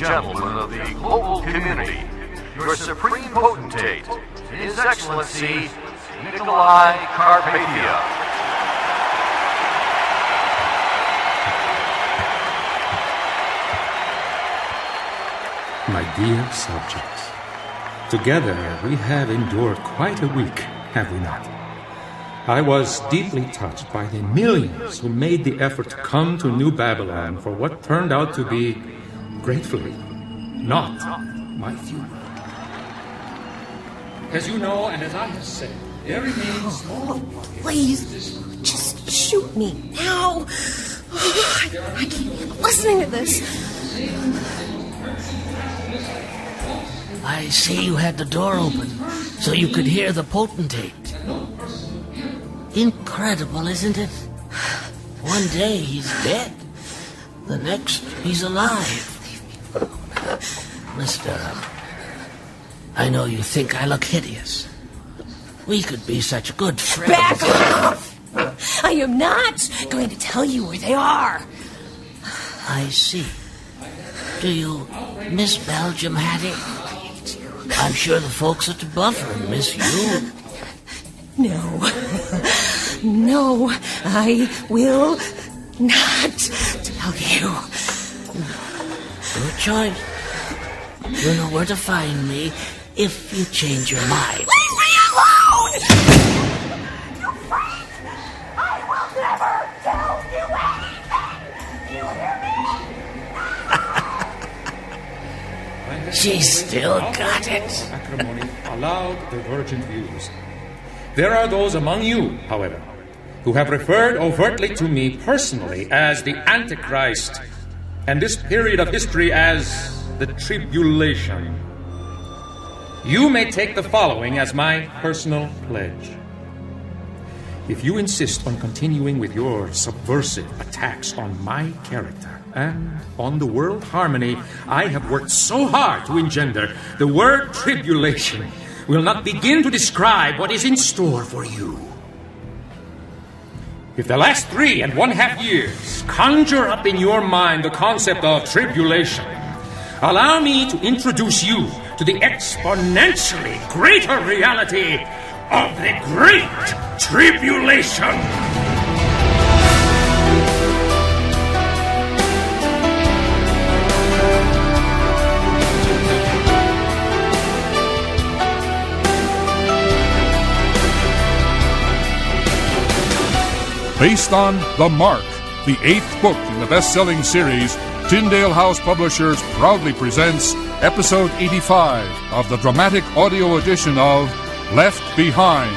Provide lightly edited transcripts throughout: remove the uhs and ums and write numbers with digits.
gentlemen of the global community, your supreme potentate, His Excellency, Nicolae Carpathia. My dear subjects, together we have endured quite a week, have we not? I was deeply touched by the millions who made the effort to come to New Babylon for what turned out to be, gratefully, not my funeral. As you know, and as I have said, there remains... Please, just shoot me now. I keep listening to this. I see you had the door open so you could hear the potentate. Incredible, isn't it? One day he's dead. The next, he's alive. Mister, I know you think I look hideous. We could be such good friends. Back off! I am not going to tell you where they are. I see. Do you miss Belgium, Hattie? I'm sure the folks at the buffer miss you. No, I will not tell you. Your choice. You know where to find me if you change your mind. Leave me alone! You're right. I will never tell you anything. You hear me? She still got it. Acrimony allowed divergent views. There are those among you, however, who have referred overtly to me personally as the Antichrist, and this period of history as the Tribulation. You may take the following as my personal pledge. If you insist on continuing with your subversive attacks on my character and on the world harmony I have worked so hard to engender, the word tribulation will not begin to describe what is in store for you. If the last 3.5 years conjure up in your mind the concept of tribulation, allow me to introduce you to the exponentially greater reality of the Great Tribulation. Based on The Mark, the 8th book in the best-selling series, Tyndale House Publishers proudly presents Episode 85 of the dramatic audio edition of Left Behind.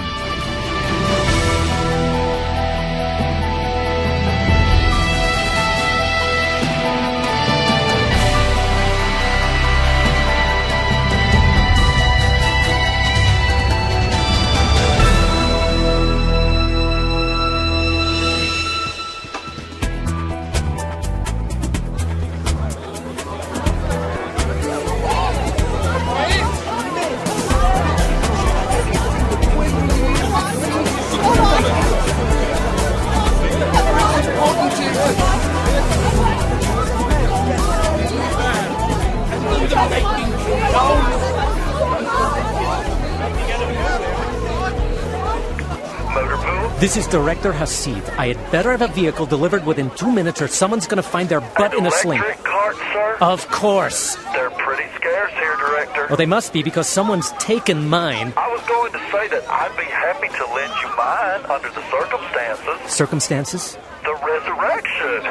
This is Director Hasid. I had better have a vehicle delivered within 2 minutes or someone's going to find their butt in a sling. Electric cart, sir? Of course. They're pretty scarce here, Director. Well, they must be because someone's taken mine. I was going to say that I'd be happy to lend you mine under the circumstances. Circumstances? The resurrection.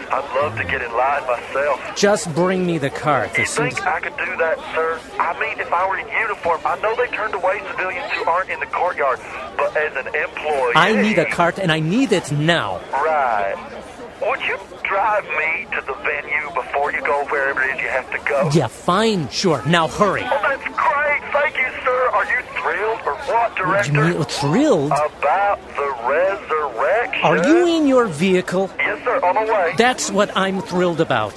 I'd love to get in line myself. Just bring me the cart. You think I could do that, sir? I mean, if I were in uniform, I know they turned away civilians who aren't in the courtyard, but as an employee... I need a cart, and I need it now. Right. Would you drive me to the venue before you go wherever it is you have to go? Yeah, fine, sure. Now hurry. Oh, that's great. Thank you, sir. Are you thrilled or what, Director? What do you mean, thrilled? About the resurrection. Are you in your vehicle? Yes, sir. On the way. That's what I'm thrilled about.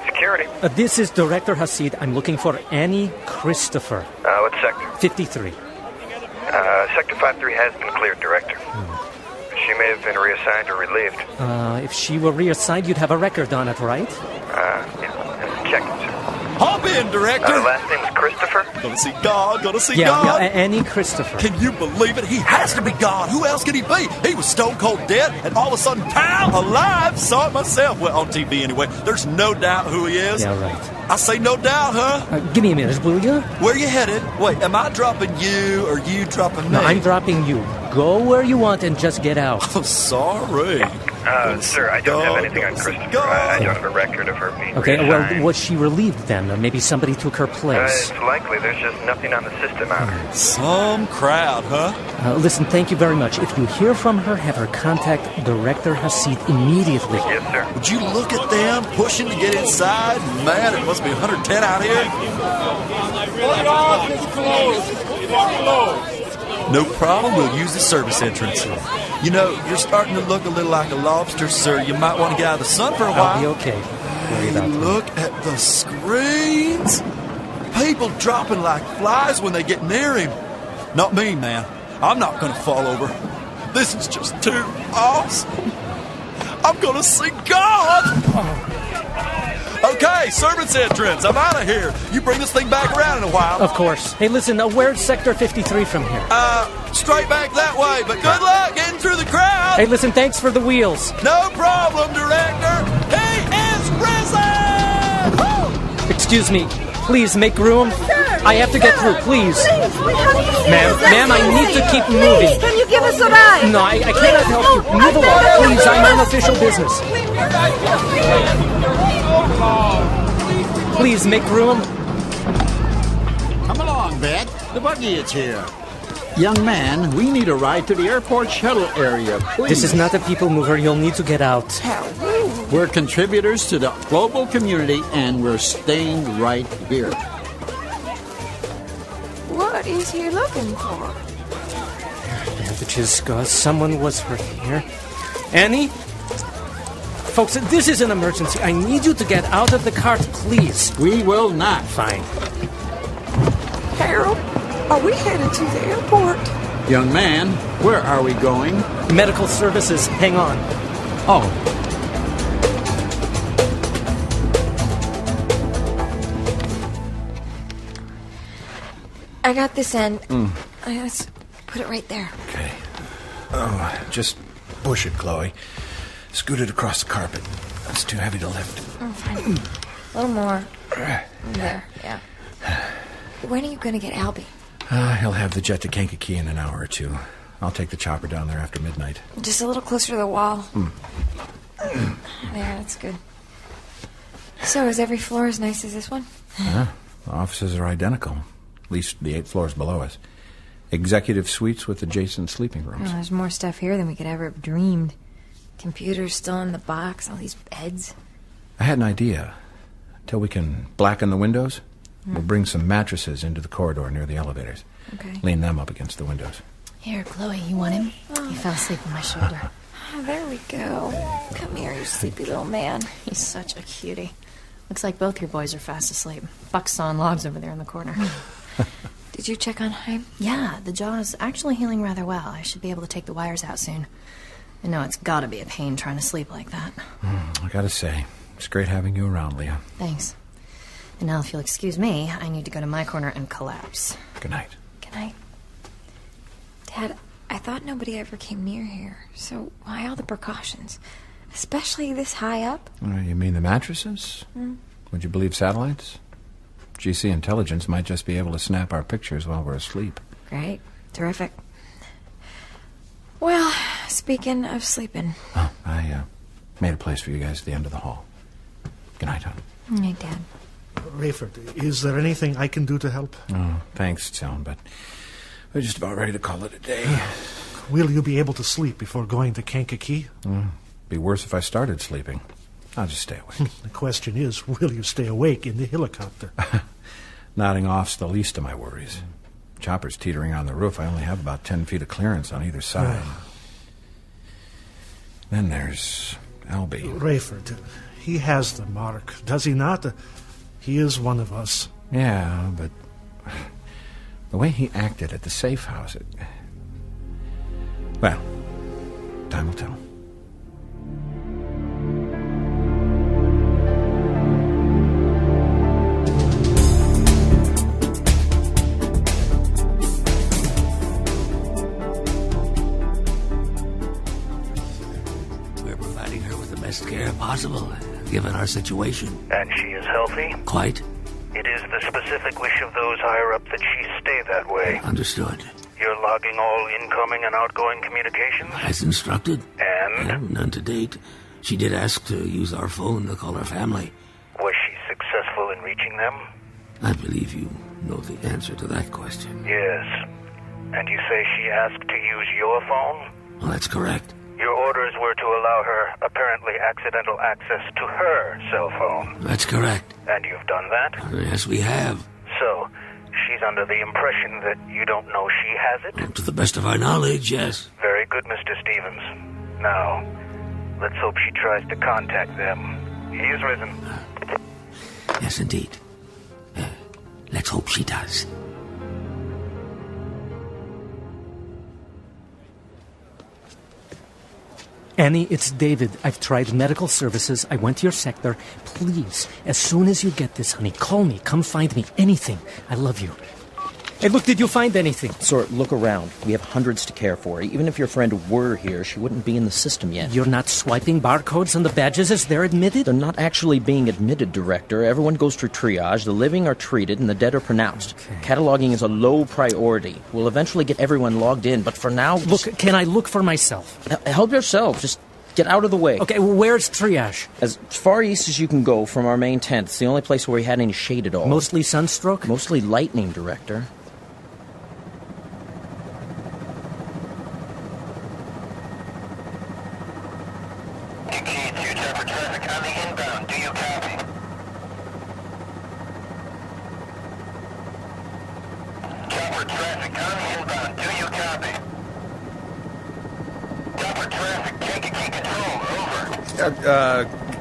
Security. This is Director Hasid. I'm looking for Annie Christopher. What sector? 53. Sector 53 has been cleared, Director. She may have been reassigned or relieved. If she were reassigned, you'd have a record on it, right? Check it, sir. Hop in, Director! The last name was Christopher? Gonna see God, gonna see Yeah, God! Annie Christopher. Can you believe it? He has to be God. Who else could he be? He was stone cold dead, and all of a sudden, pow, alive. Saw it myself. Well, on TV anyway. There's no doubt who he is. Yeah, right. I say no doubt, huh? Give me a minute, will you? Where you headed? Wait, am I dropping you or you dropping me? No, I'm dropping you. Go where you want and just get out. Oh, sorry. Sir, I don't have anything on Christopher. I don't have a record of her being Okay, reassigned. well, was she relieved then? Or maybe somebody took her place? It's likely. There's just nothing on the system on her. Some crowd, huh? Listen, thank you very much. If you hear from her, have her contact Director Hasid immediately. Yes, sir. Would you look at them pushing to get inside? Man, it must be 110 out here. No problem, we'll use the service entrance. You know, you're starting to look a little like a lobster, sir. You might want to get out of the sun for a while. I'll be okay. Worry about that. Look at the screens. People dropping like flies when they get near him. Not me, man. I'm not going to fall over. This is just too awesome. I'm going to see God. Okay, servants entrance. I'm out of here. You bring this thing back around in a while. Of course. Hey, listen, where's Sector 53 from here? Straight back that way, but good luck getting through the crowd. Hey, listen, thanks for the wheels. No problem, Director. He is risen! Woo! Excuse me. Please, make room. I have to get through, please. Ma'am, I need to keep moving. Can you give us a ride? No, I cannot help you. Move along, please. I'm on official business. Please, make room. Come along, Bet. The buggy is here. Young man, we need a ride to the airport shuttle area, please. This is not a people mover. You'll need to get out. We're contributors to the global community, and we're staying right here. What is he looking for? Bandages, gauze. Someone was hurt here. Annie? Folks, this is an emergency. I need you to get out of the cart, please. We will not. Fine. Harold, are we headed to the airport? Young man, where are we going? Medical services. Hang on. Oh. I got this end. Let's put it right there. Okay. Oh, just push it, Chloe. Scoot it across the carpet. That's too heavy to lift. Oh, fine. A little more. There, yeah. When are you going to get Albie? He'll have the jet to Kankakee in an hour or two. I'll take the chopper down there after midnight. Just a little closer to the wall. There, that's good. So, is every floor as nice as this one? The offices are identical. At least the 8 floors below us. Executive suites with adjacent sleeping rooms. Oh, there's more stuff here than we could ever have dreamed. Computers still in the box, all these beds. I had an idea. Until we can blacken the windows, we'll bring some mattresses into the corridor near the elevators. Okay. Lean them up against the windows. Here, Chloe, you want him? He fell asleep on my shoulder. Oh, there we go. Come here, you sleepy little man. He's such a cutie. Looks like both your boys are fast asleep. Buck's sawing logs over there in the corner. Did you check on Haim? Yeah, the jaw is actually healing rather well. I should be able to take the wires out soon. I know it's gotta be a pain trying to sleep like that. I gotta say, it's great having you around, Leah. Thanks. And now, if you'll excuse me, I need to go to my corner and collapse. Good night. Good night. Dad, I thought nobody ever came near here, so why all the precautions? Especially this high up? You mean the mattresses? Would you believe satellites? GC Intelligence might just be able to snap our pictures while we're asleep. Great. Terrific. Well, speaking of sleeping. Oh, I made a place for you guys at the end of the hall. Good night, hon. Good night, Dad. Rayford, is there anything I can do to help? Oh, thanks, Joan, but we're just about ready to call it a day. Will you be able to sleep before going to Kankakee? Be worse if I started sleeping. I'll just stay awake. The question is, will you stay awake in the helicopter? Nodding off's the least of my worries. Chopper's teetering on the roof. I only have about 10 feet of clearance on either side. Then there's Albie. Rayford, he has the mark, does he not? He is one of us. Yeah, but the way he acted at the safe house... Well, Time will tell. We're providing her with the best care possible, given our situation. And she is healthy? Quite. It is the specific wish of those higher up that she stay that way. Understood. You're logging all incoming and outgoing communications? As instructed. And? None to date. She did ask to use our phone to call her family. Was she successful in reaching them? I believe you know the answer to that question. Yes. And you say she asked to use your phone? Well, that's correct. Your orders were to allow her apparently accidental access to her cell phone. That's correct. And you've done that? Yes, we have. So, she's under the impression that you don't know she has it? To the best of our knowledge, yes. Very good, Mr. Stevens. Now, let's hope she tries to contact them. He is risen. Yes, indeed. Let's hope she does. Annie, it's David. I've tried medical services. I went to your sector. Please, as soon as you get this, honey, call me. Come find me. Anything. I love you. Hey, look, did you find anything? Sir, look around. We have hundreds to care for. Even if your friend were here, she wouldn't be in the system yet. You're not swiping barcodes on the badges as they're admitted? They're not actually being admitted, Director. Everyone goes through triage. The living are treated and the dead are pronounced. Okay. Cataloging is a low priority. We'll eventually get everyone logged in, but for now... Look, can I look for myself? Help yourself. Just get out of the way. Okay, well, where's triage? As far east as you can go from our main tent. It's the only place where we had any shade at all. Mostly sunstroke? Mostly lightning, Director.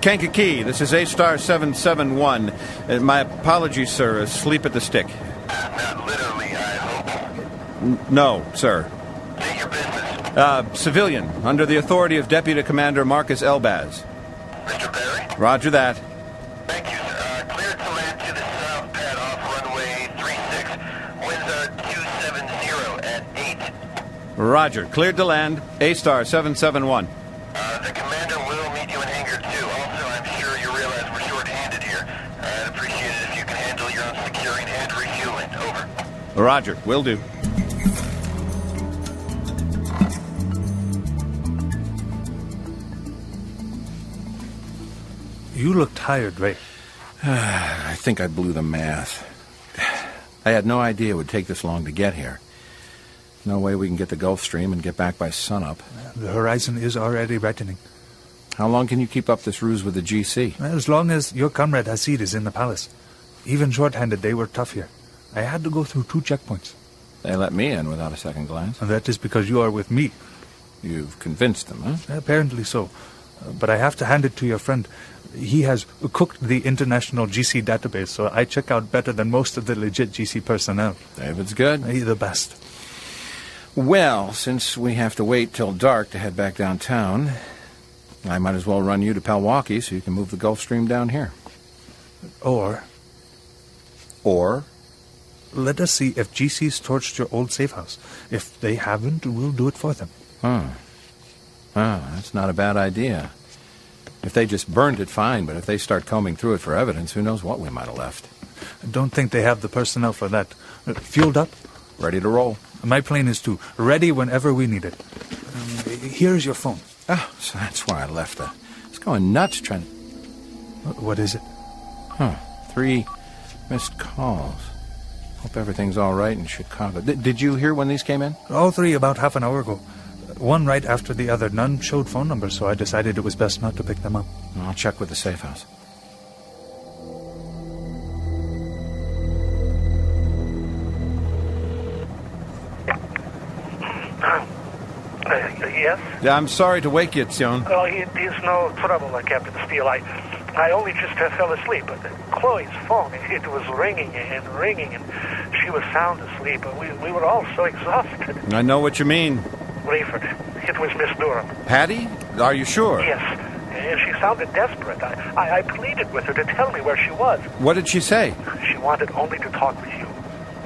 Kankakee, this is A-Star 771. My apologies, sir. Asleep at the stick. Not literally, I hope. No, sir. State your business. Civilian, under the authority of Deputy Commander Marcus Elbaz. Mr. Barry? Roger that. Thank you, sir. Cleared to land to the south pad off runway 36. Winds are 270 at 8. Roger. Cleared to land. A-Star 771. The commander will meet you in hangar 2. Also, I'm sure you realize we're short-handed here. I'd appreciate it if you can handle your own securing and refueling. Over. Roger. Will do. You look tired, Ray. I think I blew the math. I had no idea it would take this long to get here. No way we can get the Gulf Stream and get back by sunup. The horizon is already reddening. How long can you keep up this ruse with the GC? As long as your comrade Hasid is in the palace. Even short-handed, they were tough here. I had to go through 2 checkpoints. They let me in without a second glance. And that is because you are with me. You've convinced them, huh? Apparently so. But I have to hand it to your friend. He has cooked the international GC database, so I check out better than most of the legit GC personnel. David's good. He's the best. Well, since we have to wait till dark to head back downtown, I might as well run you to Palwaukie so you can move the Gulf Stream down here. Or? Let us see if GC's torched your old safe house. If they haven't, we'll do it for them. That's not a bad idea. If they just burned it, fine, but if they start combing through it for evidence, who knows what we might have left. I don't think they have the personnel for that. Fueled up? Ready to roll. My plane is too. Ready whenever we need it. Here's your phone. Oh, so that's why I left it. It's going nuts trying to... What is it? 3 missed calls. Hope everything's all right in Chicago. Did you hear when these came in? All 3 about half an hour ago. One right after the other. None showed phone numbers, so I decided it was best not to pick them up. I'll check with the safe house. Yes? Yeah, I'm sorry to wake you, Tion. Oh, it is no trouble, Captain Steele. I only just fell asleep. Chloe's phone, it was ringing and ringing, and she was sound asleep. We were all so exhausted. I know what you mean. Rayford, It was Miss Durham. Hattie? Are you sure? Yes. And she sounded desperate. I pleaded with her to tell me where she was. What did she say? She wanted only to talk with you.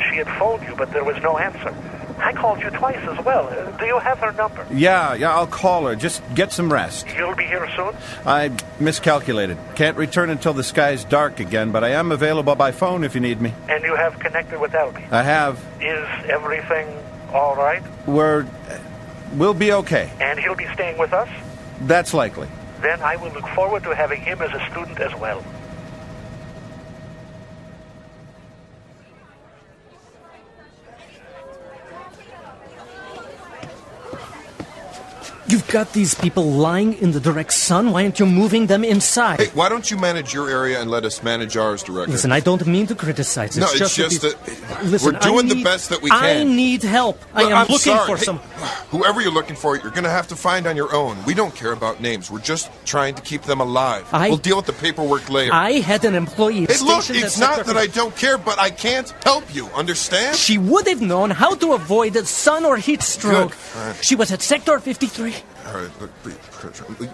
She had phoned you, but there was no answer. I called you twice as well. Do you have her number? Yeah, I'll call her. Just get some rest. You'll be here soon? I miscalculated. Can't return until the sky's dark again, but I am available by phone if you need me. And you have connected with Albie? I have. Is everything all right? We'll be okay. And he'll be staying with us? That's likely. Then I will look forward to having him as a student as well. You've got these people lying in the direct sun. Why aren't you moving them inside? Hey, why don't you manage your area and let us manage ours, Director? Listen, I don't mean to criticize. No, it's just that we're doing the best that we can. I need help. Look, I am looking sorry. for Hey, some... Whoever you're looking for, you're going to have to find on your own. We don't care about names. We're just trying to keep them alive. We'll deal with the paperwork later. I had an employee Hey, look, stationed it's at not Sector that I don't care, but I can't help you. Understand? She would have known how to avoid a sun or heat stroke. Good. All right. She was at Sector 53. All right,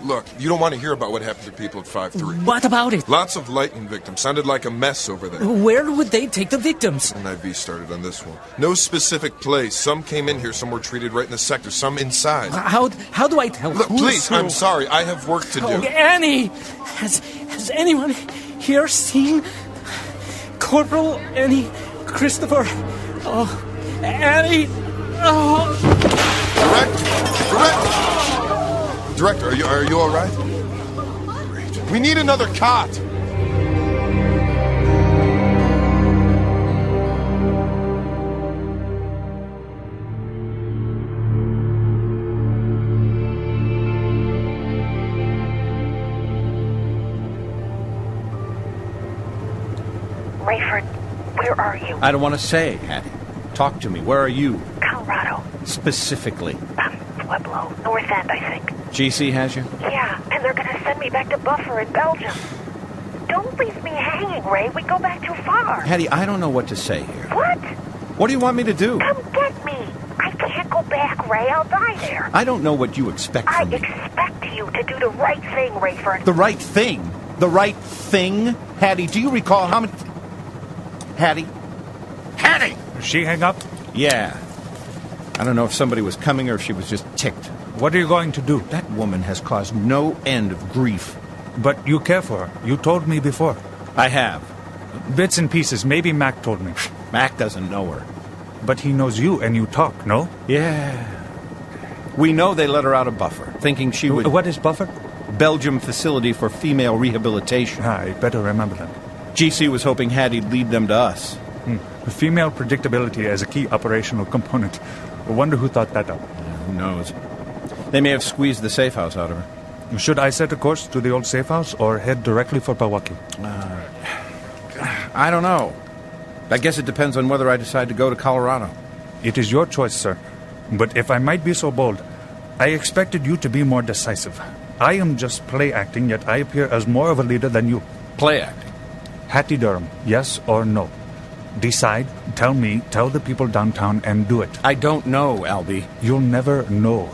look, you don't want to hear about what happened to people at 5-3. What about it? Lots of lightning victims. Sounded like a mess over there. Where would they take the victims? An IV started on this one. No specific place. Some came in here, some were treated right in the sector, some inside. How do I tell? Look, please, I'm sorry. I have work to do. Oh, Annie! Has anyone here seen Corporal Annie Christopher? Oh, Annie! Oh! Director, are you all right? Great. We need another cot. Rayford, where are you? I don't want to say, Hattie. Talk to me. Where are you? Colorado. Specifically. Pueblo. North End, I think. GC has you? Yeah, and they're going to send me back to Buffer in Belgium. Don't leave me hanging, Ray. We go back too far. Hattie, I don't know what to say here. What? What do you want me to do? Come get me. I can't go back, Ray. I'll die there. I don't know what you expect from me. I expect you to do the right thing, Rayford. The right thing? The right thing? Hattie, do you recall how many... Hattie? Hattie! Did she hang up? Yeah. I don't know if somebody was coming or if she was just ticked. What are you going to do? That woman has caused no end of grief. But you care for her. You told me before. I have. Bits and pieces. Maybe Mac told me. Mac doesn't know her. But he knows you and you talk, no? Yeah. We know they let her out of Buffer, thinking she would... What is Buffer? Belgium Facility for Female Rehabilitation. I better remember that. GC was hoping Hattie'd lead them to us. Female predictability as a key operational component. I wonder who thought that up. Who knows? They may have squeezed the safe house out of her. Should I set a course to the old safe house or head directly for Pewaukee? I don't know. I guess it depends on whether I decide to go to Colorado. It is your choice, sir. But if I might be so bold, I expected you to be more decisive. I am just play acting, yet I appear as more of a leader than you. Play acting? Hattie Durham, yes or no? Decide, tell me, tell the people downtown, and do it. I don't know, Albie. You'll never know.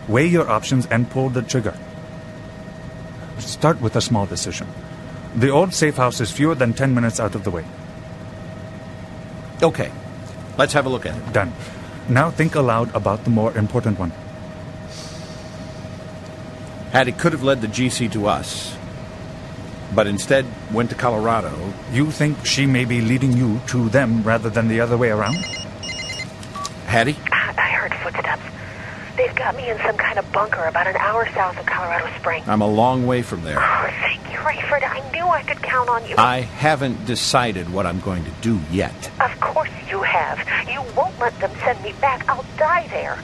Weigh your options and pull the trigger. Start with a small decision. The old safe house is fewer than 10 minutes out of the way. Okay. Let's have a look at it. Done. Now think aloud about the more important one. Hattie could have led the GC to us, but instead went to Colorado. You think she may be leading you to them rather than the other way around? Hattie? I heard footsteps. They've got me in some kind of bunker about an hour south of Colorado Springs. I'm a long way from there. Oh, thank you, Rayford. I knew I could count on you. I haven't decided what I'm going to do yet. Of course you have. You won't let them send me back. I'll die there.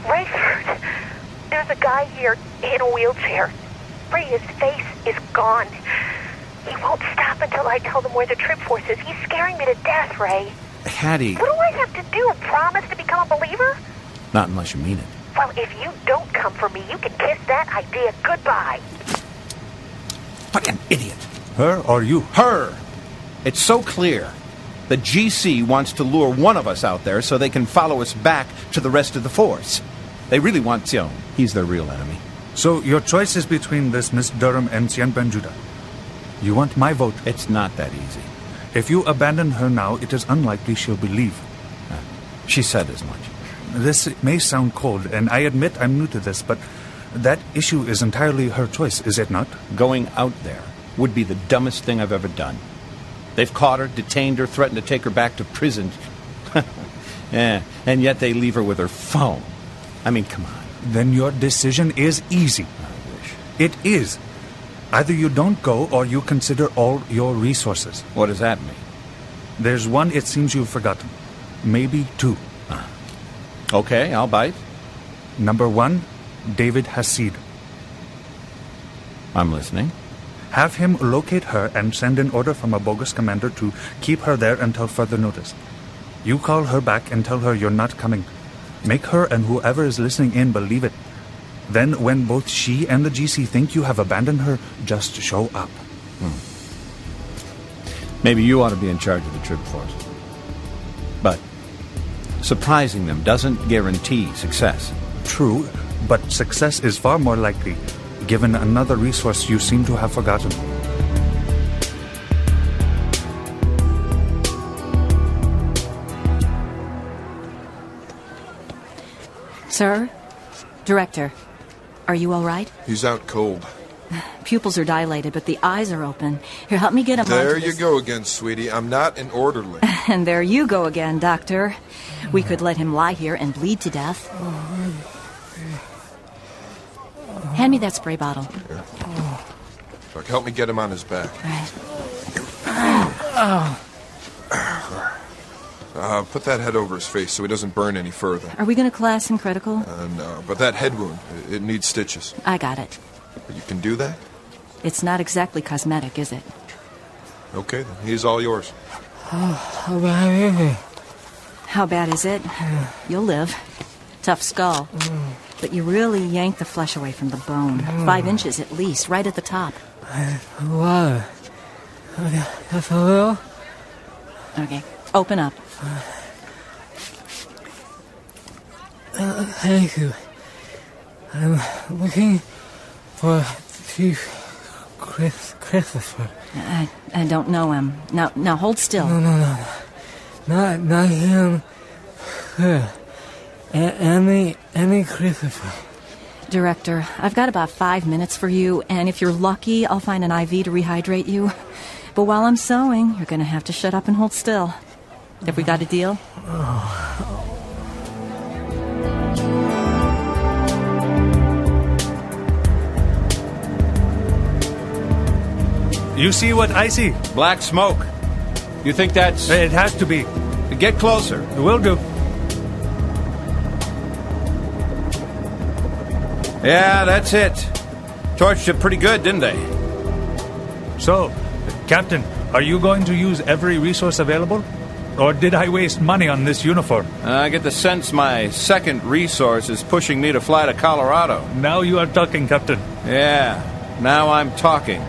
Rayford, there's a guy here in a wheelchair. Ray, his face is gone. He won't stop until I tell them where the trip force is. He's scaring me to death, Ray. Hattie... What do I have to do? Promise to become a believer? Not unless you mean it. Well, if you don't come for me, you can kiss that idea goodbye. Fucking idiot. Her or you? Her. It's so clear. The GC wants to lure one of us out there so they can follow us back to the rest of the force. They really want Xiong. He's their real enemy. So your choice is between this Miss Durham and Xian Benjuda. You want my vote? It's not that easy. If you abandon her now, it is unlikely she'll believe. She said as much. This may sound cold, and I admit I'm new to this, but that issue is entirely her choice, is it not? Going out there would be the dumbest thing I've ever done. They've caught her, detained her, threatened to take her back to prison. Yeah, and yet they leave her with her phone. I mean, come on. Then your decision is easy. I wish. It is. Either you don't go or you consider all your resources. What does that mean? There's one it seems you've forgotten. Maybe two. Okay, I'll bite. Number 1, David Hasid. I'm listening. Have him locate her and send an order from a bogus commander to keep her there until further notice. You call her back and tell her you're not coming. Make her and whoever is listening in believe it. Then, when both she and the GC think you have abandoned her, just show up. Maybe you ought to be in charge of the trip force. But surprising them doesn't guarantee success. True, but success is far more likely, given another resource you seem to have forgotten. Sir? Director, are you all right? He's out cold. Pupils are dilated, but the eyes are open. Here, help me get him There you go again, sweetie. I'm not an orderly. And there you go again, Doctor. We could let him lie here and bleed to death. Hand me that spray bottle. Here. Look, help me get him on his back. Put that head over his face so he doesn't burn any further. Are we going to class him critical? No, but that head wound, it needs stitches. I got it. You can do that? It's not exactly cosmetic, is it? Okay, then. He's all yours. How bad is it? How bad is it? You'll live. Tough skull. But you really yank the flesh away from the bone. 5 inches at least, right at the top. What? That's a little? Okay, open up. Thank you. I'm looking for Chief Christopher. I don't know him. Now hold still. No. Not him. Her. Any Christopher. Director, I've got about 5 minutes for you, and if you're lucky, I'll find an IV to rehydrate you. But while I'm sewing, you're going to have to shut up and hold still. Have we got a deal? You see what I see? Black smoke. You think that's... It has to be. Get closer. It will do. Yeah, that's it. Torched it pretty good, didn't they? So, Captain, are you going to use every resource available? Or did I waste money on this uniform? I get the sense my second resource is pushing me to fly to Colorado. Now you are talking, Captain. Yeah, now I'm talking.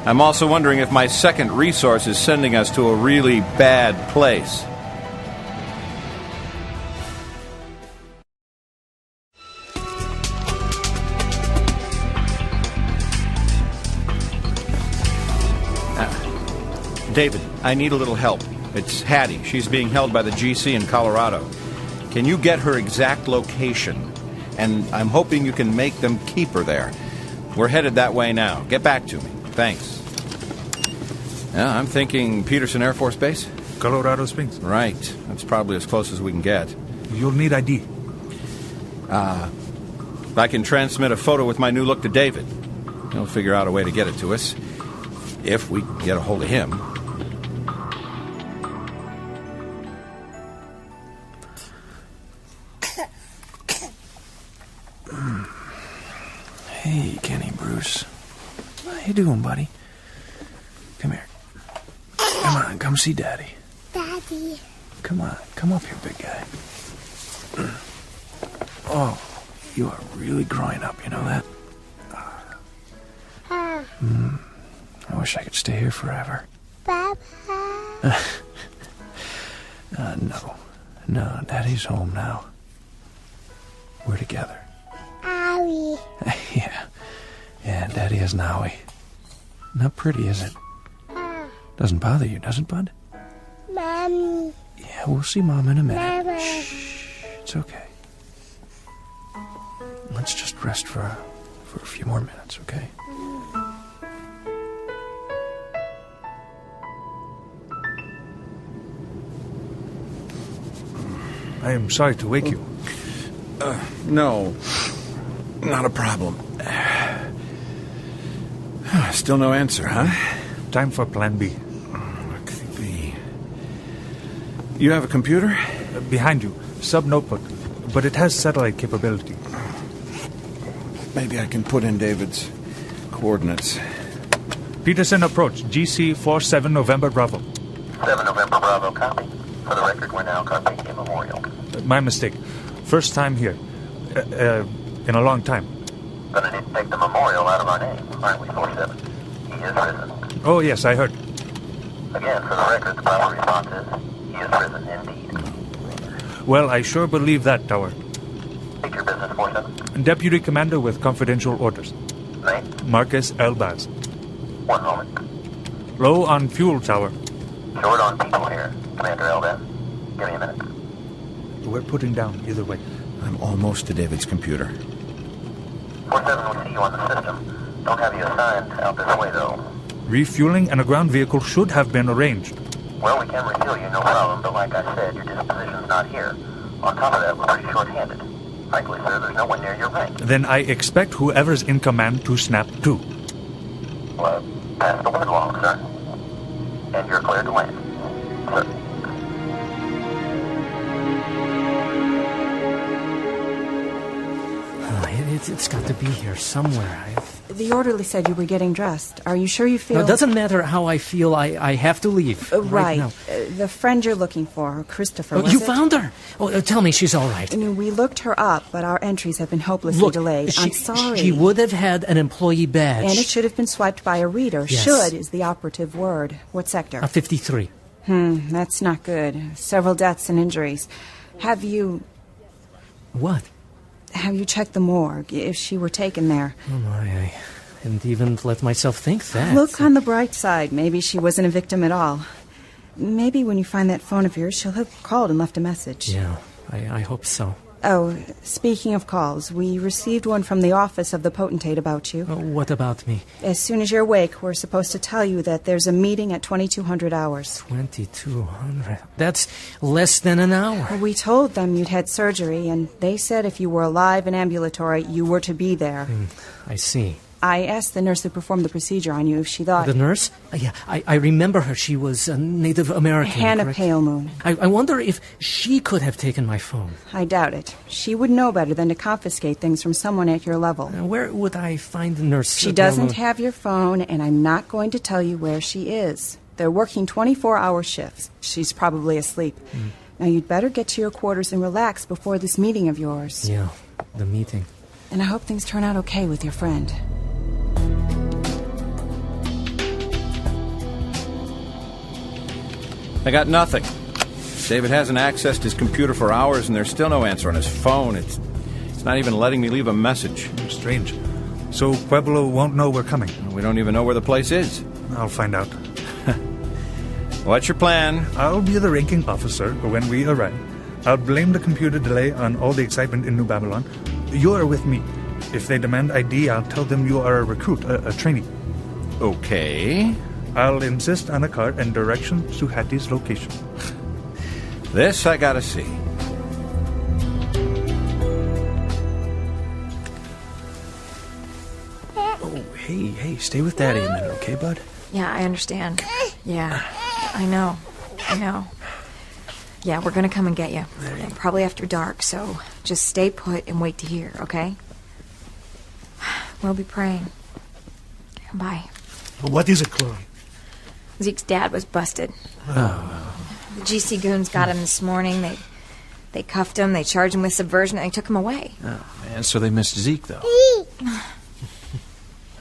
I'm also wondering if my second resource is sending us to a really bad place. David, I need a little help. It's Hattie. She's being held by the GC in Colorado. Can you get her exact location? And I'm hoping you can make them keep her there. We're headed that way now. Get back to me. Thanks. Yeah, I'm thinking Peterson Air Force Base. Colorado Springs. Right. That's probably as close as we can get. You'll need ID. I can transmit a photo with my new look to David. He'll figure out a way to get it to us. If we can get a hold of him. Hey, Kenny Bruce. How you doing, buddy? Come here. Come on, come see Daddy. Daddy. Come on, come up here, big guy. Oh, you are really growing up, you know that? I wish I could stay here forever. Papa. No, Daddy's home now. We're together. Owie. Yeah. Yeah, Daddy has an owie. Not pretty, is it? Doesn't bother you, does it, Bud? Mommy. Yeah, we'll see Mom in a minute. Mama. Shh. It's okay. Let's just rest for a few more minutes, okay? I am sorry to wake you. No. Not a problem. Still no answer, huh? Time for Plan B. What could it be? You have a computer? Behind you. Sub-notebook. But it has satellite capability. Maybe I can put in David's coordinates. Peterson approach. GC 47 November Bravo. 7 November Bravo, copy. For the record, we're now Carpathia Memorial. My mistake. First time here. In a long time. Gonna need to take the memorial out of our name, aren't we, 47? He is prison. Oh, yes, I heard. Again, for the record, the proper response is, he is prison, indeed. Well, I sure believe that, Tower. Take your business, 47. Deputy Commander with confidential orders. Name? Marcus Elbaz. One moment. Low on fuel, Tower. Short on people here, Commander Elbaz. Give me a minute. We're putting down either way. I'm almost to David's computer. 47 will see you on the system. Don't have you assigned out this way, though. Refueling and a ground vehicle should have been arranged. Well, we can refuel you, no problem, but like I said, your disposition's not here. On top of that, we're pretty short-handed. Frankly, sir, there's no one near your rank. Then I expect whoever's in command to snap too. Well, pass the word along, sir. And you're cleared to land. Sir. It's got to be here somewhere. The orderly said you were getting dressed. Are you sure you feel... No, it doesn't matter how I feel. I have to leave. Right. Now. The friend you're looking for, Christopher, you found her? Oh, tell me she's all right. We looked her up, but our entries have been hopelessly delayed. I'm sorry. She would have had an employee badge. And it should have been swiped by a reader. Yes. Should is the operative word. What sector? 53. That's not good. Several deaths and injuries. Have you... What? Have you checked the morgue, if she were taken there? Oh, my, I didn't even let myself think that. Look on the bright side. Maybe she wasn't a victim at all. Maybe when you find that phone of yours, she'll have called and left a message. Yeah, I hope so. Oh, speaking of calls, we received one from the office of the Potentate about you. What about me? As soon as you're awake, we're supposed to tell you that there's a meeting at 2200 hours. 2200? That's less than an hour. We told them you'd had surgery, and they said if you were alive and ambulatory, you were to be there. I see. I asked the nurse who performed the procedure on you if she thought... The nurse? Yeah, I remember her. She was a Native American. Hannah correct? Palemoon. I wonder if she could have taken my phone. I doubt it. She would know better than to confiscate things from someone at your level. Where would I find the nurse? She doesn't have your phone, and I'm not going to tell you where she is. They're working 24-hour shifts. She's probably asleep. Now, you'd better get to your quarters and relax before this meeting of yours. Yeah, the meeting. And I hope things turn out okay with your friend. I got nothing. David hasn't accessed his computer for hours, and there's still no answer on his phone. It's not even letting me leave a message. Strange. So Pueblo won't know we're coming? We don't even know where the place is. I'll find out. What's your plan? I'll be the ranking officer when we arrive. I'll blame the computer delay on all the excitement in New Babylon. You're with me. If they demand ID, I'll tell them you are a recruit, a trainee. Okay. I'll insist on a card and directions to Hattie's location. This I gotta see. Oh, hey, stay with Daddy a minute, okay, bud? Yeah, I understand. Yeah, I know. Yeah, we're gonna come and get you. Probably after dark, so just stay put and wait to hear, okay? We'll be praying. Bye. What is it, Chloe? Zeke's dad was busted. Oh. The GC goons got him this morning. They cuffed him, they charged him with subversion, and they took him away. Oh, man, so they missed Zeke, though.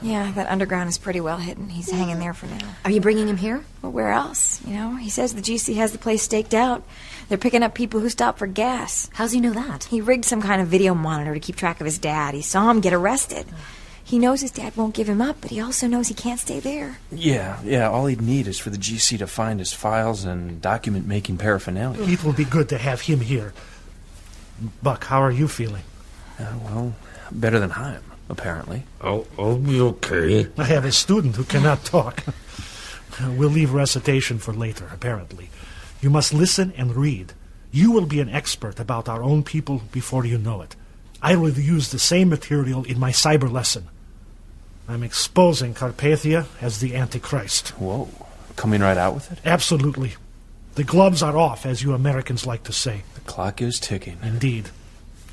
Yeah, that underground is pretty well hidden. He's hanging there for now. Are you bringing him here? Well, where else? He says the GC has the place staked out. They're picking up people who stop for gas. How's he know that? He rigged some kind of video monitor to keep track of his dad. He saw him get arrested. He knows his dad won't give him up, but he also knows he can't stay there. Yeah, all he'd need is for the GC to find his files and document-making paraphernalia. It will be good to have him here. Buck, how are you feeling? Well, better than Haim, apparently. I'll be okay. I have a student who cannot talk. We'll leave recitation for later, apparently. You must listen and read. You will be an expert about our own people before you know it. I will use the same material in my cyber lesson. I'm exposing Carpathia as the Antichrist. Whoa. Coming right out with it? Absolutely. The gloves are off, as you Americans like to say. The clock is ticking. Indeed.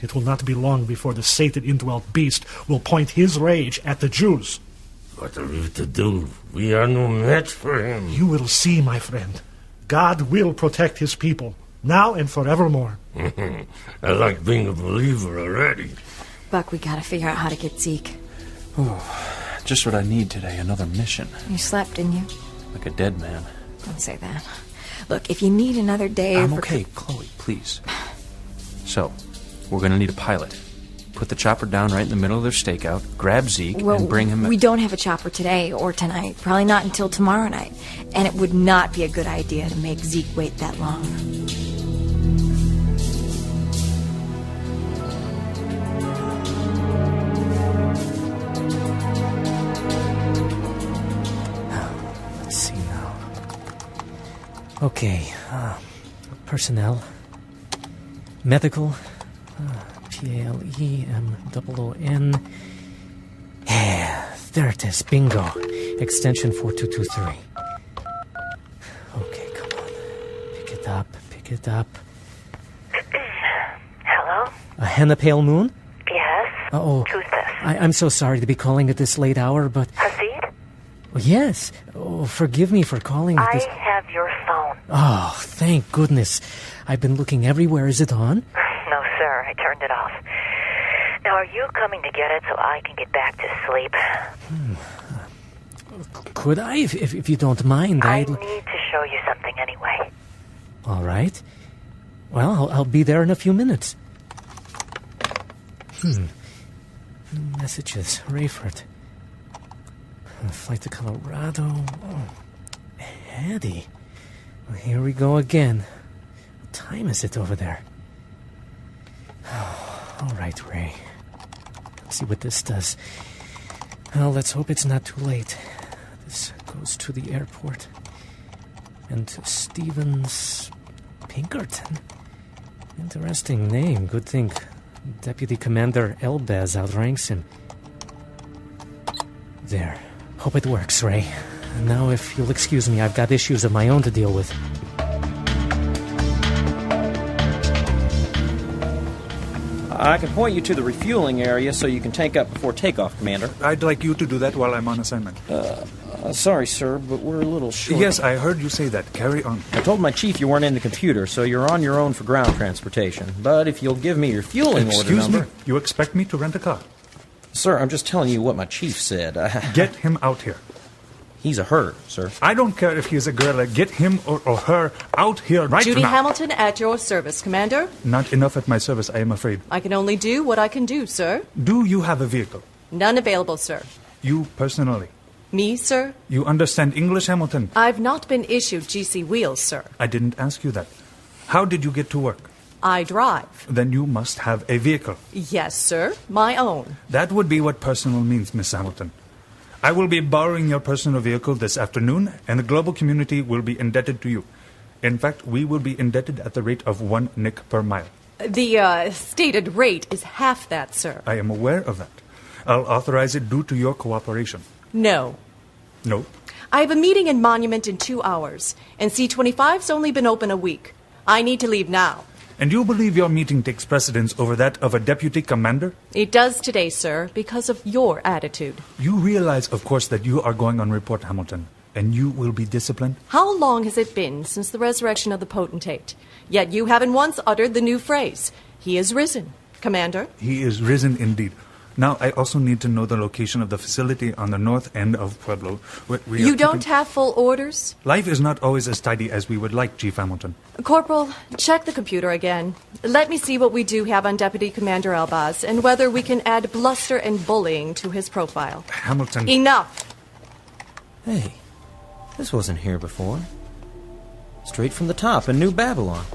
It will not be long before the sated indwelt beast will point his rage at the Jews. What are we to do? We are no match for him. You will see, my friend. God will protect his people, now and forevermore. I like being a believer already. Buck, we gotta figure out how to get Zeke. Oh, just what I need today, another mission. You slept, didn't you? Like a dead man. Don't say that. Look, if you need another day... I'm okay, Chloe, please. So, we're gonna need a pilot. Put the chopper down right in the middle of their stakeout, grab Zeke, and bring him... We don't have a chopper today or tonight. Probably not until tomorrow night. And it would not be a good idea to make Zeke wait that long. Let's see now. Okay. Personnel. Medical. PALEMOON. Yeah, there it is. Bingo. Extension 4223. Okay, come on. Pick it up. Hello? A henna pale moon? Yes? Oh, Who's this? I'm so sorry to be calling at this late hour, but... Busteed? Oh, yes. Oh, forgive me for calling at this... I have your phone. Oh, thank goodness. I've been looking everywhere. Is it on? No, sir. I turned it off. Now, are you coming to get it so I can get back to sleep? Could I, if you don't mind? I need to show you something anyway. All right. Well, I'll be there in a few minutes. Messages. Rayford. Flight to Colorado. Oh. Hattie. Well, here we go again. What time is it over there? All right, Ray. Let's see what this does. Well, let's hope it's not too late. This goes to the airport. And to Stevens Pinkerton. Interesting name. Good thing Deputy Commander Elbaz outranks him. There. Hope it works, Ray. Now, if you'll excuse me, I've got issues of my own to deal with. I can point you to the refueling area so you can tank up before takeoff, Commander. I'd like you to do that while I'm on assignment. Sorry, sir, but we're a little short. Yes, I heard you say that. Carry on. I told my chief you weren't in the computer, so you're on your own for ground transportation. But if you'll give me your fueling order number... Excuse me? You expect me to rent a car? Sir, I'm just telling you what my chief said. Get him out here. He's a her, sir. I don't care if he's a guerrilla. Get him or her out here right Judy now. Hamilton at your service, Commander. Not enough at my service, I am afraid. I can only do what I can do, sir. Do you have a vehicle? None available, sir. You personally? Me, sir? You understand English, Hamilton? I've not been issued GC wheels, sir. I didn't ask you that. How did you get to work? I drive. Then you must have a vehicle. Yes, sir. My own. That would be what personal means, Miss Hamilton. I will be borrowing your personal vehicle this afternoon, and the global community will be indebted to you. In fact, we will be indebted at the rate of 1 nick per mile. The stated rate is half that, sir. I am aware of that. I'll authorize it due to your cooperation. No. No? I have a meeting in Monument in 2 hours, and C-25's only been open a week. I need to leave now. And you believe your meeting takes precedence over that of a deputy commander? It does today, sir, because of your attitude. You realize, of course, that you are going on report, Hamilton, and you will be disciplined? How long has it been since the resurrection of the Potentate? Yet you haven't once uttered the new phrase, "He is risen." Commander? He is risen indeed. Now, I also need to know the location of the facility on the north end of Pueblo. You don't have full orders? Life is not always as tidy as we would like, Chief Hamilton. Corporal, check the computer again. Let me see what we do have on Deputy Commander Elbaz and whether we can add bluster and bullying to his profile. Hamilton... Enough! Hey, this wasn't here before. Straight from the top in New Babylon.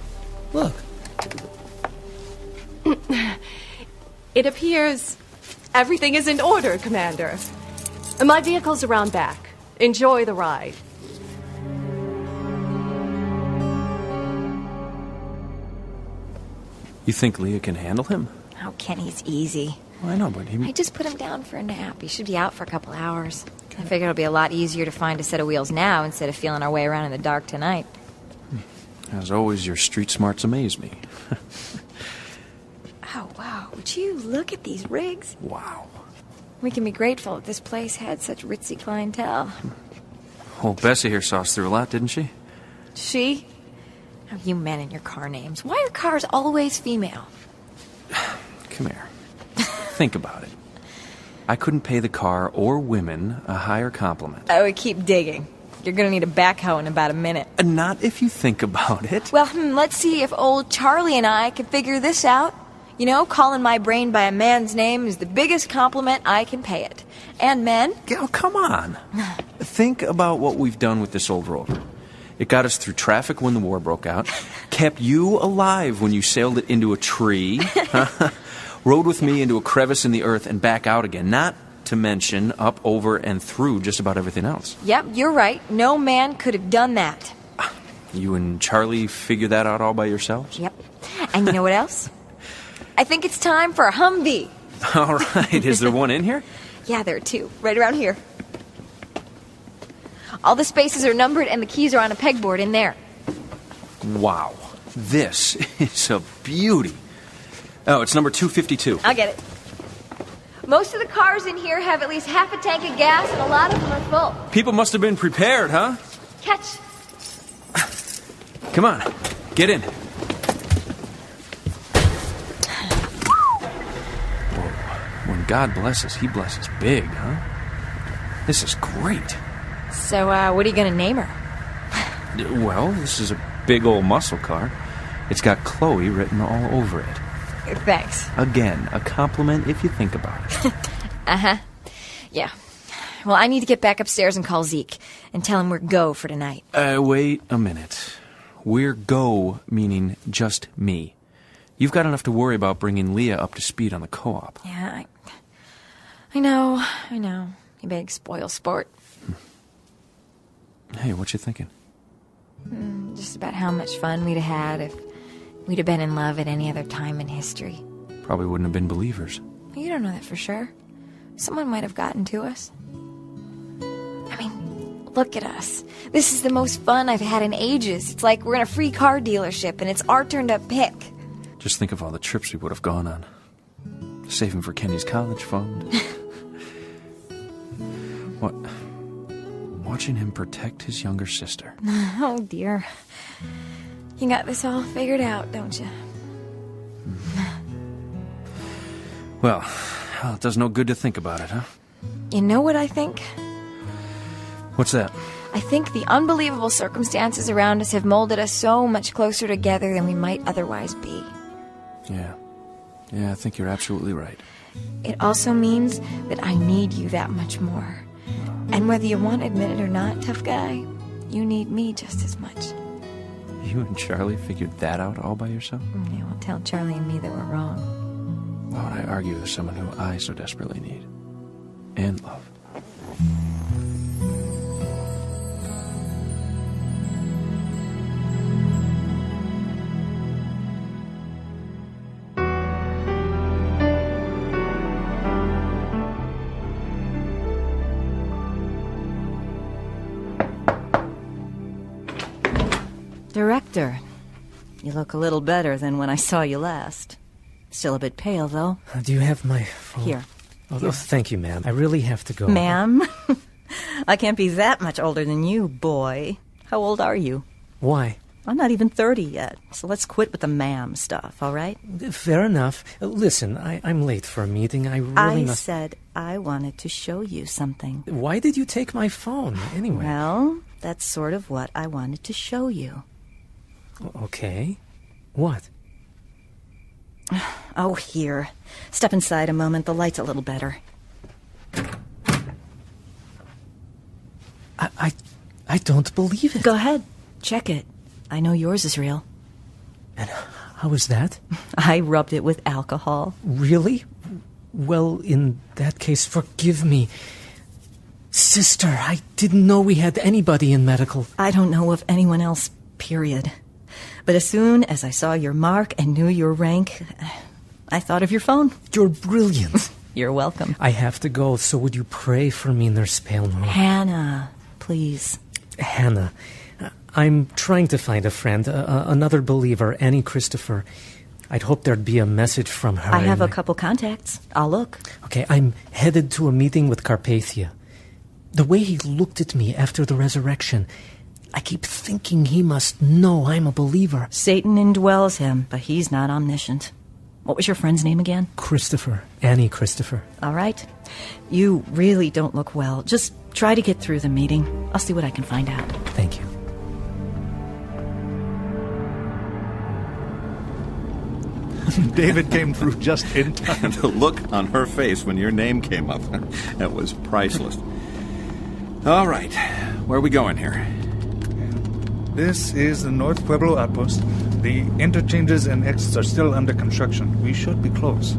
Look. It appears everything is in order, Commander. My vehicle's around back. Enjoy the ride. You think Leah can handle him? Oh, Kenny's easy. Well, I know, but I just put him down for a nap. He should be out for a couple hours. I figure it'll be a lot easier to find a set of wheels now instead of feeling our way around in the dark tonight. As always, your street smarts amaze me. Oh, wow. Would you look at these rigs? Wow. We can be grateful that this place had such ritzy clientele. Old Bessie here saw us through a lot, didn't she? She? Oh, you men and your car names. Why are cars always female? Come here. Think about it. I couldn't pay the car or women a higher compliment. I would keep digging. You're gonna need a backhoe in about a minute. Not if you think about it. Well, let's see if old Charlie and I can figure this out. You know, calling my brain by a man's name is the biggest compliment I can pay it. And men... Oh, come on. Think about what we've done with this old rover. It got us through traffic when the war broke out, kept you alive when you sailed it into a tree, rode with me into a crevice in the earth and back out again, not to mention up, over, and through just about everything else. Yep, you're right. No man could have done that. You and Charlie figured that out all by yourselves? Yep. And you know what else? I think it's time for a Humvee. All right. Is there one in here? Yeah, there are two. Right around here. All the spaces are numbered and the keys are on a pegboard in there. Wow. This is a beauty. Oh, it's number 252. I'll get it. Most of the cars in here have at least half a tank of gas and a lot of them are full. People must have been prepared, huh? Catch. Come on. Get in. When God blesses, he blesses big, huh? This is great. So, what are you going to name her? Well, this is a big old muscle car. It's got Chloe written all over it. Thanks. Again, a compliment if you think about it. Uh-huh. Yeah. Well, I need to get back upstairs and call Zeke and tell him we're go for tonight. Wait a minute. We're go, meaning just me. You've got enough to worry about bringing Leah up to speed on the co-op. Yeah, I know. You big spoil sport. Hey, what you thinking? Just about how much fun we'd have had if we'd have been in love at any other time in history. Probably wouldn't have been believers. You don't know that for sure. Someone might have gotten to us. I mean, look at us. This is the most fun I've had in ages. It's like we're in a free car dealership and it's our turn to pick. Just think of all the trips we would have gone on. Saving for Kenny's college fund. What? Watching him protect his younger sister. Oh, dear. You got this all figured out, don't you? Well, it does no good to think about it, huh? You know what I think? What's that? I think the unbelievable circumstances around us have molded us so much closer together than we might otherwise be. Yeah, I think you're absolutely right. It also means that I need you that much more. And whether you want to admit it or not, tough guy, you need me just as much. You and Charlie figured that out all by yourself? Yeah, well, tell Charlie and me that we're wrong. Why would I argue with someone who I so desperately need? And love. Director, you look a little better than when I saw you last. Still a bit pale, though. Do you have my phone? Here. Oh, thank you, ma'am. I really have to go. Ma'am? I can't be that much older than you, boy. How old are you? Why? I'm not even 30 yet, so let's quit with the ma'am stuff, all right? Fair enough. Listen, I'm late for a meeting. I said I wanted to show you something. Why did you take my phone, anyway? Well, that's sort of what I wanted to show you. Okay. What? Oh, here. Step inside a moment. The light's a little better. I don't believe it. Go ahead. Check it. I know yours is real. And how is that? I rubbed it with alcohol. Really? Well, in that case, forgive me. Sister, I didn't know we had anybody in medical. I don't know of anyone else, period. But as soon as I saw your mark and knew your rank, I thought of your phone. You're brilliant. You're welcome. I have to go, so would you pray for me, Nurse Palmer? Hannah, please. Hannah, I'm trying to find a friend, another believer, Annie Christopher. I'd hope there'd be a message from her. I have a couple contacts. I'll look. Okay, I'm headed to a meeting with Carpathia. The way he looked at me after the resurrection, I keep thinking he must know I'm a believer. Satan indwells him, but he's not omniscient. What was your friend's name again? Christopher. Annie Christopher. All right. You really don't look well. Just try to get through the meeting. I'll see what I can find out. Thank you. David came through just in time. The look on her face when your name came up, that was priceless. All right, where are we going here? This is the North Pueblo outpost. The interchanges and exits are still under construction. We should be close.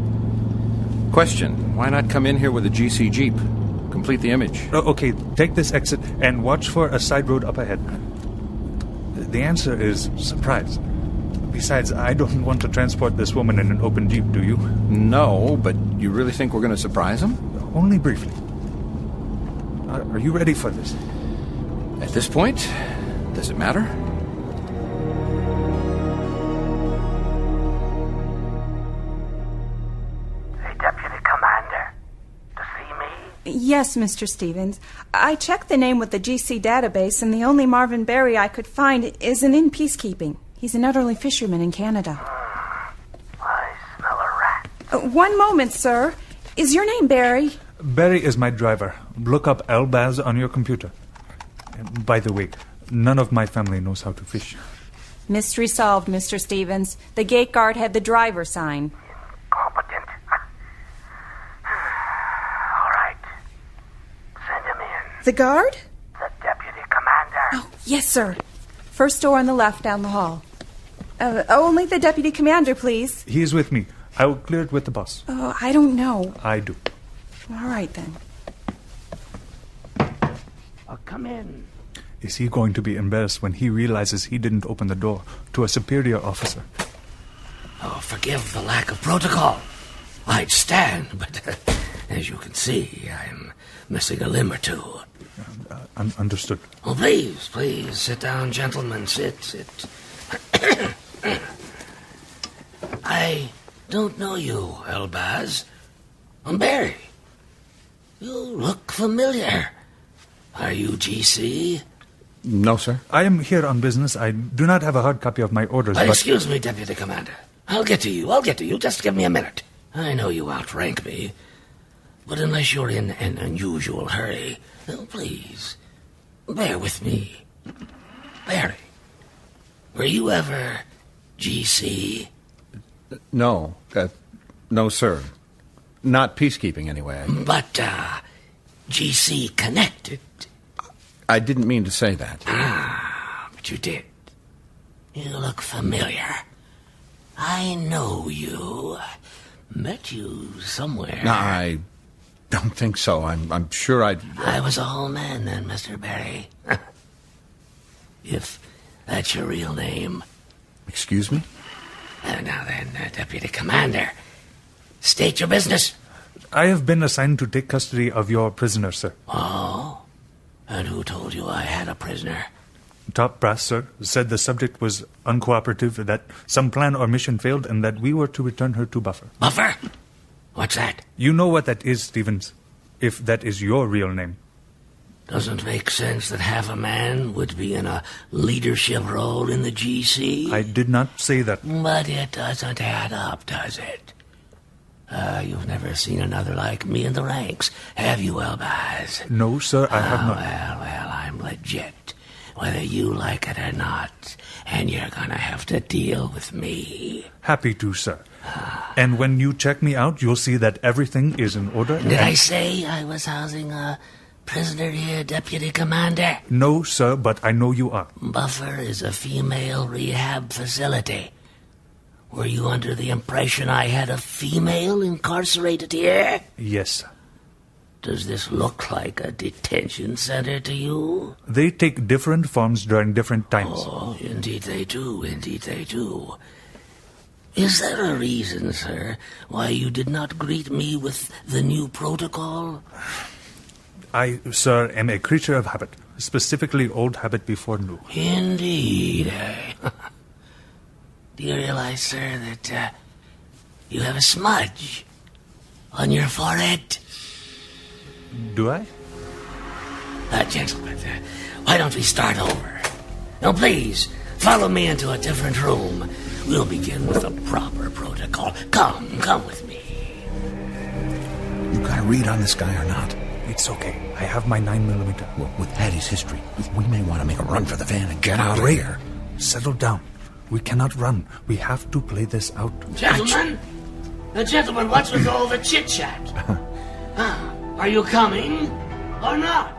Question, why not come in here with a GC Jeep? Complete the image. Okay, take this exit and watch for a side road up ahead. The answer is surprise. Besides, I don't want to transport this woman in an open Jeep, do you? No, but you really think we're going to surprise him? Only briefly. Are you ready for this? At this point, does it matter? Hey, Deputy Commander. To see me? Yes, Mr. Stevens. I checked the name with the GC database, and the only Marvin Berry I could find isn't in peacekeeping. He's an elderly fisherman in Canada. I smell a rat. One moment, sir. Is your name Barry? Barry is my driver. Look up Elbaz on your computer. By the way, none of my family knows how to fish. Mystery solved, Mr. Stevens. The gate guard had the driver sign. Incompetent. All right. Send him in. The guard? The Deputy Commander. Oh, yes, sir. First door on the left down the hall. Only the Deputy Commander, please. He is with me. I will clear it with the boss. Oh, I don't know. I do. All right, then. Come in. Is he going to be embarrassed when he realizes he didn't open the door to a superior officer? Oh, forgive the lack of protocol. I'd stand, but as you can see, I'm missing a limb or two. Understood. Oh, please, sit down, gentlemen. Sit. I don't know you, Elbaz. I'm Barry. You look familiar. Are you GC? No, sir. I am here on business. I do not have a hard copy of my orders, but... Excuse me, Deputy Commander. I'll get to you. Just give me a minute. I know you outrank me, but unless you're in an unusual hurry, please, bear with me. Barry, were you ever GC? No. No, sir. Not peacekeeping, anyway. But, GC connected. I didn't mean to say that. But you did. You look familiar. I know you. Met you somewhere. No, I don't think so. I'm sure I'd... I was a whole man then, Mr. Barry. If that's your real name. Excuse me? Now then, Deputy Commander, state your business. I have been assigned to take custody of your prisoner, sir. Oh? And who told you I had a prisoner? Top brass, sir, said the subject was uncooperative, that some plan or mission failed, and that we were to return her to Buffer. Buffer? What's that? You know what that is, Stevens, if that is your real name. Doesn't make sense that half a man would be in a leadership role in the GC? I did not say that. But it doesn't add up, does it? You've never seen another like me in the ranks, have you, Elbaz? No, sir, I have not. Well, I'm legit, whether you like it or not, and you're gonna have to deal with me. Happy to, sir. And when you check me out, you'll see that everything is in order. Did I say I was housing a prisoner here, Deputy Commander? No, sir, but I know you are. Buffer is a female rehab facility. Were you under the impression I had a female incarcerated here? Yes, sir. Does this look like a detention center to you? They take different forms during different times. Oh, indeed they do, indeed they do. Is there a reason, sir, why you did not greet me with the new protocol? I, sir, am a creature of habit, specifically old habit before new. Indeed. Do you realize, sir, that you have a smudge on your forehead? Do I? Gentlemen, why don't we start over? Now, please, follow me into a different room. We'll begin with the proper protocol. Come with me. You got a read on this guy or not? It's okay. I have my 9mm. Well, with Hattie's history, we may want to make a run for the van and get out of here. Settle down. We cannot run. We have to play this out. Gentlemen? Gentlemen, what's with all the chit-chat? Are you coming or not?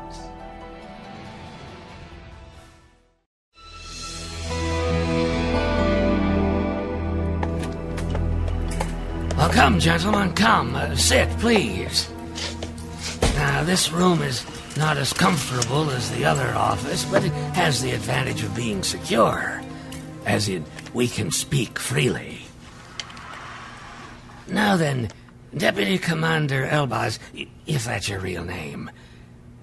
Well, come, gentlemen, come. Sit, please. Now, this room is not as comfortable as the other office, but it has the advantage of being secure. As in, we can speak freely. Now then, Deputy Commander Elbaz, if that's your real name,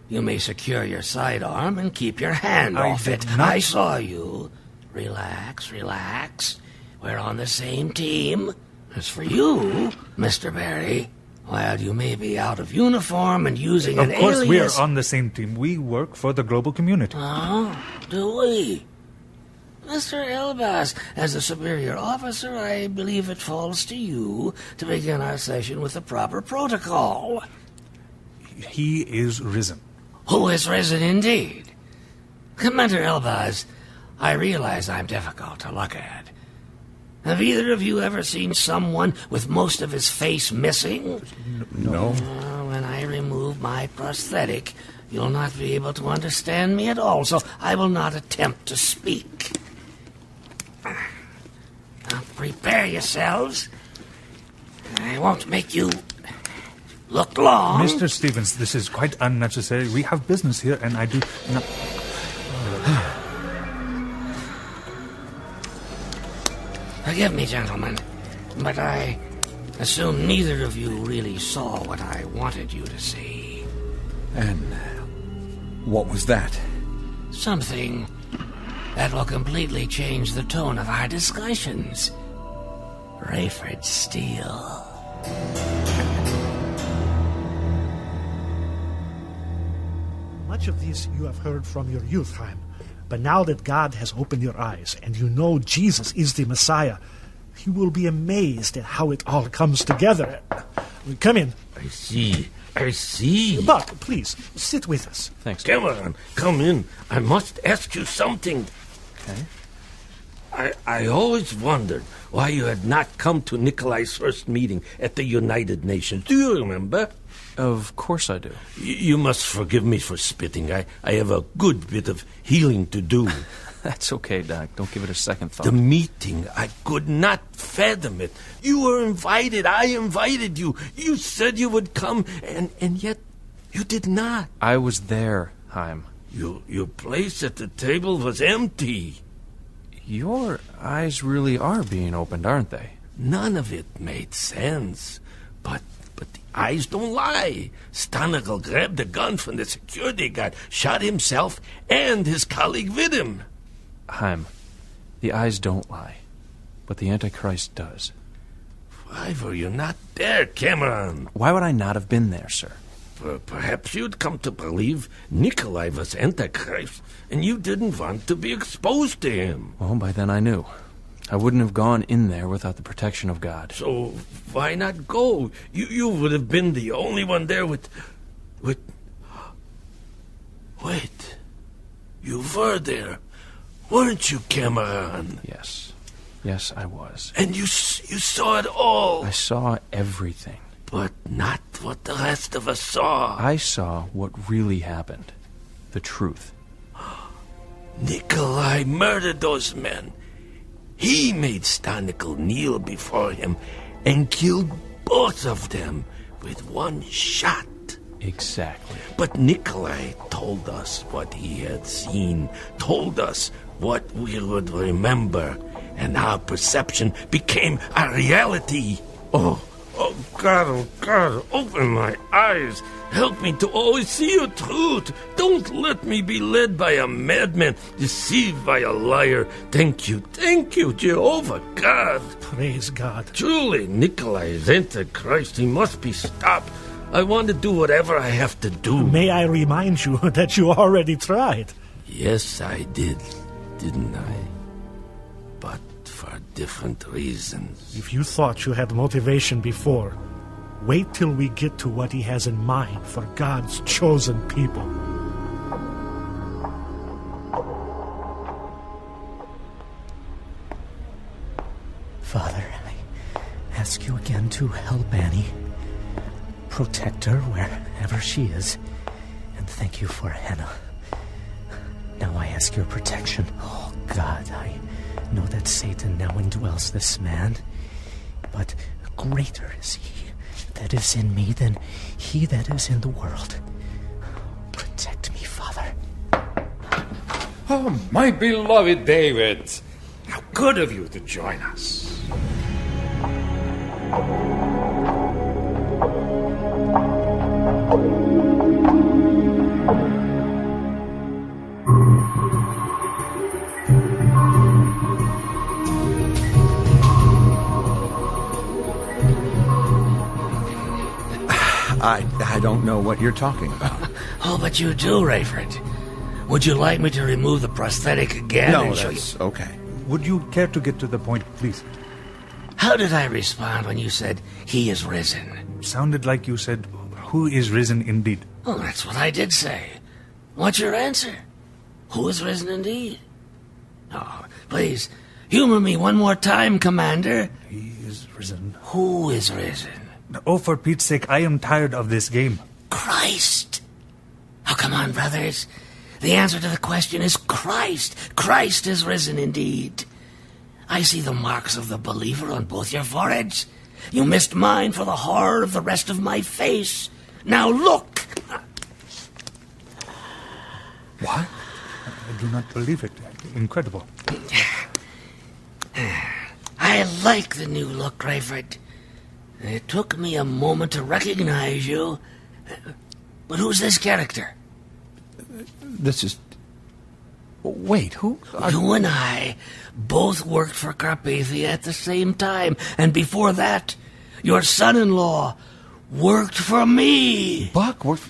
you may secure your sidearm and keep your hand off it. I saw you. Relax. We're on the same team. As for you, Mr. Barry, while you may be out of uniform and using an alias... Of course, we are on the same team. We work for the global community. Oh, do we? Mr. Elbaz, as a superior officer, I believe it falls to you to begin our session with the proper protocol. He is risen. Who is risen indeed? Commander Elbaz, I realize I'm difficult to look at. Have either of you ever seen someone with most of his face missing? No. When I remove my prosthetic, you'll not be able to understand me at all, so I will not attempt to speak. Now, prepare yourselves. I won't make you look long. Mr. Stevens, this is quite unnecessary. We have business here, and I do not... Forgive me, gentlemen, but I assume neither of you really saw what I wanted you to see. And what was that? Something that will completely change the tone of our discussions. Rayford Steele. Much of this you have heard from your youth, Chaim. But now that God has opened your eyes and you know Jesus is the Messiah, you will be amazed at how it all comes together. Come in. I see. But please, sit with us. Thanks. Cameron, come in. I must ask you something. Okay. I always wondered why you had not come to Nicolae's first meeting at the United Nations. Do you remember? Of course I do. You must forgive me for spitting. I have a good bit of healing to do. That's okay, Doc. Don't give it a second thought. The meeting, I could not fathom it. You were invited. I invited you. You said you would come, and yet you did not. I was there, Chaim. Your place at the table was empty. Your eyes really are being opened, aren't they? None of it made sense. But the eyes don't lie. Stanigal grabbed a gun from the security guard, shot himself and his colleague with him. Chaim, the eyes don't lie, but the Antichrist does. Why were you not there, Cameron? Why would I not have been there, sir? Perhaps you'd come to believe Nicolae was Antichrist, and you didn't want to be exposed to him. Well, by then I knew. I wouldn't have gone in there without the protection of God. So why not go? You would have been the only one there with... Wait. You were there. Weren't you, Cameron? Yes. Yes, I was. And you saw it all. I saw everything. But not what the rest of us saw. I saw what really happened. The truth. Nicolae murdered those men. He made Stanicle kneel before him and killed both of them with one shot. Exactly. But Nicolae told us what he had seen, told us what we would remember, and our perception became a reality. Oh, God, open my eyes. Help me to always see your truth. Don't let me be led by a madman, deceived by a liar. Thank you, Jehovah God. Praise God. Truly, Nicolae is Antichrist. He must be stopped. I want to do whatever I have to do. May I remind you that you already tried? Yes, I did, didn't I? But for different reasons. If you thought you had motivation before, wait till we get to what he has in mind for God's chosen people. Father, I ask you again to help Annie. Protect her wherever she is. And thank you for Hannah. Now I ask your protection. Oh, God, I know that Satan now indwells this man. But greater is he that is in me than he that is in the world. Protect me, Father. Oh, my beloved David. How good of you to join us. I don't know what you're talking about. Oh, but you do, Rayford. Would you like me to remove the prosthetic again? No, and show that's you? okay. Would you care to get to the point, please? How did I respond when you said, he is risen? Sounded like you said, who is risen indeed? Well, that's what I did say. What's your answer? Who is risen indeed? Oh, please, humor me one more time, Commander. He is risen. Who is risen? Oh, for Pete's sake, I am tired of this game. Christ. Oh, come on, brothers. The answer to the question is Christ. Christ is risen indeed. I see the marks of the believer on both your foreheads. You missed mine for the horror of the rest of my face. Now look! What? I do not believe it. Incredible. I like the new look, Rayford. It took me a moment to recognize you. But who's this character? This is... Wait, who... You and I both worked for Carpathia at the same time. And before that, your son-in-law worked for me. Buck worked...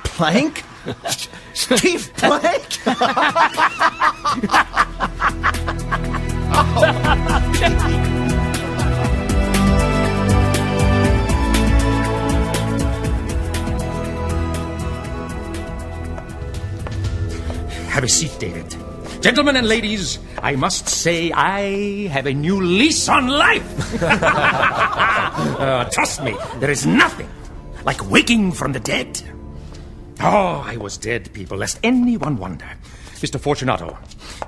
Plank? Steve Plank? Have a seat, David. Gentlemen and ladies, I must say I have a new lease on life. Trust me, there is nothing like waking from the dead. Oh, I was dead, people, lest anyone wonder. Mr. Fortunato,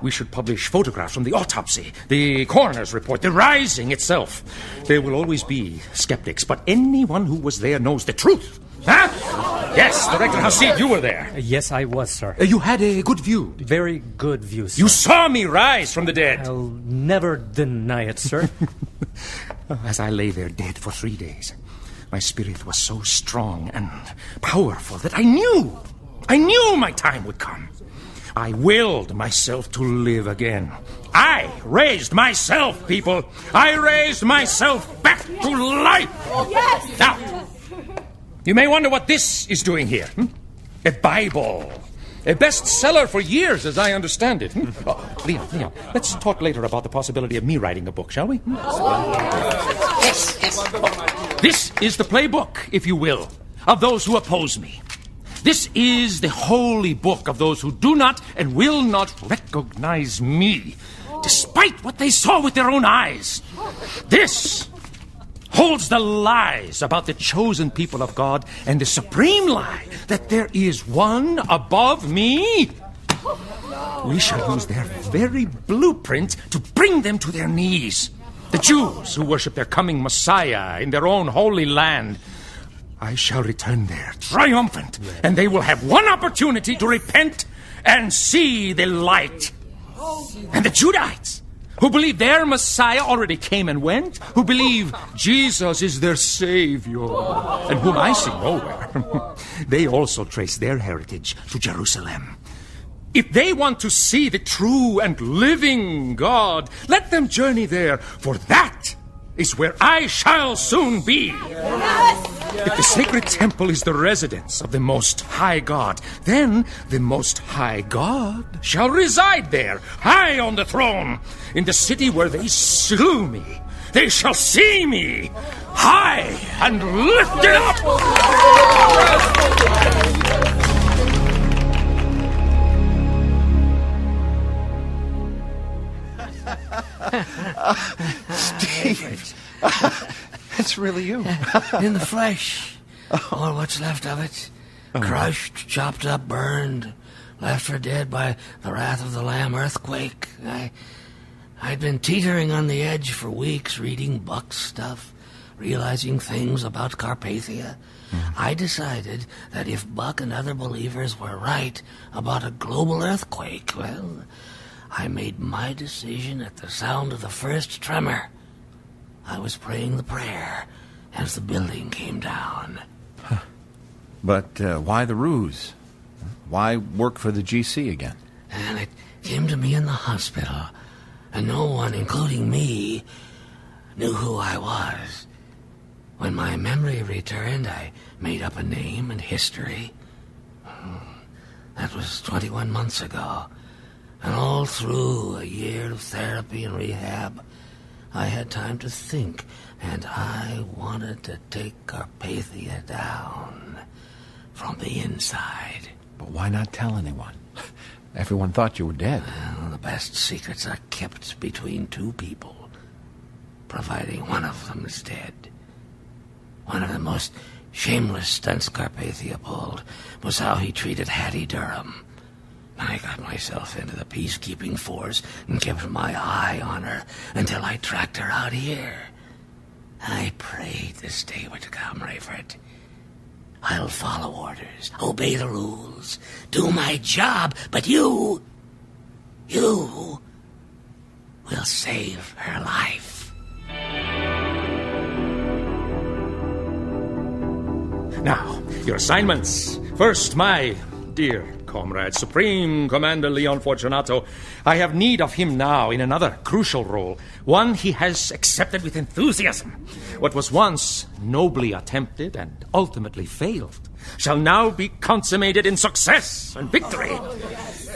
we should publish photographs from the autopsy, the coroner's report, the rising itself. There will always be skeptics, but anyone who was there knows the truth. Huh? Yes, Director Hasid, you were there. Yes, I was, sir. You had a good view. Very good view, sir. You saw me rise from the dead. I'll never deny it, sir. As I lay there dead for 3 days, my spirit was so strong and powerful that I knew my time would come. I willed myself to live again. I raised myself, people. I raised myself back to life. Yes! Now, You may wonder what this is doing here. A Bible. A bestseller for years, as I understand it. Leon, let's talk later about the possibility of me writing a book, shall we? Yes. This is the playbook, if you will, of those who oppose me. This is the holy book of those who do not and will not recognize me, despite what they saw with their own eyes. This holds the lies about the chosen people of God and the supreme lie that there is one above me. We shall use their very blueprint to bring them to their knees. The Jews who worship their coming Messiah in their own holy land. I shall return there triumphant, and they will have one opportunity to repent and see the light. And the Judahites, who believe their Messiah already came and went, who believe Jesus is their Savior, and whom I see nowhere, they also trace their heritage to Jerusalem. If they want to see the true and living God, let them journey there, for that is where I shall soon be. If the sacred temple is the residence of the Most High God, then the Most High God shall reside there, high on the throne, in the city where they slew me. They shall see me, high and lifted up. Steve. It's really you. In the flesh. Or what's left of it. Crushed, chopped up, burned. Left for dead by the wrath of the Lamb earthquake. I'd been teetering on the edge for weeks, reading Buck stuff, realizing things about Carpathia. I decided that if Buck and other believers were right about a global earthquake, well, I made my decision at the sound of the first tremor. I was praying the prayer as the building came down. But why the ruse? Why work for the GC again? And it came to me in the hospital, and no one, including me, knew who I was. When my memory returned, I made up a name and history. That was 21 months ago. And all through a year of therapy and rehab, I had time to think, and I wanted to take Carpathia down from the inside. But why not tell anyone? Everyone thought you were dead. Well, the best secrets are kept between two people, providing one of them is dead. One of the most shameless stunts Carpathia pulled was how he treated Hattie Durham. I got myself into the peacekeeping force and kept my eye on her until I tracked her out here. I prayed this day would come, Rayford. I'll follow orders, obey the rules, do my job, but you will save her life. Now, your assignments. First, my dear comrade, Supreme Commander Leon Fortunato. I have need of him now in another crucial role, one he has accepted with enthusiasm. What was once nobly attempted and ultimately failed shall now be consummated in success and victory.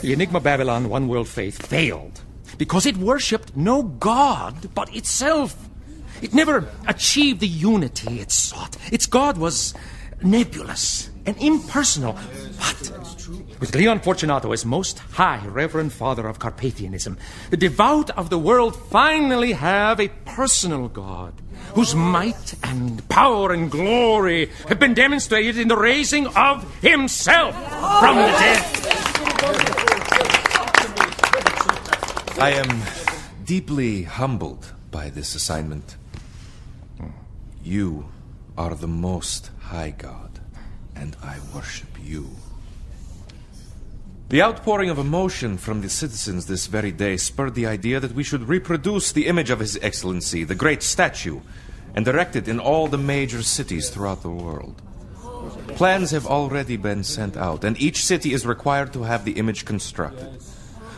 The Enigma Babylon One World Faith failed because it worshipped no God but itself. It never achieved the unity it sought. Its God was nebulous and impersonal. But with Leon Fortunato as most high Reverend Father of Carpathianism, the devout of the world finally have a personal God whose might and power and glory have been demonstrated in the raising of himself from the dead. I am deeply humbled by this assignment. You are the most high God, and I worship you. The outpouring of emotion from the citizens this very day spurred the idea that we should reproduce the image of His Excellency, the great statue, and erect it in all the major cities throughout the world. Plans have already been sent out, and each city is required to have the image constructed.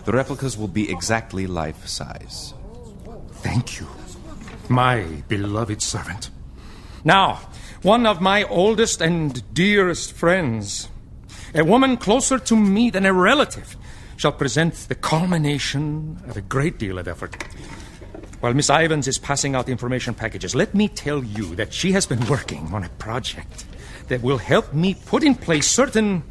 The replicas will be exactly life-size. Thank you, my beloved servant. Now, One of my oldest and dearest friends. A woman closer to me than a relative shall present the culmination of a great deal of effort. While Miss Ivans is passing out information packages, let me tell you that she has been working on a project that will help me put in place certain,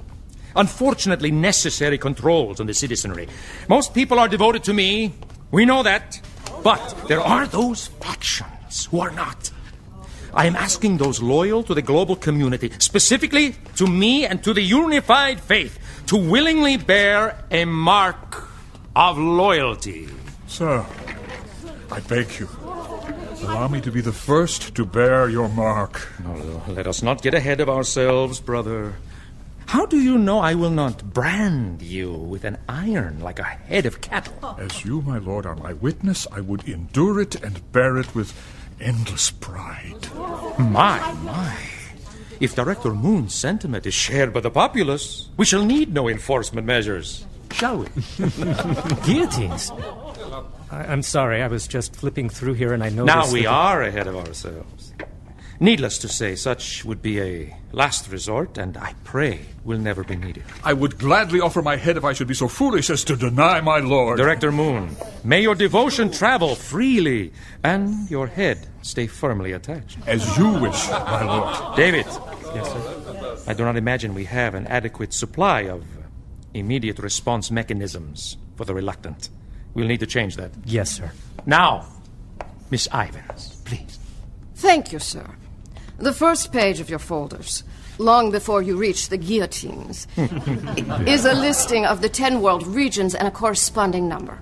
unfortunately necessary controls on the citizenry. Most people are devoted to me. We know that. But there are those factions who are not. I am asking those loyal to the global community, specifically to me and to the unified faith, to willingly bear a mark of loyalty. Sir, I beg you, allow me to be the first to bear your mark. No, let us not get ahead of ourselves, brother. How do you know I will not brand you with an iron like a head of cattle? As you, my lord, are my witness, I would endure it and bear it with endless pride. My. If Director Moon's sentiment is shared by the populace, we shall need no enforcement measures, shall we? Guillotines? I'm sorry, I was just flipping through here and I noticed... Now we are ahead of ourselves. Needless to say, such would be a last resort, and I pray will never be needed. I would gladly offer my head if I should be so foolish as to deny my lord. Director Moon, may your devotion travel freely, and your head stay firmly attached. As you wish, my lord. David. Yes, sir? I do not imagine we have an adequate supply of immediate response mechanisms for the reluctant. We'll need to change that. Yes, sir. Now, Miss Ivans, please. Thank you, sir. The first page of your folders, long before you reach the guillotines, is a listing of the 10 world regions and a corresponding number.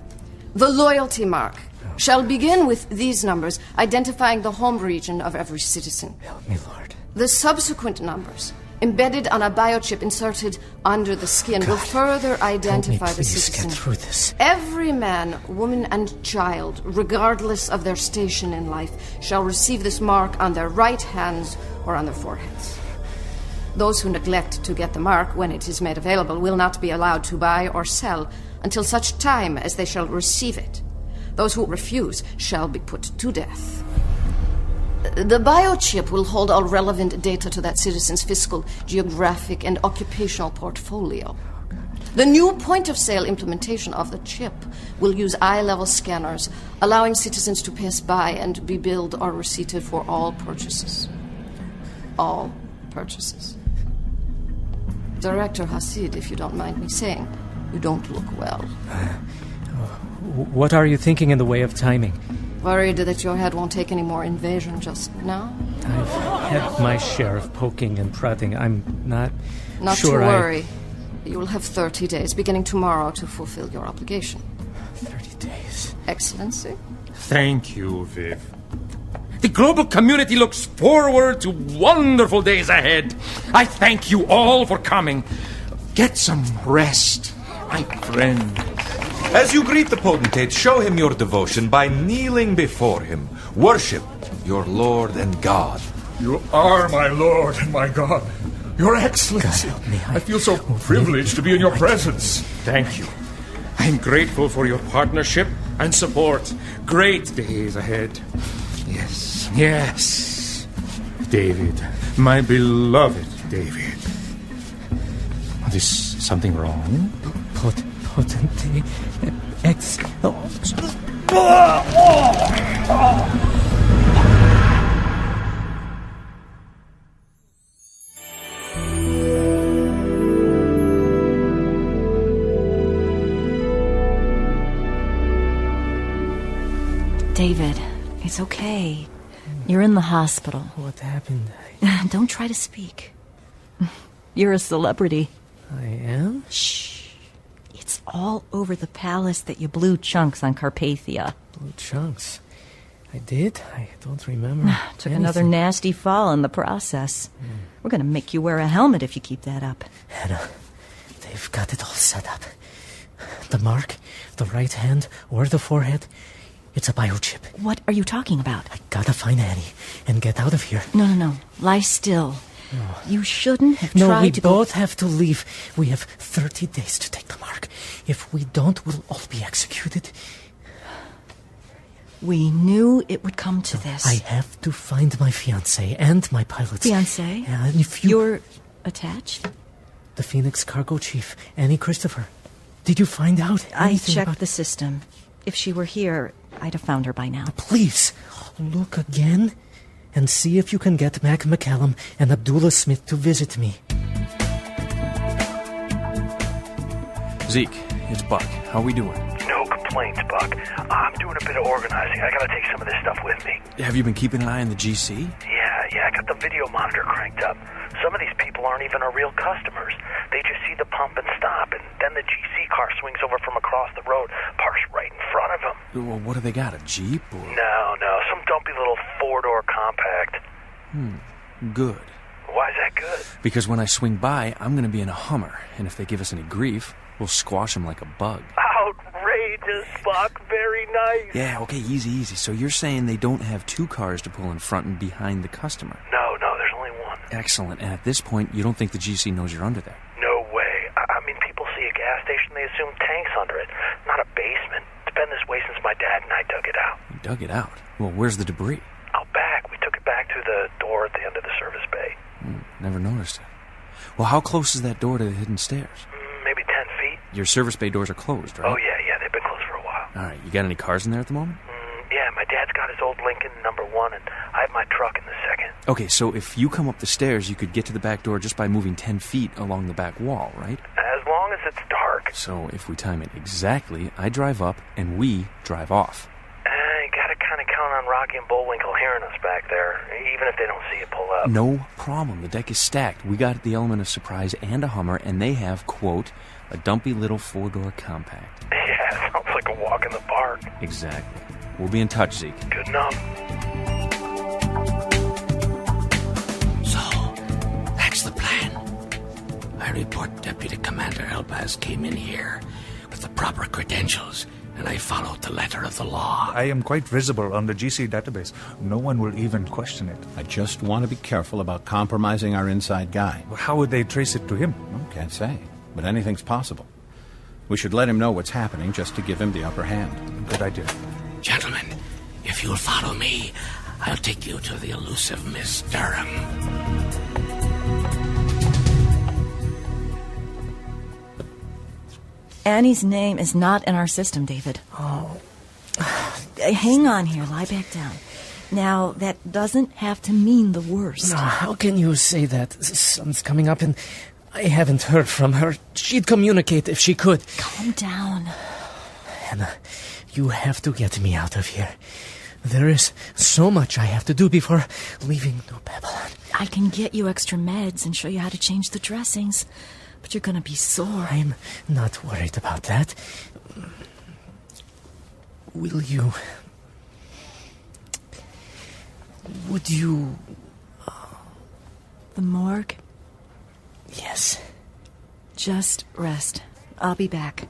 The loyalty mark shall begin with these numbers, identifying the home region of every citizen. Help me, Lord. The subsequent numbers, embedded on a biochip inserted under the skin, will further identify the citizen. Get through this. Every man, woman, and child, regardless of their station in life, shall receive this mark on their right hands or on their foreheads. Those who neglect to get the mark when it is made available will not be allowed to buy or sell until such time as they shall receive it. Those who refuse shall be put to death. The biochip will hold all relevant data to that citizen's fiscal, geographic, and occupational portfolio. The new point-of-sale implementation of the chip will use eye-level scanners, allowing citizens to pass by and be billed or receipted for all purchases. All purchases. Director Hasid, if you don't mind me saying, you don't look well. What are you thinking in the way of timing? Worried that your head won't take any more invasion just now? I've had my share of poking and prodding. I'm not Not sure to worry. You will have 30 days, beginning tomorrow, to fulfill your obligation. 30 days. Excellency? Thank you, Viv. The global community looks forward to wonderful days ahead. I thank you all for coming. Get some rest, my friend. As you greet the potentate, show him your devotion by kneeling before him. Worship your Lord and God. You are my Lord and my God. Your Excellency. God help me. I feel so privileged to be in your presence. Thank you. I'm grateful for your partnership and support. Great days ahead. Yes. David. My beloved David. Is something wrong? Potentate. David, it's okay. You're in the hospital. What happened? Don't try to speak. You're a celebrity. I am? Shh. It's all over the palace that you blew chunks on Carpathia. Blew chunks? I did? I don't remember. Took another nasty fall in the process. We're going to make you wear a helmet if you keep that up. Hannah, they've got it all set up. The mark, the right hand, or the forehead. It's a biochip. What are you talking about? I gotta find Annie and get out of here. No. Lie still. Oh. You shouldn't have tried to No, we both have to leave. We have 30 days to take the mark. If we don't, we'll all be executed. We knew it would come to this. I have to find my fiancé and my pilots. Fiancé? Yeah, and if You're attached? The Phoenix cargo chief, Annie Christopher. Did you find out I anything checked about... the system. If she were here, I'd have found her by now. Please, look again and see if you can get Mac McCallum and Abdullah Smith to visit me. Zeke, it's Buck. How we doing? No complaints, Buck. I'm doing a bit of organizing. I gotta take some of this stuff with me. Have you been keeping an eye on the GC? Yeah, I got the video monitor cranked up. Some of these people aren't even our real customers. They just see the pump and stop, and then the GC car swings over from across the road, parks right in front of them. Well, what do they got, a Jeep or... No, some dumpy little four-door compact. Good. Why is that good? Because when I swing by, I'm going to be in a Hummer, and if they give us any grief, we'll squash them like a bug. Outrageous, Buck. Very nice. Yeah, okay, easy. So you're saying they don't have two cars to pull in front and behind the customer? No, there's only one. Excellent. And at this point, you don't think the GC knows you're under there? No way. I mean, people see a gas station, they assume tanks under it, not a basement. It's been this way since my dad and I dug it out. You dug it out? Well, where's the debris? Out back. We took it back through the door at the end of the service bay. Never noticed it. Well, how close is that door to the hidden stairs? Maybe 10 feet. Your service bay doors are closed, right? Oh, yeah, they've been closed for a while. All right, you got any cars in there at the moment? Yeah, my dad's got his old Lincoln #1, and I have my truck in the second. Okay, so if you come up the stairs, you could get to the back door just by moving 10 feet along the back wall, right? As long as it's dark. So if we time it exactly, I drive up and we drive off. You gotta kind of count on Rocky and Bullwinkle hearing us back there, even if they don't see it pull up. No problem. The deck is stacked. We got the element of surprise and a Hummer, and they have, quote, a dumpy little four-door compact. Yeah, sounds like a walk in the park. Exactly. We'll be in touch, Zeke. Good enough. So, that's the plan. I report Deputy Commander Elbaz came in here with the proper credentials, and I followed the letter of the law. I am quite visible on the GC database. No one will even question it. I just want to be careful about compromising our inside guy. Well, how would they trace it to him? Well, can't say, but anything's possible. We should let him know what's happening just to give him the upper hand. Good idea. Gentlemen, if you'll follow me, I'll take you to the elusive Miss Durham. Annie's name is not in our system, David. Oh. Hang on here. Lie back down. Now, that doesn't have to mean the worst. No, how can you say that? The sun's coming up and I haven't heard from her. She'd communicate if she could. Calm down. Hannah, you have to get me out of here. There is so much I have to do before leaving New Babylon. I can get you extra meds and show you how to change the dressings. But you're gonna be sore. I'm not worried about that. Will you... Would you... The morgue? Yes. Just rest. I'll be back.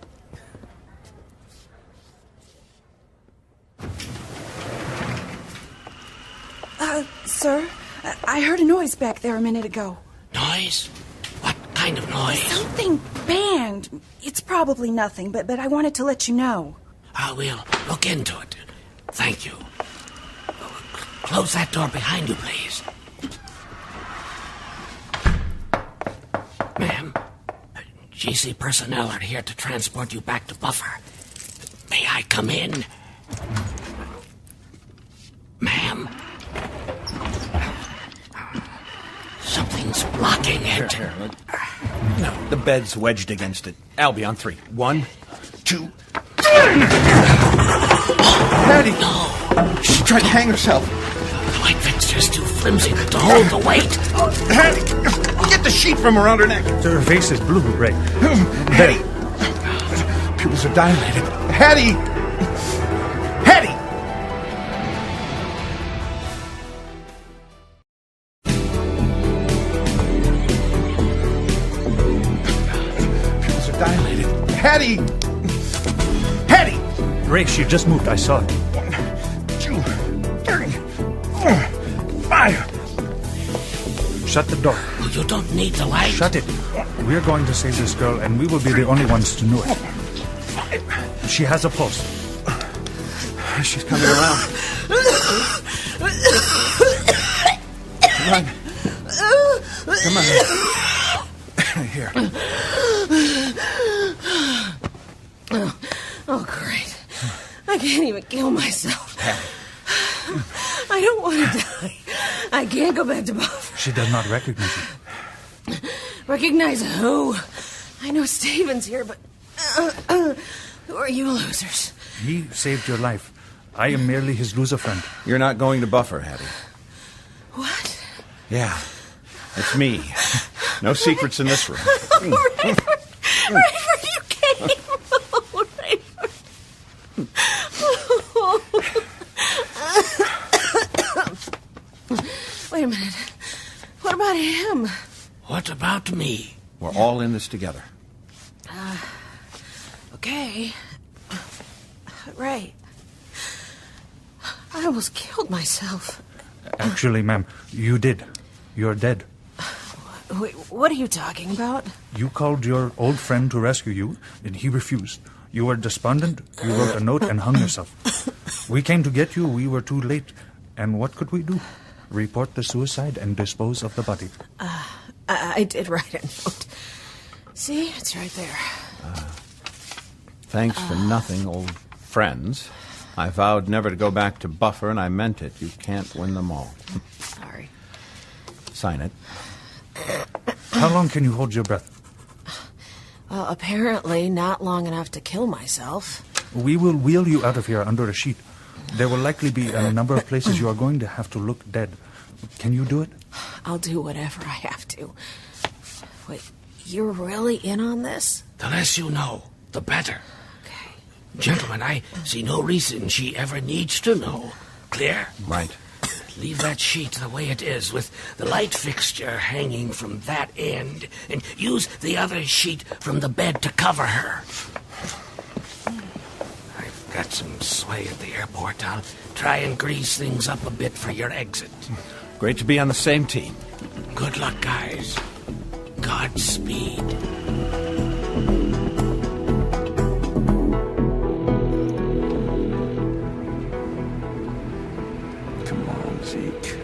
Sir, I heard a noise back there a minute ago. Noise? What kind of noise? Something banned. It's probably nothing, but I wanted to let you know. I will look into it. Thank you. Close that door behind you, please. Ma'am, GC personnel are here to transport you back to Buffer. May I come in? Ma'am? Something's blocking it. Here. No, the bed's wedged against it. I'll be on 3. 1, 2... Hattie! No! She tried to hang herself. The white fixture's too flimsy to hold the weight. Hattie! Get the sheet from around her neck. Her face is blue, Ray. Hattie! Pupils are dilated. Hattie! Hattie! Pupils are dilated. Hattie! Hattie! Ray, she just moved. I saw it. 1, 2, 3, 4, 5. Shut the door. Oh, you don't need the light. Shut it. We're going to save this girl, and we will be the only ones to know it. She has a pulse. She's coming around. Come on. Come on. Here. Oh, great. I can't even kill myself. I don't want to die. I can't go back to Buffer. She does not recognize you. Recognize who? I know Steven's here, but who are you losers? He saved your life. I am merely his loser friend. You're not going to Buffer, Hattie. What? Yeah. It's me. No secrets in this room. Rayford, you came. Oh, Rayford. Wait a minute. What about him? What about me? We're all in this together. Okay. Right. I almost killed myself. Actually, ma'am, you did. You're dead. Wait, what are you talking about? You called your old friend to rescue you, and he refused. You were despondent, you wrote a note and hung yourself. We came to get you, we were too late. And what could we do? Report the suicide and dispose of the body. I did write a note. See? It's right there. Thanks for nothing, old friends. I vowed never to go back to Buffer, and I meant it. You can't win them all. Sorry. Sign it. How long can you hold your breath? Apparently not long enough to kill myself. We will wheel you out of here under a sheet. There will likely be a number of places you are going to have to look dead. Can you do it? I'll do whatever I have to. Wait, you're really in on this? The less you know, the better. Okay. Gentlemen, I see no reason she ever needs to know. Clear? Right. Leave that sheet the way it is, with the light fixture hanging from that end, and use the other sheet from the bed to cover her. I've got some sway at the airport. I'll try and grease things up a bit for your exit. Great to be on the same team. Good luck, guys. Godspeed. Zeke.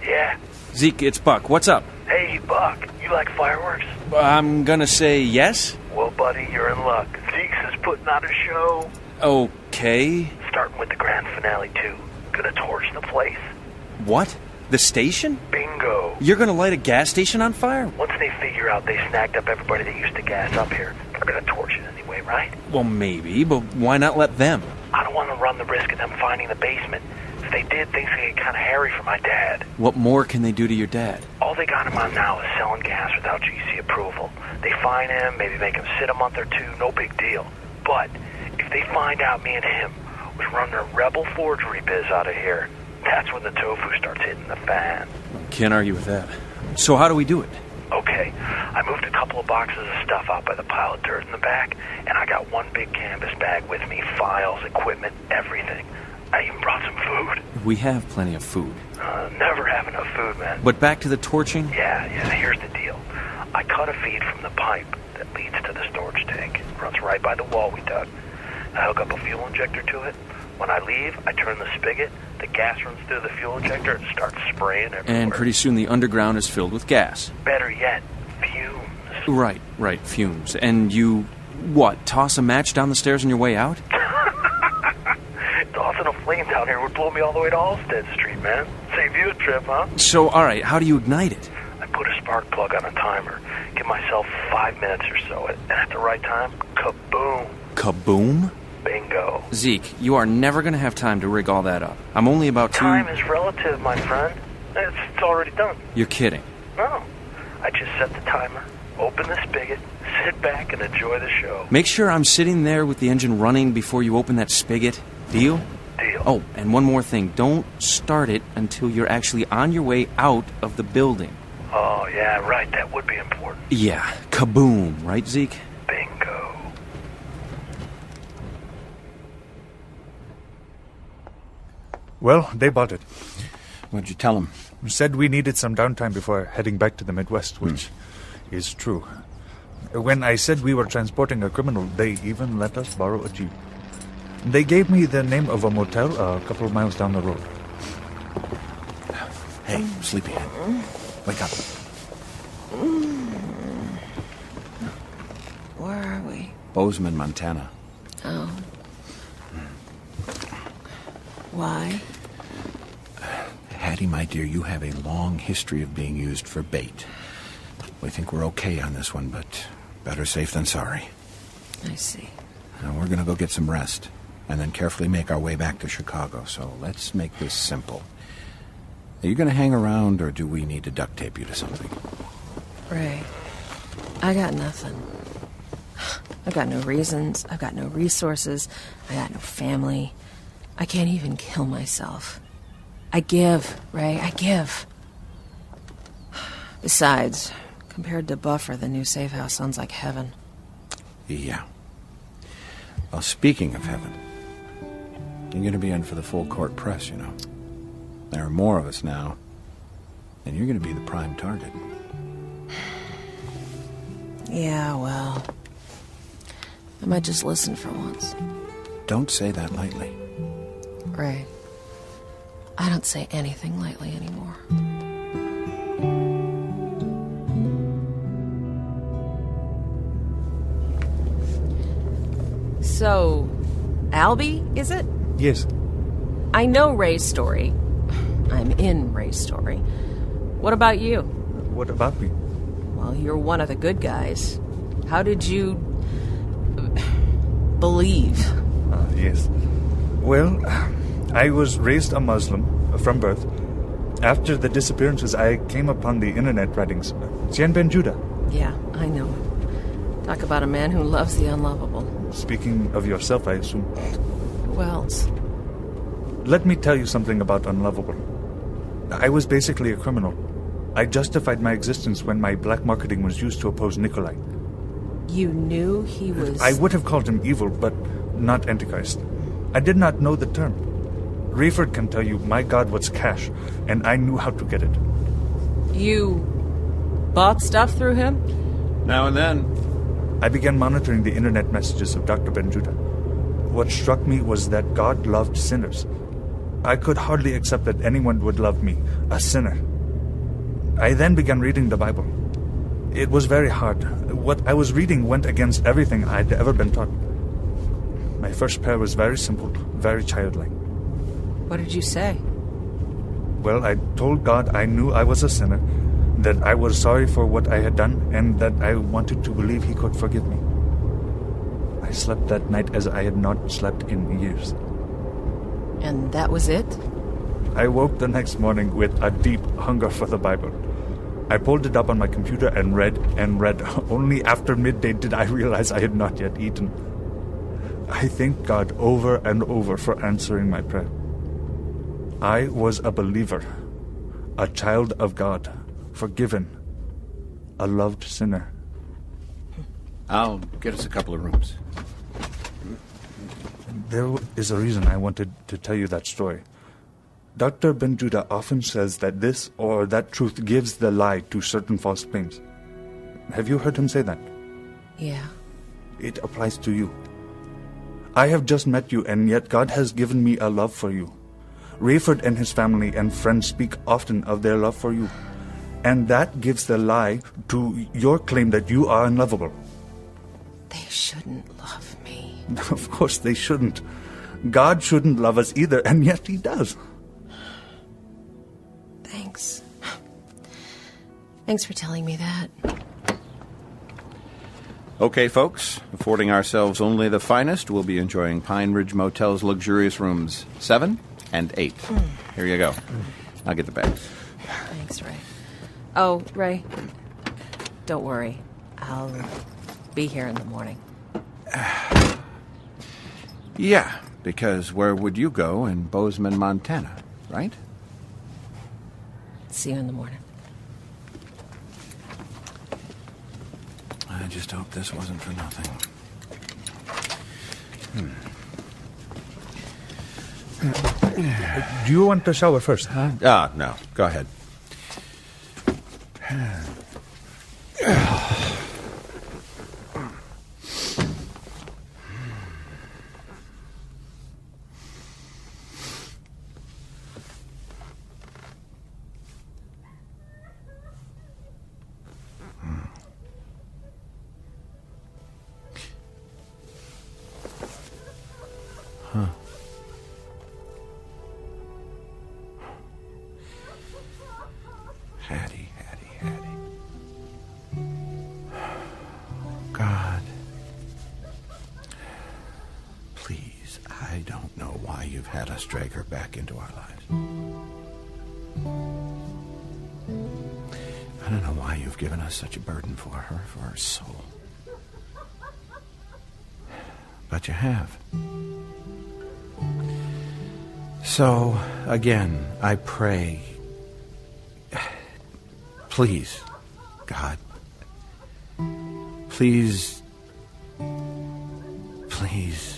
Yeah? Zeke, it's Buck. What's up? Hey, Buck, you like fireworks? I'm gonna say yes. Well, buddy, you're in luck. Zeke's is putting on a show. Okay. Starting with the grand finale, too. Gonna torch the place. What? The station? Bingo. You're gonna light a gas station on fire? Once they figure out they snagged up everybody that used to gas up here, they're gonna torch it anyway, right? Well, maybe, but why not let them? I don't want to run the risk of them finding the basement. If they did, things could get kind of hairy for my dad. What more can they do to your dad? All they got him on now is selling gas without GC approval. They fine him, maybe make him sit a month or two, no big deal. But if they find out me and him was running a rebel forgery biz out of here, that's when the tofu starts hitting the fan. Can't argue with that. So how do we do it? Okay, I moved a couple of boxes of stuff out by the pile of dirt in the back, and I got one big canvas bag with me, files, equipment, everything. I even brought some food. We have plenty of food. Never have enough food, man. But back to the torching? Yeah, here's the deal. I cut a feed from the pipe that leads to the storage tank. It runs right by the wall we dug. I hook up a fuel injector to it. When I leave, I turn the spigot, the gas runs through the fuel injector and starts spraying everywhere. And pretty soon the underground is filled with gas. Better yet, fumes. Right, fumes. And you, what, toss a match down the stairs on your way out? Tossing a flame down here would blow me all the way to Allstead Street, man. Save you a trip, huh? So, alright, how do you ignite it? I put a spark plug on a timer, give myself 5 minutes or so, and at the right time, kaboom. Kaboom? Bingo. Zeke, you are never going to have time to rig all that up. I'm only about Time is relative, my friend. It's already done. You're kidding. No. I just set the timer, open the spigot, sit back, and enjoy the show. Make sure I'm sitting there with the engine running before you open that spigot. Deal? Deal. Oh, and one more thing. Don't start it until you're actually on your way out of the building. Oh, yeah, right. That would be important. Yeah. Kaboom. Right, Zeke? Bingo. Well, they bought it. What'd you tell them? Said we needed some downtime before heading back to the Midwest, which is true. When I said we were transporting a criminal, they even let us borrow a jeep. They gave me the name of a motel a couple of miles down the road. Hey, sleepyhead. Wake up. Where are we? Bozeman, Montana. Oh. Why? Hattie, my dear, you have a long history of being used for bait. We think we're okay on this one, but better safe than sorry. I see. Now, we're going to go get some rest, and then carefully make our way back to Chicago. So let's make this simple. Are you going to hang around, or do we need to duct tape you to something? Ray, I got nothing. I've got no reasons. I've got no resources. I got no family. I can't even kill myself. I give, Ray, I give. Besides, compared to Buffer, the new safe house sounds like heaven. Yeah. Well, speaking of heaven, you're going to be in for the full court press, you know. There are more of us now, and you're going to be the prime target. Yeah, well, I might just listen for once. Don't say that lightly. Ray, I don't say anything lightly anymore. So, Albie, is it? Yes. I know Ray's story. I'm in Ray's story. What about you? What about me? Well, you're one of the good guys. How did you believe? Yes. Well, I was raised a Muslim from birth. After the disappearances, I came upon the internet writings. Jan Ben Judah. Yeah, I know. Talk about a man who loves the unlovable. Speaking of yourself, I assume. Who else? Let me tell you something about unlovable. I was basically a criminal. I justified my existence when my black marketing was used to oppose Nicolae. You knew he was... I would have called him evil, but not Antichrist. I did not know the term. Rayford can tell you my god was cash, and I knew how to get it. You bought stuff through him? Now and then. I began monitoring the internet messages of Dr. Ben Judah. What struck me was that God loved sinners. I could hardly accept that anyone would love me, a sinner. I then began reading the Bible. It was very hard. What I was reading went against everything I'd ever been taught. My first prayer was very simple, very childlike. What did you say? Well, I told God I knew I was a sinner, that I was sorry for what I had done, and that I wanted to believe He could forgive me. I slept that night as I had not slept in years. And that was it? I woke the next morning with a deep hunger for the Bible. I pulled it up on my computer and read and read. Only after midday did I realize I had not yet eaten. I thank God over and over for answering my prayer. I was a believer, a child of God, forgiven, a loved sinner. I'll get us a couple of rooms. There is a reason I wanted to tell you that story. Dr. Ben Judah often says that this or that truth gives the lie to certain false claims. Have you heard him say that? Yeah. It applies to you. I have just met you, and yet God has given me a love for you. Rayford and his family and friends speak often of their love for you, and that gives the lie to your claim that you are unlovable. They shouldn't love me. Of course they shouldn't. God shouldn't love us either, and yet He does. Thanks. Thanks for telling me that. Okay, folks, affording ourselves only the finest, we'll be enjoying Pine Ridge Motel's luxurious rooms 7 and 8. Here you go. I'll get the bags. Thanks, Ray. Oh, Ray, don't worry. I'll be here in the morning. Yeah, because where would you go in Bozeman, Montana, right? See you in the morning. I just hope this wasn't for nothing. Do you want to shower first? No. Go ahead. I don't know why you've had us drag her back into our lives. I don't know why you've given us such a burden for her, for her soul. But you have. So, again, I pray, please, God, please, please.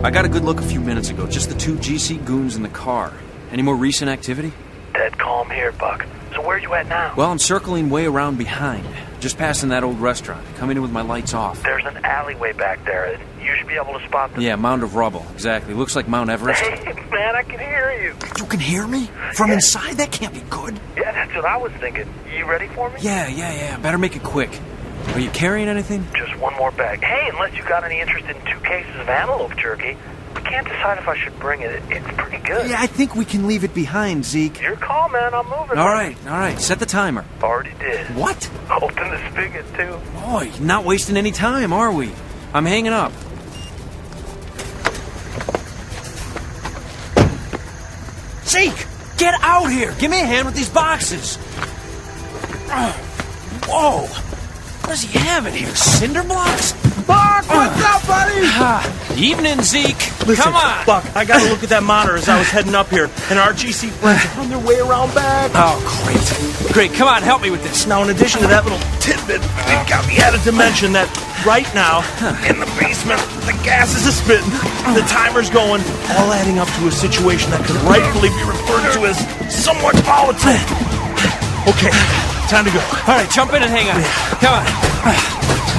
I got a good look a few minutes ago. Just the 2 GC goons in the car. Any more recent activity? Dead calm here, Buck. So where are you at now? Well, I'm circling way around behind. Just passing that old restaurant. Coming in with my lights off. There's an alleyway back there. You should be able to spot the... Yeah, mound of rubble. Exactly. Looks like Mount Everest. Hey, man, I can hear you. You can hear me? From inside? That can't be good. Yeah, that's what I was thinking. You ready for me? Yeah. Better make it quick. Are you carrying anything? Just one more bag. Hey, unless you got any interest in 2 cases of antelope jerky, I can't decide if I should bring it. It's pretty good. Yeah, I think we can leave it behind, Zeke. Your call, man. I'm moving. All right. Set the timer. Already did. What? Open the spigot, too. Boy, not wasting any time, are we? I'm hanging up. Zeke! Get out here! Give me a hand with these boxes! Whoa! What does he have in here? Cinder blocks? Buck, what's up, buddy? Evening, Zeke. Listen, Come on. Buck, I got to look at that monitor as I was heading up here, and our GC friends are on their way around back. Oh, great. Come on, help me with this. Now, in addition to that little tidbit, we've got the added dimension that right now, in the basement, the gases are spitting, the timer's going, all adding up to a situation that could rightfully be referred to as somewhat volatile. Okay, time to go. All right, jump in and hang on. Come on.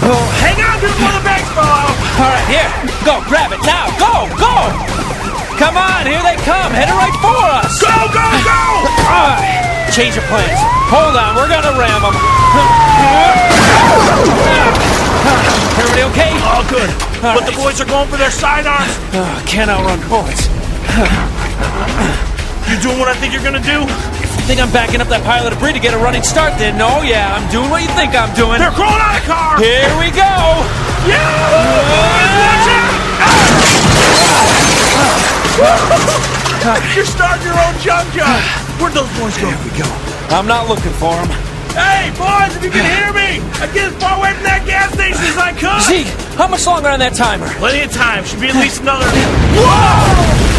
Oh, hang on to it while the bags fall out. All right, here. Go, grab it now. Go! Come on, here they come. Headed right for us. Go! All right, change of plans. Hold on, we're gonna ram them. Everybody okay? All good. But the boys are going for their sidearms. Can't outrun bullets. You doing what I think you're gonna do? Think I'm backing up that pile of debris to get a running start then? No, yeah, I'm doing what you think I'm doing. They're crawling out of the car! Here we go! You're starting your own junkyard! Where'd those boys go? Here we go. I'm not looking for them. Hey, boys, if you can hear me! I get as far away from that gas station as I could! Zeke, how much longer on that timer? Plenty of time. Should be at least another... Whoa!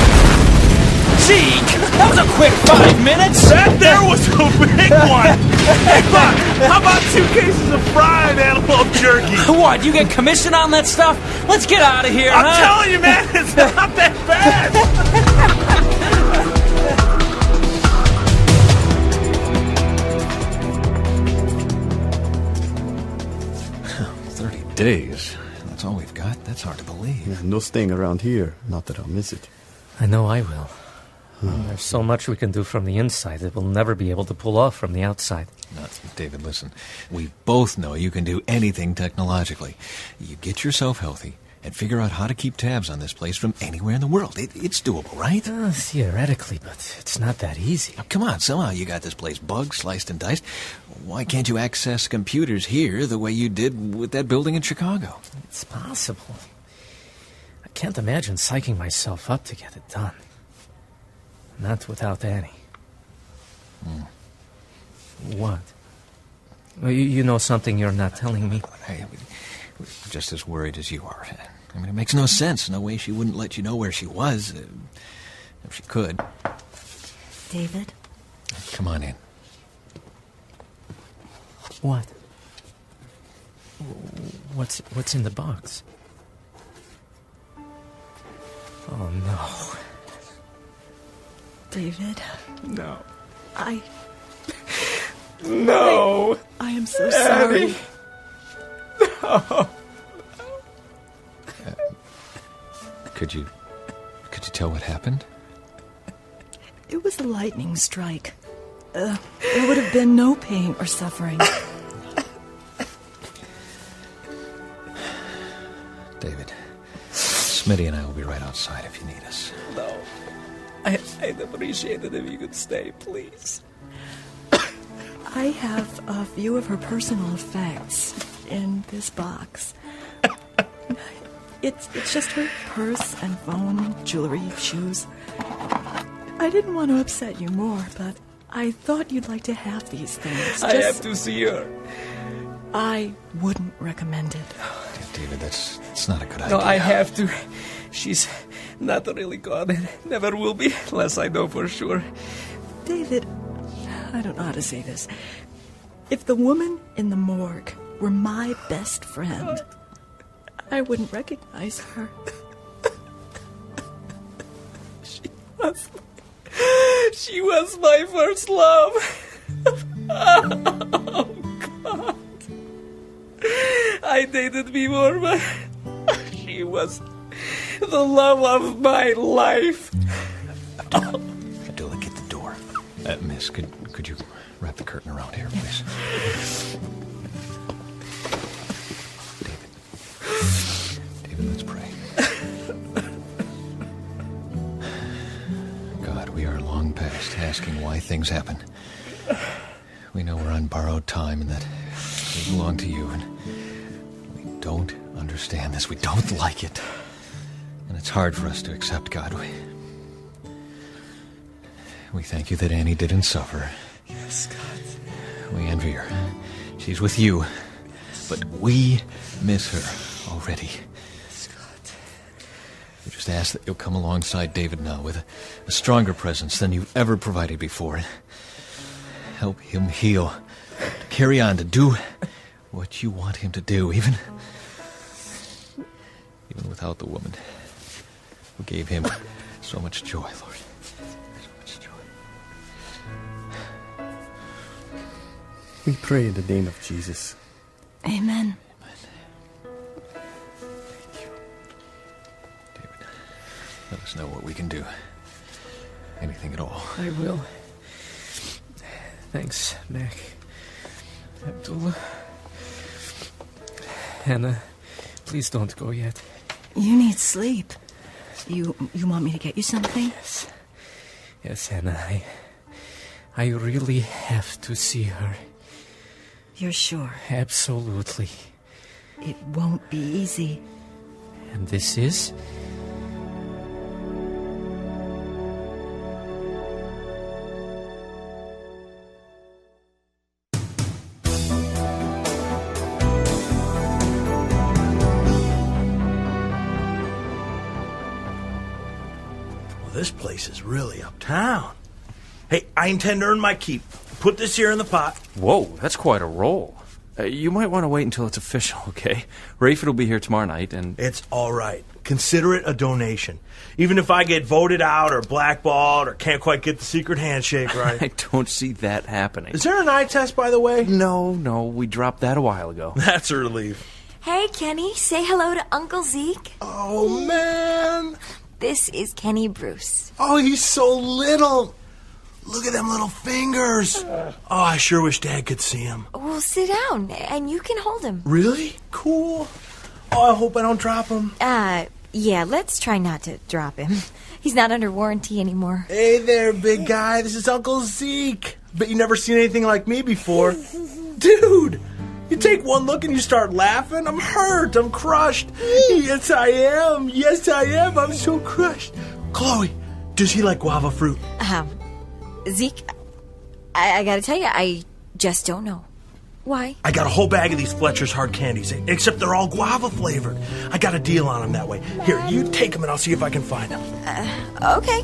Zeke, that was a quick 5 minutes. That there was a big one. Hey, Buck, how about 2 cases of fried antelope jerky? What, you get commission on that stuff? Let's get out of here, I'm telling you, man, it's not that bad. 30 days. That's all we've got. That's hard to believe. Yeah, no staying around here. Not that I'll miss it. I know I will. There's so much we can do from the inside that we'll never be able to pull off from the outside. No, David, listen. We both know you can do anything technologically. You get yourself healthy and figure out how to keep tabs on this place from anywhere in the world. It's doable, right? Theoretically, but it's not that easy. Now, come on, somehow you got this place bugged, sliced, and diced. Why can't you access computers here the way you did with that building in Chicago? It's possible. I can't imagine psyching myself up to get it done. Not without Annie. What? Well, you know something you're not telling me? Hey, we're just as worried as you are. I mean, it makes no sense. No way she wouldn't let you know where she was. If she could. David? Come on in. What? What's in the box? Oh, no. David? No. No! I am so sorry. No. Could you tell what happened? It was a lightning strike. there would have been no pain or suffering. David, Smitty and I will be right outside if you need us. No. I'd appreciate it if you could stay, please. I have a few of her personal effects in this box. It's just her purse and phone, jewelry, shoes. I didn't want to upset you more, but I thought you'd like to have these things. I have to see her. I wouldn't recommend it. David, that's not a good idea. No, I have to. She's not really gone and never will be, unless I know for sure. David, I don't know how to say this. If the woman in the morgue were my best friend, I wouldn't recognize her. She was my first love. Oh, God. I dated before, but she was the love of my life. Abdullah, get the door. Miss, could you wrap the curtain around here, please? David, let's pray. God, we are long past asking why things happen. We know we're on borrowed time and that we belong to you, and we don't understand this. We don't like it. And it's hard for us to accept, God. We thank you that Annie didn't suffer. Yes, God. We envy her. She's with you. But we miss her already. Yes, God. We just ask that you'll come alongside David now with a stronger presence than you've ever provided before. Help him heal. To carry on, to do what you want him to do, even without the woman who gave him so much joy, Lord. So much joy. We pray in the name of Jesus. Amen. Let us know what we can do. Anything at all. I will. Thanks, Mac. Abdullah. Hannah, please don't go yet. You need sleep. You want me to get you something? Yes, Hannah. I really have to see her. You're sure? Absolutely. It won't be easy. And this is? This place is really uptown. Hey, I intend to earn my keep. Put this here in the pot. Whoa, that's quite a roll. You might want to wait until it's official, okay? Rafe will be here tomorrow night, and... It's all right. Consider it a donation. Even if I get voted out or blackballed or can't quite get the secret handshake right. I don't see that happening. Is there an eye test, by the way? No, we dropped that a while ago. That's a relief. Hey, Kenny, say hello to Uncle Zeke. Oh, man. This is Kenny Bruce. Oh, he's so little. Look at them little fingers. Oh, I sure wish Dad could see him. Well, sit down, and you can hold him. Really? Cool. Oh, I hope I don't drop him. Yeah, let's try not to drop him. He's not under warranty anymore. Hey there, big guy. This is Uncle Zeke. Bet you never seen anything like me before. Dude, you take one look and you start laughing. I'm hurt. I'm crushed. Yes, I am. Yes, I am. I'm so crushed. Chloe, does he like guava fruit? Zeke, I gotta tell you, I just don't know. Why? I got a whole bag of these Fletcher's hard candies, except they're all guava flavored. I got a deal on them that way. Here, you take them and I'll see if I can find them. Okay.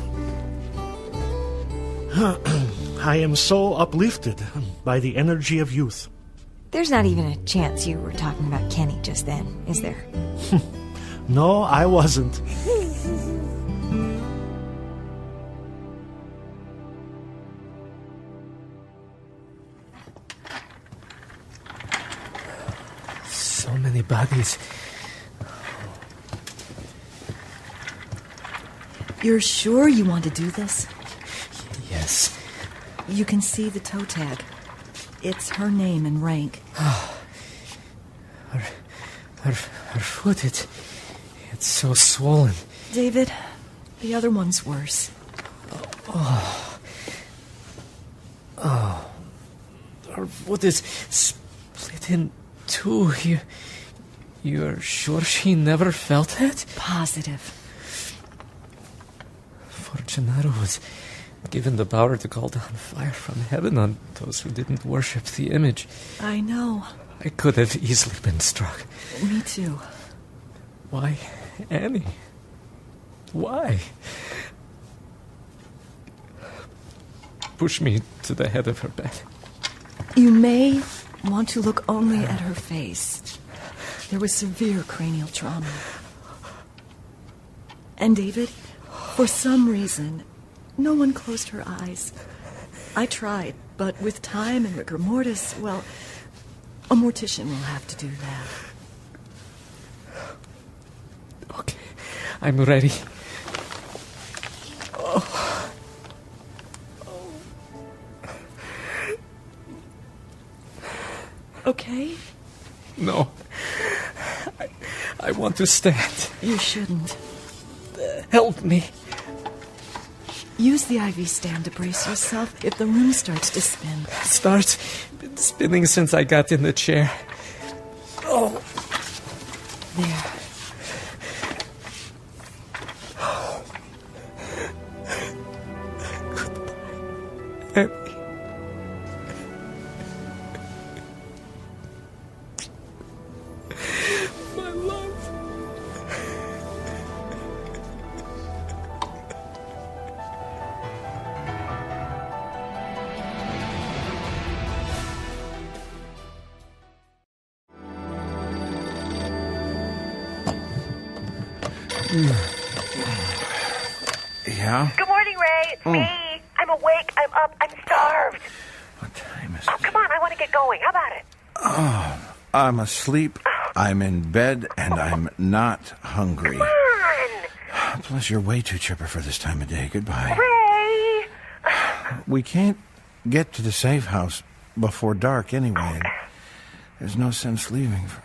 I am so uplifted by the energy of youth. There's not even a chance you were talking about Kenny just then, is there? No, I wasn't. So many bodies. You're sure you want to do this? Yes. You can see the toe tag. It's her name and rank. Her foot, it's so swollen. David, the other one's worse. Her foot is split in two. You're sure she never felt that? Positive. Fortunato was given the power to call down fire from heaven on those who didn't worship the image. I know. I could have easily been struck. Me too. Why, Annie? Why? Push me to the head of her bed. You may want to look only at her face. There was severe cranial trauma. And David, for some reason, no one closed her eyes. I tried, but with time and rigor mortis, well, a mortician will have to do that. Okay, I'm ready. Okay? No. I want to stand. You shouldn't. Help me. Use the IV stand to brace yourself if the room starts to spin. Starts been spinning since I got in the chair. Oh. There. Goodbye. My love. Yeah? Good morning, Ray. It's me. I'm awake. I'm up. I'm starved. What time is Oh, come on. I want to get going. How about it? Oh, I'm asleep, I'm in bed, and I'm not hungry. Come on. Plus, you're way too chipper for this time of day. Goodbye. Ray. We can't get to the safe house before dark anyway. And there's no sense leaving for...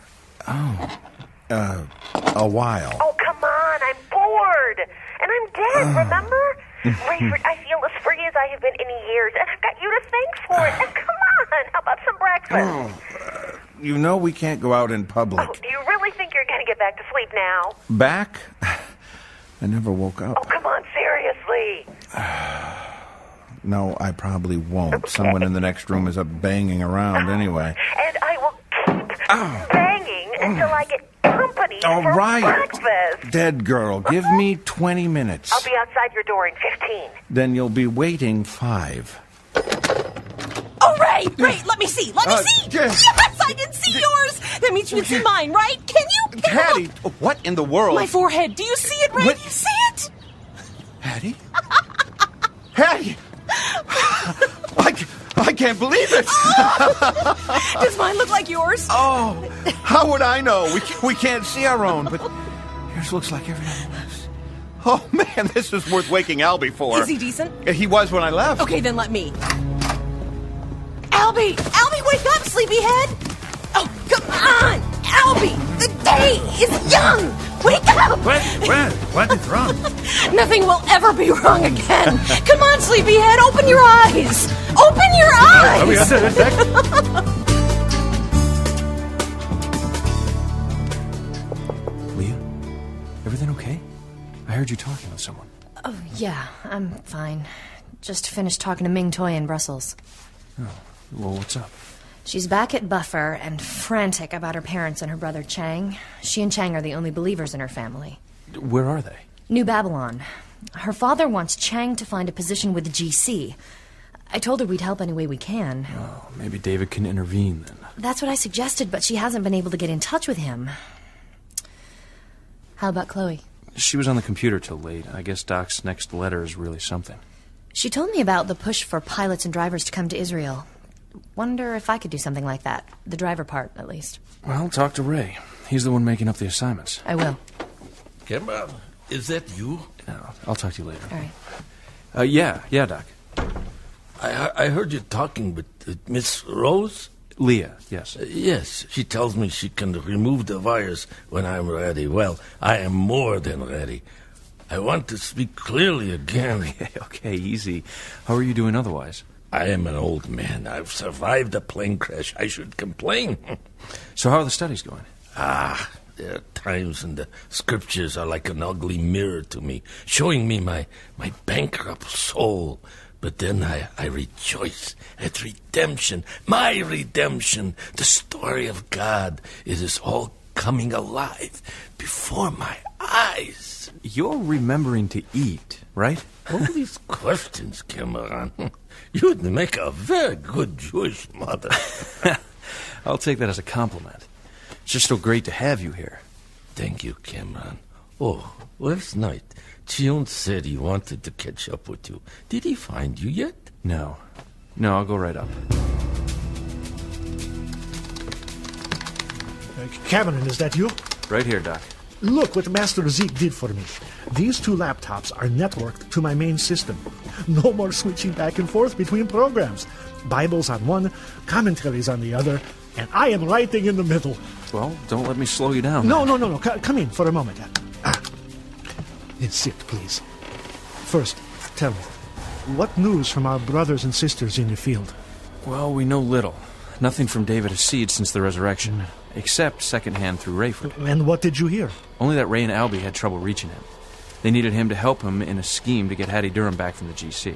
a while. Oh, come on. I'm bored. And I'm dead, remember? Rayford, I feel as free as I have been in years, and I've got you to thank for it. And come on. How about some breakfast? You know we can't go out in public. Oh, do you really think you're going to get back to sleep now? Back? I never woke up. Oh, come on. Seriously. No, I probably won't. Okay. Someone in the next room is up banging around anyway. And I will keep banging until I get company All for right. breakfast. Dead girl, give me 20 minutes. I'll be outside your door in 15. Then you'll be waiting 5. Oh, Ray, let me see. Let me see. Yes, I can see yours. That means you can see mine, right? Can you? Hattie, what in the world? My forehead. Do you see it, Ray? What? Do you see it? Hattie? Hattie! I can't believe it! Does mine look like yours? Oh, how would I know? We can't see our own, but yours looks like everyone else. Oh, man, this is worth waking Albie for. Is he decent? He was when I left. Okay, then let me. Albie, wake up, sleepyhead! Oh, come on! Albie, the day is young! Wake up! What is wrong? Nothing will ever be wrong again. Come on, sleepyhead, open your eyes! Open your eyes! Are we under attack? Leah, everything okay? I heard you talking with someone. Oh, yeah, I'm fine. Just finished talking to Ming Toy in Brussels. Oh, well, what's up? She's back at Buffer and frantic about her parents and her brother Chang. She and Chang are the only believers in her family. Where are they? New Babylon. Her father wants Chang to find a position with the GC. I told her we'd help any way we can. Oh, maybe David can intervene then. That's what I suggested, but she hasn't been able to get in touch with him. How about Chloe? She was on the computer till late. I guess Doc's next letter is really something. She told me about the push for pilots and drivers to come to Israel. Wonder if I could do something like that. The driver part, at least. Well, talk to Ray. He's the one making up the assignments. I will. Kemba, is that you? No, I'll talk to you later. All right. Yeah, Doc. I heard you talking with Miss Rose? Leah, yes. Yes, she tells me she can remove the virus when I'm ready. Well, I am more than ready. I want to speak clearly again. Okay, easy. How are you doing otherwise? I am an old man. I've survived a plane crash. I should complain. So how are the studies going? There are times when the scriptures are like an ugly mirror to me, showing me my bankrupt soul. But then I rejoice at redemption, my redemption, the story of God. It is all coming alive before my eyes. You're remembering to eat, right? All these questions, Cameron. You'd make a very good Jewish mother. I'll take that as a compliment. It's just so great to have you here. Thank you, Cameron. Oh, last night, Chion said he wanted to catch up with you. Did he find you yet? No, I'll go right up. Cameron, is that you? Right here, Doc. Look what Master Zeke did for me. These 2 laptops are networked to my main system. No more switching back and forth between programs. Bibles on one, commentaries on the other, and I am writing in the middle. Well, don't let me slow you down. No. Come in for a moment. Sit, please. First, tell me, what news from our brothers and sisters in the field? Well, we know little. Nothing from David Busteed since the resurrection, except secondhand through Rayford. And what did you hear? Only that Ray and Albie had trouble reaching him. They needed him to help him in a scheme to get Hattie Durham back from the GC.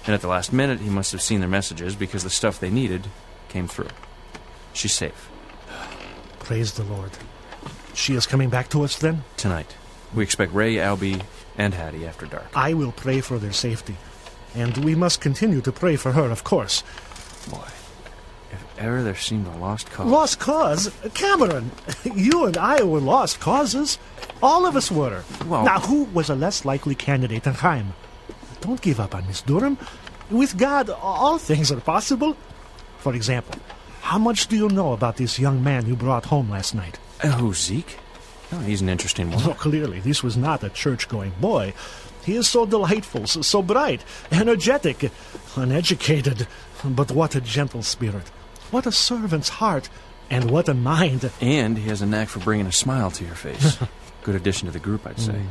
And at the last minute, he must have seen their messages because the stuff they needed came through. She's safe. Praise the Lord. She is coming back to us then? Tonight. We expect Ray, Albie, and Hattie after dark. I will pray for their safety. And we must continue to pray for her, of course. Boy, if ever there seemed a lost cause... Lost cause? Cameron, you and I were lost causes. All of us were. Well... Now, who was a less likely candidate than Chaim? Don't give up on Miss Durham. With God, all things are possible. For example, how much do you know about this young man you brought home last night? Who, Zeke? Oh, he's an interesting one. Oh, clearly, this was not a church-going boy. He is so delightful, so bright, energetic, uneducated. But what a gentle spirit. What a servant's heart. And what a mind. And he has a knack for bringing a smile to your face. Good addition to the group, I'd say.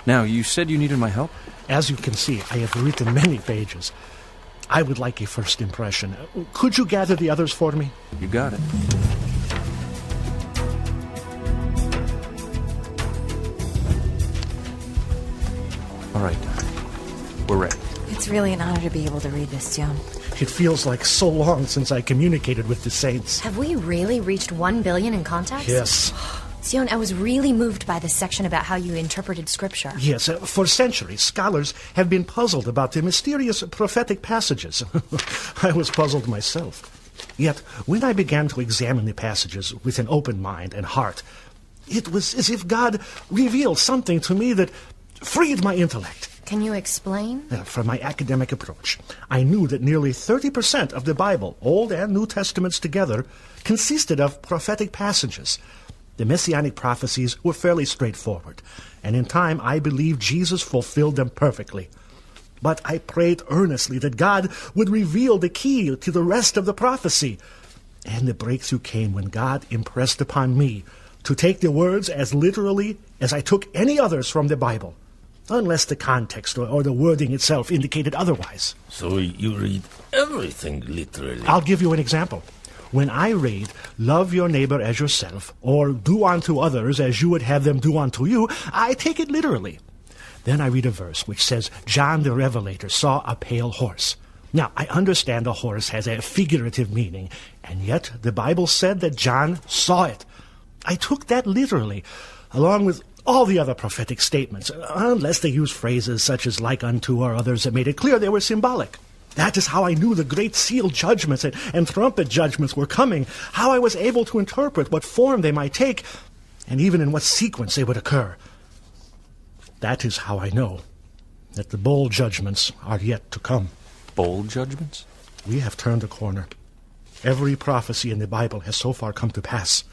Now, you said you needed my help? As you can see, I have written many pages. I would like a first impression. Could you gather the others for me? You got it. All right, we're ready. It's really an honor to be able to read this, John. It feels like so long since I communicated with the saints. Have we really reached 1 billion in contacts? Yes. Sion, I was really moved by this section about how you interpreted Scripture. Yes, for centuries, scholars have been puzzled about the mysterious prophetic passages. I was puzzled myself. Yet, when I began to examine the passages with an open mind and heart, it was as if God revealed something to me that freed my intellect. Can you explain? From my academic approach, I knew that nearly 30% of the Bible, Old and New Testaments together, consisted of prophetic passages. The messianic prophecies were fairly straightforward, and in time I believe Jesus fulfilled them perfectly. But I prayed earnestly that God would reveal the key to the rest of the prophecy. And the breakthrough came when God impressed upon me to take the words as literally as I took any others from the Bible, unless the context or the wording itself indicated otherwise. So you read everything literally? I'll give you an example. When I read, love your neighbor as yourself, or do unto others as you would have them do unto you, I take it literally. Then I read a verse which says, John the Revelator saw a pale horse. Now, I understand a horse has a figurative meaning, and yet the Bible said that John saw it. I took that literally, along with all the other prophetic statements, unless they used phrases such as like unto or others that made it clear they were symbolic. That is how I knew the great seal judgments and trumpet judgments were coming, how I was able to interpret what form they might take, and even in what sequence they would occur. That is how I know that the bowl judgments are yet to come. Bowl judgments? We have turned a corner. Every prophecy in the Bible has so far come to pass.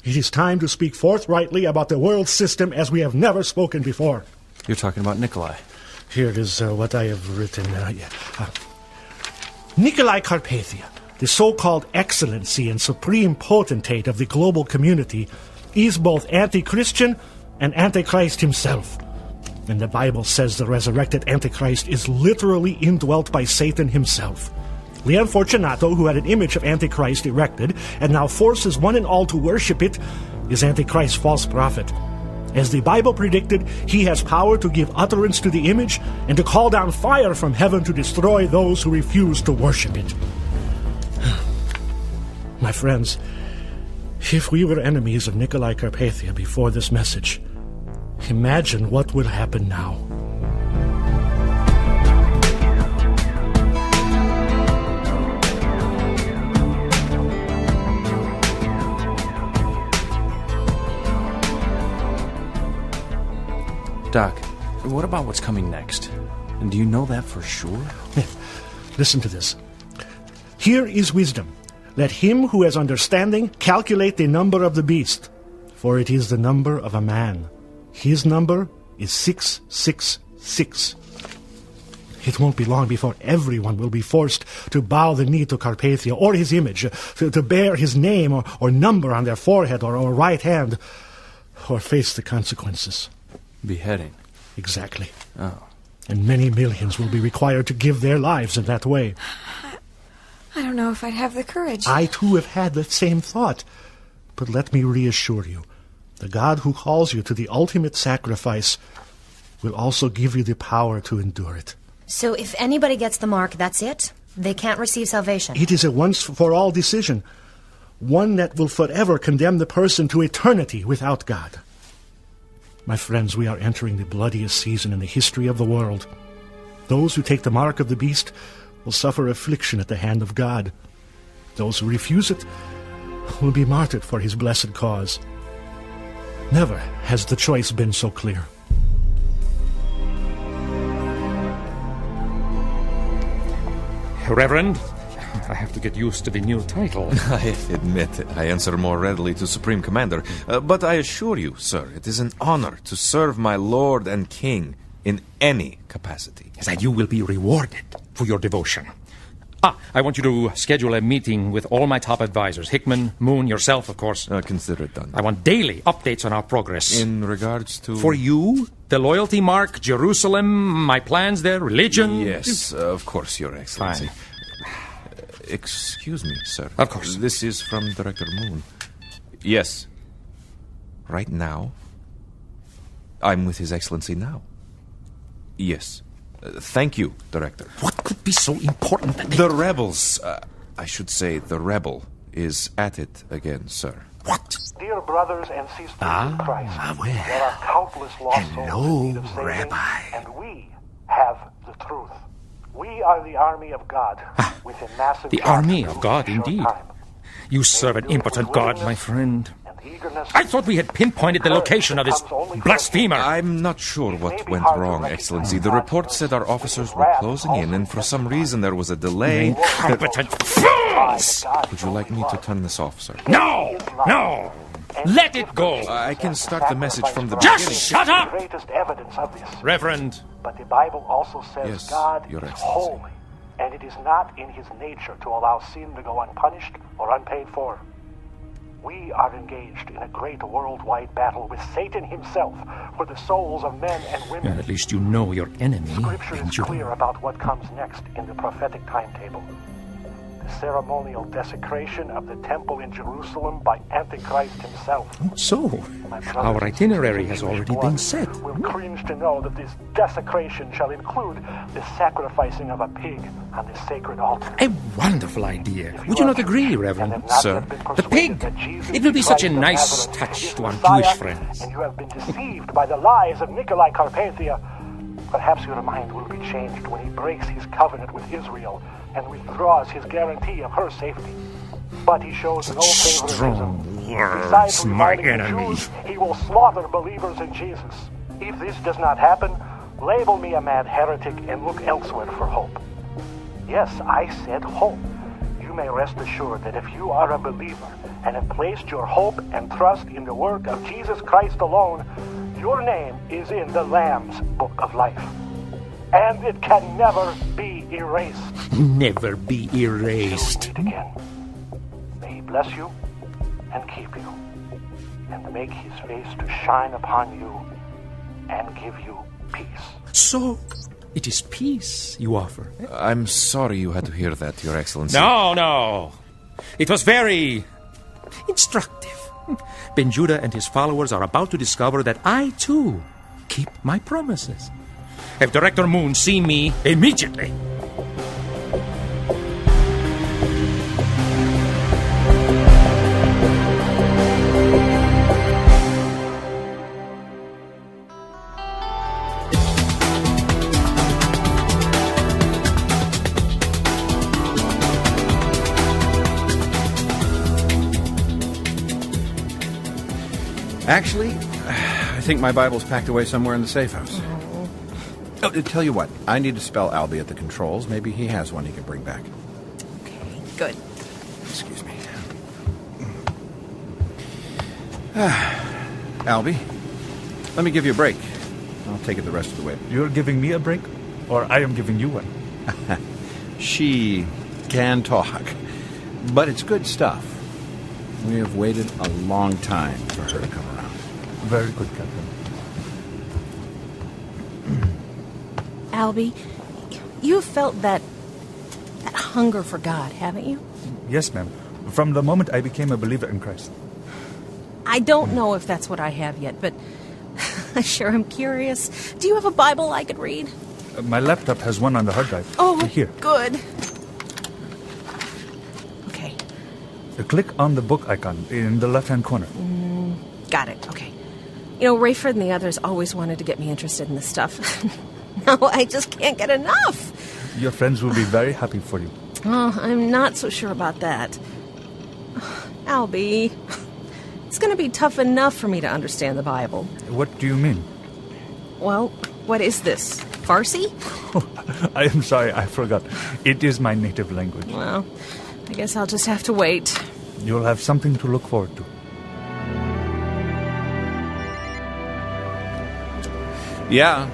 It is time to speak forthrightly about the world system as we have never spoken before. You're talking about Nicolae. Here is what I have written. Nicolae Carpathia, the so-called Excellency and Supreme Potentate of the global community, is both anti-Christian and Antichrist himself. And the Bible says the resurrected Antichrist is literally indwelt by Satan himself. Leon Fortunato, who had an image of Antichrist erected and now forces one and all to worship it, is Antichrist's false prophet. As the Bible predicted, he has power to give utterance to the image and to call down fire from heaven to destroy those who refuse to worship it. My friends, if we were enemies of Nicolae Carpathia before this message, imagine what will happen now. Doc, what about what's coming next? And do you know that for sure? Listen to this. Here is wisdom. Let him who has understanding calculate the number of the beast, for it is the number of a man. His number is 666. It won't be long before everyone will be forced to bow the knee to Carpathia or his image, to bear his name or number on their forehead or right hand, or face the consequences. Beheading. Exactly. Oh. And many millions will be required to give their lives in that way. I don't know if I'd have the courage. I, too, have had the same thought. But let me reassure you, the God who calls you to the ultimate sacrifice will also give you the power to endure it. So if anybody gets the mark, that's it? They can't receive salvation? It is a once-for-all decision, one that will forever condemn the person to eternity without God. My friends, we are entering the bloodiest season in the history of the world. Those who take the mark of the beast will suffer affliction at the hand of God. Those who refuse it will be martyred for his blessed cause. Never has the choice been so clear. Reverend, I have to get used to the new title. I admit I answer more readily to Supreme Commander, but I assure you, sir, it is an honor to serve my Lord and King in any capacity. That you will be rewarded for your devotion. I want you to schedule a meeting with all my top advisors. Hickman, Moon, yourself, of course. Consider it done. I want daily updates on our progress. In regards to... For you, the loyalty mark, Jerusalem, my plans there, religion... Yes, of course, Your Excellency. Fine. Excuse me, sir. Of course. This is from Director Moon. Yes. Right now? I'm with His Excellency now. Yes. Thank you, Director. What could be so important that The rebels, I should say the rebel, is at it again, sir. What? Dear brothers and sisters in Christ, there are countless lost souls in need of saving, Rabbi. and we have the truth. We are the army of God, with a massive... The army of God, indeed. You serve an impotent God, my friend. I thought we had pinpointed the location of this blasphemer. I'm not sure what went wrong, Excellency. The report said our officers were closing in, and for some reason there was a delay. Incompetent fools! Would you like me to turn this off, sir? No! No! Let it go! I can start the message from the beginning. Just shut up! Greatest evidence of this. Reverend. But the Bible also says Yes, God Your is Excellency. holy, and it is not in his nature to allow sin to go unpunished or unpaid for. We are engaged in a great worldwide battle with Satan himself for the souls of men and women. At least you know your enemy. Scripture is clear about what comes next in the prophetic timetable. The ceremonial desecration of the temple in Jerusalem by Antichrist himself. So, our itinerary has already been set. Will cringe to know that this desecration shall include the sacrificing of a pig on the sacred altar. A wonderful idea. Would you not agree, Reverend? Sir? The pig! It will be such a nice touch to our Jewish friends. And you have been deceived by the lies of Nicolae Carpathia. Perhaps your mind will be changed when he breaks his covenant with Israel and withdraws his guarantee of her safety. But he shows no favoritism. Besides my rewarding the enemy. Jews, he will slaughter believers in Jesus. If this does not happen, label me a mad heretic and look elsewhere for hope. Yes, I said hope. You may rest assured that if you are a believer and have placed your hope and trust in the work of Jesus Christ alone, your name is in the Lamb's Book of Life. and it can never be erased. Never be erased. Till we meet again. May he bless you and keep you, and make his face to shine upon you and give you peace. So, it is peace you offer. I'm sorry you had to hear that, Your Excellency. No. It was very instructive. Ben Judah and his followers are about to discover that I, too, keep my promises. Have Director Moon see me immediately. Actually, I think my Bible's packed away somewhere in the safe house. Oh, tell you what, I need to spell Albie at the controls. Maybe he has one he can bring back. Okay, good. Excuse me. Albie, let me give you a break. I'll take it the rest of the way. You're giving me a break? Or I am giving you one? She can talk, but it's good stuff. We have waited a long time for her to come around. Very good, Captain. Albie, you've felt that hunger for God, haven't you? Yes, ma'am. From the moment I became a believer in Christ. I don't know if that's what I have yet, but I sure am curious. Do you have a Bible I could read? My laptop has one on the hard drive. Oh, here. Good. Okay. Click on the book icon in the left-hand corner. Got it. Okay. You know, Rayford and the others always wanted to get me interested in this stuff. Now I just can't get enough. Your friends will be very happy for you. Oh, I'm not so sure about that. Albie, it's going to be tough enough for me to understand the Bible. What do you mean? Well, what is this? Farsi? Oh, I am sorry, I forgot. It is my native language. Well, I guess I'll just have to wait. You'll have something to look forward to. Yeah.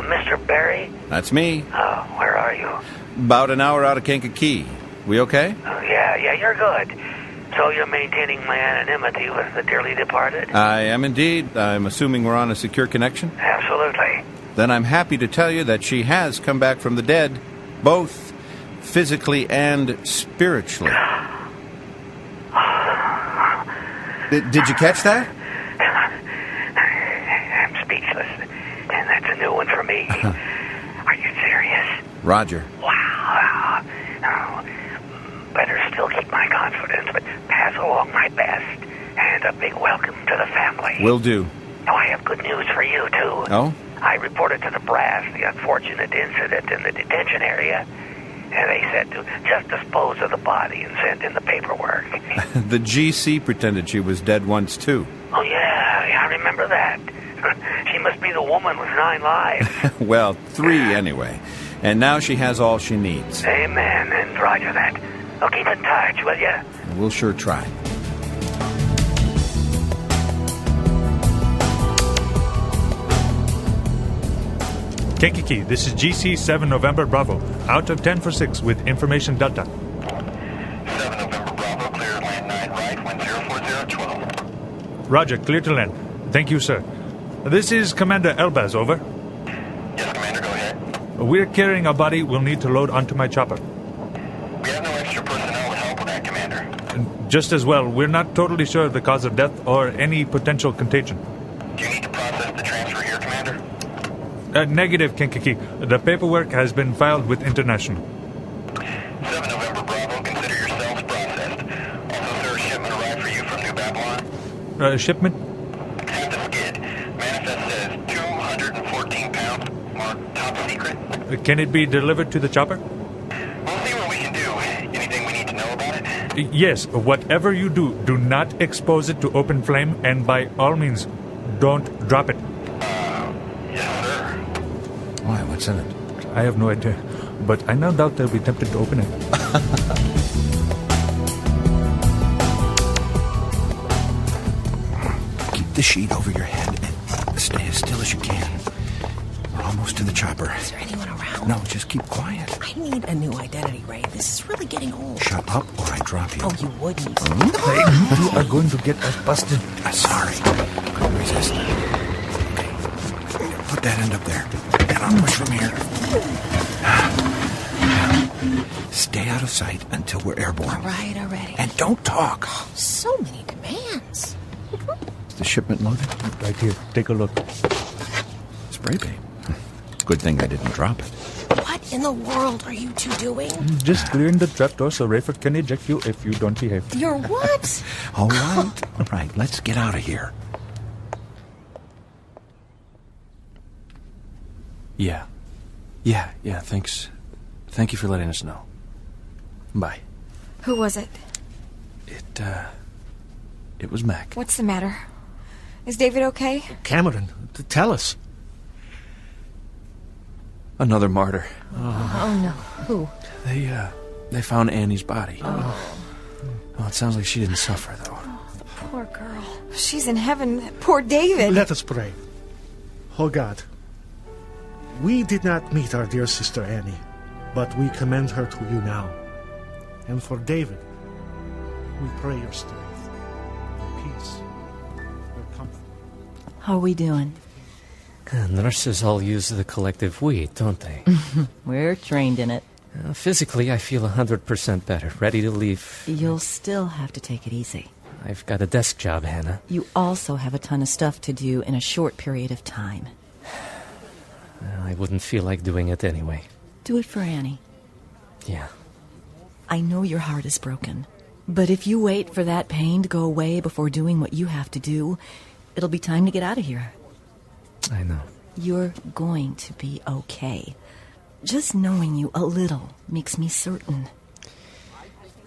Mr. Barry? That's me. Where are you? About an hour out of Kankakee. We okay? Yeah, you're good. So you're maintaining my anonymity with the dearly departed? I am indeed. I'm assuming we're on a secure connection? Absolutely. Then I'm happy to tell you that she has come back from the dead, both physically and spiritually. Did you catch that? I'm speechless. And that's a new one for me. Are you serious? Roger. Wow. Better still keep my confidence, but pass along my best. And a big welcome to the family. Will do. Oh, I have good news for you, too. Oh? I reported to the brass the unfortunate incident in the detention area. And they said to just dispose of the body and send in the paperwork. The GC pretended she was dead once, too. Oh, yeah, I remember that. She must be the woman with 9 lives. Well, 3 anyway. And now she has all she needs. Amen, and roger that. I'll keep in touch, will ya? We'll sure try. Kankakee, this is GC 7 November Bravo. Out of 10 for 6 with information Delta. 7 November Bravo, clear to land 9 right, wind 04012. Roger, clear to land. Thank you, sir. This is Commander Elbaz, over. Yes, Commander, go ahead. We're carrying a body we'll need to load onto my chopper. We have no extra personnel to help with that, Commander. Just as well, we're not totally sure of the cause of death or any potential contagion. Do you need to process the transfer here, Commander? Negative, Kankakee. The paperwork has been filed with International. 7 November Bravo, consider yourselves processed. Also, sir, a shipment arrived for you from New Babylon. Shipment? At the skid. Manifest says 214 pounds, marked top secret. Can it be delivered to the chopper? We'll see what we can do. Anything we need to know about it? Yes, whatever you do, do not expose it to open flame, and by all means, don't drop it. Yes, sir. Why, what's in it? I have no idea, but I no doubt they'll be tempted to open it. Keep the sheet over your head and stay as still as you can. We're almost almost to the chopper. Is there anyone around? No, just keep quiet. I need a new identity, Ray. This is really getting old. Shut up or I drop you. Oh, you wouldn't. Hey, you are going to get us busted. Sorry. Couldn't resist. Okay. Put that end up there. And I'll push from here. Stay out of sight until we're airborne. All right, already. And don't talk. Oh, so many demands. Is the shipment loaded? Right here. Take a look. Spray paint. Good thing I didn't drop it. What in the world are you two doing? Just clearing the trapdoor so Rayford can eject you if you don't behave. You're what? All right, let's get out of here. Yeah, thanks. Thank you for letting us know. Bye. Who was it? It was Mac. What's the matter? Is David okay? Cameron, tell us. Another martyr. Oh no. Who? They found Annie's body. Oh, it sounds like she didn't suffer, though. Poor girl. She's in heaven. Poor David. Let us pray. Oh God, we did not meet our dear sister Annie, but we commend her to you now. And for David, we pray your strength, your peace, your comfort. How are we doing? Nurses all use the collective we, don't they? We're trained in it. Physically, I feel 100% better, ready to leave. You'll still have to take it easy. I've got a desk job, Hannah. You also have a ton of stuff to do in a short period of time. I wouldn't feel like doing it anyway. Do it for Annie. Yeah. I know your heart is broken, but if you wait for that pain to go away before doing what you have to do, it'll be time to get out of here. I know. You're going to be okay. Just knowing you a little makes me certain.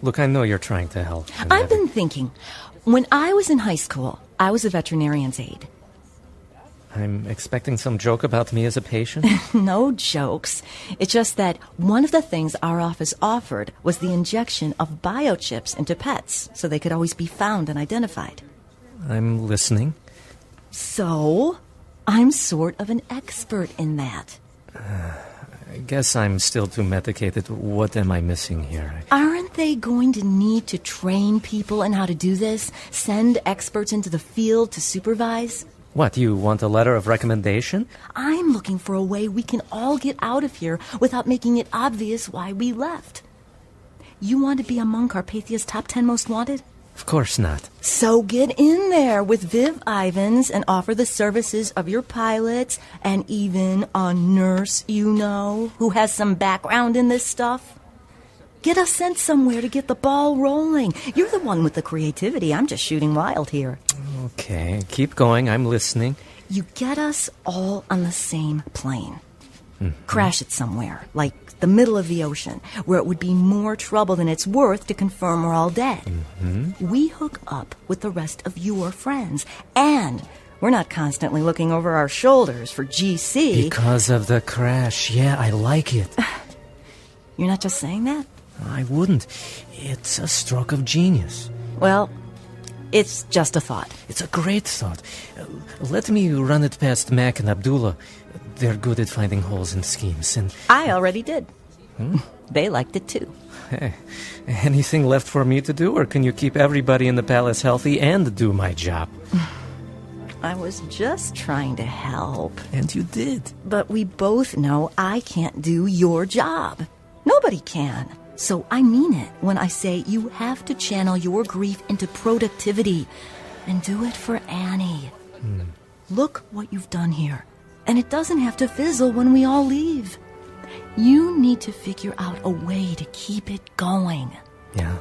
Look, I know you're trying to help. I've been thinking. When I was in high school, I was a veterinarian's aide. I'm expecting some joke about me as a patient? No jokes. It's just that one of the things our office offered was the injection of biochips into pets so they could always be found and identified. I'm listening. So, I'm sort of an expert in that. I guess I'm still too medicated. What am I missing here? Aren't they going to need to train people in how to do this? Send experts into the field to supervise? What, you want a letter of recommendation? I'm looking for a way we can all get out of here without making it obvious why we left. You want to be among Carpathia's top 10 most wanted? Of course not. So get in there with Viv Ivans and offer the services of your pilots and even a nurse you know who has some background in this stuff. Get us sent somewhere to get the ball rolling. You're the one with the creativity. I'm just shooting wild here. Okay, keep going. I'm listening. You get us all on the same plane. Mm-hmm. Crash it somewhere, like the middle of the ocean, where it would be more trouble than it's worth to confirm we're all dead. Mm-hmm. We hook up with the rest of your friends, and we're not constantly looking over our shoulders for GC. Because of the crash. Yeah, I like it. You're not just saying that? I wouldn't. It's a stroke of genius. Well, it's just a thought. It's a great thought. Let me run it past Mac and Abdullah. They're good at finding holes in schemes, and... I already did. They liked it too. Hey, anything left for me to do, or can you keep everybody in the palace healthy and do my job? I was just trying to help. And you did. But we both know I can't do your job. Nobody can. So I mean it when I say you have to channel your grief into productivity and do it for Annie. Look what you've done here. And it doesn't have to fizzle when we all leave. You need to figure out a way to keep it going. Yeah.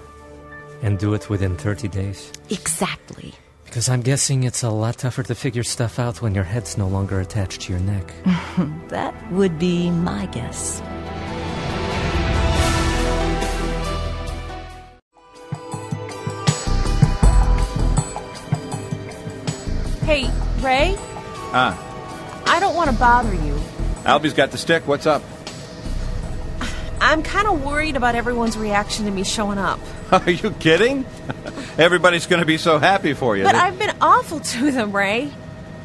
And do it within 30 days. Exactly. Because I'm guessing it's a lot tougher to figure stuff out when your head's no longer attached to your neck. That would be my guess. Hey, Ray? I don't want to bother you. Albie's got the stick. What's up? I'm kind of worried about everyone's reaction to me showing up. Are you kidding? Everybody's going to be so happy for you. But I've been awful to them, Ray.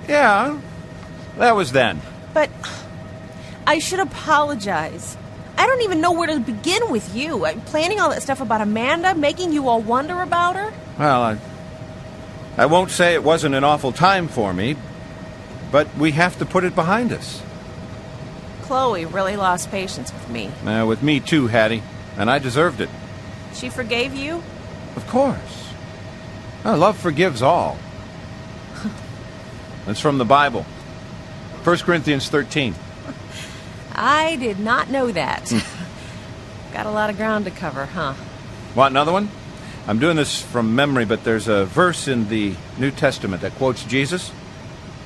Yeah, that was then. But I should apologize. I don't even know where to begin with you. I'm planning all that stuff about Amanda, making you all wonder about her. Well, I won't say it wasn't an awful time for me, but we have to put it behind us. Chloe really lost patience with me. With me too, Hattie, and I deserved it. She forgave you? Of course. Love forgives all. It's from the Bible. 1 Corinthians 13. I did not know that. Got a lot of ground to cover, huh? Want another one? I'm doing this from memory, but there's a verse in the New Testament that quotes Jesus.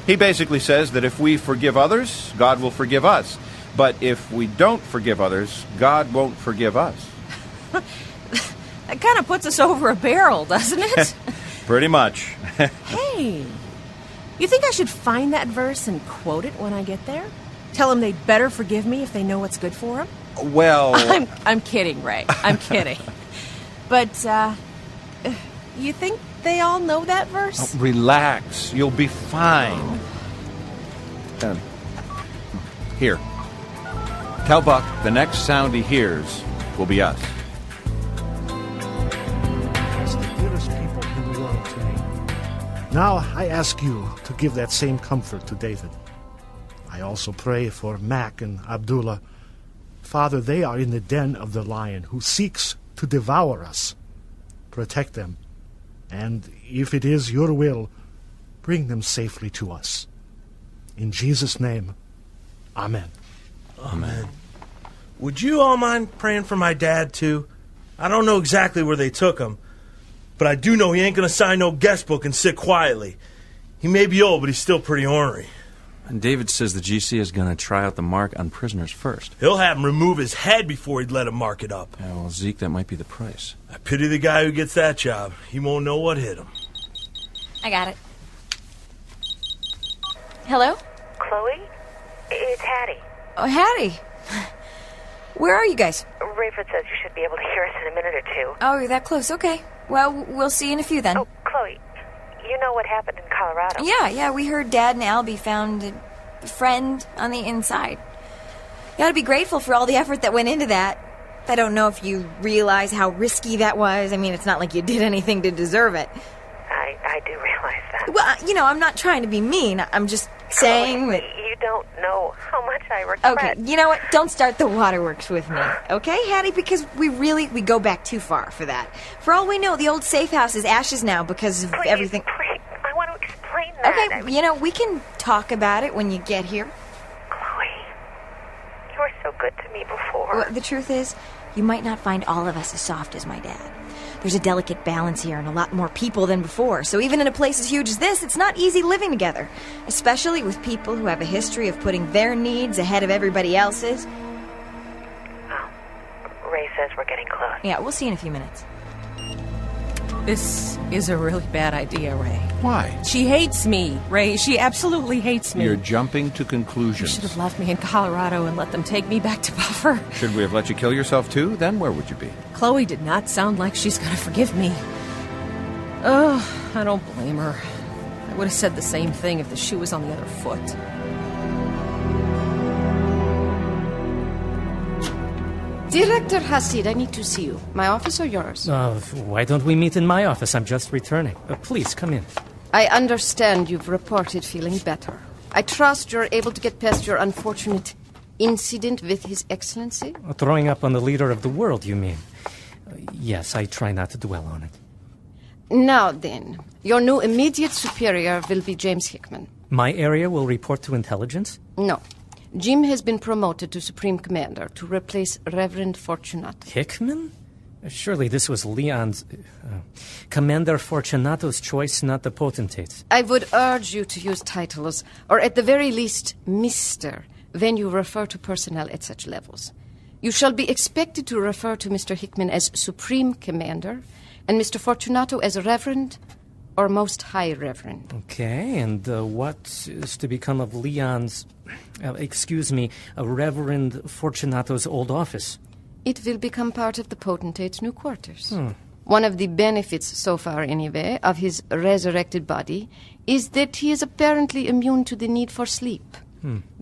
He basically says that if we forgive others, God will forgive us. But if we don't forgive others, God won't forgive us. That kind of puts us over a barrel, doesn't it? Pretty much. Hey, you think I should find that verse and quote it when I get there? Tell them they'd better forgive me if they know what's good for them? Well... I'm kidding, Ray. I'm kidding. But, you think they all know that verse? Relax. You'll be fine. Here. Tell Buck the next sound he hears will be us. As the dearest people in the world to me. Now I ask you to give that same comfort to David. I also pray for Mac and Abdullah. Father, they are in the den of the lion who seeks to devour us. Protect them, and if it is your will, bring them safely to us. In Jesus' name, amen. Amen. Would you all mind praying for my dad, too? I don't know exactly where they took him, but I do know he ain't gonna sign no guest book and sit quietly. He may be old, but he's still pretty ornery. And David says the GC is going to try out the mark on prisoners first. He'll have him remove his head before he'd let him mark it up. Yeah, well, Zeke, that might be the price. I pity the guy who gets that job. He won't know what hit him. I got it. Hello? Chloe? It's Hattie. Oh, Hattie. Where are you guys? Rayford says you should be able to hear us in a minute or two. Oh, you're that close. Okay. Well, we'll see you in a few then. Oh, Chloe, you know what happened in Colorado? Yeah, we heard Dad and Albie found a friend on the inside. You gotta be grateful for all the effort that went into that. I don't know if you realize how risky that was. I mean, it's not like you did anything to deserve it. I do realize that. Well, I'm not trying to be mean. I'm just saying Chloe, that... You don't know how much I regret. Okay, you know what? Don't start the waterworks with me. Okay, Hattie? Because we go back too far for that. For all we know, the old safe house is ashes now because of everything... Please, I want to explain that. Okay, we can talk about it when you get here. Chloe, you were so good to me before. Well, the truth is, you might not find all of us as soft as my dad. There's a delicate balance here and a lot more people than before, so even in a place as huge as this, it's not easy living together, especially with people who have a history of putting their needs ahead of everybody else's. Well, Ray says we're getting close. Yeah, we'll see you in a few minutes. This is a really bad idea, Ray. Why? She hates me, Ray. She absolutely hates me. You're jumping to conclusions. You should have left me in Colorado and let them take me back to Buffer. Should we have let you kill yourself, too? Then where would you be? Chloe did not sound like she's going to forgive me. Oh, I don't blame her. I would have said the same thing if the shoe was on the other foot. Director Hasid, I need to see you. My office or yours? Why don't we meet in my office? I'm just returning. Please, come in. I understand you've reported feeling better. I trust you're able to get past your unfortunate incident with His Excellency? Throwing up on the leader of the world, you mean? Yes, I try not to dwell on it. Now then, your new immediate superior will be James Hickman. My area will report to intelligence? No. Jim has been promoted to Supreme Commander to replace Reverend Fortunato. Hickman? Surely this was Leon's... Commander Fortunato's choice, not the Potentate's. I would urge you to use titles, or at the very least, Mr., when you refer to personnel at such levels. You shall be expected to refer to Mr. Hickman as Supreme Commander, and Mr. Fortunato as Reverend or Most High Reverend. Okay, and what is to become of Leon's... Reverend Fortunato's old office? It will become part of the Potentate's new quarters. One of the benefits, so far anyway, of his resurrected body is that he is apparently immune to the need for sleep.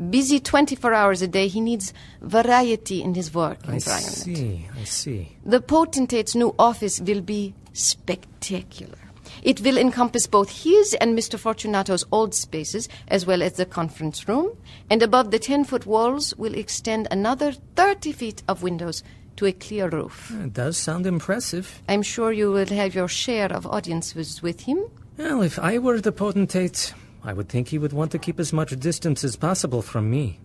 Busy 24 hours a day, he needs variety in his work environment. I see. The Potentate's new office will be spectacular. It will encompass both his and Mr. Fortunato's old spaces, as well as the conference room, and above the 10-foot walls will extend another 30 feet of windows to a clear roof. It does sound impressive. I'm sure you will have your share of audiences with him. Well, if I were the Potentate, I would think he would want to keep as much distance as possible from me.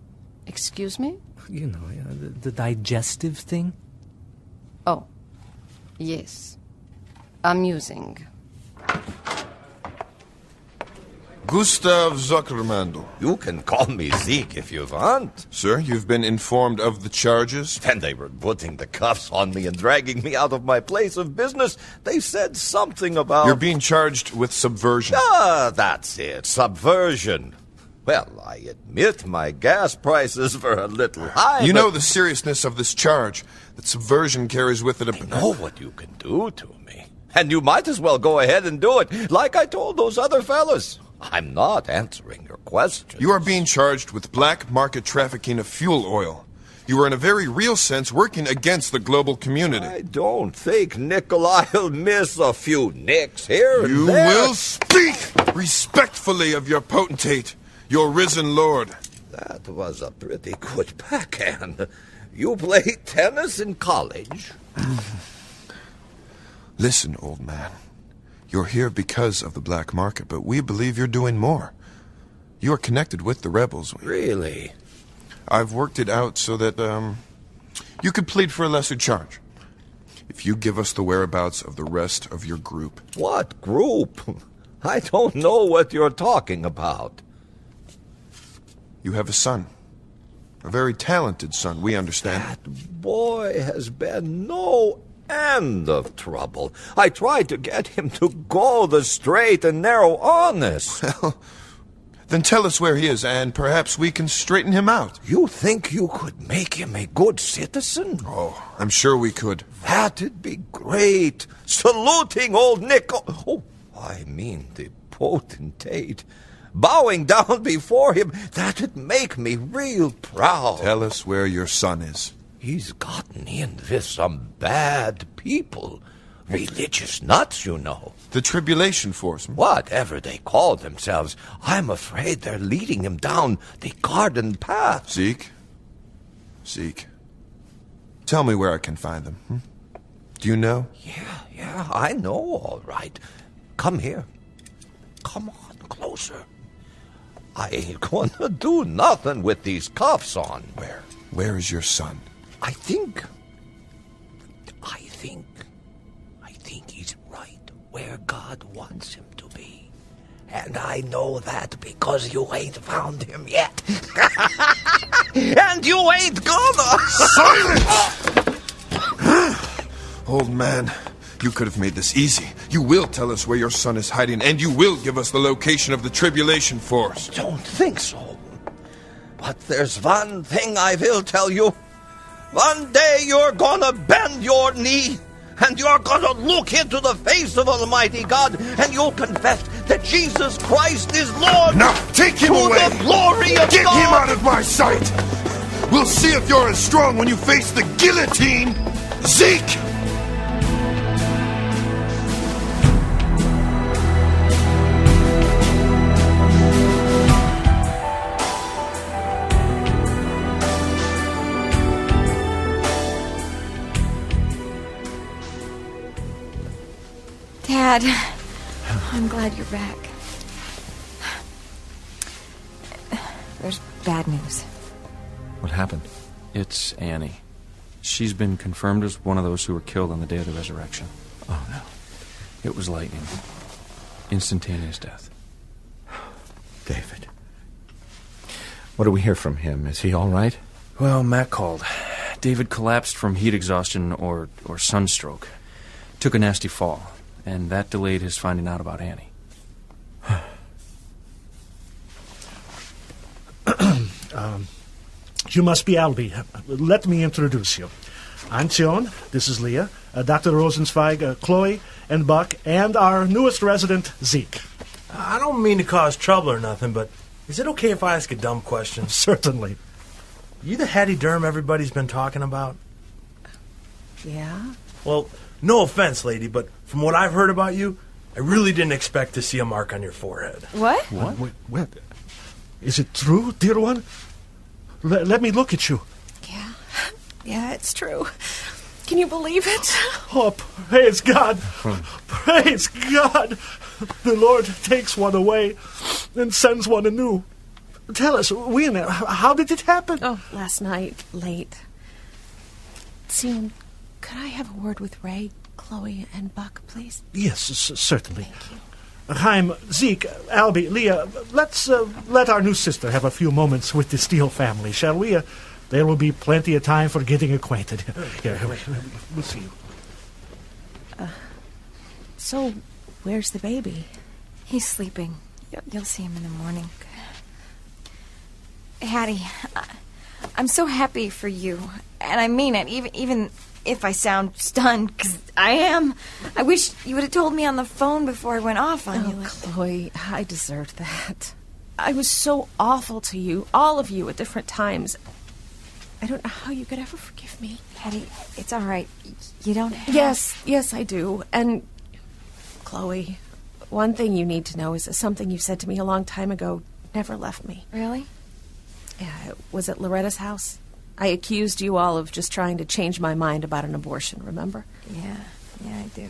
Excuse me? You know, the digestive thing. Oh, yes. Amusing. Gustav Zuckermandel. You can call me Zeke if you want. Sir, you've been informed of the charges? When they were putting the cuffs on me and dragging me out of my place of business, they said something about... You're being charged with subversion. Ah, that's it. Subversion. Well, I admit my gas prices were a little high, You know the seriousness of this charge, that subversion carries with it a... I know what you can do to me. And you might as well go ahead and do it, like I told those other fellas. I'm not answering your question. You are being charged with black market trafficking of fuel oil. You are in a very real sense working against the global community. I don't think Nicolae will miss a few nicks here and You there. will speak respectfully of your potentate, your risen lord. That was a pretty good backhand. You played tennis in college? Listen, old man. You're here because of the black market, but we believe you're doing more. You are connected with the rebels. Really? I've worked it out so that, you could plead for a lesser charge. If you give us the whereabouts of the rest of your group. What group? I don't know what you're talking about. You have a son. A very talented son, we understand. That boy has been no end of trouble. I tried to get him to go the straight and narrow honest. Well, then tell us where he is, and perhaps we can straighten him out. You think you could make him a good citizen? Oh, I'm sure we could. That'd be great. Saluting old Nicolae. Oh, I mean the potentate. Bowing down before him, that'd make me real proud. Tell us where your son is. He's gotten in with some bad people. Religious nuts, you know. The Tribulation Force. Whatever they call themselves, I'm afraid they're leading him down the garden path. Zeke? Tell me where I can find them. Do you know? Yeah, I know all right. Come here. Come on, closer. I ain't gonna do nothing with these cuffs on. Where is your son? I think he's right where God wants him to be. And I know that because you ain't found him yet. And you ain't gonna! Silence! Old man, you could have made this easy. You will tell us where your son is hiding, and you will give us the location of the Tribulation Force. Don't think so. But there's one thing I will tell you. One day you're gonna bend your knee, and you're gonna look into the face of Almighty God, and you'll confess that Jesus Christ is Lord. Now, take him away! To the glory of Get God! him out of my sight! We'll see if you're as strong when you face the guillotine! Zeke! Dad, I'm glad you're back. There's bad news. What happened? It's Annie. She's been confirmed as one of those who were killed on the day of the resurrection. Oh, no. It was lightning. Instantaneous death. David. What do we hear from him? Is he all right? Well, Matt called. David collapsed from heat exhaustion or sunstroke. Took a nasty fall, and that delayed his finding out about Annie. You must be Albie. Let me introduce you. I'm Tion. This is Leah. Dr. Rosenzweig, Chloe, and Buck, and our newest resident, Zeke. I don't mean to cause trouble or nothing, but Is it okay if I ask a dumb question? Certainly. You the Hattie Durham everybody's been talking about? Yeah? Well, no offense, lady, but from what I've heard about you, I really didn't expect to see a mark on your forehead. What? What? Is it true, dear one? Let me look at you. Yeah, it's true. Can you believe it? Oh, praise God. Praise God. The Lord takes one away and sends one anew. Tell us, Wena, how did it happen? Oh, last night, late. Sean, could I have a word with Ray, Chloe, and Buck, please? Yes, certainly. Thank you. Chaim, Zeke, Albie, Leah, let's let our new sister have a few moments with the Steele family, shall we? There will be plenty of time for getting acquainted. Here, we'll see you. So, where's the baby? He's sleeping. You'll see him in the morning. Hattie, I'm so happy for you. And I mean it, even if I sound stunned, because I am. I wish you would have told me on the phone before I went off on you. Chloe, I deserved that. I was so awful to you, all of you, at different times. I don't know how you could ever forgive me. Hattie, it's all right. You don't have... Yes, I do. And, Chloe, one thing you need to know is that something you said to me a long time ago never left me. Really? Yeah, it was at Loretta's house. I accused you all of just trying to change my mind about an abortion, remember? Yeah, I do.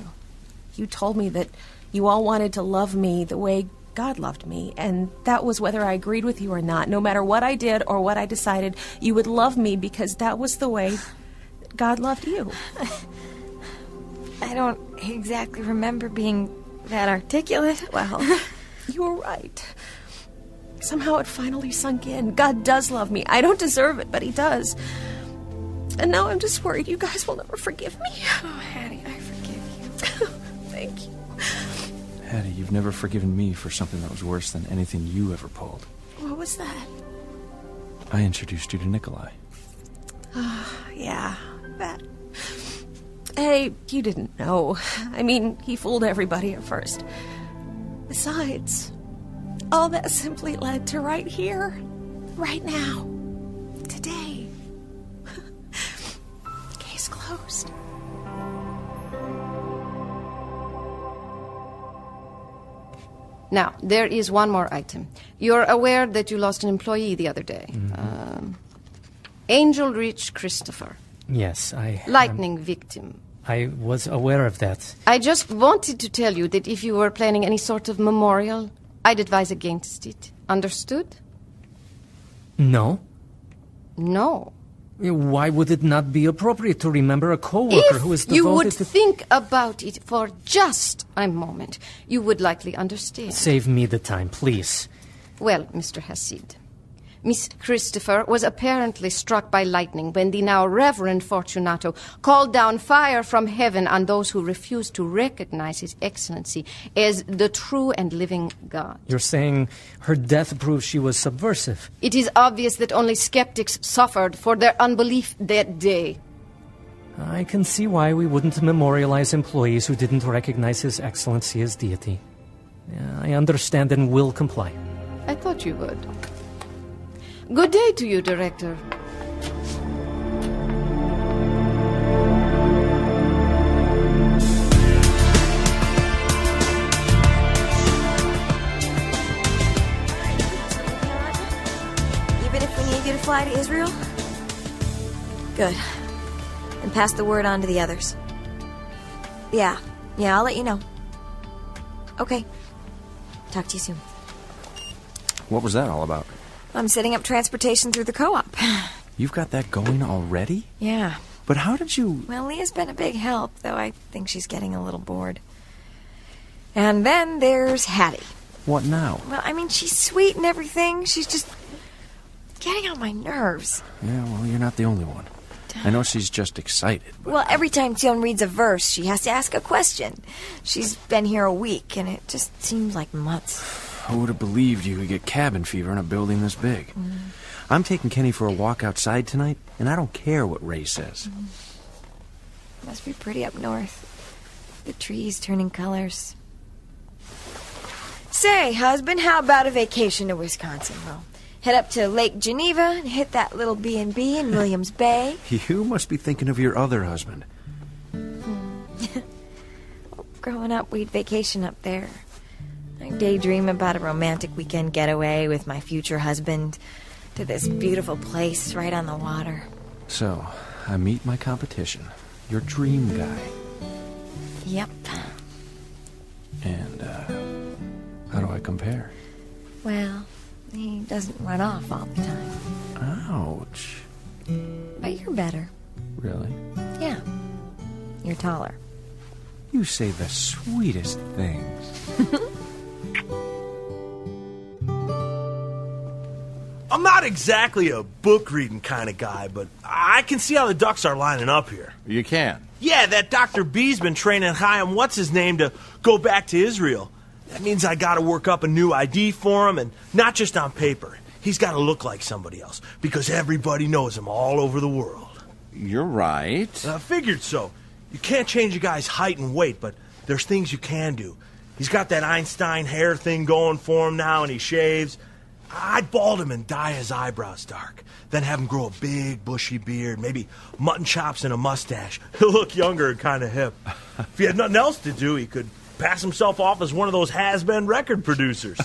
You told me that you all wanted to love me the way God loved me, and that was whether I agreed with you or not. No matter what I did or what I decided, you would love me because that was the way God loved you. I don't exactly remember being that articulate. Well, you were right. Somehow it finally sunk in. God does love me. I don't deserve it, but he does. And now I'm just worried you guys will never forgive me. Oh, Hattie, I forgive you. Thank you. Hattie, you've never forgiven me for something that was worse than anything you ever pulled. What was that? I introduced you to Nicolae. Yeah, that. Hey, you didn't know. I mean, he fooled everybody at first. Besides, all that simply led to right here, right now, today. Case closed. Now, there is one more item. You're aware that you lost an employee the other day. Angel Rich Christopher. Yes, Lightning victim. I was aware of that. I just wanted to tell you that if you were planning any sort of memorial, I'd advise against it. Understood? No. No. Why would it not be appropriate to remember a co-worker who is devoted you would to... think about it for just a moment, you would likely understand. Save me the time, please. Well, Mr. Hasid, Miss Christopher was apparently struck by lightning when the now Reverend Fortunato called down fire from heaven on those who refused to recognize His Excellency as the true and living God. You're saying her death proves she was subversive? It is obvious that only skeptics suffered for their unbelief that day. I can see why we wouldn't memorialize employees who didn't recognize His Excellency as deity. I understand and will comply. I thought you would. Good day to you, Director. Even if we need you to fly to Israel? Good. And pass the word on to the others. Yeah, I'll let you know. Okay. Talk to you soon. What was that all about? I'm setting up transportation through the co-op. You've got that going already? Yeah. But how did you... Well, Leah's been a big help, though I think she's getting a little bored. And then there's Hattie. What now? Well, I mean, she's sweet and everything. She's just getting on my nerves. Yeah, well, you're not the only one. I know she's just excited. But... Well, every time Tion reads a verse, she has to ask a question. She's been here a week, and it just seems like months. Who would have believed you could get cabin fever in a building this big? I'm taking Kenny for a walk outside tonight, and I don't care what Ray says. Must be pretty up north. The trees turning colors. Say, husband, how about a vacation to Wisconsin? We'll head up to Lake Geneva and hit that little B&B in Williams Bay. You must be thinking of your other husband. Growing up, we'd vacation up there. I daydream about a romantic weekend getaway with my future husband to this beautiful place right on the water. So, I meet my competition. Your dream guy. Yep. And, how do I compare? Well, he doesn't run off all the time. Ouch. But you're better. Really? Yeah. You're taller. You say the sweetest things. I'm not exactly a book-reading kind of guy, but I can see how the ducks are lining up here. You can? Yeah, that Dr. B's been training Chaim what's-his-name to go back to Israel. That means I gotta work up a new ID for him, and not just on paper. He's gotta look like somebody else, because everybody knows him all over the world. You're right. I figured so. You can't change a guy's height and weight, but there's things you can do. He's got that Einstein hair thing going for him now, and he shaves. I'd bald him and dye his eyebrows dark. Then have him grow a big, bushy beard, maybe mutton chops and a mustache. He'll look younger and kind of hip. If he had nothing else to do, he could pass himself off as one of those has-been record producers.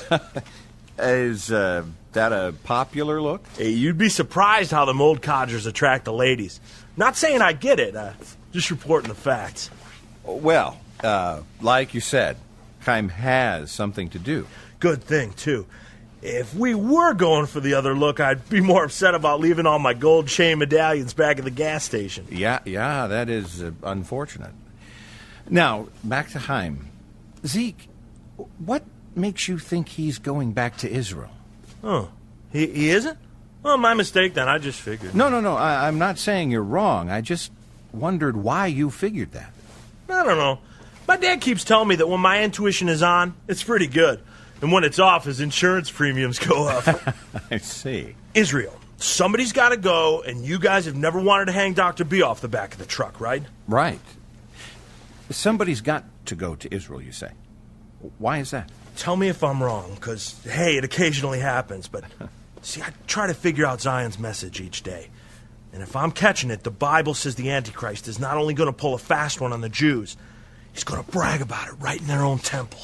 Is that a popular look? Hey, you'd be surprised how them old codgers attract the ladies. Not saying I get it, just reporting the facts. Well, like you said, Chaim has something to do. Good thing, too. If we were going for the other look, I'd be more upset about leaving all my gold chain medallions back at the gas station. Yeah, that is unfortunate. Now, back to Chaim. Zeke, what makes you think he's going back to Israel? Oh, he isn't? Well, my mistake then. I just figured. No, I'm not saying you're wrong. I just wondered why you figured that. I don't know. My dad keeps telling me that when my intuition is on, it's pretty good. And when it's off, his insurance premiums go up. I see. Israel. Somebody's got to go, and you guys have never wanted to hang Dr. B off the back of the truck, right? Right. Somebody's got to go to Israel, you say. Why is that? Tell me if I'm wrong, because, hey, it occasionally happens. But, see, I try to figure out Zion's message each day. And if I'm catching it, the Bible says the Antichrist is not only going to pull a fast one on the Jews, he's going to brag about it right in their own temple.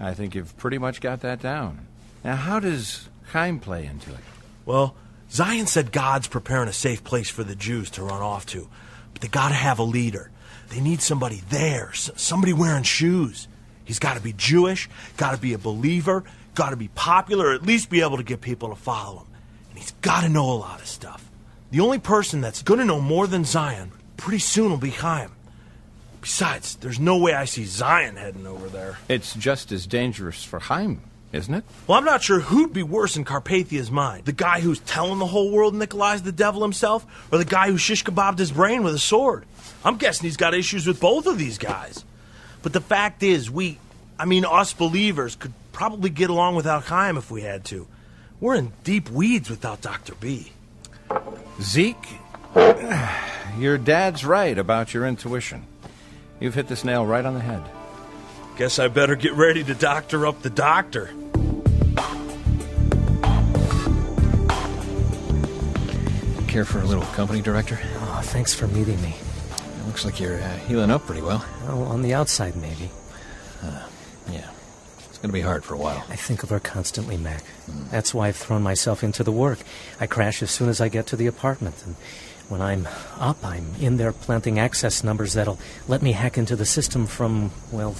I think you've pretty much got that down. Now, how does Chaim play into it? Well, Zion said God's preparing a safe place for the Jews to run off to. But they got to have a leader. They need somebody there, somebody wearing shoes. He's got to be Jewish, got to be a believer, got to be popular, or at least be able to get people to follow him. And he's got to know a lot of stuff. The only person that's going to know more than Zion pretty soon will be Chaim. Besides, there's no way I see Zion heading over there. It's just as dangerous for Chaim, isn't it? Well, I'm not sure who'd be worse in Carpathia's mind. The guy who's telling the whole world Nicolae's the devil himself, or the guy who shish kebabbed his brain with a sword. I'm guessing he's got issues with both of these guys. But the fact is, us believers, could probably get along without Chaim if we had to. We're in deep weeds without Dr. B. Zeke, your dad's right about your intuition. You've hit this nail right on the head. Guess I better get ready to doctor up the doctor. Care for a little company, Director? Oh, thanks for meeting me. It looks like you're healing up pretty well. Oh, on the outside, maybe. Yeah. It's going to be hard for a while. I think of her constantly, Mac. That's why I've thrown myself into the work. I crash as soon as I get to the apartment, and when I'm up, I'm in there planting access numbers that'll let me hack into the system from, well,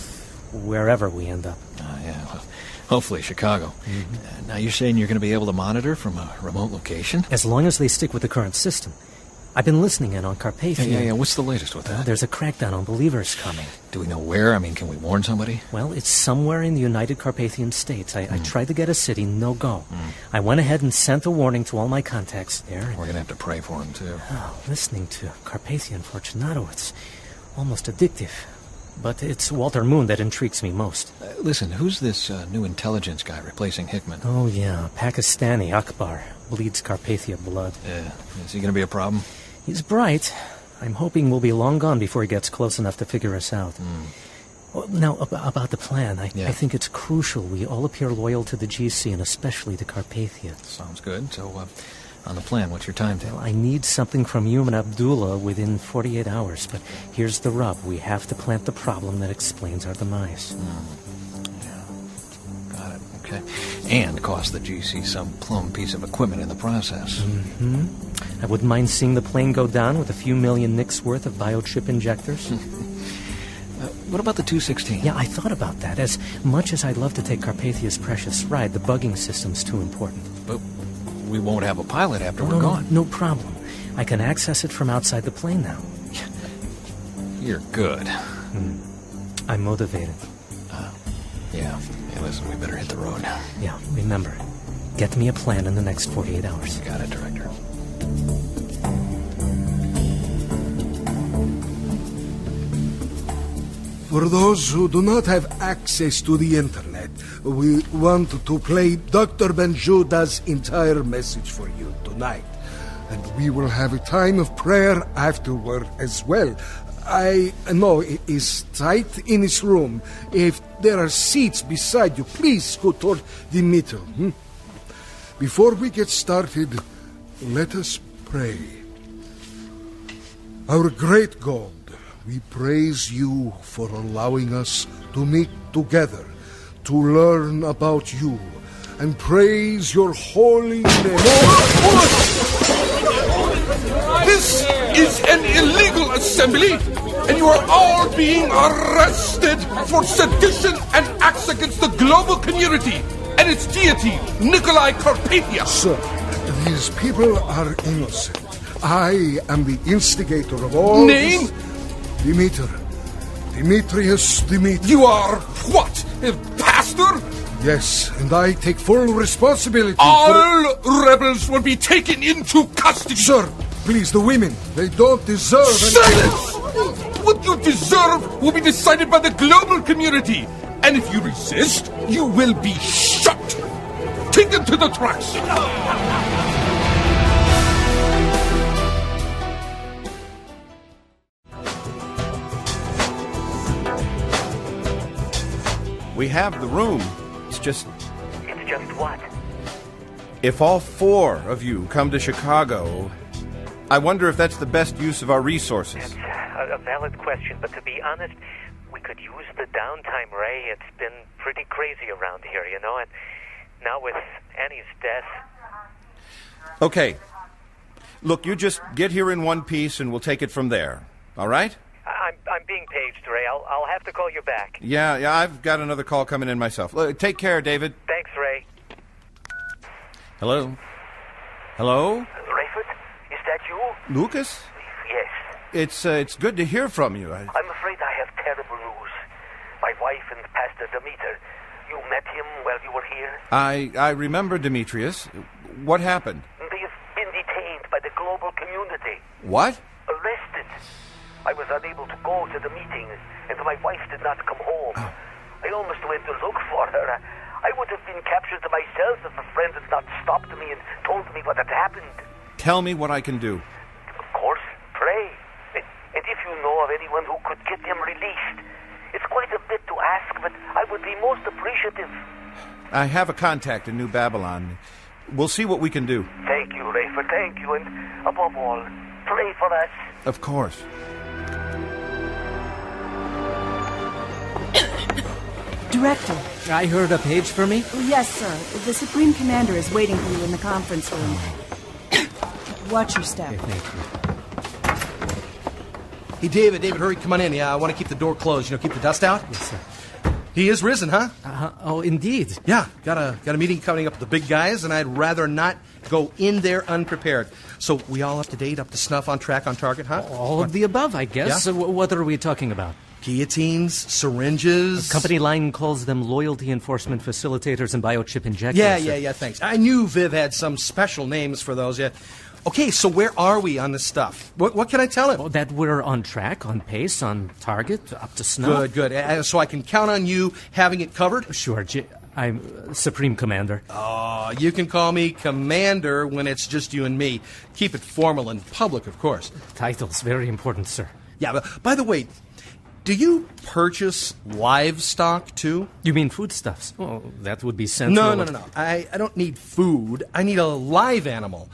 wherever we end up. Well, hopefully Chicago. Mm-hmm. Now, you're saying you're going to be able to monitor from a remote location? As long as they stick with the current system. I've been listening in on Carpathia. Yeah. What's the latest with that? There's a crackdown on believers coming. Do we know where? I mean, can we warn somebody? Well, it's somewhere in the United Carpathian States. I tried to get a city, no go. I went ahead and sent a warning to all my contacts there. We're going to have to pray for them, too. Listening to Carpathia and Fortunato, it's almost addictive. But it's Walter Moon that intrigues me most. Listen, who's this new intelligence guy replacing Hickman? Oh, yeah, Pakistani Akbar. Bleeds Carpathia blood. Yeah. Is he going to be a problem? He's bright. I'm hoping we'll be long gone before he gets close enough to figure us out. Now, about the plan, I think it's crucial we all appear loyal to the GC and especially to Carpathia. Sounds good. So, on the plan, what's your timetable? Well, I need something from you and Abdullah within 48 hours, but here's the rub. We have to plant the problem that explains our demise. Yeah. Got it. Okay. And cost the GC some plum piece of equipment in the process. I wouldn't mind seeing the plane go down with a few million nicks worth of biochip injectors. What about the 216? Yeah, I thought about that. As much as I'd love to take Carpathia's precious ride, the bugging system's too important. But we won't have a pilot after we're gone. No problem. I can access it from outside the plane now. You're good. I'm motivated. Yeah. Hey, listen, we better hit the road now. Yeah, remember, get me a plan in the next 48 hours. Got it, Director. For those who do not have access to the internet, we want to play Dr. Benjuda's entire message for you tonight. And we will have a time of prayer afterward as well. I know it is tight in this room. If there are seats beside you, please go toward the middle. Before we get started, let us pray. Our great God, we praise you for allowing us to meet together, to learn about you, and praise your holy name. This is an illegal assembly, and you are all being arrested for sedition and acts against the global community and its deity, Nicolae Carpathia. Sir, these people are innocent. I am the instigator of all Name? Demetrius. You are what? A pastor? Yes, and I take full responsibility All rebels will be taken into custody. Sir, please, the women, they don't deserve Silence! What you deserve will be decided by the global community. And if you resist, you will be shot. Taken to the tracks. We have the room. It's just what? if all 4 of you come to Chicago, I wonder if that's the best use of our resources. It's a valid question, but to be honest, we could use the downtime, Ray. It's been pretty crazy around here, you know, and now with Annie's death... Okay. Look, you just get here in one piece and we'll take it from there. All right? I'm being paged, Ray. I'll have to call you back. Yeah, I've got another call coming in myself. Take care, David. Thanks, Ray. Hello? Hello? Rayford, is that you? Lucas? Yes. It's good to hear from you. I'm afraid I have terrible news. My wife and Pastor Demeter, you met him while you were here? I remember Demetrius. What happened? They have been detained by the global community. What? Arrested. I was unable to go to the meeting, and my wife did not come home. I almost went to look for her. I would have been captured myself if a friend had not stopped me and told me what had happened. Tell me what I can do. Of course, pray. And if you know of anyone who could get him released, it's quite a bit to ask, but I would be most appreciative. I have a contact in New Babylon. We'll see what we can do. Thank you, Rayford, thank you, and above all, pray for us. Of course. Director. I heard a page for me? Yes, sir. The Supreme Commander is waiting for you in the conference room. Watch your step. Okay, thank you. Hey, David, hurry, come on in. Yeah, I want to keep the door closed. Keep the dust out. Yes, sir. He is risen, huh? Oh, indeed. Yeah, got a meeting coming up with the big guys, and I'd rather not go in there unprepared. So we all up to date, up to snuff, on track, on target, huh? All of the above, I guess. Yeah? So what are we talking about? Guillotines, syringes. Company line calls them loyalty enforcement facilitators and biochip injectors. Yeah, thanks. I knew Viv had some special names for those, yeah. Okay, so where are we on this stuff? What can I tell him? Oh, that we're on track, on pace, on target, up to snuff. Good. So I can count on you having it covered? Sure, I'm Supreme Commander. Oh, you can call me Commander when it's just you and me. Keep it formal and public, of course. Title's very important, sir. Yeah, but by the way, Do you purchase livestock, too? You mean foodstuffs? Oh, that would be sensible. No. I don't need food. I need a live animal.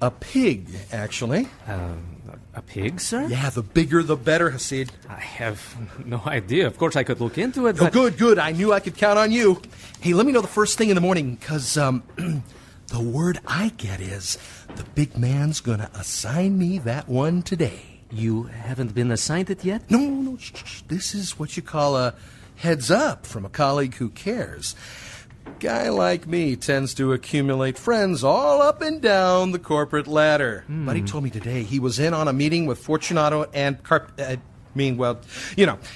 A pig, actually. A pig, sir? Yeah, the bigger the better, Hasid. I have no idea. Of course, I could look into it, but... Oh, good. I knew I could count on you. Hey, let me know the first thing in the morning, because, the word I get is the big man's gonna assign me that one today. You haven't been assigned it yet? No. This is what you call a heads up from a colleague who cares. Guy like me tends to accumulate friends all up and down the corporate ladder. Buddy told me today he was in on a meeting with Fortunato and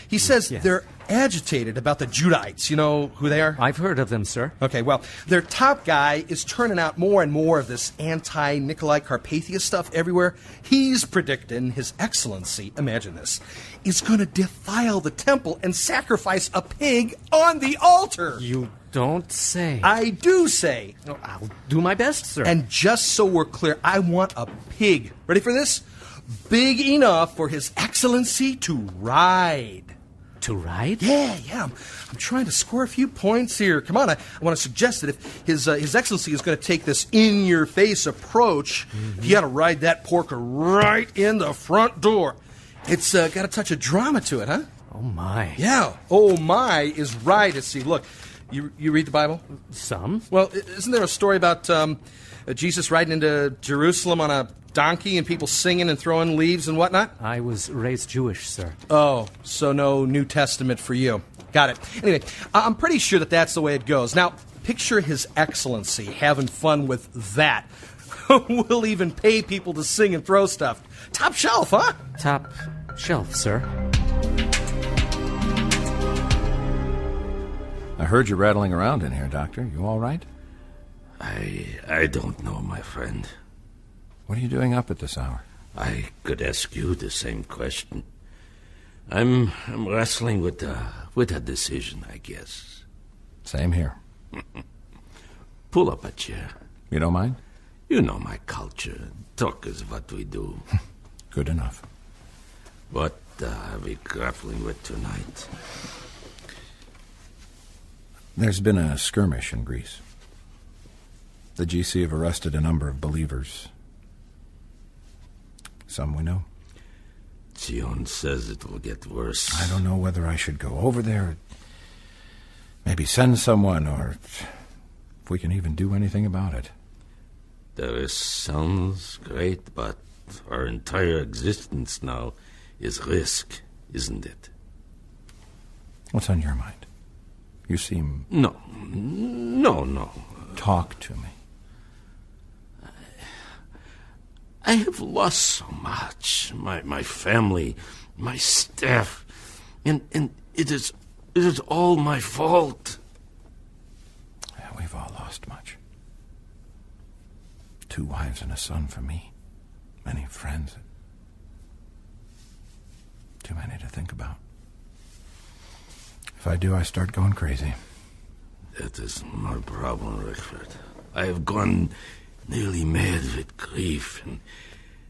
he says they're agitated about the Judites. You know who they are? I've heard of them, sir. Okay, well, their top guy is turning out more and more of this anti-Nicolae Carpathia stuff everywhere. He's predicting His Excellency, imagine this, is going to defile the temple and sacrifice a pig on the altar. You don't say. I do say. Oh, I'll do my best, sir. And just so we're clear, I want a pig. Ready for this? Big enough for His Excellency to ride. To ride? Yeah. I'm trying to score a few points here. Come on, I want to suggest that if His Excellency is going to take this in-your-face approach, he ought to ride that porker right in the front door. It's got a touch of drama to it, huh? Oh, my. Yeah. Oh, my is right. See, look, you read the Bible? Some. Well, isn't there a story about Jesus riding into Jerusalem on a donkey and people singing and throwing leaves and whatnot? I was raised Jewish, sir. Oh, so no New Testament for you. Got it. Anyway, I'm pretty sure that that's the way it goes. Now, picture His Excellency having fun with that. We'll even pay people to sing and throw stuff. Top shelf, huh? Top shelf, sir. I heard you rattling around in here, Doctor. You all right? I don't know, my friend. What are you doing up at this hour? I could ask you the same question. I'm wrestling with a decision, I guess. Same here. Pull up a chair. You don't mind? You know my culture. Talk is what we do. Good enough. What are we grappling with tonight? There's been a skirmish in Greece. The GC have arrested a number of believers. Some we know. Zion says it will get worse. I don't know whether I should go over there, maybe send someone, or if we can even do anything about it. That sounds great, but our entire existence now is risk, isn't it? What's on your mind? You seem... No. Talk to me. I have lost so much. My family, my staff, and it is all my fault. Yeah, we've all lost much. 2 wives and a son for me. Many friends. Too many to think about. If I do, I start going crazy. That is my problem, Rickford. I have gone nearly mad with grief, and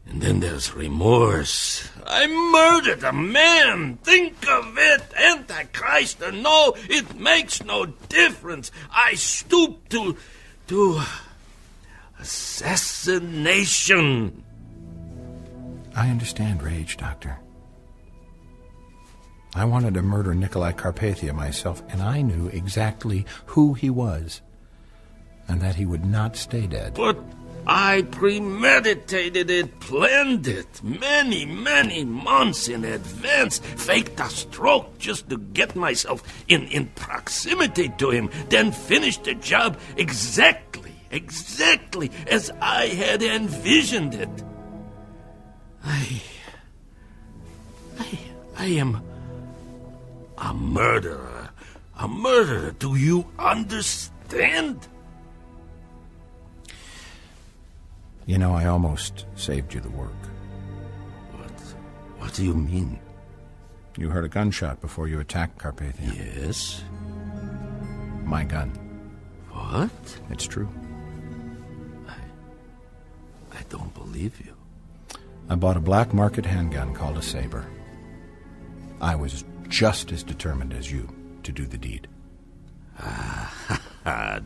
then there's remorse. I murdered a man! Think of it! Antichrist or no, it makes no difference. I stooped to assassination. I understand rage, Doctor. I wanted to murder Nicolae Carpathia myself, and I knew exactly who he was, and that he would not stay dead. But I premeditated it, planned it, many months in advance, faked a stroke just to get myself in proximity to him, then finished the job exactly as I had envisioned it. I am a murderer. A murderer. Do you understand? You know, I almost saved you the work. What do you mean? You heard a gunshot before you attacked Carpathia. Yes. My gun. What? It's true. I don't believe you. I bought a black market handgun called a Saber. I was just as determined as you to do the deed.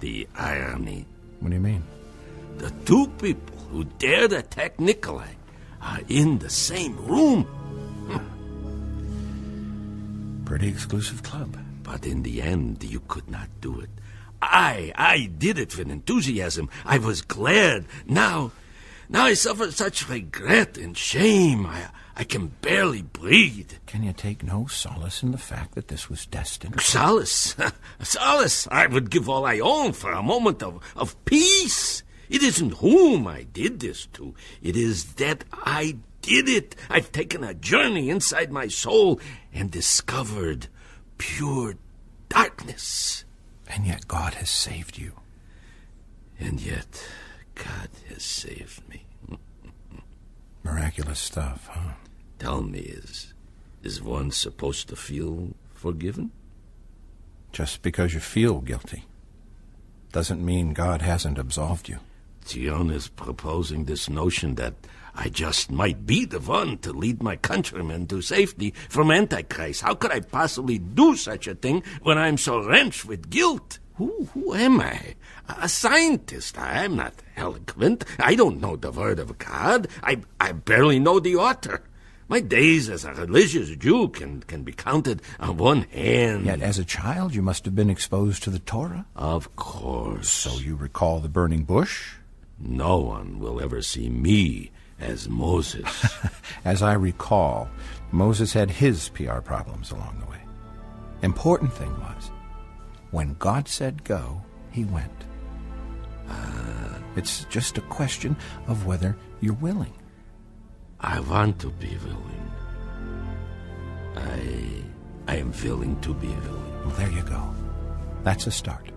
The irony. What do you mean? The two people who dared attack Nicolae are in the same room. Pretty exclusive club. But in the end, you could not do it. I did it with enthusiasm. I was glad. Now I suffer such regret and shame. I can barely breathe. Can you take no solace in the fact that this was destined? Solace? Solace? I would give all I own for a moment of peace. It isn't whom I did this to. It is that I did it. I've taken a journey inside my soul and discovered pure darkness. And yet God has saved you. And yet God has saved me. Miraculous stuff, huh? Tell me, is one supposed to feel forgiven? Just because you feel guilty doesn't mean God hasn't absolved you. Tion is proposing this notion that I just might be the one to lead my countrymen to safety from Antichrist. How could I possibly do such a thing when I'm so wrenched with guilt? Who am I? A scientist. I'm not eloquent. I don't know the word of God. I barely know the author. My days as a religious Jew can be counted on one hand. Yet as a child you must have been exposed to the Torah. Of course. So you recall the burning bush? No one will ever see me as Moses. As I recall, Moses had his PR problems along the way. Important thing was, when God said go, he went. It's just a question of whether you're willing. I want to be willing. I am willing to be willing. Well, there you go. That's a start.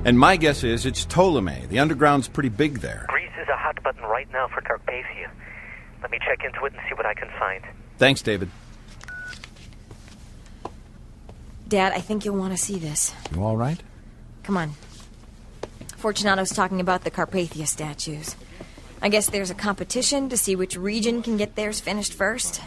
And my guess is it's Ptolemy. The underground's pretty big there. Greece is a hot button right now for Carpathia. Let me check into it and see what I can find. Thanks, David. Dad, I think you'll want to see this. You all right? Come on. Fortunato's talking about the Carpathia statues. I guess there's a competition to see which region can get theirs finished first.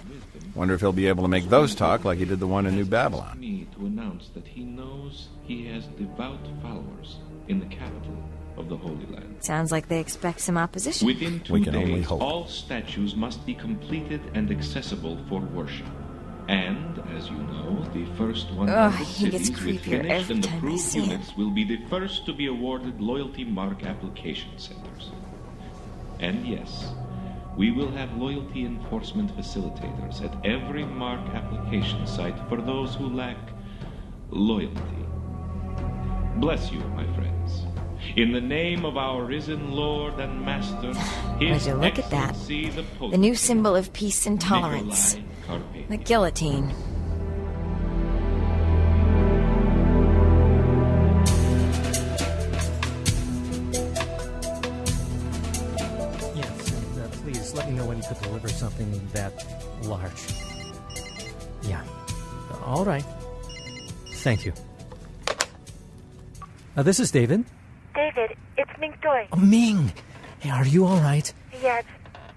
Wonder if he'll be able to make those talk like he did the one in New Babylon. Me to announce that he knows he has devout followers in the capital of the Holy Land. Sounds like they expect some opposition. Within 2 days, all statues must be completed and accessible for worship. And, as you know, the first 100 cities with finished and approved units will be the first to be awarded loyalty mark application centers. And yes, we will have loyalty enforcement facilitators at every mark application site for those who lack loyalty. Bless you, my friends. In the name of our risen Lord and Master, His Would you look at that? Excellency the Potentate, The new symbol of peace and tolerance. Carpathia. The guillotine. Yes, and please let me know when you could deliver something that large. Yeah. All right. Thank you. This is David. David, it's Ming Doi. Oh, Ming! Hey, are you all right? Yes,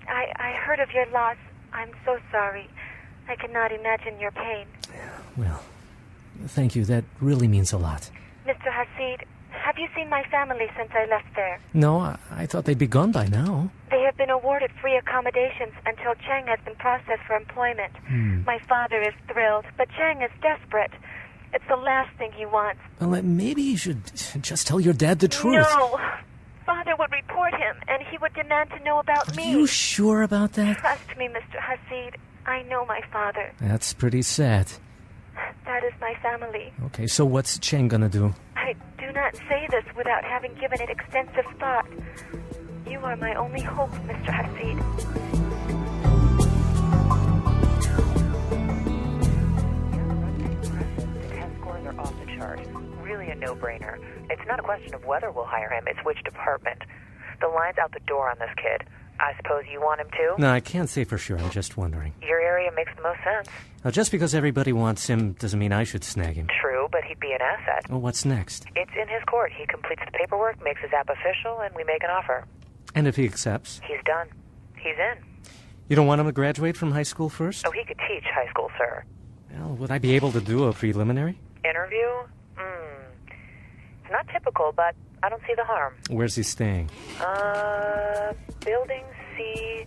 I heard of your loss. I'm so sorry. I cannot imagine your pain. Well, thank you. That really means a lot. Mr. Hasid, have you seen my family since I left there? No, I thought they'd be gone by now. They have been awarded free accommodations until Chang has been processed for employment. My father is thrilled, but Chang is desperate. It's the last thing he wants. Well, maybe you should just tell your dad the truth. No! Father would report him, and he would demand to know about me. Are you sure about that? Trust me, Mr. Hasid. I know my father. That's pretty sad. That is my family. Okay, so what's Chang gonna do? I do not say this without having given it extensive thought. You are my only hope, Mr. Hasid. Are off the chart. Really a no-brainer. It's not a question of whether we'll hire him, it's which department. The line's out the door on this kid. I suppose you want him too? No, I can't say for sure. I'm just wondering. Your area makes the most sense. Now, just because everybody wants him doesn't mean I should snag him. True, but he'd be an asset. Well, what's next? It's in his court. He completes the paperwork, makes his app official, and we make an offer. And if he accepts? He's done. He's in. You don't want him to graduate from high school first? Oh, he could teach high school, sir. Well, would I be able to do a preliminary? Interview? It's not typical, but I don't see the harm. Where's he staying? Building C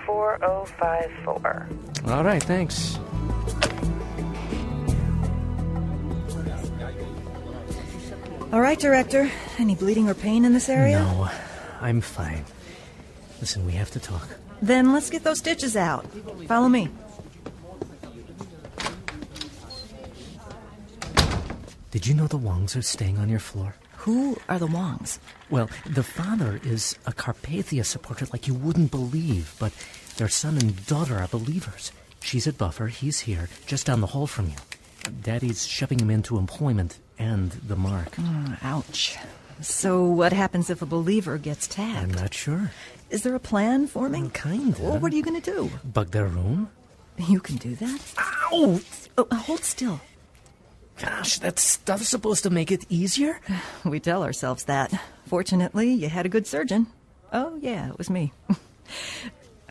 4054. All right, thanks. All right, Director. Any bleeding or pain in this area? No, I'm fine. Listen, we have to talk. Then let's get those stitches out. Follow me. Did you know the Wongs are staying on your floor? Who are the Wongs? Well, the father is a Carpathia supporter like you wouldn't believe, but their son and daughter are believers. She's at Buffer, he's here, just down the hall from you. Daddy's shoving him into employment and the mark. Ouch. So what happens if a believer gets tagged? I'm not sure. Is there a plan forming? Kinda. Well, what are you going to do? Bug their room? You can do that? Ow! Hold still. Gosh, that stuff's supposed to make it easier? We tell ourselves that. Fortunately, you had a good surgeon. Oh, yeah, it was me.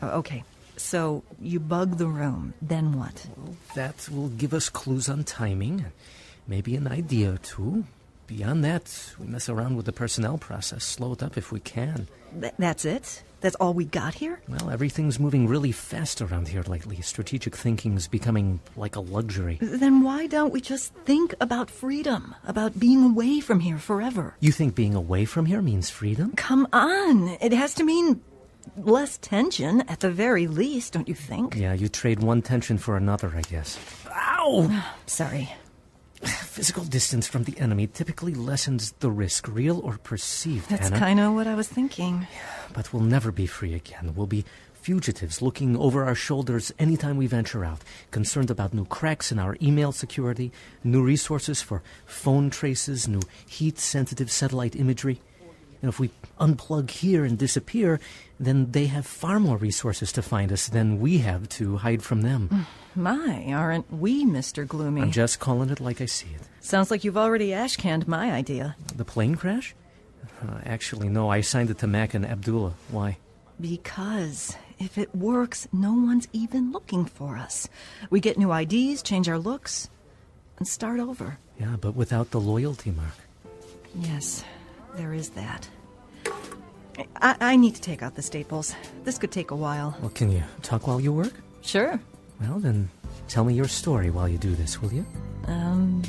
Okay, so you bug the room. Then what? Well, that will give us clues on timing. Maybe an idea or two. Beyond that, we mess around with the personnel process. Slow it up if we can. That's it? That's all we got here? Well, everything's moving really fast around here lately. Strategic thinking's becoming like a luxury. Then why don't we just think about freedom? About being away from here forever? You think being away from here means freedom? Come on. It has to mean less tension, at the very least, don't you think? Yeah, you trade one tension for another, I guess. Ow! Sorry. Physical distance from the enemy typically lessens the risk, real or perceived, That's Anna. kind of what I was thinking. But we'll never be free again. We'll be fugitives looking over our shoulders anytime we venture out, concerned about new cracks in our email security, new resources for phone traces, new heat-sensitive satellite imagery. And if we unplug here and disappear, then they have far more resources to find us than we have to hide from them. My, aren't we, Mr. Gloomy? I'm just calling it like I see it. Sounds like you've already ash-canned my idea. The plane crash? Actually, no, I signed it to Mac and Abdullah. Why? Because if it works, no one's even looking for us. We get new IDs, change our looks, and start over. Yeah, but without the loyalty mark. Yes, there is that. I need to take out the staples. This could take a while. Well, can you talk while you work? Sure. Well, then tell me your story while you do this, will you?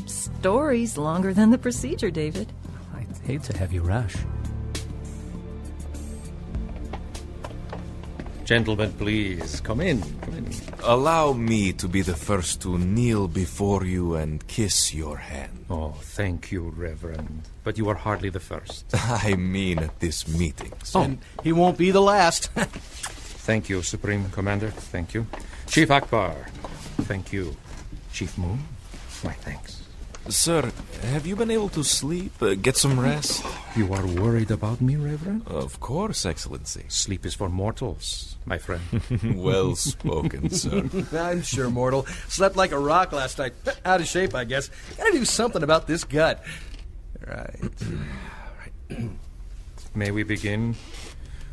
Story's longer than the procedure, David. I'd hate to have you rush. Gentlemen, please, come in. Allow me to be the first to kneel before you and kiss your hand. Oh, thank you, Reverend. But you are hardly the first. I mean at this meeting. Oh, and he won't be the last. Thank you, Supreme Commander. Thank you. Chief Akbar. Thank you. Chief Moon. My thanks. Sir, have you been able to sleep? Get some rest? You are worried about me, Reverend? Of course, Excellency. Sleep is for mortals, my friend. Well spoken, sir. I'm sure, mortal. Slept like a rock last night. Out of shape, I guess. Gotta do something about this gut. Right. May we begin?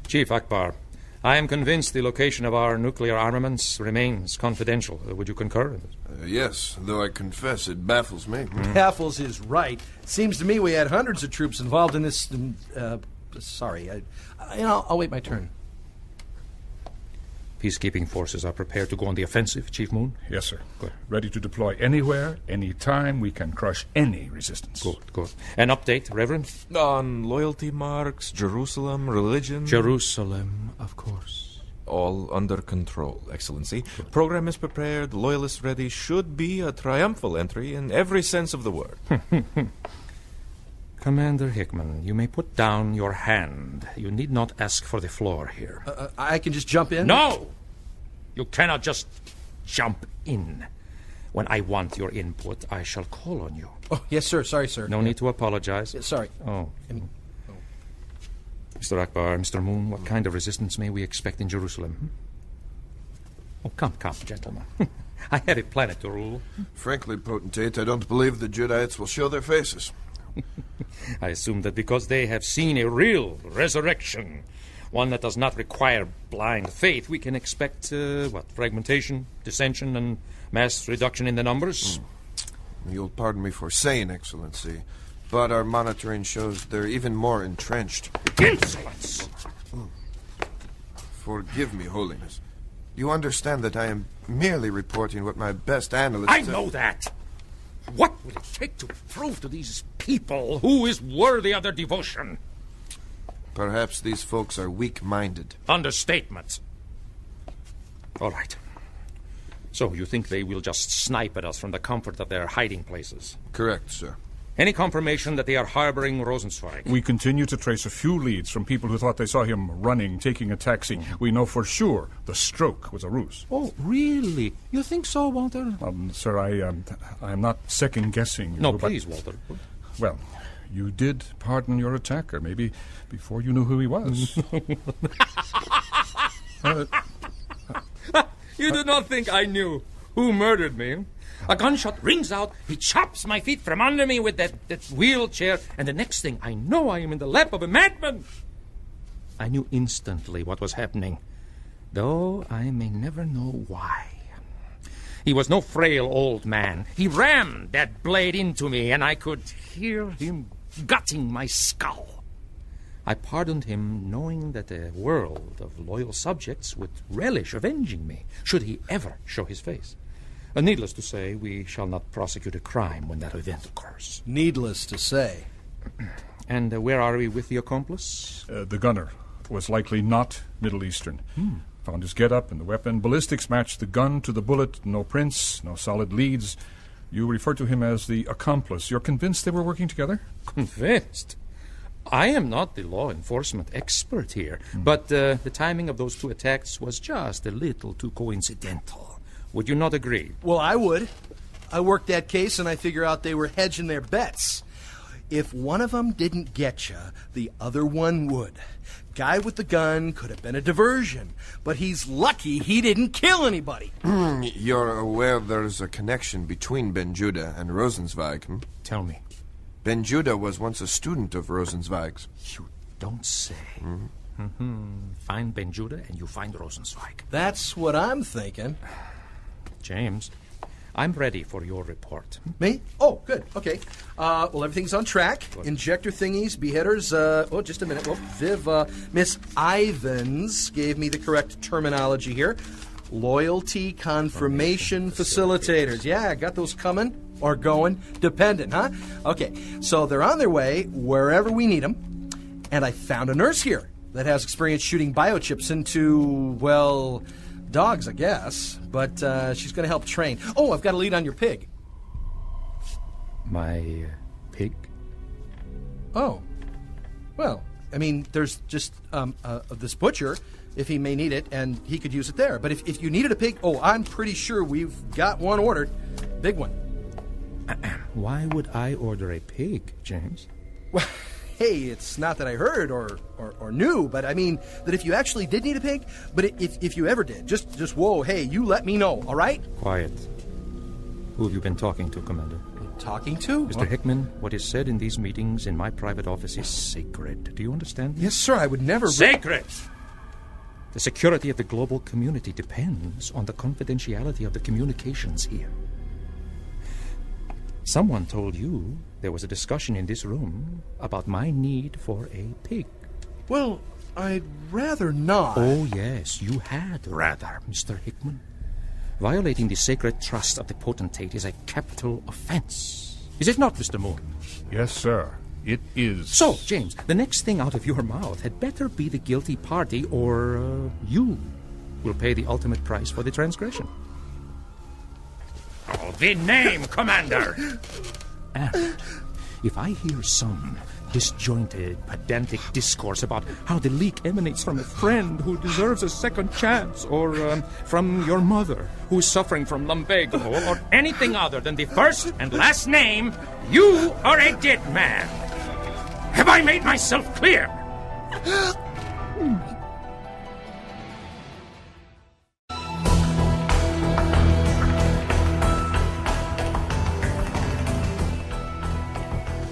Chief Akbar, I am convinced the location of our nuclear armaments remains confidential. Would you concur? Yes, though I confess it baffles me. Baffles is right. Seems to me we had hundreds of troops involved in this. Sorry, I'll wait my turn. Peacekeeping forces are prepared to go on the offensive, Chief Moon? Yes, sir. Good. Ready to deploy anywhere, anytime. We can crush any resistance. Good. An update, Reverend? On loyalty marks, Jerusalem, religion. Jerusalem, of course. All under control, Excellency. Good. Program is prepared, loyalists ready. Should be a triumphal entry in every sense of the word. Commander Hickman, you may put down your hand. You need not ask for the floor here. I can just jump in? No! You cannot just jump in. When I want your input, I shall call on you. Oh, yes, sir. Sorry, sir. No need to apologize. Yeah, sorry. Oh. Mr. Akbar, Mr. Moon, what kind of resistance may we expect in Jerusalem? Oh, come, gentlemen. I have a planet to rule. Frankly, Potentate, I don't believe the Judahites will show their faces. I assume that because they have seen a real resurrection, one that does not require blind faith, we can expect, fragmentation, dissension, and mass reduction in the numbers. You'll pardon me for saying, Excellency, but our monitoring shows they're even more entrenched. Insolence! Forgive me, Holiness. You understand that I am merely reporting what my best analysts... I know that! What will it take to prove to these people who is worthy of their devotion? Perhaps these folks are weak-minded. Understatement. All right. So you think they will just snipe at us from the comfort of their hiding places? Correct, sir. Any confirmation that they are harboring Rosenzweig? We continue to trace a few leads from people who thought they saw him running, taking a taxi. We know for sure the stroke was a ruse. Oh, really? You think so, Walter? Sir, I'm not second-guessing you. No, please, Walter. Well, you did pardon your attacker, maybe before you knew who he was. You do not think I knew who murdered me? A gunshot rings out, he chops my feet from under me with that wheelchair, and the next thing I know, I am in the lap of a madman. I knew instantly what was happening, though I may never know why. He was no frail old man. He rammed that blade into me, and I could hear him gutting my skull. I pardoned him, knowing that a world of loyal subjects would relish avenging me, should he ever show his face. Needless to say, we shall not prosecute a crime when that event occurs. Needless to say. And where are we with the accomplice? The gunner was likely not Middle Eastern. Found his get-up and the weapon. Ballistics matched the gun to the bullet. No prints, no solid leads. You refer to him as the accomplice. You're convinced they were working together? Convinced? I am not the law enforcement expert here, but the timing of those two attacks was just a little too coincidental. Would you not agree? Well, I would. I worked that case, and I figure out they were hedging their bets. If one of them didn't get you, the other one would. Guy with the gun could have been a diversion, but he's lucky he didn't kill anybody. You're aware there's a connection between Ben Judah and Rosenzweig, Tell me. Ben Judah was once a student of Rosenzweig's. You don't say. Find Ben Judah and you find Rosenzweig. That's what I'm thinking. James, I'm ready for your report. Me? Oh, good. Okay. Well, everything's on track. Injector thingies, beheaders. Just a minute. Well, Viv, Miss Ivans gave me the correct terminology here. Loyalty confirmation facilitators. Yeah, got those coming or going, dependent, huh? Okay, so they're on their way wherever we need them. And I found a nurse here that has experience shooting biochips into, well, dogs, I guess. But she's going to help train. Oh, I've got a lead on your pig. My pig? Oh. Well, I mean, there's just this butcher, if he may need it, and he could use it there. But if you needed a pig, I'm pretty sure we've got one ordered. Big one. Why would I order a pig, James? Well, hey, it's not that I heard or knew, but I mean that if you actually did need a pig, but if you ever did, just whoa, hey, you let me know, all right? Quiet. Who have you been talking to, Commander? Talking to? Mr. Hickman, what is said in these meetings in my private office is sacred. Do you understand? Yes, sir, I would never... Sacred! The security of the global community depends on the confidentiality of the communications here. Someone told you there was a discussion in this room about my need for a pig. Well, I'd rather not. Oh, yes, you had rather, Mr. Hickman. Violating the sacred trust of the Potentate is a capital offense. Is it not, Mr. Moon? Yes, sir. It is. So, James, the next thing out of your mouth had better be the guilty party, or you will pay the ultimate price for the transgression. Oh, the name, Commander! And if I hear some disjointed, pedantic discourse about how the leak emanates from a friend who deserves a second chance, or from your mother who is suffering from lumbago, or anything other than the first and last name, you are a dead man. Have I made myself clear?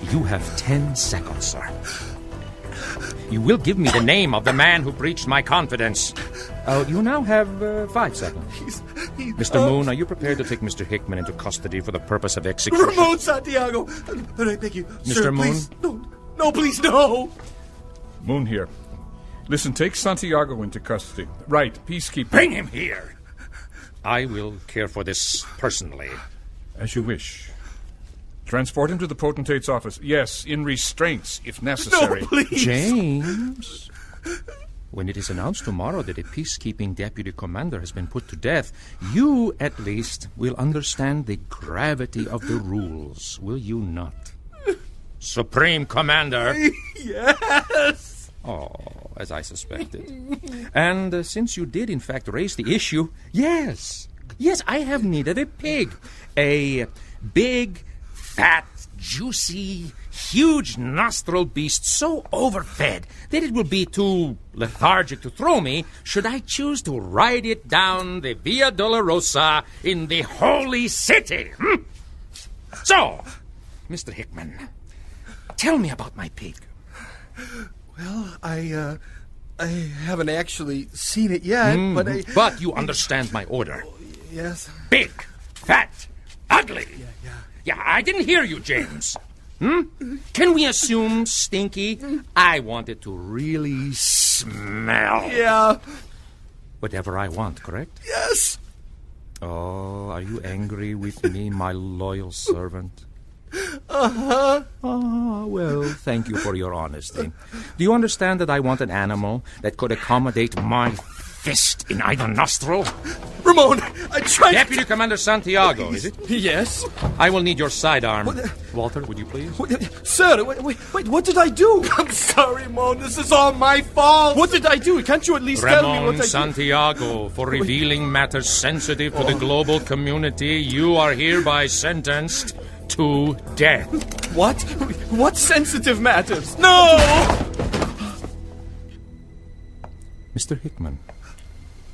You have 10 seconds, sir. you will give me the name of the man who breached my confidence. You now have 5 seconds. Mr. Moon, are you prepared to take Mr. Hickman into custody for the purpose of execution? Ramon Santiago! But I beg you, Mr. sir, Moon? please, no, please, no! Moon here. Listen, take Santiago into custody. Right, peacekeeper. Bring him here! I will care for this personally. As you wish. Transport him to the Potentate's office. Yes, in restraints, if necessary. No, please! James, when it is announced tomorrow that a peacekeeping deputy commander has been put to death, you, at least, will understand the gravity of the rules, will you not? Supreme Commander! Yes! Oh, as I suspected. And since you did, in fact, raise the issue, yes, I have needed a pig. A big, fat, juicy, huge nostril beast so overfed that it will be too lethargic to throw me should I choose to ride it down the Via Dolorosa in the Holy City. So, Mr. Hickman, tell me about my pig. Well, I haven't actually seen it yet, but But you understand my order. Yes. Big, fat, ugly. Yeah, I didn't hear you, James. Can we assume stinky? I want it to really smell. Yeah. Whatever I want, correct? Yes. Oh, are you angry with me, my loyal servant? Uh-huh. Oh, well, thank you for your honesty. Do you understand that I want an animal that could accommodate my fist in either nostril? Ramon, I tried... Deputy Commander Santiago, is it? Yes. I will need your sidearm. Walter, would you please? Sir, wait, what did I do? I'm sorry, Ramon, this is all my fault. What did I do? Can't you at least tell me what I Ramon did? Santiago, for revealing matters sensitive to the global community, you are hereby sentenced to death. What? What sensitive matters? No! Mr. Hickman,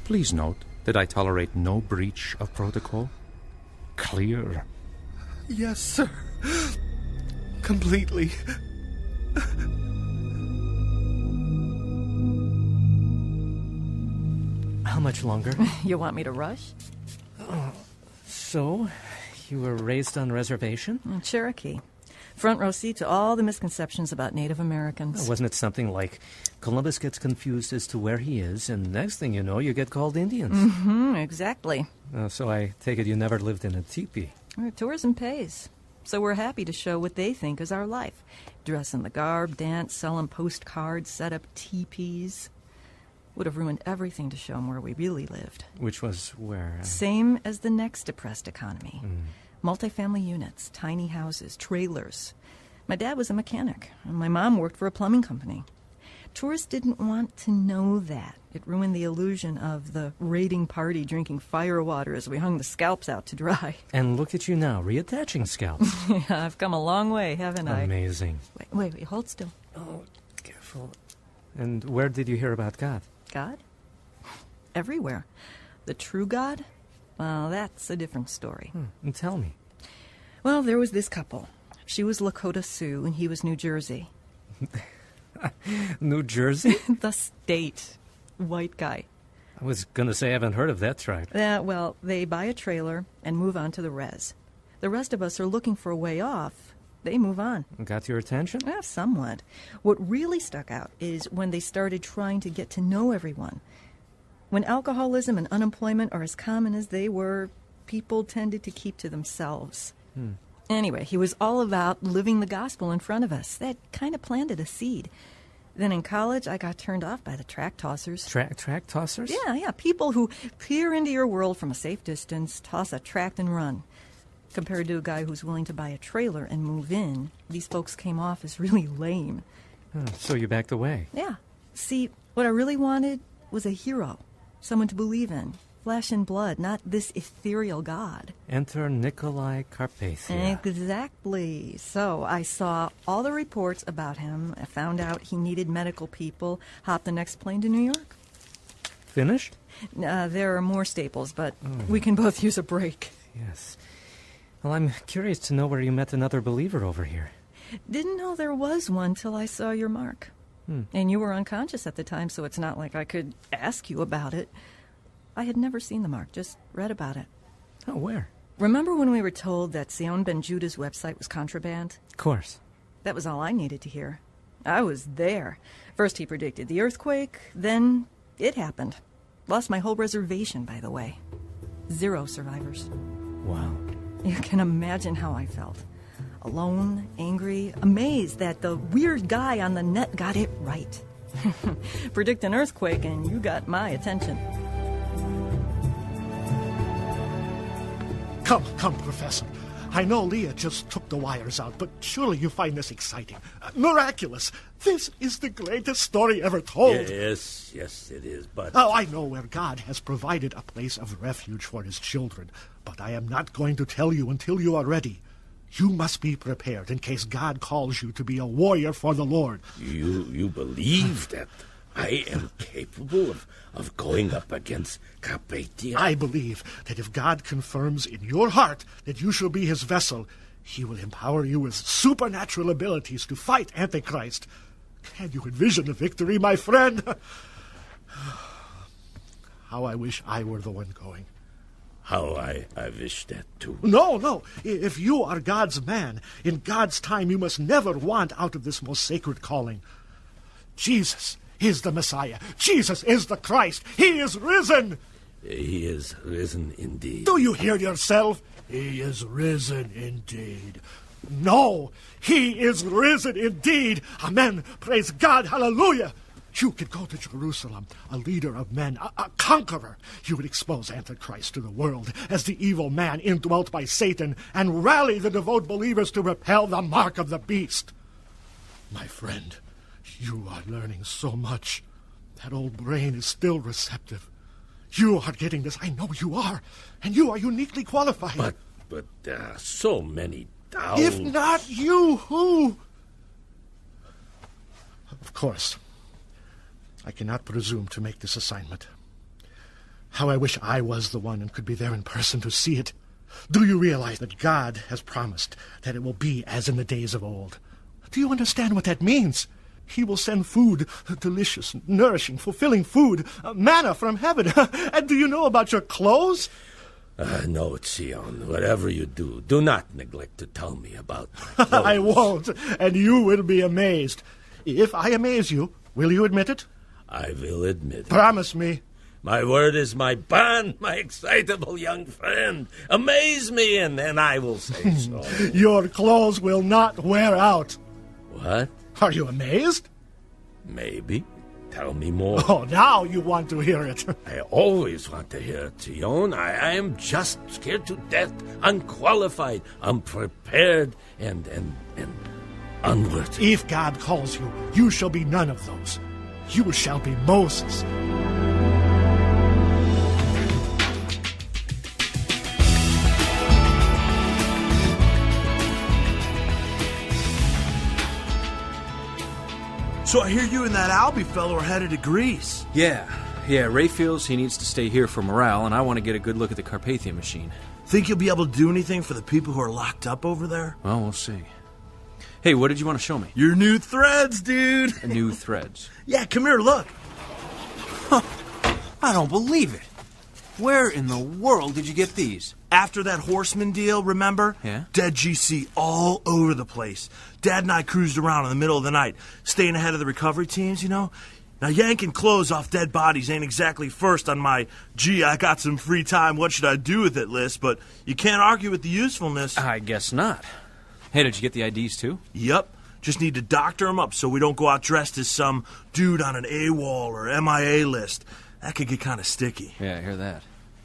please note that I tolerate no breach of protocol. Clear. Yes, sir. Completely. How much longer? You want me to rush? So, you were raised on reservation? Cherokee. Front row seat to all the misconceptions about Native Americans. Wasn't it something like Columbus gets confused as to where he is, and next thing you know, you get called Indians? Mm-hmm, exactly. So I take it you never lived in a teepee. Tourism pays. So we're happy to show what they think is our life. Dress in the garb, dance, sell them postcards, set up teepees. Would have ruined everything to show them where we really lived. Which was where? Same as the next depressed economy. Multifamily units, tiny houses, trailers. My dad was a mechanic, and my mom worked for a plumbing company. Tourists didn't want to know that. It ruined the illusion of the raiding party drinking firewater as we hung the scalps out to dry. And look at you now, reattaching scalps. Yeah, I've come a long way, haven't I? Amazing. Wait, hold still. Oh, careful. And where did you hear about God? God? Everywhere. The true God? Well, that's a different story. And tell me. Well, there was this couple. She was Lakota Sioux, and he was New Jersey. New Jersey? The state. White guy. I was going to say I haven't heard of that tribe. Well, they buy a trailer and move on to the res. The rest of us are looking for a way off. They move on. Got your attention? Somewhat. What really stuck out is when they started trying to get to know everyone. When alcoholism and unemployment are as common as they were, people tended to keep to themselves. Anyway, he was all about living the gospel in front of us. That kind of planted a seed. Then in college, I got turned off by the track tossers. Track tossers? Yeah. People who peer into your world from a safe distance, toss a tract and run. Compared to a guy who's willing to buy a trailer and move in, these folks came off as really lame. So you backed away? Yeah. See, what I really wanted was a hero. Someone to believe in. Flesh and blood, not this ethereal god. Enter Nicolae Carpathia. Exactly. So I saw all the reports about him. I found out he needed medical people. Hopped the next plane to New York. Finished? There are more staples, but we can both use a break. Yes. Well, I'm curious to know where you met another believer over here. Didn't know there was one till I saw your mark. And you were unconscious at the time, so it's not like I could ask you about it. I had never seen the mark, just read about it. Oh, where? Remember when we were told that Sion Ben Judah's website was contraband? Of course. That was all I needed to hear. I was there. First he predicted the earthquake, then it happened. Lost my whole reservation, by the way. 0 survivors. Wow. You can imagine how I felt. Alone, angry, amazed that the weird guy on the net got it right. Predict an earthquake and you got my attention. Come, Professor. I know Leah just took the wires out, but surely you find this exciting. Miraculous. This is the greatest story ever told. Yes, it is, but... Oh, I know where God has provided a place of refuge for his children, but I am not going to tell you until you are ready. You must be prepared in case God calls you to be a warrior for the Lord. You believe that I am capable of going up against Carpathia? I believe that if God confirms in your heart that you shall be his vessel, he will empower you with supernatural abilities to fight Antichrist. Can you envision the victory, my friend? How I wish I were the one going. How I wish that too. No. If you are God's man, in God's time you must never want out of this most sacred calling. Jesus is the Messiah. Jesus is the Christ. He is risen. He is risen indeed. Do you hear yourself? He is risen indeed. No, he is risen indeed. Amen. Praise God. Hallelujah. You could go to Jerusalem, a leader of men, a conqueror. You would expose Antichrist to the world as the evil man indwelt by Satan and rally the devout believers to repel the mark of the beast. My friend, you are learning so much. That old brain is still receptive. You are getting this. I know you are. And you are uniquely qualified. But there are so many down. If not you, who? Of course. I cannot presume to make this assignment. How I wish I was the one and could be there in person to see it. Do you realize that God has promised that it will be as in the days of old? Do you understand what that means? He will send food, delicious, nourishing, fulfilling food, manna from heaven. And do you know about your clothes? No, Sion, whatever you do, do not neglect to tell me about my clothes. I won't, and you will be amazed. If I amaze you, will you admit it? I will admit it. Promise me. My word is my bond, my excitable young friend. Amaze me, and then I will say so. Your clothes will not wear out. What? Are you amazed? Maybe. Tell me more. Oh, now you want to hear it. I always want to hear it, Sion. I am just scared to death, unqualified, unprepared, and unworthy. If God calls you, you shall be none of those. You shall be Moses. So I hear you and that Albie fellow are headed to Greece. Yeah, Ray feels he needs to stay here for morale, and I want to get a good look at the Carpathia machine. Think you'll be able to do anything for the people who are locked up over there? Well, we'll see. Hey, what did you want to show me? Your new threads, dude. New threads? Yeah, come here, look. Huh. I don't believe it. Where in the world did you get these? After that Horseman deal, remember? Yeah? Dead GC all over the place. Dad and I cruised around in the middle of the night, staying ahead of the recovery teams, you know? Now, yanking clothes off dead bodies ain't exactly first on my, gee, I got some free time, what should I do with it list, but you can't argue with the usefulness. I guess not. Hey, did you get the IDs too? Yep. Just need to doctor them up so we don't go out dressed as some dude on an AWOL or MIA list. That could get kind of sticky. Yeah, I hear that.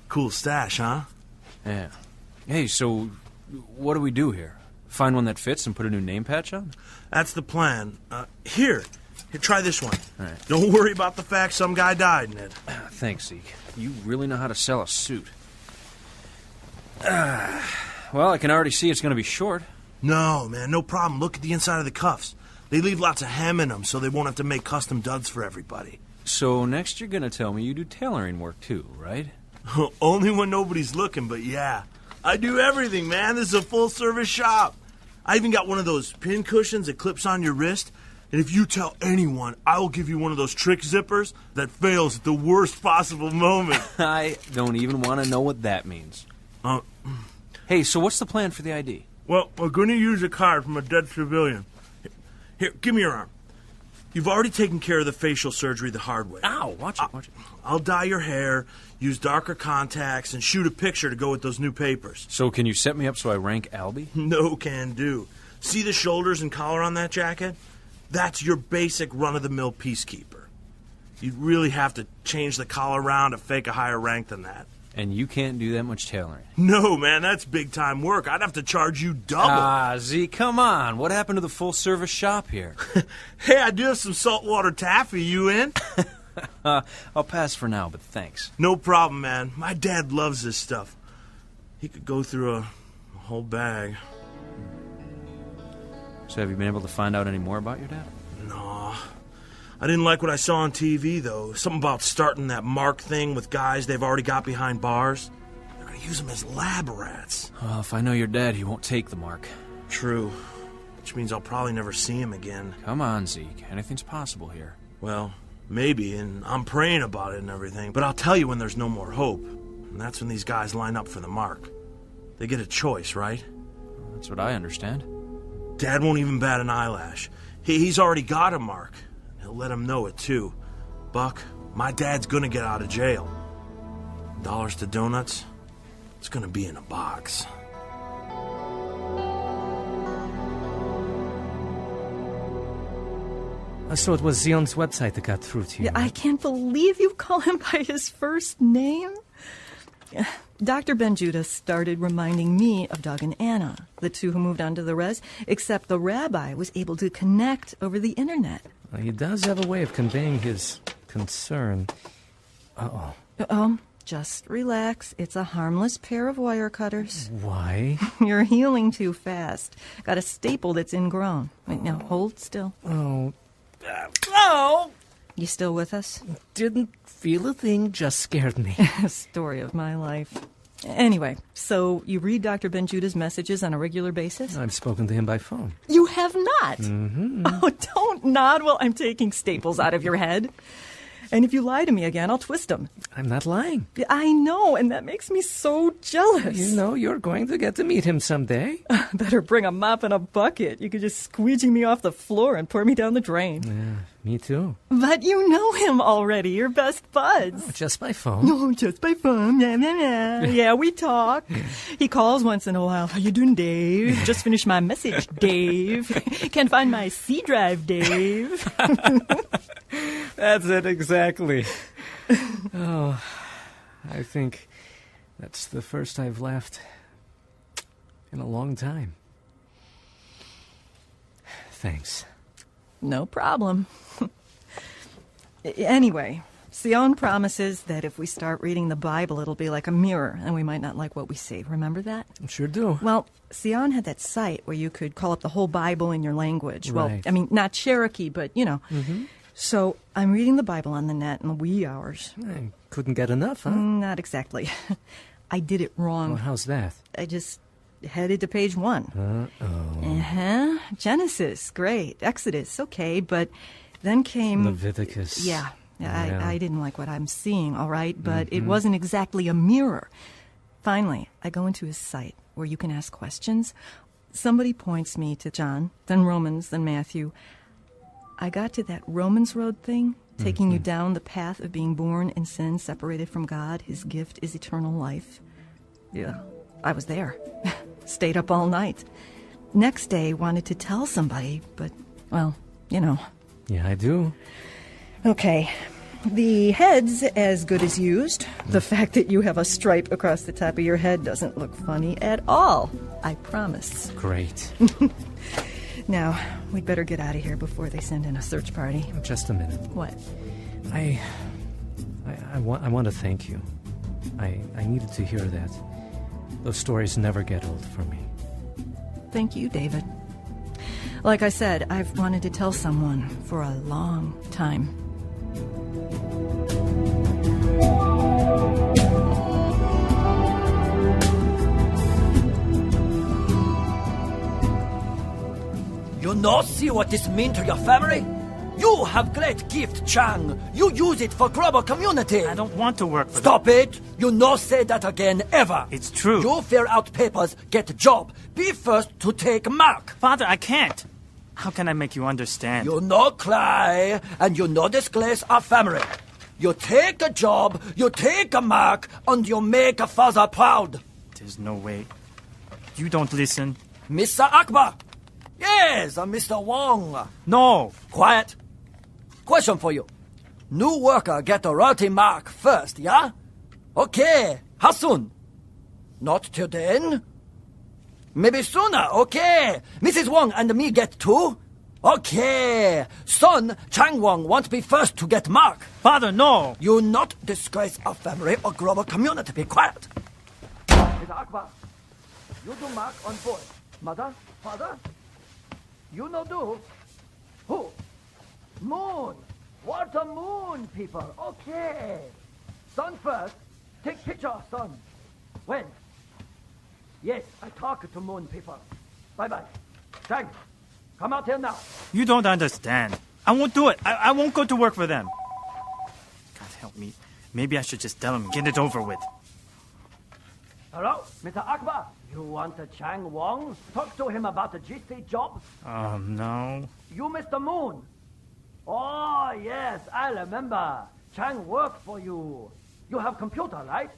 Cool stash, huh? Yeah. Hey, so what do we do here? Find one that fits and put a new name patch on? That's the plan. Here, try this one. All right. Don't worry about the fact some guy died in it. Thanks, Zeke. You really know how to sell a suit. Well, I can already see it's going to be short. No, man, no problem. Look at the inside of the cuffs. They leave lots of hem in them so they won't have to make custom duds for everybody. So next you're going to tell me you do tailoring work too, right? Only when nobody's looking, but yeah. I do everything, man. This is a full-service shop. I even got one of those pin cushions that clips on your wrist. And if you tell anyone, I will give you one of those trick zippers that fails at the worst possible moment. I don't even want to know what that means. Hey, so what's the plan for the ID? Well, we're going to use a card from a dead civilian. Here, give me your arm. You've already taken care of the facial surgery the hard way. Ow, watch it. I'll dye your hair, use darker contacts, and shoot a picture to go with those new papers. So can you set me up so I rank Albie? No can do. See the shoulders and collar on that jacket? That's your basic run-of-the-mill peacekeeper. You'd really have to change the collar around to fake a higher rank than that. And you can't do that much tailoring. No, man, that's big-time work. I'd have to charge you double. Zeke, come on. What happened to the full-service shop here? Hey, I do have some saltwater taffy. You in? I'll pass for now, but thanks. No problem, man. My dad loves this stuff. He could go through a whole bag. So have you been able to find out any more about your dad? No. I didn't like what I saw on TV, though. Something about starting that Mark thing with guys they've already got behind bars. They're going to use them as lab rats. Well, if I know your dad, he won't take the mark. True. Which means I'll probably never see him again. Come on, Zeke. Anything's possible here. Well, maybe, and I'm praying about it and everything. But I'll tell you when there's no more hope. And that's when these guys line up for the mark. They get a choice, right? Well, that's what I understand. Dad won't even bat an eyelash. He's already got a mark. He'll let him know it, too. Buck, my dad's gonna get out of jail. Dollars to donuts, it's gonna be in a box. So it was Zion's website that got through to you. Yeah, I can't believe you call him by his first name. Dr. Ben Judah started reminding me of Doug and Anna, the two who moved on to the res, except the rabbi was able to connect over the internet. Well, he does have a way of conveying his concern. Uh-oh. Just relax. It's a harmless pair of wire cutters. Why? You're healing too fast. Got a staple that's ingrown. Wait, now, hold still. Oh. You still with us? Didn't feel a thing, just scared me. Story of my life. Anyway, so you read Dr. Ben Judah's messages on a regular basis? I've spoken to him by phone. You have not? Mm-hmm. Oh, don't nod while I'm taking staples out of your head. And if you lie to me again, I'll twist them. I'm not lying. I know, and that makes me so jealous. You know, you're going to get to meet him someday. Better bring a mop and a bucket. You could just squeegee me off the floor and pour me down the drain. Yeah, me too. But you know him already. You're best buds. Oh, just by phone? No, just by phone. Yeah, we talk. He calls once in a while. How you doing, Dave? Just finished my message, Dave. Can't find my C drive, Dave. That's it, exactly. Oh, I think that's the first I've laughed in a long time. Thanks. No problem. Anyway, Sion promises that if we start reading the Bible, it'll be like a mirror, and we might not like what we see. Remember that? Sure do. Well, Sion had that site where you could call up the whole Bible in your language. Right. Well, I mean, not Cherokee, but, you know. Mm-hmm. So I'm reading the Bible on the net in the wee hours. I couldn't get enough, huh? Not exactly. I did it wrong. Well, how's that? I just headed to page 1. Uh-oh. Genesis, great. Exodus, okay. But then came... Leviticus. Yeah. I didn't like what I'm seeing, all right? But it wasn't exactly a mirror. Finally, I go into his site where you can ask questions. Somebody points me to John, then Romans, then Matthew. I got to that Romans road thing, taking you down the path of being born in sin, separated from God. His gift is eternal life. Yeah, I was there. Stayed up all night. Next day, wanted to tell somebody, but, well, you know. Yeah, I do. Okay. The head's as good as used. The fact that you have a stripe across the top of your head doesn't look funny at all. I promise. Great. Now, we'd better get out of here before they send in a search party. Just a minute. What? I want to thank you. I needed to hear that. Those stories never get old for me. Thank you, David. Like I said, I've wanted to tell someone for a long time. Your not see what this means to your family? You have great gift, Chang. You use it for global community. I don't want to work for Stop it. You no say that again, ever. It's true. You fill out papers, get a job. Be first to take mark. Father, I can't. How can I make you understand? You no cry, and you no disgrace our family. You take a job, you take a mark, and you make a father proud. There's no way. You don't listen. Mr. Akbar. Yes, Mr. Wong. No. Quiet. Question for you. New worker get a royalty mark first, yeah? Okay. How soon? Not till then? Maybe sooner, okay. Mrs. Wong and me get 2? Okay. Son, Chang Wong won't be first to get mark. Father, no. You not disgrace our family or global community. Be quiet. Mr. Akbar, you do mark on board. Mother, father, you no do. Who? Moon. What a moon, people. Okay. Son first. Take picture, son. When? Yes, I talk to moon people. Bye-bye. Chang, come out here now. You don't understand. I won't do it. I won't go to work for them. God help me. Maybe I should just tell him and get it over with. Hello, Mr. Akbar. You want a Chang Wong? Talk to him about the GC job. No. You, Mr. Moon. Oh, yes, I remember. Chang worked for you. You have computer, right?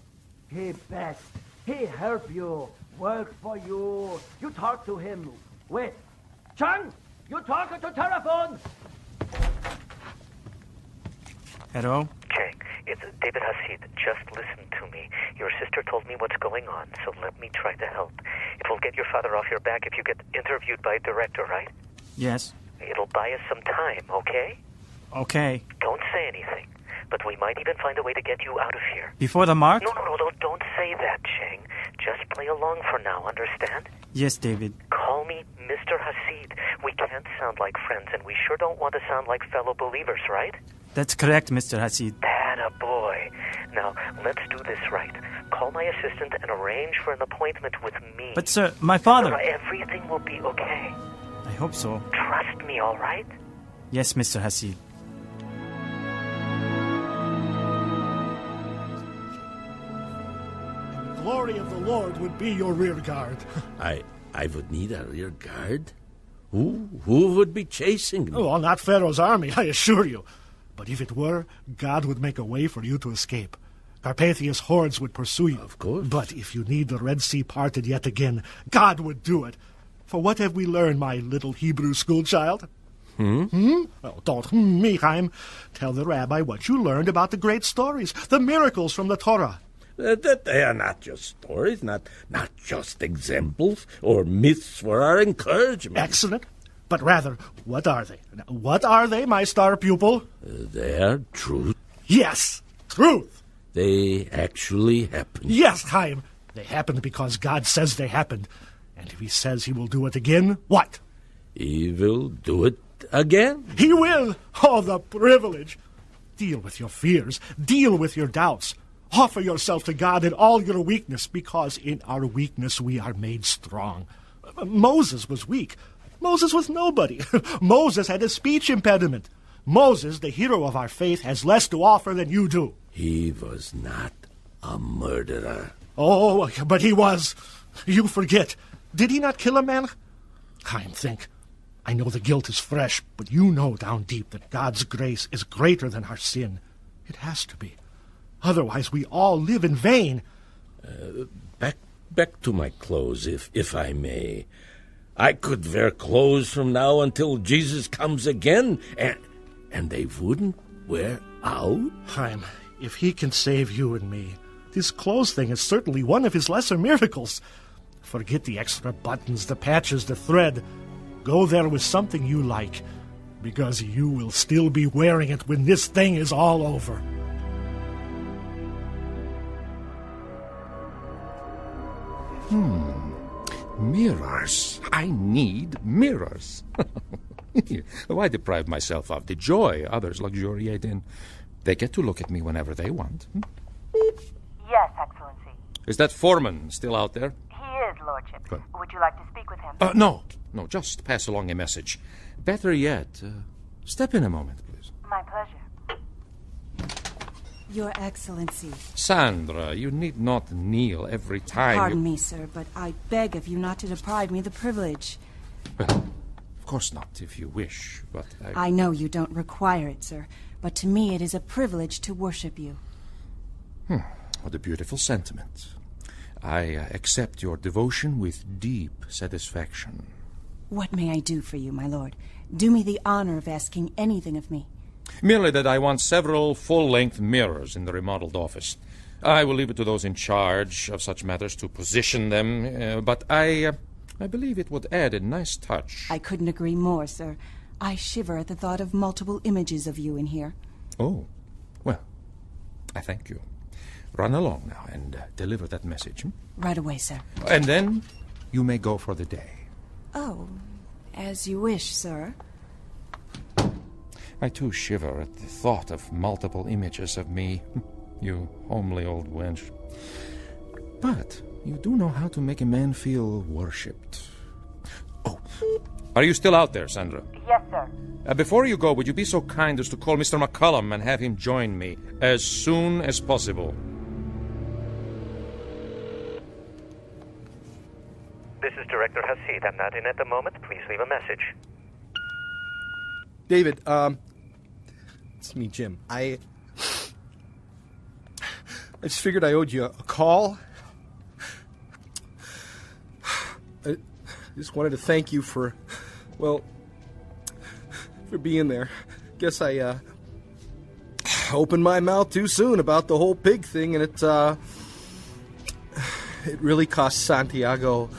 He best. He help you. Work for you. You talk to him. Wait. Chang, you talk to telephone. Hello? Chang, it's David Hasid. Just listen to me. Your sister told me what's going on, so let me try to help. It will get your father off your back if you get interviewed by a director, right? Yes. It'll buy us some time, okay? Okay. Don't say anything, but we might even find a way to get you out of here. Before the mark? No, don't say that, Chang. Just play along for now, understand? Yes, David. Call me Mr. Hasid. We can't sound like friends, and we sure don't want to sound like fellow believers, right? That's correct, Mr. Hasid. Attaboy. Now, let's do this right. Call my assistant and arrange for an appointment with me. But, sir, my father... Everything will be okay. I hope so. Trust me, all right? Yes, Mr. Hasid. The glory of the Lord would be your rear guard. I would need a rear guard? Who would be chasing me? Oh, well, not Pharaoh's army, I assure you. But if it were, God would make a way for you to escape. Carpathia's hordes would pursue you. Of course. But if you need the Red Sea parted yet again, God would do it. For what have we learned, my little Hebrew schoolchild? Well, don't me, Chaim. Tell the rabbi what you learned about the great stories, the miracles from the Torah. That they are not just stories, not just examples or myths for our encouragement. Excellent. But rather, what are they? What are they, my star pupil? They are truth. Yes, truth. They actually happened. Yes, Chaim. They happened because God says they happened. And if he says he will do it again, what? He will do it again. He will! Oh, the privilege! Deal with your fears. Deal with your doubts. Offer yourself to God in all your weakness, because in our weakness we are made strong. Moses was weak. Moses was nobody. Moses had a speech impediment. Moses, the hero of our faith, has less to offer than you do. He was not a murderer. Oh, but he was. You forget. Did he not kill a man? Chaim, think. I know the guilt is fresh, but you know down deep that God's grace is greater than our sin. It has to be. Otherwise, we all live in vain. Back to my clothes, if I may. I could wear clothes from now until Jesus comes again, and they wouldn't wear out? Chaim, if he can save you and me, this clothes thing is certainly one of his lesser miracles. Forget the extra buttons, the patches, the thread. Go there with something you like, because you will still be wearing it when this thing is all over. Mirrors. I need mirrors. Why deprive myself of the joy others luxuriate in? They get to look at me whenever they want. Yes, Excellency. Is that foreman still out there? He is, lordship. Good. Would you like to speak with him? No, just pass along a message. Better yet, step in a moment, please. My pleasure. Your Excellency. Sandra, you need not kneel every time. Pardon me, sir, but I beg of you not to deprive me of the privilege. Well, of course not, if you wish, but I know you don't require it, sir, but to me it is a privilege to worship you. What a beautiful sentiment. I accept your devotion with deep satisfaction. What may I do for you, my lord? Do me the honor of asking anything of me. Merely that I want several full-length mirrors in the remodeled office. I will leave it to those in charge of such matters to position them, but I believe it would add a nice touch. I couldn't agree more, sir. I shiver at the thought of multiple images of you in here. Oh, well, I thank you. Run along now and deliver that message. Right away, sir. And then you may go for the day. Oh, as you wish, sir. I too shiver at the thought of multiple images of me, you homely old wench. But you do know how to make a man feel worshipped. Oh, are you still out there, Sandra? Yes, sir. Before you go, would you be so kind as to call Mr. McCullum and have him join me as soon as possible? This is Director Hasid. I'm not in at the moment. Please leave a message. David, it's me, Jim. I just figured I owed you a call. I just wanted to thank you for being there. Guess I opened my mouth too soon about the whole pig thing, and it really cost Santiago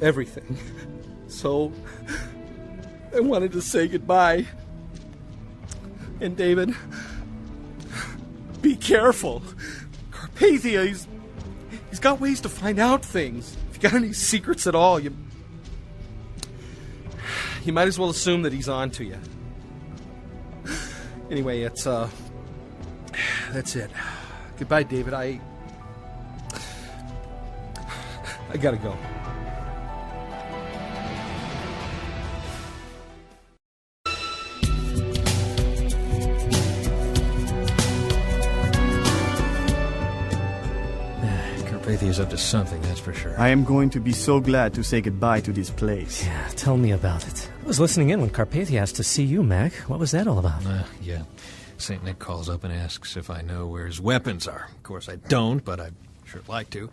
everything. So I wanted to say goodbye. And David, be careful. Carpathia, he's got ways to find out things. If you got any secrets at all, you might as well assume that he's on to you. Anyway, that's it. Goodbye, David. I gotta go. Carpathia's up to something, that's for sure. I am going to be so glad to say goodbye to this place. Yeah, tell me about it. I was listening in when Carpathia asked to see you, Mac. What was that all about? Yeah. St. Nick calls up and asks if I know where his weapons are. Of course, I don't, but I'd sure like to.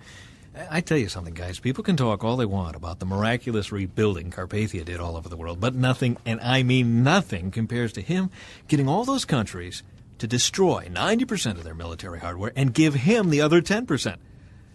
I tell you something, guys. People can talk all they want about the miraculous rebuilding Carpathia did all over the world, but nothing, and I mean nothing, compares to him getting all those countries to destroy 90% of their military hardware and give him the other 10%.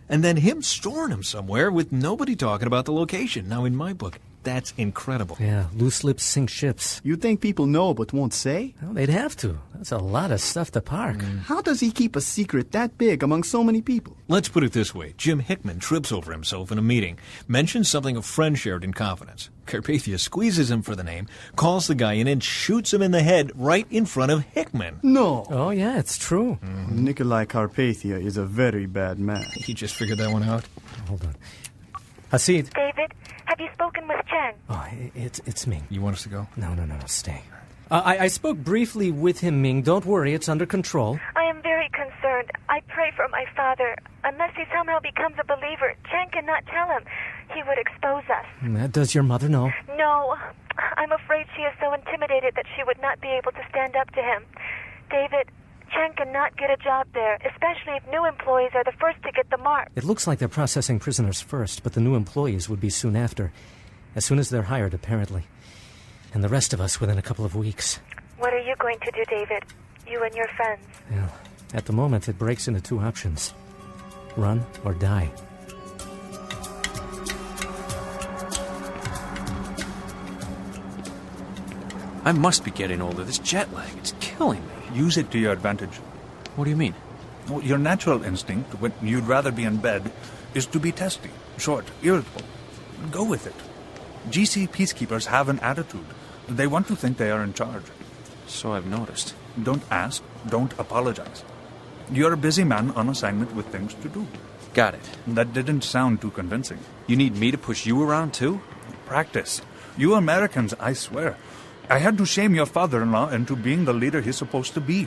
And then him storing them somewhere with nobody talking about the location. Now, in my book, that's incredible. Yeah, loose lips sink ships. You think people know but won't say? Well, they'd have to. That's a lot of stuff to park. How does he keep a secret that big among so many people? Let's put it this way. Jim Hickman trips over himself in a meeting, mentions something a friend shared in confidence. Carpathia squeezes him for the name, calls the guy in, and shoots him in the head right in front of Hickman. No. Oh, yeah, it's true. Nicolae Carpathia is a very bad man. He just figured that one out. Hold on. Hasid. David, have you spoken with Chang? Oh, it's Ming. You want us to go? No, stay. I spoke briefly with him, Ming. Don't worry, it's under control. I am very concerned. I pray for my father. Unless he somehow becomes a believer, Chang cannot tell him. He would expose us. Does your mother know? No. I'm afraid she is so intimidated that she would not be able to stand up to him. David, Chang cannot get a job there, especially if new employees are the first to get the mark. It looks like they're processing prisoners first, but the new employees would be soon after. As soon as they're hired, apparently. And the rest of us within a couple of weeks. What are you going to do, David? You and your friends? Well, at the moment, it breaks into two options. Run or die. I must be getting older. This jet lag, it's killing me. Use it to your advantage. What do you mean? Well, your natural instinct, when you'd rather be in bed, is to be testy, short, irritable. Go with it. GC peacekeepers have an attitude. They want to think they are in charge. So I've noticed. Don't ask, don't apologize. You're a busy man on assignment with things to do. Got it. That didn't sound too convincing. You need me to push you around, too? Practice. You Americans, I swear. I had to shame your father-in-law into being the leader he's supposed to be.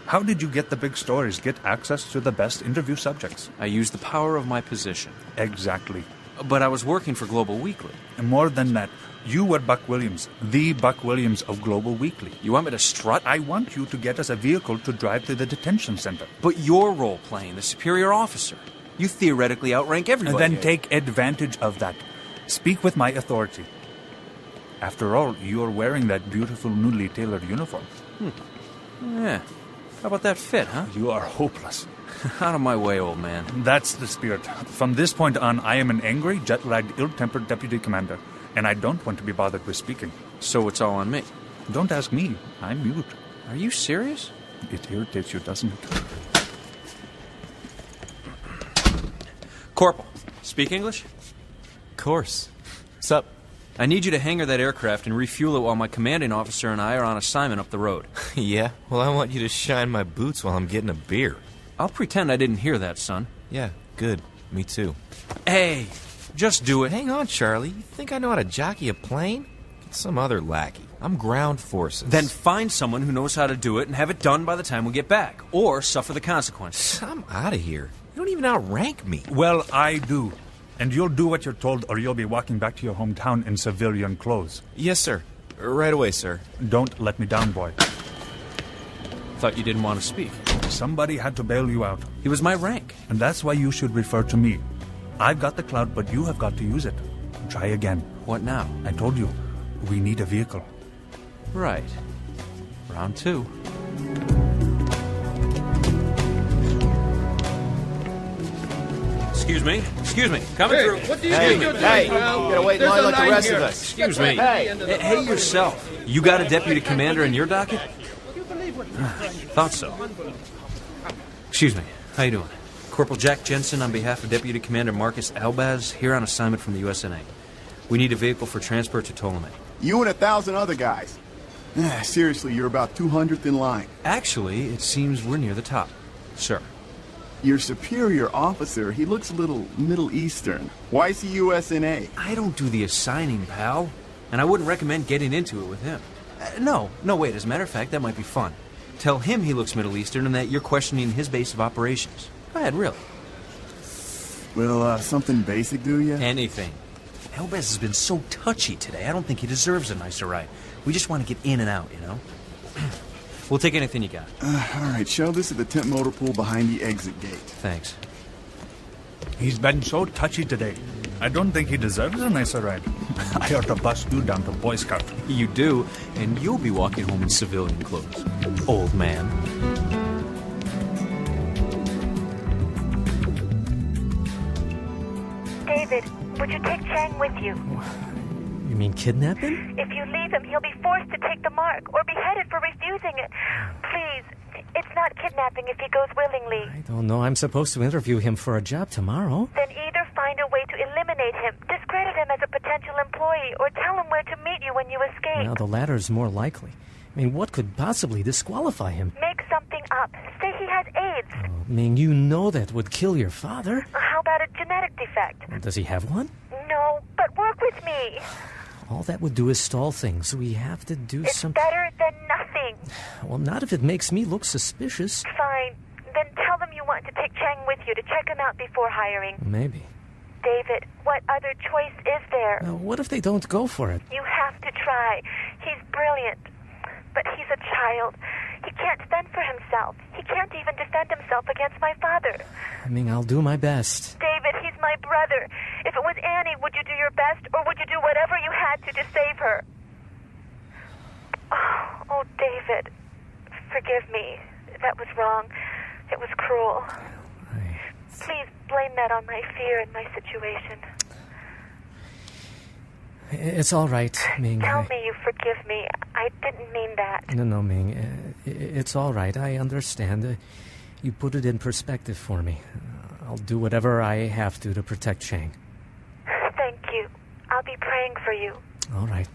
How did you get the big stories, get access to the best interview subjects? I used the power of my position. Exactly. But I was working for Global Weekly. And more than that, you were Buck Williams, the Buck Williams of Global Weekly. You want me to strut? I want you to get us a vehicle to drive to the detention center. But you're role-playing the superior officer. You theoretically outrank everybody. Then take advantage of that. Speak with my authority. After all, you're wearing that beautiful newly tailored uniform. Yeah. How about that fit, huh? You are hopeless. Out of my way, old man. That's the spirit. From this point on, I am an angry, jet-lagged, ill-tempered deputy commander, and I don't want to be bothered with speaking. So it's all on me? Don't ask me. I'm mute. Are you serious? It irritates you, doesn't it? Corporal, speak English? Course. Sup? I need you to hangar that aircraft and refuel it while my commanding officer and I are on assignment up the road. Yeah? Well, I want you to shine my boots while I'm getting a beer. I'll pretend I didn't hear that, son. Yeah, good. Me too. Hey, just do it. Hang on, Charlie. You think I know how to jockey a plane? Get some other lackey. I'm ground forces. Then find someone who knows how to do it and have it done by the time we get back. Or suffer the consequences. I'm out of here. You don't even outrank me. Well, I do. And you'll do what you're told, or you'll be walking back to your hometown in civilian clothes. Yes, sir. Right away, sir. Don't let me down, boy. Thought you didn't want to speak. Somebody had to bail you out. He was my rank. And that's why you should refer to me. I've got the clout, but you have got to use it. Try again. What now? I told you. We need a vehicle. Right. Round 2. Excuse me. Coming through. What do you think you're doing? Hey, you gotta wait in line like the rest of us. Excuse me. Hey, yourself. You got a deputy commander in your docket? Thought so. Excuse me. How you doing? Corporal Jack Jensen on behalf of Deputy Commander Marcus Albaz, here on assignment from the USNA. We need a vehicle for transport to Ptolemy. You and 1,000 other guys. Seriously, you're about 200th in line. Actually, it seems we're near the top. Sir. Your superior officer, he looks a little Middle Eastern. Why is he USNA? I don't do the assigning, pal. And I wouldn't recommend getting into it with him. No, wait. As a matter of fact, that might be fun. Tell him he looks Middle Eastern and that you're questioning his base of operations. Go ahead, really. Well, something basic, do you? Anything. Albaz has been so touchy today. I don't think he deserves a nicer ride. We just want to get in and out, you know? We'll take anything you got. All right, show this at the tent motor pool behind the exit gate. Thanks. He's been so touchy today. I don't think he deserves a nicer ride. I ought to bust you down to Boy Scout. You do, and you'll be walking home in civilian clothes. Old man. David, would you take Chang with you? You mean kidnap him? If you leave him, he'll be forced to take the mark or beheaded for refusing it. Please, it's not kidnapping if he goes willingly. I don't know. I'm supposed to interview him for a job tomorrow. Then either find a way to eliminate him, discredit him as a potential employee, or tell him where to meet you when you escape. Well, the latter's more likely. I mean, what could possibly disqualify him? Make something up. Say he has AIDS. Oh, Ming, you know that would kill your father. How about a genetic defect? Well, does he have one? No, but work with me. All that would do is stall things. We have to do something. It's better than nothing. Well, not if it makes me look suspicious. Fine. Then tell them you want to take Chang with you to check him out before hiring. Maybe. David, what other choice is there? What if they don't go for it? You have to try. He's brilliant. But he's a child. He can't fend for himself. He can't even defend himself against my father. I mean, I'll do my best. David, he's my brother. If it was Annie, would you do your best, or would you do whatever you had to save her? Oh, David, forgive me. That was wrong. It was cruel. Please blame that on my fear and my situation. It's all right, Ming. Tell me you forgive me. I didn't mean that. No, Ming. It's all right. I understand. You put it in perspective for me. I'll do whatever I have to protect Chang. Thank you. I'll be praying for you. All right.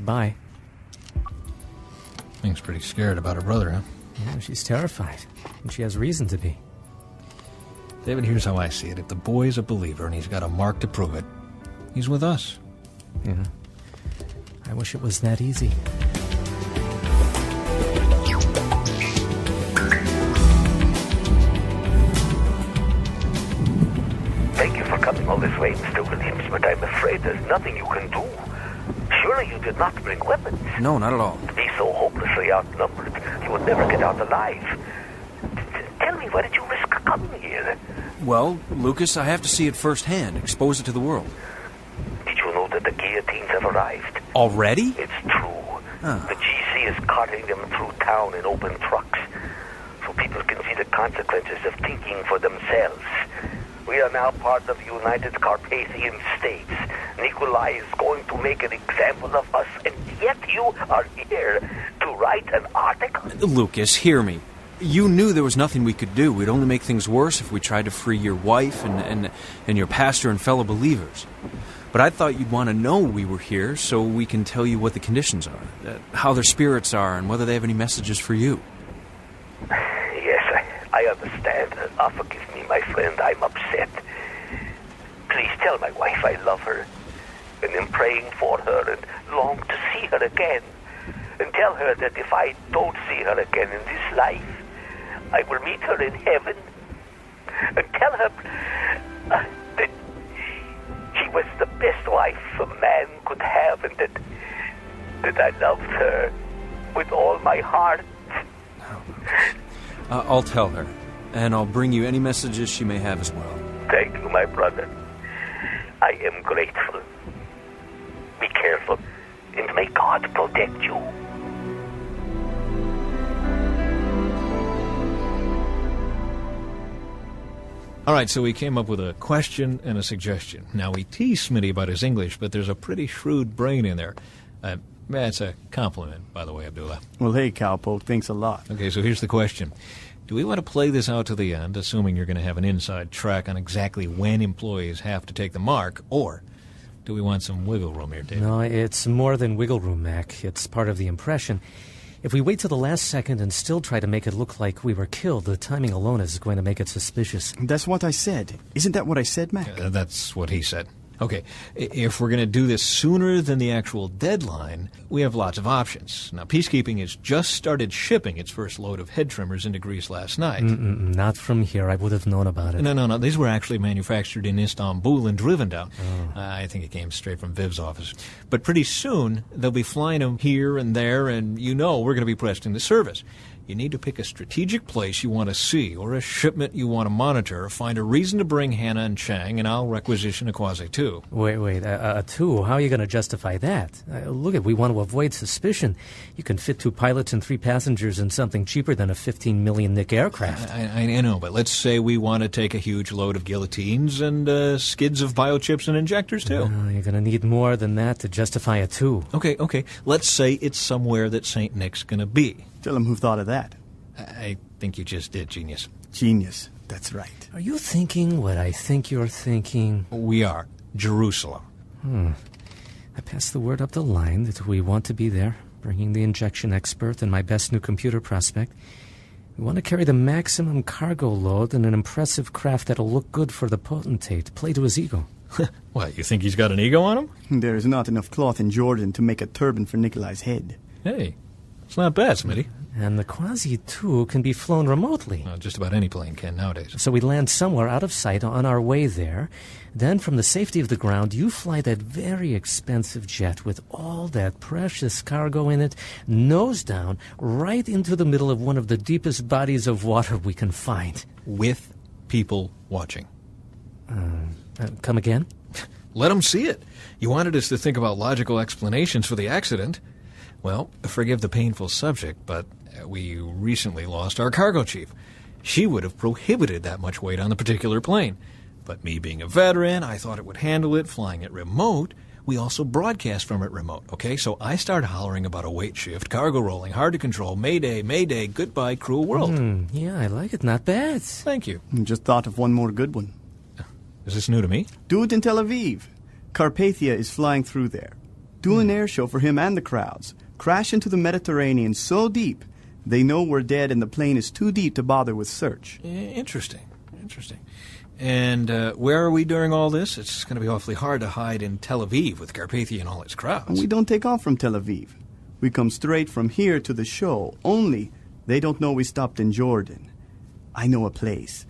Bye. Ming's pretty scared about her brother, huh? Yeah, she's terrified. And she has reason to be. David, here's how I see it. If the boy's a believer and he's got a mark to prove it, he's with us. Yeah. I wish it was that easy. Thank you for coming all this way, Mr. Williams, but I'm afraid there's nothing you can do. Surely you did not bring weapons. No, not at all. To be so hopelessly outnumbered, you would never get out alive. Tell me, why did you risk coming here? Well, Lucas, I have to see it firsthand, expose it to the world. Did you know that the guillotines have arrived? Already? It's true. The GC is carting them through town in open trucks, so people can see the consequences of thinking for themselves. We are now part of the United Carpathian States. Nicolae is going to make an example of us, and yet you are here to write an article? Lucas, hear me. You knew there was nothing we could do. We'd only make things worse if we tried to free your wife and your pastor and fellow believers. But I thought you'd want to know we were here so we can tell you what the conditions are, how their spirits are, and whether they have any messages for you. Yes, I understand. Forgive me, my friend. I'm upset. Please tell my wife I love her, and am praying for her and long to see her again. And tell her that if I don't see her again in this life, I will meet her in heaven. And tell her that she was the best wife a man could have, and that I loved her with all my heart. I'll tell her, and I'll bring you any messages she may have as well. Thank you, my brother. I am grateful. Be careful, and may God protect you. All right, so we came up with a question and a suggestion. Now, we tease Smitty about his English, but there's a pretty shrewd brain in there. That's a compliment, by the way, Abdullah. Well, hey, cowpoke, thanks a lot. Okay, so here's the question. Do we want to play this out to the end, assuming you're going to have an inside track on exactly when employees have to take the mark, or do we want some wiggle room here, David? No, it's more than wiggle room, Mac. It's part of the impression. If we wait till the last second and still try to make it look like we were killed, the timing alone is going to make it suspicious. That's what I said. Isn't that what I said, Mac? That's what he said. Okay, if we're going to do this sooner than the actual deadline, we have lots of options. Now, Peacekeeping has just started shipping its first load of head trimmers into Greece last night. Not from here. I would have known about it. No. These were actually manufactured in Istanbul and driven down. I think it came straight from Viv's office. But pretty soon, they'll be flying them here and there, and we're going to be pressed into service. You need to pick a strategic place you want to see, or a shipment you want to monitor, find a reason to bring Hannah and Chang, and I'll requisition a quasi-2. Wait, a 2? How are you going to justify that? Look, we want to avoid suspicion. You can fit 2 pilots and 3 passengers in something cheaper than a 15 million Nick aircraft. I know, but let's say we want to take a huge load of guillotines and skids of biochips and injectors, too. You're going to need more than that to justify a 2. Okay. Let's say it's somewhere that St. Nick's going to be. Tell him who thought of that. I think you just did, genius. Genius, that's right. Are you thinking what I think you're thinking? We are. Jerusalem. I passed the word up the line that we want to be there, bringing the injection expert and my best new computer prospect. We want to carry the maximum cargo load in an impressive craft that'll look good for the potentate, play to his ego. What, you think he's got an ego on him? There is not enough cloth in Jordan to make a turban for Nicolae's head. Hey, it's not bad, Smitty. And the quasi-2 can be flown remotely. Just about any plane can nowadays. So we land somewhere out of sight on our way there. Then, from the safety of the ground, you fly that very expensive jet with all that precious cargo in it, nose down, right into the middle of one of the deepest bodies of water we can find. With people watching. Come again? Let them see it. You wanted us to think about logical explanations for the accident. Well, forgive the painful subject, but we recently lost our cargo chief. She would have prohibited that much weight on the particular plane. But me being a veteran, I thought it would handle it, flying it remote. We also broadcast from it remote, okay? So I started hollering about a weight shift, cargo rolling, hard to control, mayday, mayday, goodbye, cruel world. Yeah, I like it. Not bad. Thank you. Just thought of one more good one. Is this new to me? Do it in Tel Aviv. Carpathia is flying through there. Do an air show for him and the crowds. Crash into the Mediterranean so deep, they know we're dead and the plane is too deep to bother with search. Interesting. Interesting. And where are we during all this? It's going to be awfully hard to hide in Tel Aviv with Carpathia and all its crowds. We don't take off from Tel Aviv. We come straight from here to the show. Only they don't know we stopped in Jordan. I know a place.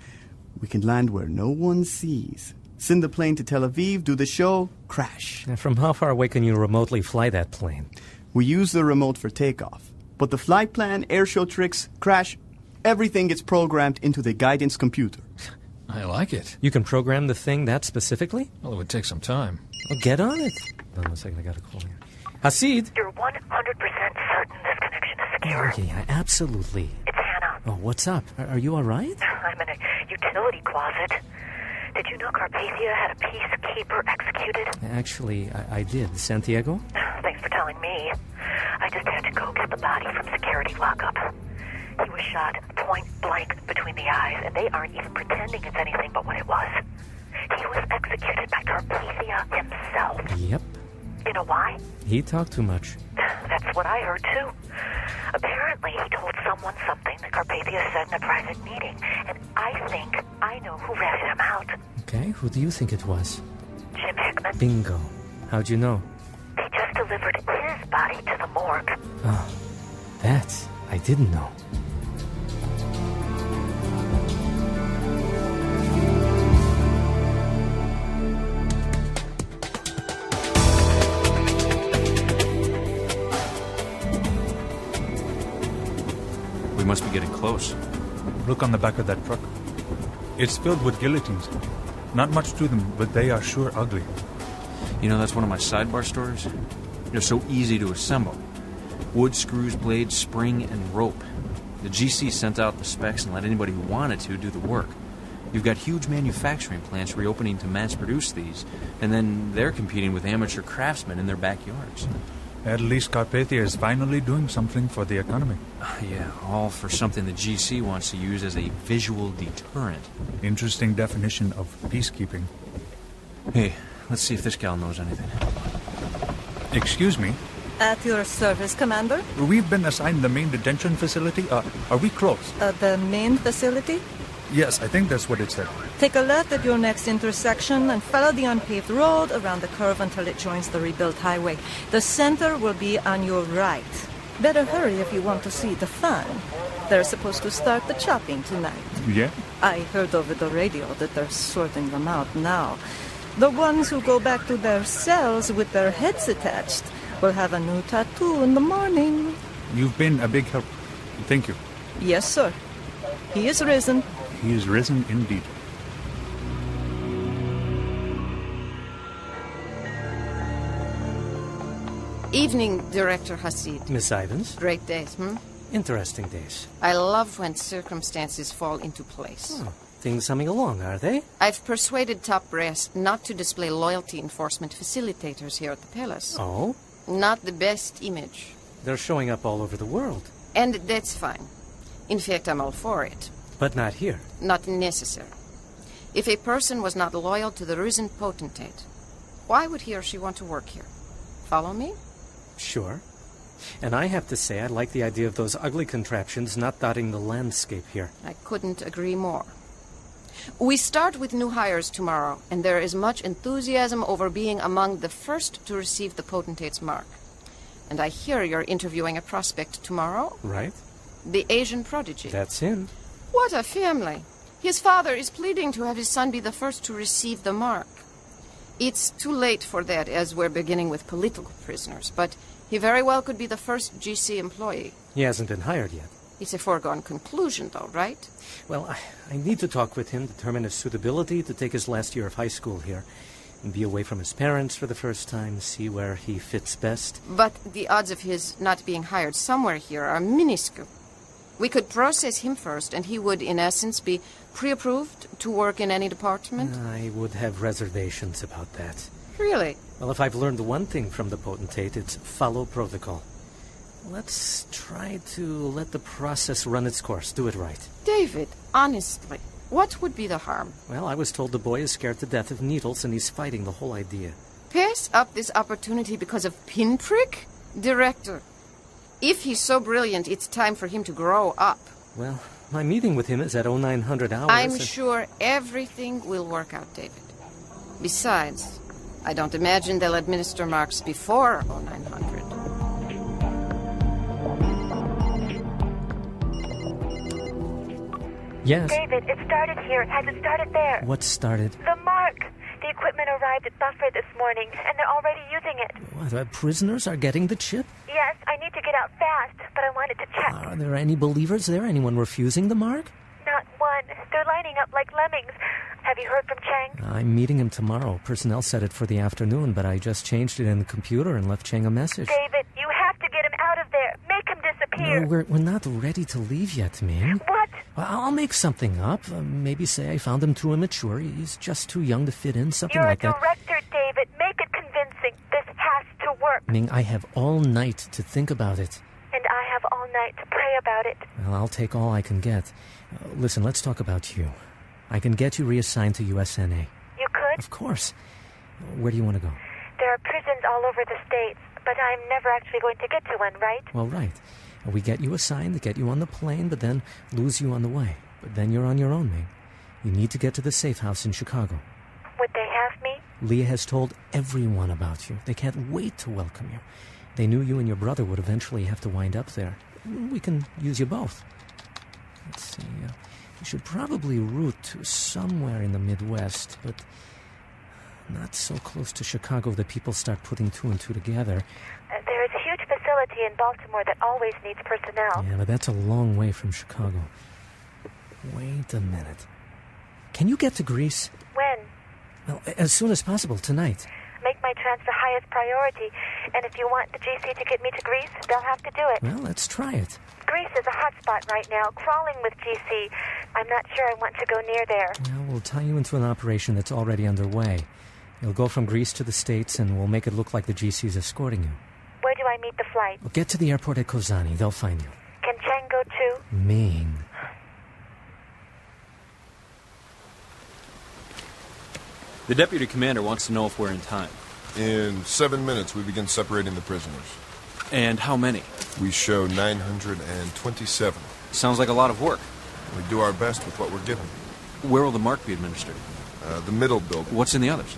We can land where no one sees. Send the plane to Tel Aviv, do the show, crash. Now, from how far away can you remotely fly that plane? We use the remote for takeoff. But the flight plan, airshow tricks, crash, everything gets programmed into the guidance computer. I like it. You can program the thing that specifically? Well, it would take some time. Well, get on it. Hold on a second, I got a call here. Hasid? You're 100% certain this connection is secure. Oh, yeah, absolutely. It's Hannah. Oh, what's up? Are you all right? I'm in a utility closet. Did you know Carpathia had a peacekeeper executed? Actually, I did. Santiago? Thanks for telling me. I just had to go get the body from security lockup. He was shot point blank between the eyes, and they aren't even pretending it's anything but what it was. He was executed by Carpathia himself. Yep. You know why? He talked too much. That's what I heard, too. Apparently, he told someone something that Carpathia said in a private meeting, and I think I know who ratted him out. Okay, who do you think it was? Jim Hickman. Bingo. How'd you know? They just delivered his body to the morgue. Oh, that I didn't know. We must be getting close. Look on the back of that truck. It's filled with guillotines. Not much to them, but they are sure ugly. You know, that's one of my sidebar stories. They're so easy to assemble. Wood, screws, blades, spring, and rope. The GC sent out the specs and let anybody who wanted to do the work. You've got huge manufacturing plants reopening to mass-produce these, and then they're competing with amateur craftsmen in their backyards. At least Carpathia is finally doing something for the economy. Yeah, all for something the GC wants to use as a visual deterrent. Interesting definition of peacekeeping. Hey, let's see if this gal knows anything. Excuse me? At your service, Commander? We've been assigned the main detention facility. Are we close? The main facility? Yes, I think that's what it said. Take a left at your next intersection and follow the unpaved road around the curve until it joins the rebuilt highway. The center will be on your right. Better hurry if you want to see the fun. They're supposed to start the chopping tonight. Yeah? I heard over the radio that they're sorting them out now. The ones who go back to their cells with their heads attached will have a new tattoo in the morning. You've been a big help. Thank you. Yes, sir. He is risen. He is risen indeed. Evening, Director Hasid. Miss Ivans? Great days, Interesting days. I love when circumstances fall into place. Oh, things humming along, are they? I've persuaded top brass not to display loyalty enforcement facilitators here at the palace. Oh? Not the best image. They're showing up all over the world. And that's fine. In fact, I'm all for it. But not here. Not necessary. If a person was not loyal to the risen potentate, why would he or she want to work here? Follow me? Sure. And I have to say I like the idea of those ugly contraptions not dotting the landscape here. I couldn't agree more. We start with new hires tomorrow, and there is much enthusiasm over being among the first to receive the potentate's mark. And I hear you're interviewing a prospect tomorrow? Right. The Asian prodigy. That's him. What a family. His father is pleading to have his son be the first to receive the mark. It's too late for that, as we're beginning with political prisoners, but he very well could be the first GC employee. He hasn't been hired yet. It's a foregone conclusion, though, right? Well, I need to talk with him, determine his suitability to take his last year of high school here, and be away from his parents for the first time, see where he fits best. But the odds of his not being hired somewhere here are minuscule. We could process him first, and he would, in essence, be pre-approved to work in any department? I would have reservations about that. Really? Well, if I've learned one thing from the potentate, it's follow protocol. Let's try to let the process run its course. Do it right. David, honestly, what would be the harm? Well, I was told the boy is scared to death of needles, and he's fighting the whole idea. Pass up this opportunity because of pinprick? Director, if he's so brilliant, it's time for him to grow up. Well, My meeting with him is at 0900 hours. I'm sure everything will work out, David. Besides, I don't imagine they'll administer marks before 0900. Yes? David, it started here. Has it started there? What started? The mark. The equipment arrived at Buffer this morning, and they're already using it. What, prisoners are getting the chip? Yes, I need to get out fast, but I wanted to check. Are there any believers there? Anyone refusing the mark? Not one. They're lining up like lemmings. Have you heard from Chang? I'm meeting him tomorrow. Personnel set it for the afternoon, but I just changed it in the computer and left Chang a message. David, you have to get him out of there. Make him disappear. No, we're not ready to leave yet, Ming. What? Well, I'll make something up. Maybe say I found him too immature. He's just too young to fit in, something You're like that. a director, David. Make it convincing. This has to work. Ming, I have all night to think about it. And I have all night to pray about it. Well, I'll take all I can get. Listen, let's talk about you. I can get you reassigned to USNA. You could? Of course. Where do you want to go? There are prisons all over the States, but I'm never actually going to get to one, right? Well, right. We get you assigned, get you on the plane, but then lose you on the way. But then you're on your own, Ming. You need to get to the safe house in Chicago. Would they have me? Leah has told everyone about you. They can't wait to welcome you. They knew you and your brother would eventually have to wind up there. We can use you both. Let's see. You should probably route to somewhere in the Midwest, but not so close to Chicago that people start putting two and two together. There is a huge facility in Baltimore that always needs personnel. Yeah, but that's a long way from Chicago. Wait a minute. Can you get to Greece? When? Well, as soon as possible, tonight. Make my transfer highest priority. And if you want the GC to get me to Greece, they'll have to do it. Well, let's try it. Greece is a hot spot right now, crawling with GC. I'm not sure I want to go near there. Well, we'll tie you into an operation that's already underway. You'll go from Greece to the States, and we'll make it look like the GC's escorting you. Where do I meet the flight? Well, get to the airport at Kozani. They'll find you. Can Chang go too? Ming. The deputy commander wants to know if we're in time. In 7 minutes, we begin separating the prisoners. And how many? We show 927. Sounds like a lot of work. We do our best with what we're given. Where will the mark be administered? The middle building. What's in the others?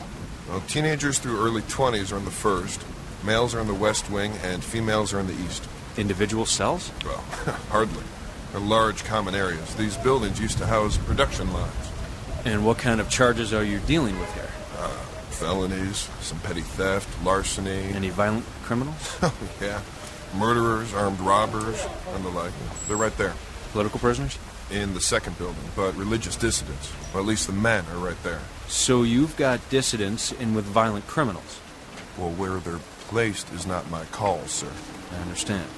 Well, teenagers through early 20s are in the first. Males are in the west wing, and females are in the east. Individual cells? Well, hardly. They're large common areas. These buildings used to house production lines. And what kind of charges are you dealing with here? Felonies, some petty theft, larceny. Any violent criminals? Oh, yeah. Murderers, armed robbers, and the like. They're right there. Political prisoners? In the second building, but religious dissidents. Well, at least the men are right there. So you've got dissidents in with violent criminals? Well, where they're placed is not my call, sir. I understand.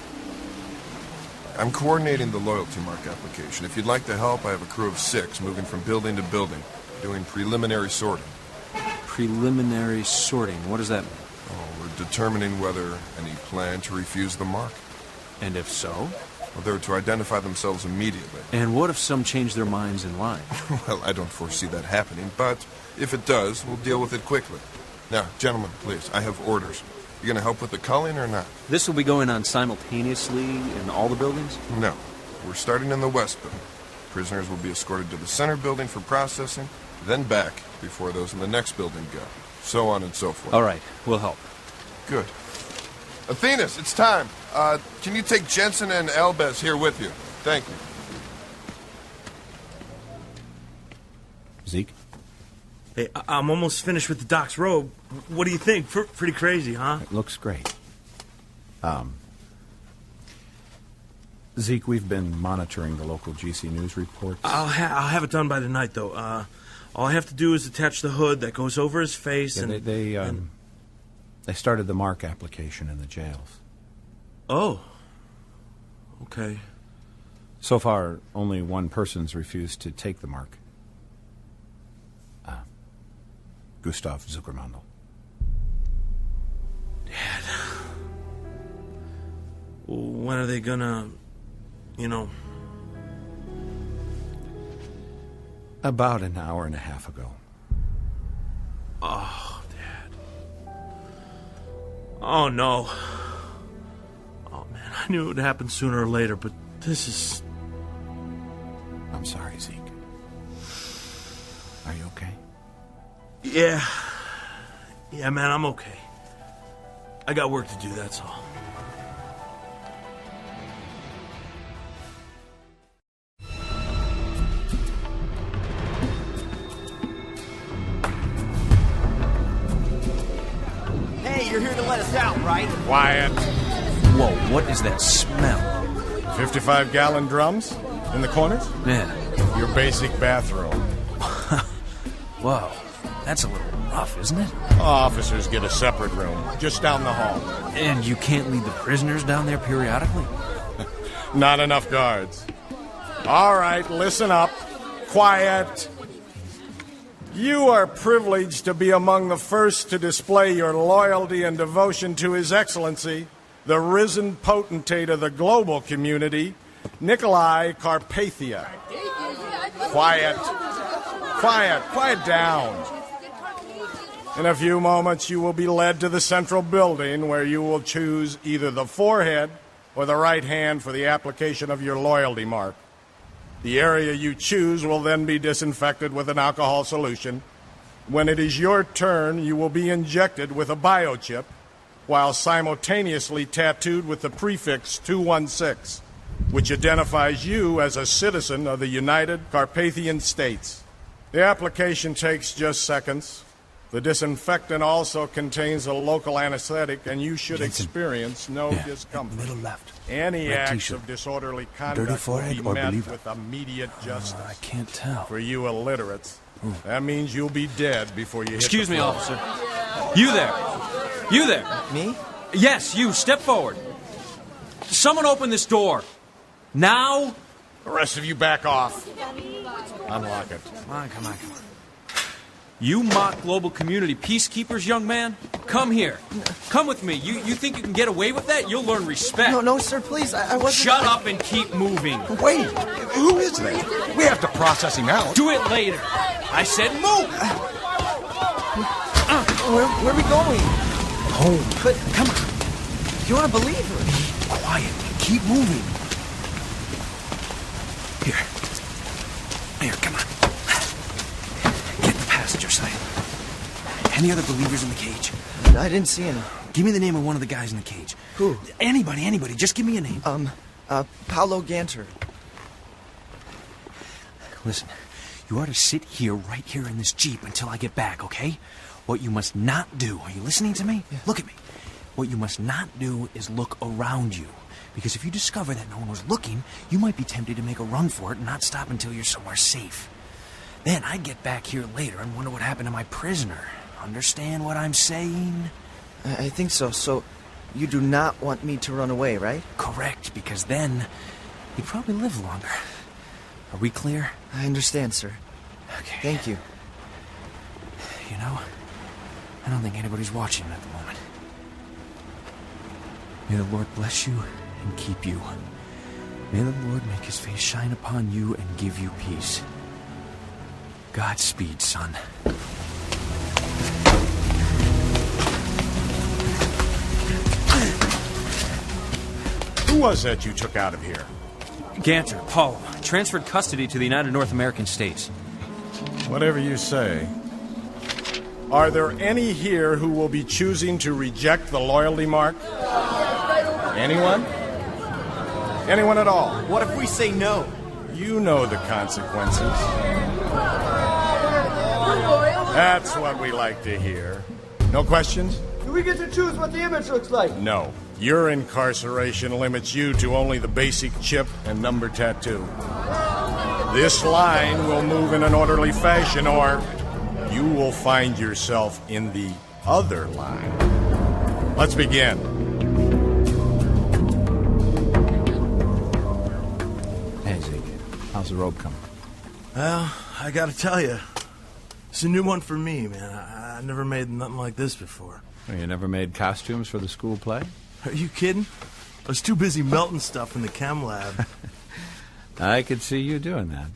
I'm coordinating the loyalty mark application. If you'd like to help, I have a crew of 6 moving from building to building, doing preliminary sorting. Preliminary sorting? What does that mean? Oh, we're determining whether any plan to refuse the mark. And if so? Well, they're to identify themselves immediately. And what if some change their minds in line? Well, I don't foresee that happening, but if it does, we'll deal with it quickly. Now, gentlemen, please, I have orders. You going to help with the culling or not? This will be going on simultaneously in all the buildings? No. We're starting in the west building. Prisoners will be escorted to the center building for processing, then back before those in the next building go. So on and so forth. All right. We'll help. Good. Athenas, it's time. Can you take Jensen and Elbez here with you? Thank you. Zeke? Hey, I'm almost finished with the doc's robe. What do you think? Pretty crazy, huh? It looks great. Zeke, we've been monitoring the local GC News reports. I'll have it done by tonight, though. All I have to do is attach the hood that goes over his face, yeah, they started the mark application in the jails. Oh. Okay. So far, only one person's refused to take the mark. Gustav Zuckermandel. Dad. When are they gonna, About an hour and a half ago. Oh, Dad. Oh, no. Oh, man, I knew it would happen sooner or later, but this is... I'm sorry, Zeke. Are you okay? Yeah. Yeah, man, I'm okay. I got work to do, that's all. Hey, you're here to let us out, right? Quiet. Whoa, what is that smell? 55-gallon drums in the corners? Yeah. Your basic bathroom. Whoa, that's a little rough, isn't it? Officers get a separate room, just down the hall. And you can't leave the prisoners down there periodically? Not enough guards. All right, listen up. Quiet. You are privileged to be among the first to display your loyalty and devotion to His Excellency, the risen potentate of the global community, Nicolae Carpathia. Quiet. Quiet down. In a few moments, you will be led to the central building where you will choose either the forehead or the right hand for the application of your loyalty mark. The area you choose will then be disinfected with an alcohol solution. When it is your turn, you will be injected with a biochip while simultaneously tattooed with the prefix 216, which identifies you as a citizen of the United Carpathian States. The application takes just seconds. The disinfectant also contains a local anesthetic, and you should experience no discomfort. Middle left. Any Red acts t-shirt. of disorderly conduct Dirty will forehead be or met believer? with immediate justice. I can't tell. For you illiterates, that means you'll be dead before you hit Excuse the me, floor. officer. You there. You there. Me? Yes, you. Step forward. Someone open this door. Now. The rest of you back off. Unlock it. Come on. You mock global community peacekeepers, young man? Come here. Come with me. You think you can get away with that? You'll learn respect. No, sir, please. I wasn't... Shut up and keep moving. Wait, who is that? We have to process him out. Do it later. I said move. Where are we going? Home. But, come on. You want to believe her? Quiet. Keep moving. Here, come on. Get the passenger side. Any other believers in the cage? I didn't see any. Give me the name of one of the guys in the cage. Who? Anybody. Just give me a name. Paolo Ganter. Listen, you are to sit right here in this Jeep until I get back, okay? What you must not do, are you listening to me? Yeah. Look at me. What you must not do is look around you. Because if you discover that no one was looking, you might be tempted to make a run for it and not stop until you're somewhere safe. Then I'd get back here later and wonder what happened to my prisoner. Understand what I'm saying? I think so. So, you do not want me to run away, right? Correct, because then you'd probably live longer. Are we clear? I understand, sir. Okay. Thank you. You know, I don't think anybody's watching at the moment. May the Lord bless you and keep you. May the Lord make His face shine upon you and give you peace. Godspeed, son. Who was that you took out of here? Ganter, Paul, transferred custody to the United North American States. Whatever you say. Are there any here who will be choosing to reject the loyalty mark? Anyone? Anyone at all? What if we say no? You know the consequences. That's what we like to hear. No questions? Do we get to choose what the image looks like? No. Your incarceration limits you to only the basic chip and number tattoo. This line will move in an orderly fashion, or you will find yourself in the other line. Let's begin. Hey, Zeke. How's the robe coming? Well, I gotta tell you, it's a new one for me, man. I never made nothing like this before. Well, you never made costumes for the school play? Are you kidding? I was too busy melting stuff in the chem lab. I could see you doing that.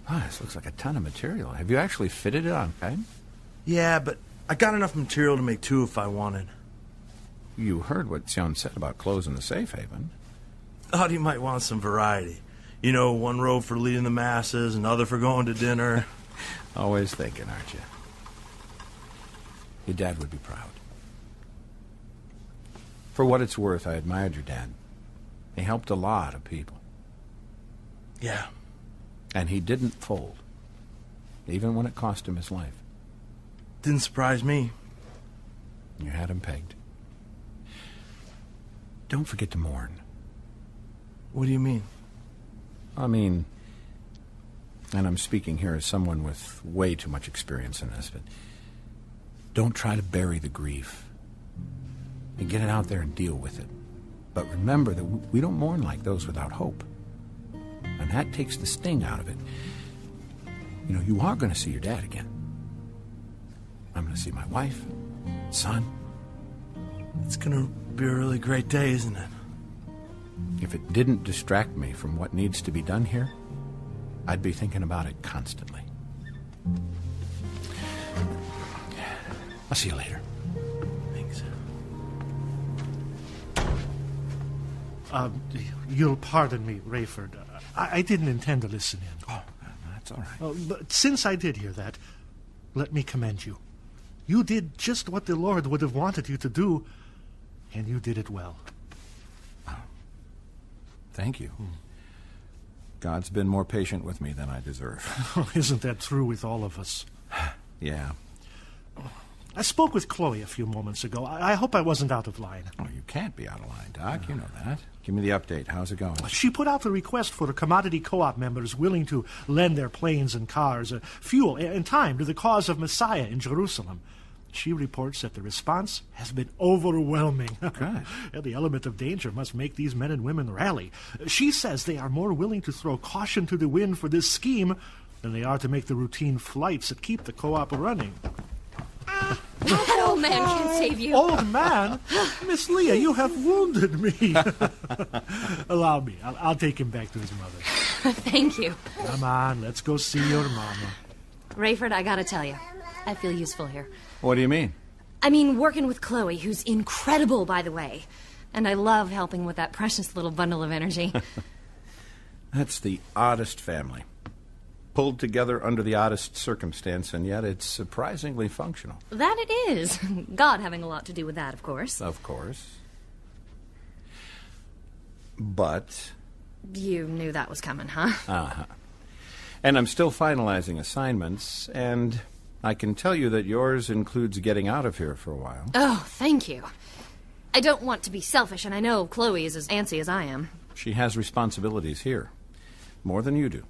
Oh, this looks like a ton of material. Have you actually fitted it on, okay? Yeah, but I got enough material to make two if I wanted. You heard what Sion said about closing the safe haven. Thought he might want some variety. You know, one row for leading the masses, another for going to dinner. Always thinking, aren't you? Your dad would be proud. For what it's worth, I admired your dad. He helped a lot of people. Yeah. And he didn't fold, even when it cost him his life. Didn't surprise me. You had him pegged. Don't forget to mourn. What do you mean? I mean, and I'm speaking here as someone with way too much experience in this, but don't try to bury the grief. And get it out there and deal with it. But remember that we don't mourn like those without hope. And that takes the sting out of it. You know, you are going to see your dad again. I'm going to see my wife, son. It's going to be a really great day, isn't it? If it didn't distract me from what needs to be done here, I'd be thinking about it constantly. I'll see you later. Thanks. You'll pardon me, Rayford. I didn't intend to listen in. Oh, that's all right. But since I did hear that, let me commend you. You did just what the Lord would have wanted you to do, and you did it well. Thank you. God's been more patient with me than I deserve. Isn't that true with all of us? Yeah. I spoke with Chloe a few moments ago. I hope I wasn't out of line. Oh, you can't be out of line, Doc. You know that. Give me the update. How's it going? She put out a request for commodity co-op members willing to lend their planes and cars, fuel, and time to the cause of Messiah in Jerusalem. She reports that the response has been overwhelming. Good. And the element of danger must make these men and women rally. She says they are more willing to throw caution to the wind for this scheme than they are to make the routine flights that keep the co-op running. That old man can't save you. Old man? Miss Leah, you have wounded me. Allow me. I'll take him back to his mother. Thank you. Come on, let's go see your mama. Rayford, I gotta tell you, I feel useful here. What do you mean? I mean, working with Chloe, who's incredible, by the way. And I love helping with that precious little bundle of energy. That's the oddest family. Pulled together under the oddest circumstance, and yet it's surprisingly functional. That it is. God having a lot to do with that, of course. Of course. But... You knew that was coming, huh? Uh-huh. And I'm still finalizing assignments, and I can tell you that yours includes getting out of here for a while. Oh, thank you. I don't want to be selfish, and I know Chloe is as antsy as I am. She has responsibilities here. More than you do.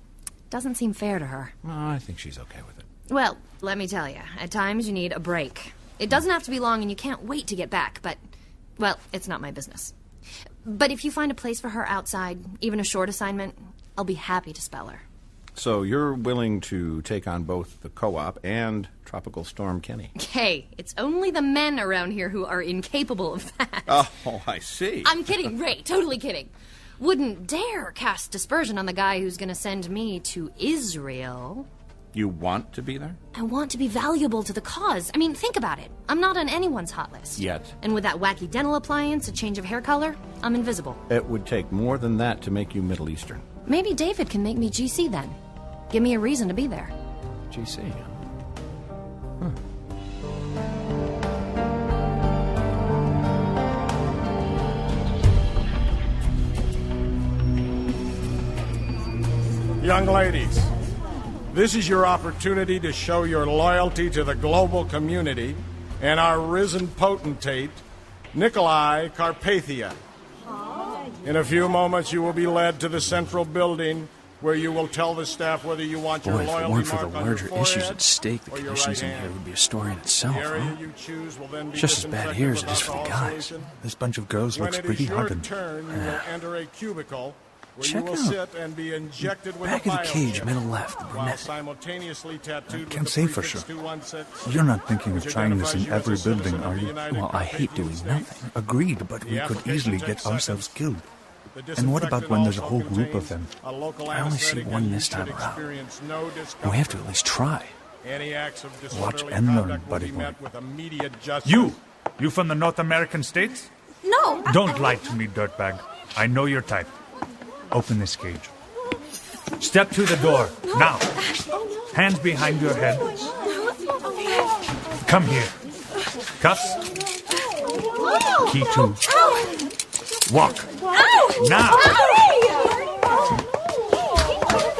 Doesn't seem fair to her. Oh, I think she's okay with it. Well, let me tell you, at times you need a break. It doesn't have to be long, and you can't wait to get back, but, well, it's not my business. But if you find a place for her outside, even a short assignment, I'll be happy to spell her. So you're willing to take on both the co-op and Tropical Storm Kenny? Hey, it's only the men around here who are incapable of that. Oh, I see. I'm kidding, Ray, totally kidding. Wouldn't dare cast dispersion on the guy who's going to send me to Israel. You want to be there? I want to be valuable to the cause. I mean, think about it. I'm not on anyone's hot list. Yet. And with that wacky dental appliance, a change of hair color, I'm invisible. It would take more than that to make you Middle Eastern. Maybe David can make me GC then. Give me a reason to be there. GC, huh? Young ladies, this is your opportunity to show your loyalty to the global community and our risen potentate, Nicolae Carpathia. In a few moments, you will be led to the central building where you will tell the staff whether you want your loyalty Boy, if it weren't for the mark on your larger issues forehead at stake, the or your conditions right in here hand. would be a story in itself, The area huh? you choose will then be Just as bad disinfected here as it is without for the false guys. solution. This bunch of girls When looks it pretty is your hardened. turn, you will enter a cubicle where Check you will out. sit and be injected with Back a of the cage, biochip, middle left, the while brunette. simultaneously tattooed with Can't the say for prefix sure. 216, You're not thinking of which trying this identifies in you as a every citizen building, of are the you? United Well, I hate doing Carpathian nothing. States. Agreed, but we The could application easily takes get ourselves seconds. killed. The And what about disinfectant when there's a also whole group of contains them? a local I only see anesthetic, one and you this should time around. experience no We have to discomfort. at least try. Any acts of Watch disorderly and learn, conduct will buddy be boy. met with immediate justice. You from the North American states? No! Don't lie to me, dirtbag. I know your type. Open this cage. Step to the door. Now. Hands behind your head. Come here. Cuffs. Key 2. Walk. Now.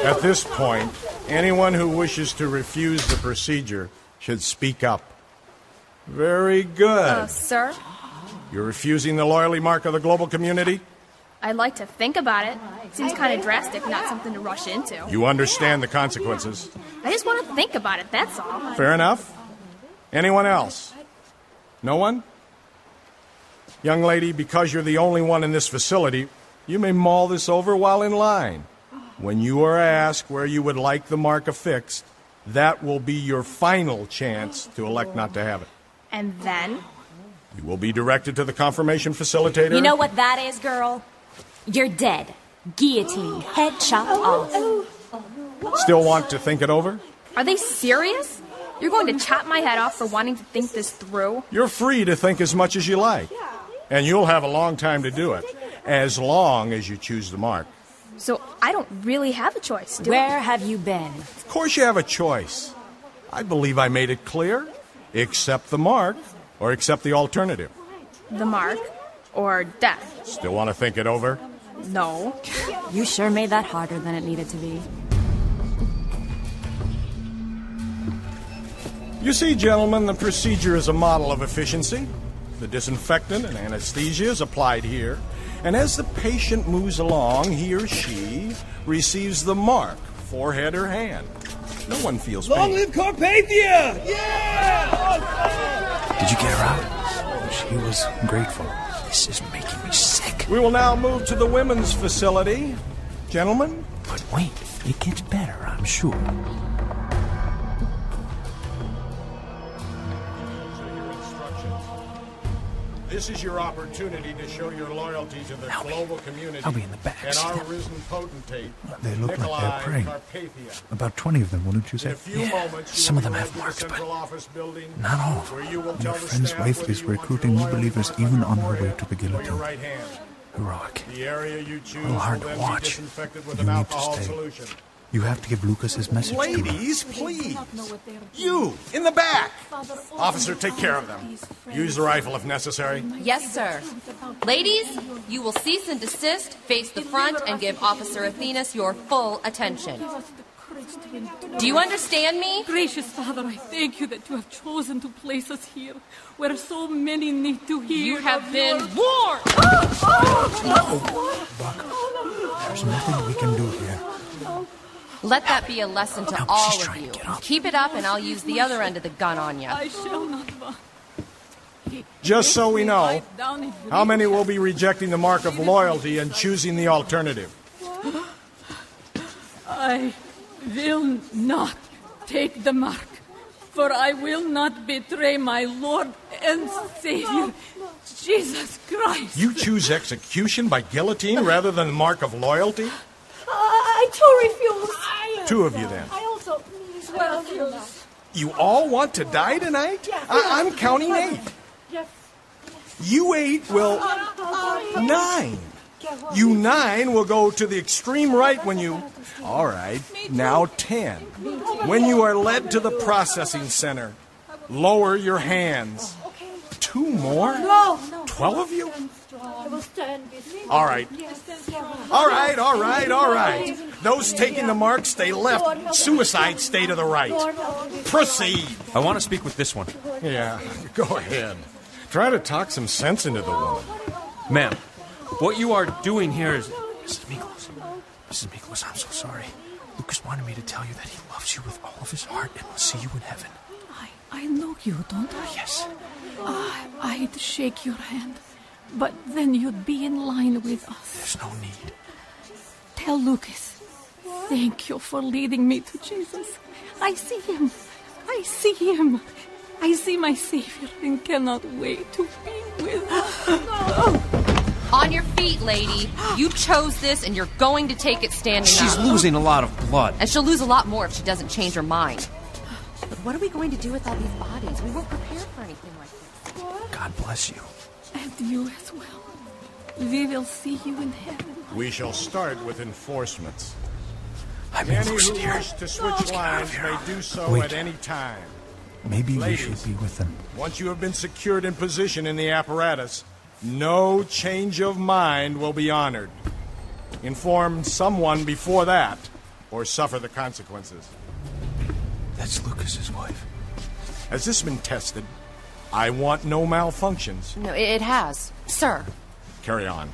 At this point, anyone who wishes to refuse the procedure should speak up. Very good. Sir? You're refusing the loyalty mark of the global community? I'd like to think about it. Seems kind of drastic, not something to rush into. You understand the consequences. I just want to think about it, that's all. Fair enough. Anyone else? No one? Young lady, because you're the only one in this facility, you may mull this over while in line. When you are asked where you would like the mark affixed, that will be your final chance to elect not to have it. And then? You will be directed to the confirmation facilitator. You know what that is, girl? You're dead. Guillotine. Head chopped off. Still want to think it over? Are they serious? You're going to chop my head off for wanting to think this through? You're free to think as much as you like. And you'll have a long time to do it, as long as you choose the mark. So I don't really have a choice, do I? Where have you been? Of course you have a choice. I believe I made it clear. Accept the mark, or accept the alternative. The mark, or death. Still want to think it over? No. You sure made that harder than it needed to be. You see, gentlemen, the procedure is a model of efficiency. The disinfectant and anesthesia is applied here, and as the patient moves along, he or she receives the mark, forehead or hand. No one feels pain. Long live Carpathia! Yeah! Did you get her out? She was grateful. This is making me sick. We will now move to the women's facility. Gentlemen? But wait, it gets better, I'm sure. This is your opportunity to show your loyalty to the global community. I'll be in the back. And our risen potentate, They look Nicolae, like they're praying. Carpathia. About 20 of them, wouldn't you say? In a few moments, some of them you will have go to the marks, but central office building, not all. where you will Your tell the friend's staff wife whether is you want recruiting your new loyalty believers mark even the on her way forehead to the or your guillotine. right hand. Heroic. The area you choose A little hard will to then watch. be disinfected with You an need to alcohol stay. solution. You have to give Lucas his message to her. Ladies, please. You, in the back. Officer, take care of them. Use the rifle if necessary. Yes, sir. Ladies, you will cease and desist, face the front, and give Officer Athenas your full attention. Do you understand me? Gracious Father, I thank you that you have chosen to place us here, where so many need to hear. You have been warned! Buck, there's nothing we can do here. Let that be a lesson to all of you. Keep it up, and I'll use the other end of the gun on you. I shall not. Just so we know, how many will be rejecting the mark of loyalty and choosing the alternative? I will not take the mark, for I will not betray my Lord and Savior, Jesus Christ. You choose execution by guillotine rather than the mark of loyalty? I too refuse. Two of you, then. I also refuse. You all want to die tonight? I'm counting 8. You 8 will... 9. You 9 will go to the extreme right when you... All right, now 10. When you are led to the processing center, lower your hands. 2 more? No. 12 of you? I will stand with you. All right. All right. Those taking the mark stay left. Suicide stay to the right. Proceed. I want to speak with this one. Yeah, go ahead. Try to talk some sense into the woman. Ma'am, what you are doing here is... Mrs. Miklos, I'm so sorry. Lucas wanted me to tell you that he loves you with all of his heart and will see you in heaven. I know you, don't I? Yes. I'd shake your hand, but then you'd be in line with us. There's no need. Tell Lucas, thank you for leading me to Jesus. I see him. I see my Savior and cannot wait to be with him. On your feet, lady. You chose this, and you're going to take it standing up. She's losing a lot of blood. And she'll lose a lot more if she doesn't change her mind. But what are we going to do with all these bodies? We weren't prepared for anything like this. God bless you. And you as well. We will see you in heaven. We shall start with enforcements. Any who wish to switch lines may do so Wait. at any time. Maybe Ladies, we should be with them. Once you have been secured in position in the apparatus, no change of mind will be honored. Inform someone before that, or suffer the consequences. That's Lucas's wife. Has this been tested? I want no malfunctions. No, it has. Sir. Carry on.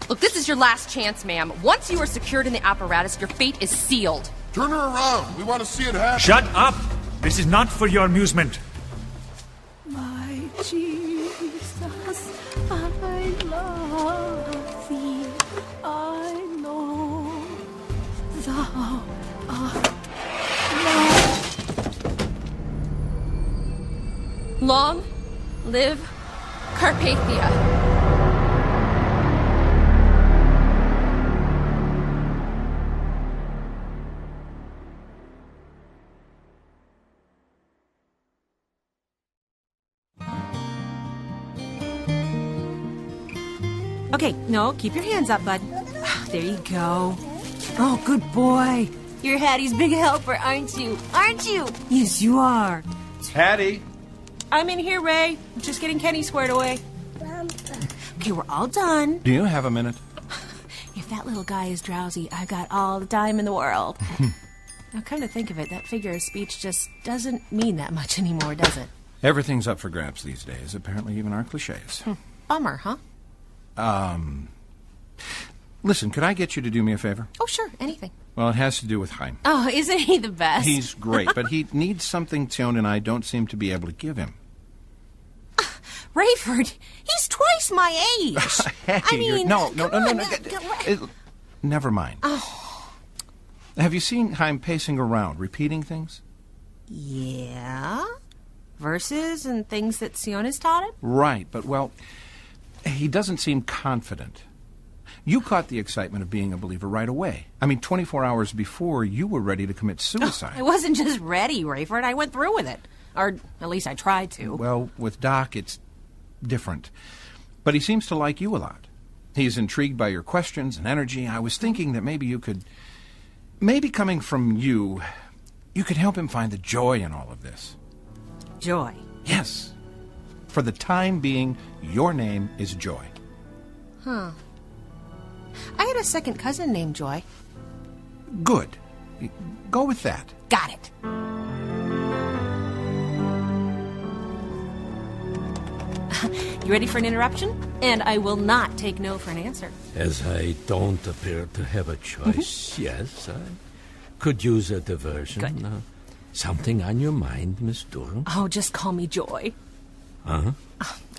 Look, this is your last chance, ma'am. Once you are secured in the apparatus, your fate is sealed. Turn her around. We want to see it happen. Shut up! This is not for your amusement. My Jesus, I love thee. I know thou art loved. Long live Carpathia. Okay, no, keep your hands up, bud. There you go. Oh, good boy. You're Hattie's big helper, aren't you? Aren't you? Yes, you are. Hattie! I'm in here, Ray. Just getting Kenny squared away. Okay, we're all done. Do you have a minute? If that little guy is drowsy, I've got all the time in the world. Now, come to think of it, that figure of speech just doesn't mean that much anymore, does it? Everything's up for grabs these days, apparently even our cliches. Bummer, huh? Listen, could I get you to do me a favor? Oh, sure, anything. Well, it has to do with Chaim. Oh, isn't he the best? He's great, but he needs something Tion and I don't seem to be able to give him. Rayford, he's twice my age. Hattie, I mean, no. on. Never mind. Oh. Have you seen Chaim pacing around, repeating things? Yeah? Verses and things that Sion has taught him? Right, but, well, he doesn't seem confident. You caught the excitement of being a believer right away. I mean, 24 hours before, you were ready to commit suicide. I wasn't just ready, Rayford. I went through with it. Or at least I tried to. Well, with Doc, it's different. But he seems to like you a lot. He's intrigued by your questions and energy. I was thinking that maybe you could... Maybe coming from you, you could help him find the joy in all of this. Joy? Yes. For the time being, your name is Joy. Huh. I had a second cousin named Joy. Good. Go with that. Got it. You ready for an interruption? And I will not take no for an answer. As I don't appear to have a choice, yes, I could use a diversion. Good. Something on your mind, Miss Durham? Oh, just call me Joy. Uh-huh.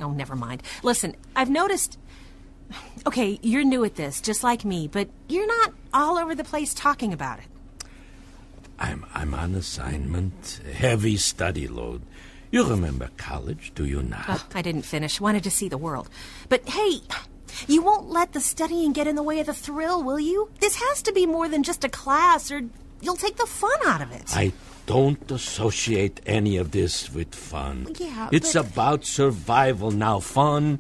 Oh, never mind. Listen, I've noticed... Okay, you're new at this, just like me, but you're not all over the place talking about it. I'm on assignment, heavy study load. You remember college, do you not? Oh, I didn't finish. Wanted to see the world. But hey, you won't let the studying get in the way of the thrill, will you? This has to be more than just a class, or you'll take the fun out of it. I don't associate any of this with fun. Yeah, it's about survival now. Fun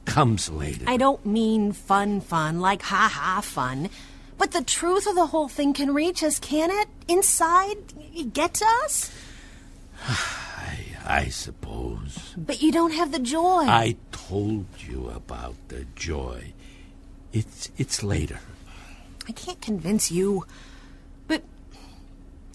comes later. I don't mean fun, like ha-ha fun. But the truth of the whole thing can reach us, can it? Inside? Get to us? I suppose. But you don't have the joy. I told you about the joy. It's later. I can't convince you. But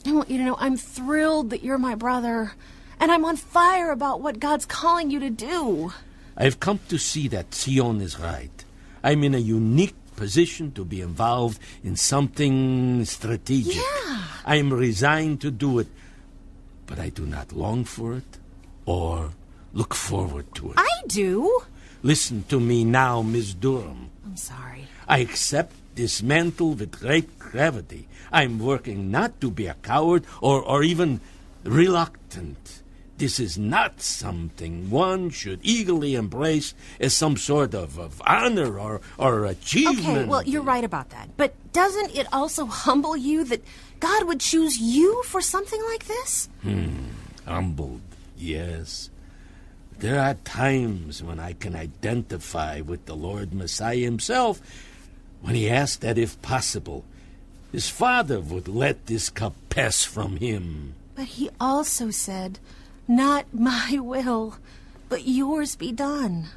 I want you to know I'm thrilled that you're my brother. And I'm on fire about what God's calling you to do. I've come to see that Sion is right. I'm in a unique position to be involved in something strategic. Yeah. I'm resigned to do it, but I do not long for it or look forward to it. I do. Listen to me now, Miss Durham. I'm sorry. I accept this mantle with great gravity. I'm working not to be a coward or even reluctant. This is not something one should eagerly embrace as some sort of honor or achievement. Okay, well, you're right about that. But doesn't it also humble you that God would choose you for something like this? Humbled, yes. There are times when I can identify with the Lord Messiah himself when he asked that if possible, His father would let this cup pass from him. But he also said, "Not my will, but yours be done."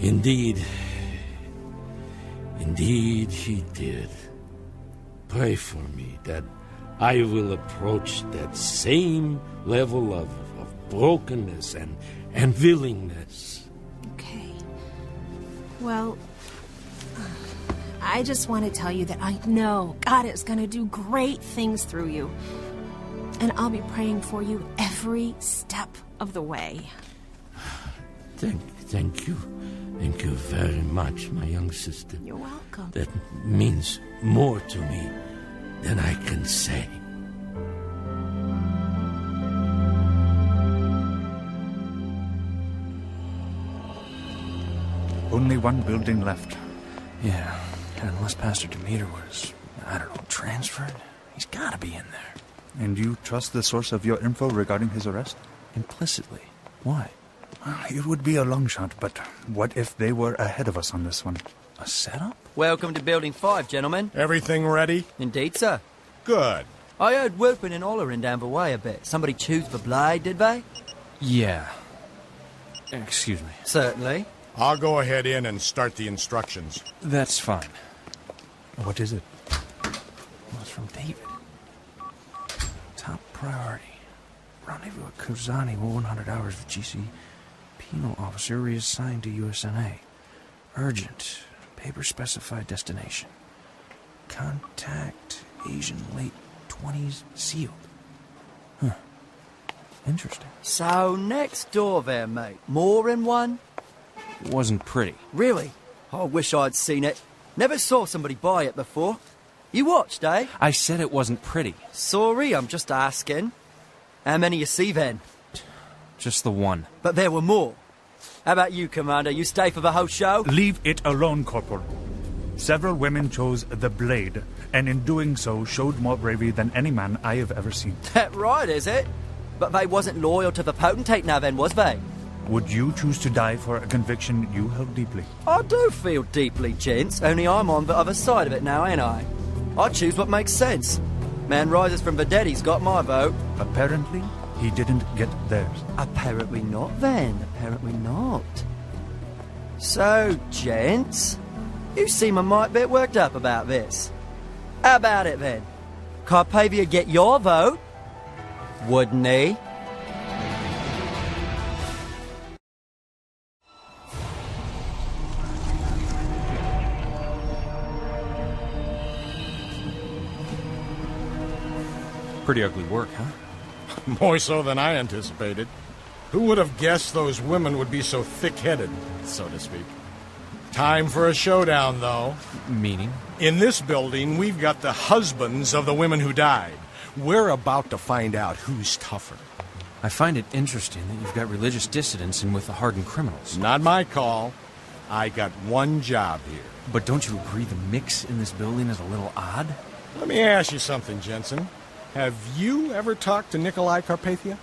Indeed. Indeed he did. Pray for me that I will approach that same level of brokenness and willingness. Okay. Well, I just want to tell you that I know God is going to do great things through you. And I'll be praying for you every step of the way. Thank you. Thank you very much, my young sister. You're welcome. That means more to me than I can say. Only one building left. Yeah, unless Pastor Demeter was, I don't know, transferred. He's gotta be in there. And you trust the source of your info regarding his arrest? Implicitly. Why? It would be a long shot, but what if they were ahead of us on this one? A setup? Welcome to Building 5, gentlemen. Everything ready? Indeed, sir. Good. I heard whooping and hollering down the way a bit. Somebody choose the blade, did they? Yeah. Excuse me. Certainly. I'll go ahead in and start the instructions. That's fine. What is it? Well, it's from David. Top priority. Rendezvous at Kozani, 100 hours of GC. Penal officer reassigned to USNA. Urgent. Paper specified destination. Contact Asian late 20s sealed. Huh. Interesting. So, next door there, mate. More in one? It wasn't pretty. Really? I wish I'd seen it. Never saw somebody buy it before. You watched, eh? I said it wasn't pretty. Sorry, I'm just asking. How many you see then? Just the one. But there were more. How about you, Commander? You stay for the whole show? Leave it alone, Corporal. Several women chose the blade, and in doing so showed more bravery than any man I have ever seen. That right, is it? But they wasn't loyal to the Potentate now then, was they? Would you choose to die for a conviction you held deeply? I do feel deeply, gents, only I'm on the other side of it now, ain't I? I choose what makes sense. Man rises from the dead, he's got my vote. Apparently, he didn't get theirs. Apparently not, then. Apparently not. So, gents, you seem a mite bit worked up about this. How about it, then? Carpathia get your vote? Wouldn't he? Pretty ugly work, huh? More so than I anticipated. Who would have guessed those women would be so thick-headed, so to speak? Time for a showdown, though. Meaning? In this building, we've got the husbands of the women who died. We're about to find out who's tougher. I find it interesting that you've got religious dissidents in with the hardened criminals. Not my call. I got one job here. But don't you agree the mix in this building is a little odd? Let me ask you something, Jensen. Have you ever talked to Nicolae Carpathia?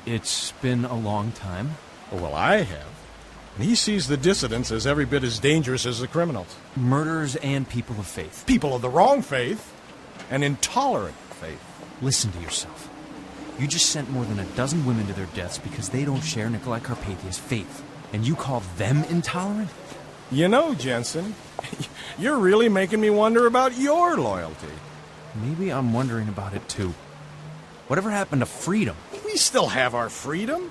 It's been a long time. Well, I have. He sees the dissidents as every bit as dangerous as the criminals. Murderers and people of faith. People of the wrong faith. An intolerant faith. Listen to yourself. You just sent more than a dozen women to their deaths because they don't share Nicolae Carpathia's faith. And you call them intolerant? You know, Jensen, you're really making me wonder about your loyalty. Maybe I'm wondering about it, too. Whatever happened to freedom? We still have our freedom.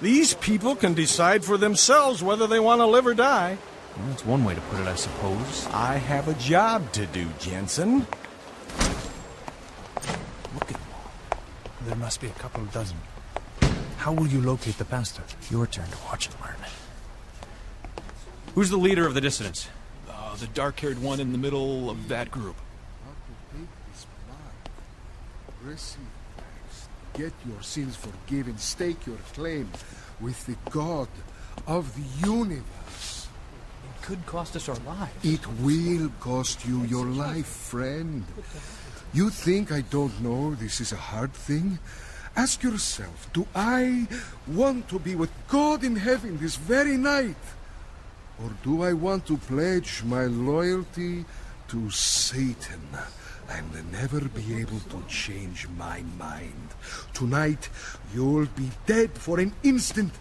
These people can decide for themselves whether they want to live or die. Well, that's one way to put it, I suppose. I have a job to do, Jensen. Look at them all. There must be a couple of dozen. How will you locate the pastor? Your turn to watch and learn. Who's the leader of the dissidents? The dark-haired one in the middle of that group. Receive Christ. Get your sins forgiven. Stake your claim with the God of the universe. It could cost us our lives. It will cost you your life, friend. You think I don't know this is a hard thing? Ask yourself, do I want to be with God in heaven this very night? Or do I want to pledge my loyalty to Satan and never be able to change my mind. Tonight, you'll be dead for an instant,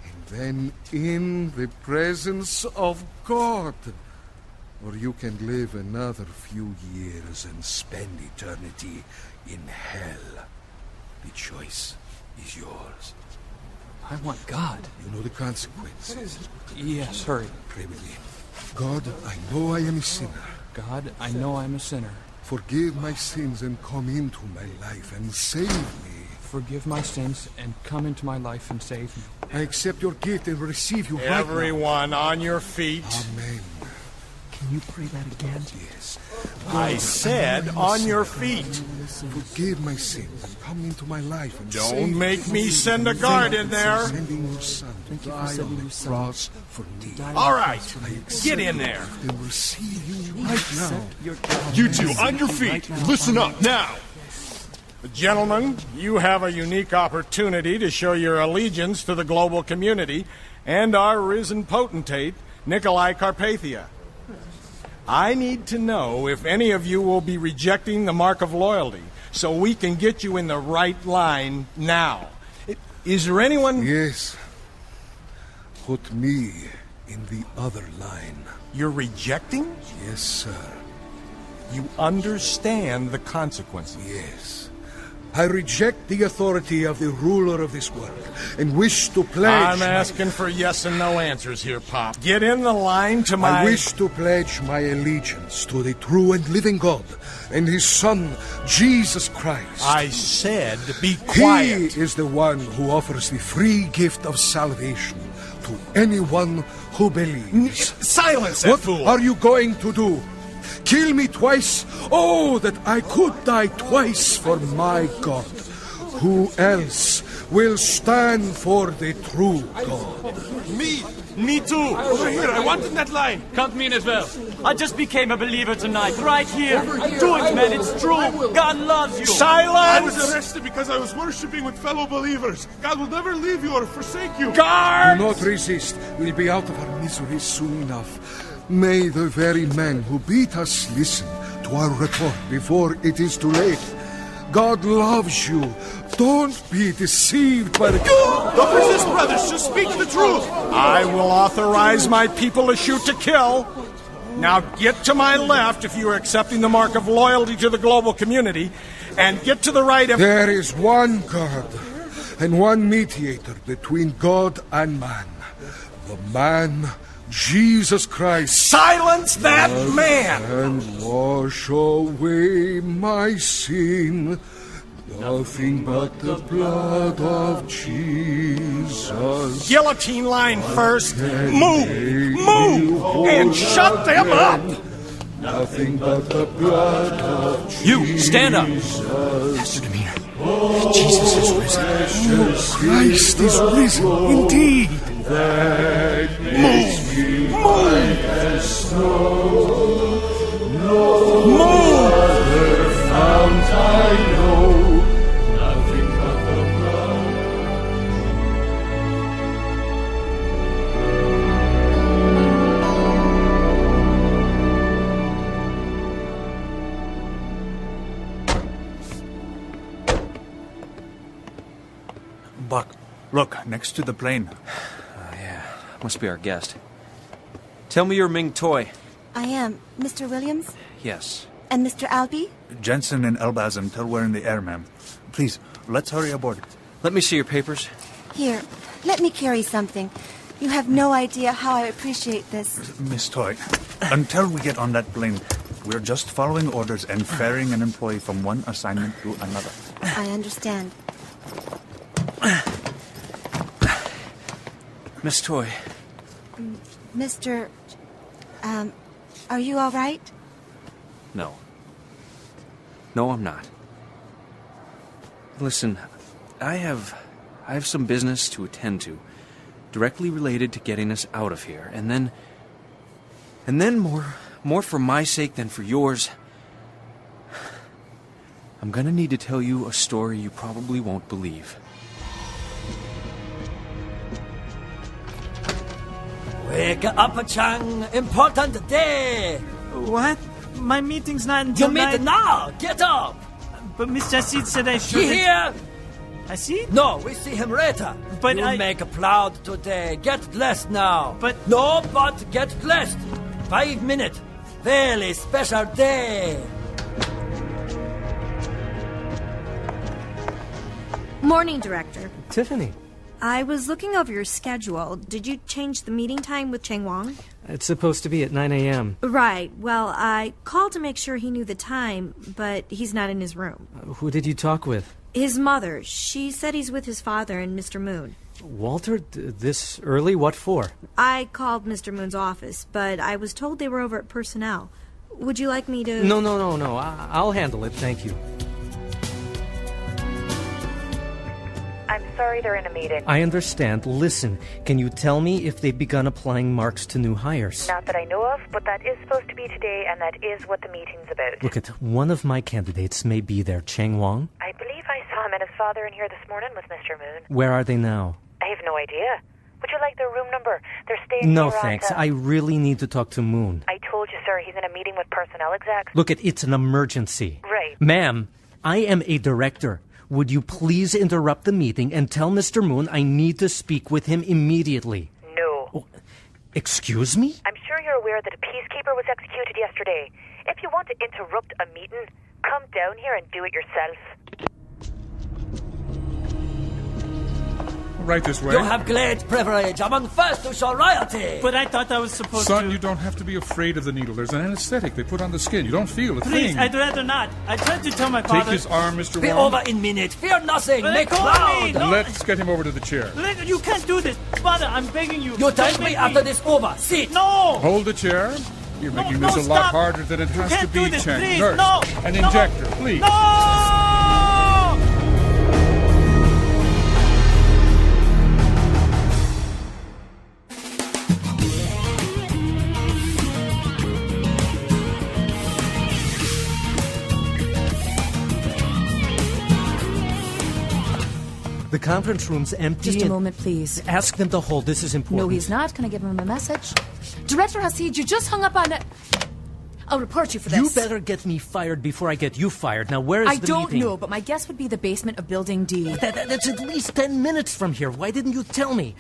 and then in the presence of God. Or you can live another few years and spend eternity in hell. The choice is yours. I want God. You know the consequences. Yes, hurry. Pray with me. God, I know I am a sinner. God, I know I'm a sinner. Forgive my sins and come into my life and save me. Forgive my sins and come into my life and save me. I accept your gift and receive you right now. Everyone on your feet. Amen. Can you pray that again? Yes. I said on your feet. Forgive my sins and come into my life and save Don't make me send a guard in there. Sending your son to die on the cross for me. All right, get in there. They will see you right now. You two, on your feet. Listen up now. Gentlemen, you have a unique opportunity to show your allegiance to the global community and our risen potentate, Nicolae Carpathia. I need to know if any of you will be rejecting the mark of loyalty so we can get you in the right line now. Is there anyone... Yes. Put me in the other line. You're rejecting? Yes, sir. You understand the consequences? Yes. I reject the authority of the ruler of this world and wish to pledge... I'm asking for yes and no answers here, Pop. Get in the line to my... I wish to pledge my allegiance to the true and living God and His Son, Jesus Christ. I said be quiet. He is the one who offers the free gift of salvation to anyone who believes. Silence that fool! What are you going to do? Kill me twice? Oh, that I could die twice for my God. Who else will stand for the true God? Me too! Over here, I want in that line! Count me in as well. I just became a believer tonight, right here. Do it, man, it's true. God loves you. Silence! I was arrested because I was worshipping with fellow believers. God will never leave you or forsake you. Guards! Do not resist. We'll be out of our misery soon enough. May the very men who beat us listen to our report before it is too late. God loves you. Don't be deceived by the... Don't resist, brothers. Just speak the truth. I will authorize my people to shoot to kill. Now get to my left if you are accepting the mark of loyalty to the global community, and get to the right if... There is one God and one mediator between God and man. The man... Jesus Christ. Silence that man! And wash away my sin. Nothing but the blood of Jesus. Guillotine line first. Move! And shut them up! Nothing but the blood of Jesus. You, stand up. That's your demeanor. Jesus is risen. Christ is risen, indeed. That makes me white as snow. No other fount I know. Nothing but the Buck, look, next to the plane. Must be our guest. Tell me your Ming Toy. I am. Mr. Williams? Yes. And Mr. Albee? Jensen and Elbaz until we're in the air, ma'am. Please, let's hurry aboard. Let me see your papers. Here, let me carry something. You have no idea how I appreciate this. Miss Toy, until we get on that plane, we're just following orders and ferrying an employee from one assignment to another. I understand. Miss Toy. Mr. Are you all right? No. No, I'm not. Listen, I have some business to attend to, directly related to getting us out of here, and then more for my sake than for yours. I'm gonna need to tell you a story you probably won't believe. Wake up, Chang. Important day. What? my meeting's not until You meet now! Get up! But Mr. Sid said I should. He here? I see? No, we see him later. But you make proud today. Get dressed now. But... No, but get dressed. 5 minutes. Very special day. Morning, Director. Tiffany. I was looking over your schedule. Did you change the meeting time with Chang Wang? It's supposed to be at 9 a.m. Right. Well, I called to make sure he knew the time, but he's not in his room. Who did you talk with? His mother. She said he's with his father and Mr. Moon. Walter, this early? What for? I called Mr. Moon's office, but I was told they were over at personnel. Would you like me to... No. I'll handle it, thank you. I'm sorry they're in a meeting. I understand. Listen, can you tell me if they've begun applying marks to new hires? Not that I know of, but that is supposed to be today, and that is what the meeting's about. Look, one of my candidates may be there, Chang Wang. I believe I saw him and his father in here this morning with Mr. Moon. Where are they now? I have no idea. Would you like their room number? They're staying No, here thanks. at, I really need to talk to Moon. I told you, sir, he's in a meeting with personnel execs. Look, it's an emergency. Right. Ma'am, I am a director. Would you please interrupt the meeting and tell Mr. Moon I need to speak with him immediately? No. Oh, excuse me? I'm sure you're aware that a peacekeeper was executed yesterday. If you want to interrupt a meeting, come down here and do it yourself. Right this way. You have great privilege among first to show royalty. But I thought I was supposed to... Son, you don't have to be afraid of the needle. There's an anesthetic they put on the skin. You don't feel a Please, thing. I'd rather not. I tried to tell my father... Take his arm, Mr. Be Wong. over in minute. Fear nothing. Let Make go of proud. me. No. Let's get him over to the chair. You can't do this. Father, I'm begging you. You tell me after this over. Sit. No. Hold the chair. You're making this a lot harder than it has to be, Chang. Please. Nurse, No. an injector, please. No! The conference room's empty. Just a moment, please. Ask them to hold. This is important. No, he's not. Can I give him a message? Director Hasid, you just hung up on it. I'll report you for this. You better get me fired before I get you fired. Now, where is the meeting? I don't know, but my guess would be the basement of Building D. That's at least 10 minutes from here. Why didn't you tell me?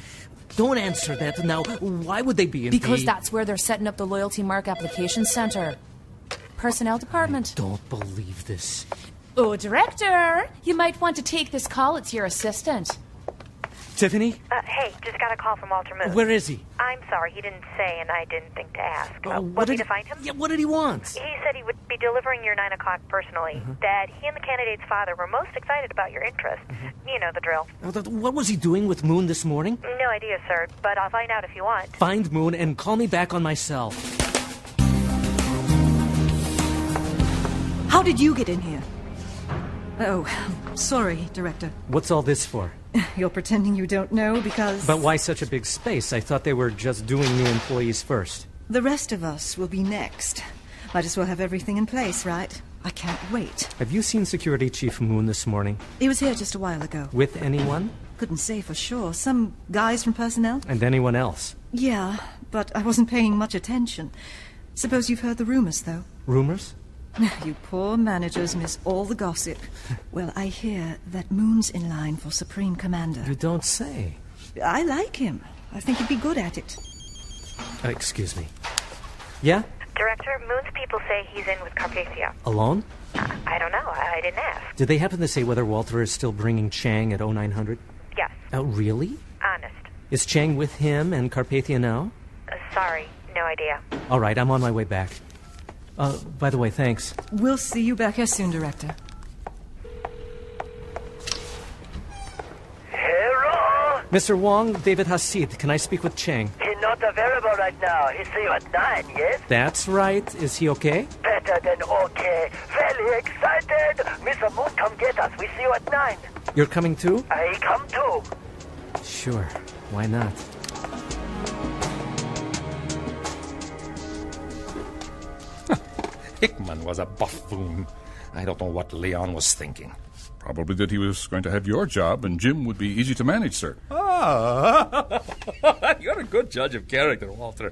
Don't answer that now. Why would they be in Because D? that's where they're setting up the Loyalty Mark Application Center. Personnel Department. Don't believe this. Oh, Director, you might want to take this call. It's your assistant. Tiffany? Hey, just got a call from Walter Moon. Where is he? I'm sorry, he didn't say, and I didn't think to ask. What Want me did to find him? Yeah, what did he want? He said he would be delivering your 9 o'clock personally. That he and the candidate's father were most excited about your interest. You know the drill. What was he doing with Moon this morning? No idea, sir, but I'll find out if you want. Find Moon and call me back on my cell. How did you get in here? Oh, sorry, Director. What's all this for? You're pretending you don't know because... But why such a big space? I thought they were just doing new employees first. The rest of us will be next. Might as well have everything in place, right? I can't wait. Have you seen Security Chief Moon this morning? He was here just a while ago. With anyone? Couldn't say for sure. Some guys from personnel? And anyone else? Yeah, but I wasn't paying much attention. Suppose you've heard the rumors, though. Rumors? You poor managers miss all the gossip. Well, I hear that Moon's in line for Supreme Commander. You don't say. I like him. I think he'd be good at it. Excuse me. Yeah? Director, Moon's people say he's in with Carpathia. Alone? I don't know. I didn't ask. Did they happen to say whether Walter is still bringing Chang at 0900? Yes. Oh, really? Honest. Is Chang with him and Carpathia now? Sorry, no idea. All right, I'm on my way back. By the way, thanks. We'll see you back here soon, Director. Hello? Mr. Wong, David Hasid. Can I speak with Chang? He's not available right now. He see you at 9, yes? That's right. Is he okay? Better than okay. Very excited. Mr. Moon, come get us. We see you at 9. You're coming too? I come too. Sure. Why not? Hickman was a buffoon. I don't know what Leon was thinking. Probably that he was going to have your job and Jim would be easy to manage, sir. Ah, you're a good judge of character, Walter.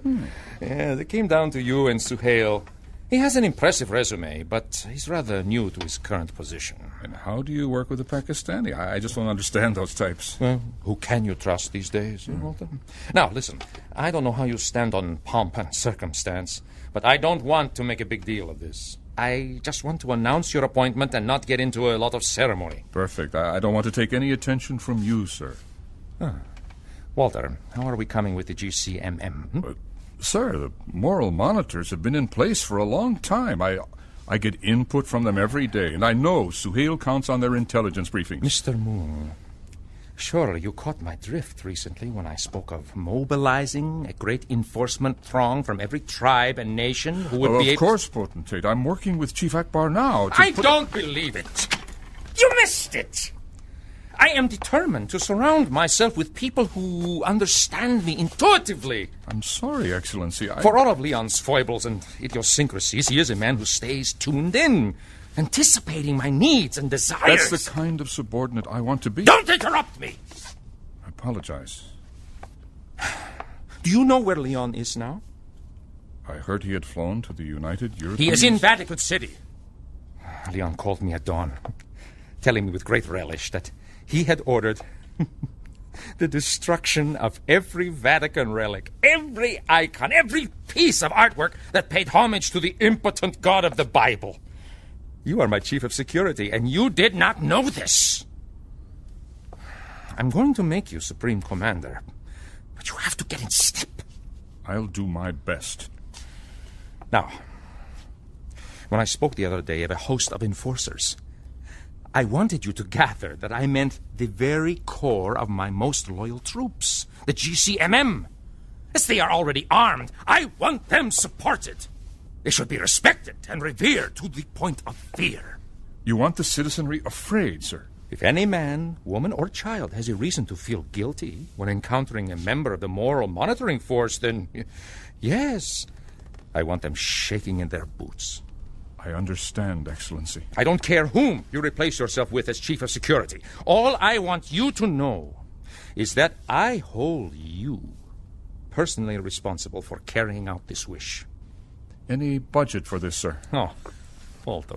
Yes, it came down to you and Suhail. He has an impressive resume, but he's rather new to his current position. And how do you work with a Pakistani? I just don't understand those types. Well, who can you trust these days, Walter? Now, listen, I don't know how you stand on pomp and circumstance, but I don't want to make a big deal of this. I just want to announce your appointment and not get into a lot of ceremony. Perfect. I don't want to take any attention from you, sir. Walter, how are we coming with the GCMM? Sir, the moral monitors have been in place for a long time. I get input from them every day, and I know Suhail counts on their intelligence briefings. Mr. Moon, surely you caught my drift recently when I spoke of mobilizing a great enforcement throng from every tribe and nation who would be Of course, Potentate. I'm working with Chief Akbar now. I don't believe it. You missed it. I am determined to surround myself with people who understand me intuitively. I'm sorry, Excellency. For all of Leon's foibles and idiosyncrasies, he is a man who stays tuned in, anticipating my needs and desires. That's the kind of subordinate I want to be. Don't interrupt me! I apologize. Do you know where Leon is now? I heard he had flown to the United European... He is in Vatican City. Leon called me at dawn, telling me with great relish that he had ordered the destruction of every Vatican relic, every icon, every piece of artwork that paid homage to the impotent God of the Bible. You are my chief of security, and you did not know this. I'm going to make you Supreme Commander, but you have to get in step. I'll do my best. Now, when I spoke the other day of a host of enforcers, I wanted you to gather that I meant the very core of my most loyal troops, the GCMM. As they are already armed, I want them supported. They should be respected and revered to the point of fear. You want the citizenry afraid, sir? If any man, woman, or child has a reason to feel guilty when encountering a member of the Moral Monitoring Force, then yes, I want them shaking in their boots. I understand, Excellency. I don't care whom you replace yourself with as Chief of Security. All I want you to know is that I hold you personally responsible for carrying out this wish. Any budget for this, sir? Oh, Walter.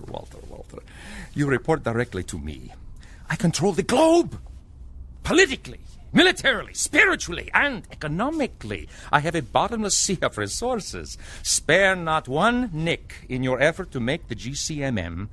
You report directly to me. I control the globe. Politically, militarily, spiritually, and economically. I have a bottomless sea of resources. Spare not one nick in your effort to make the GCMM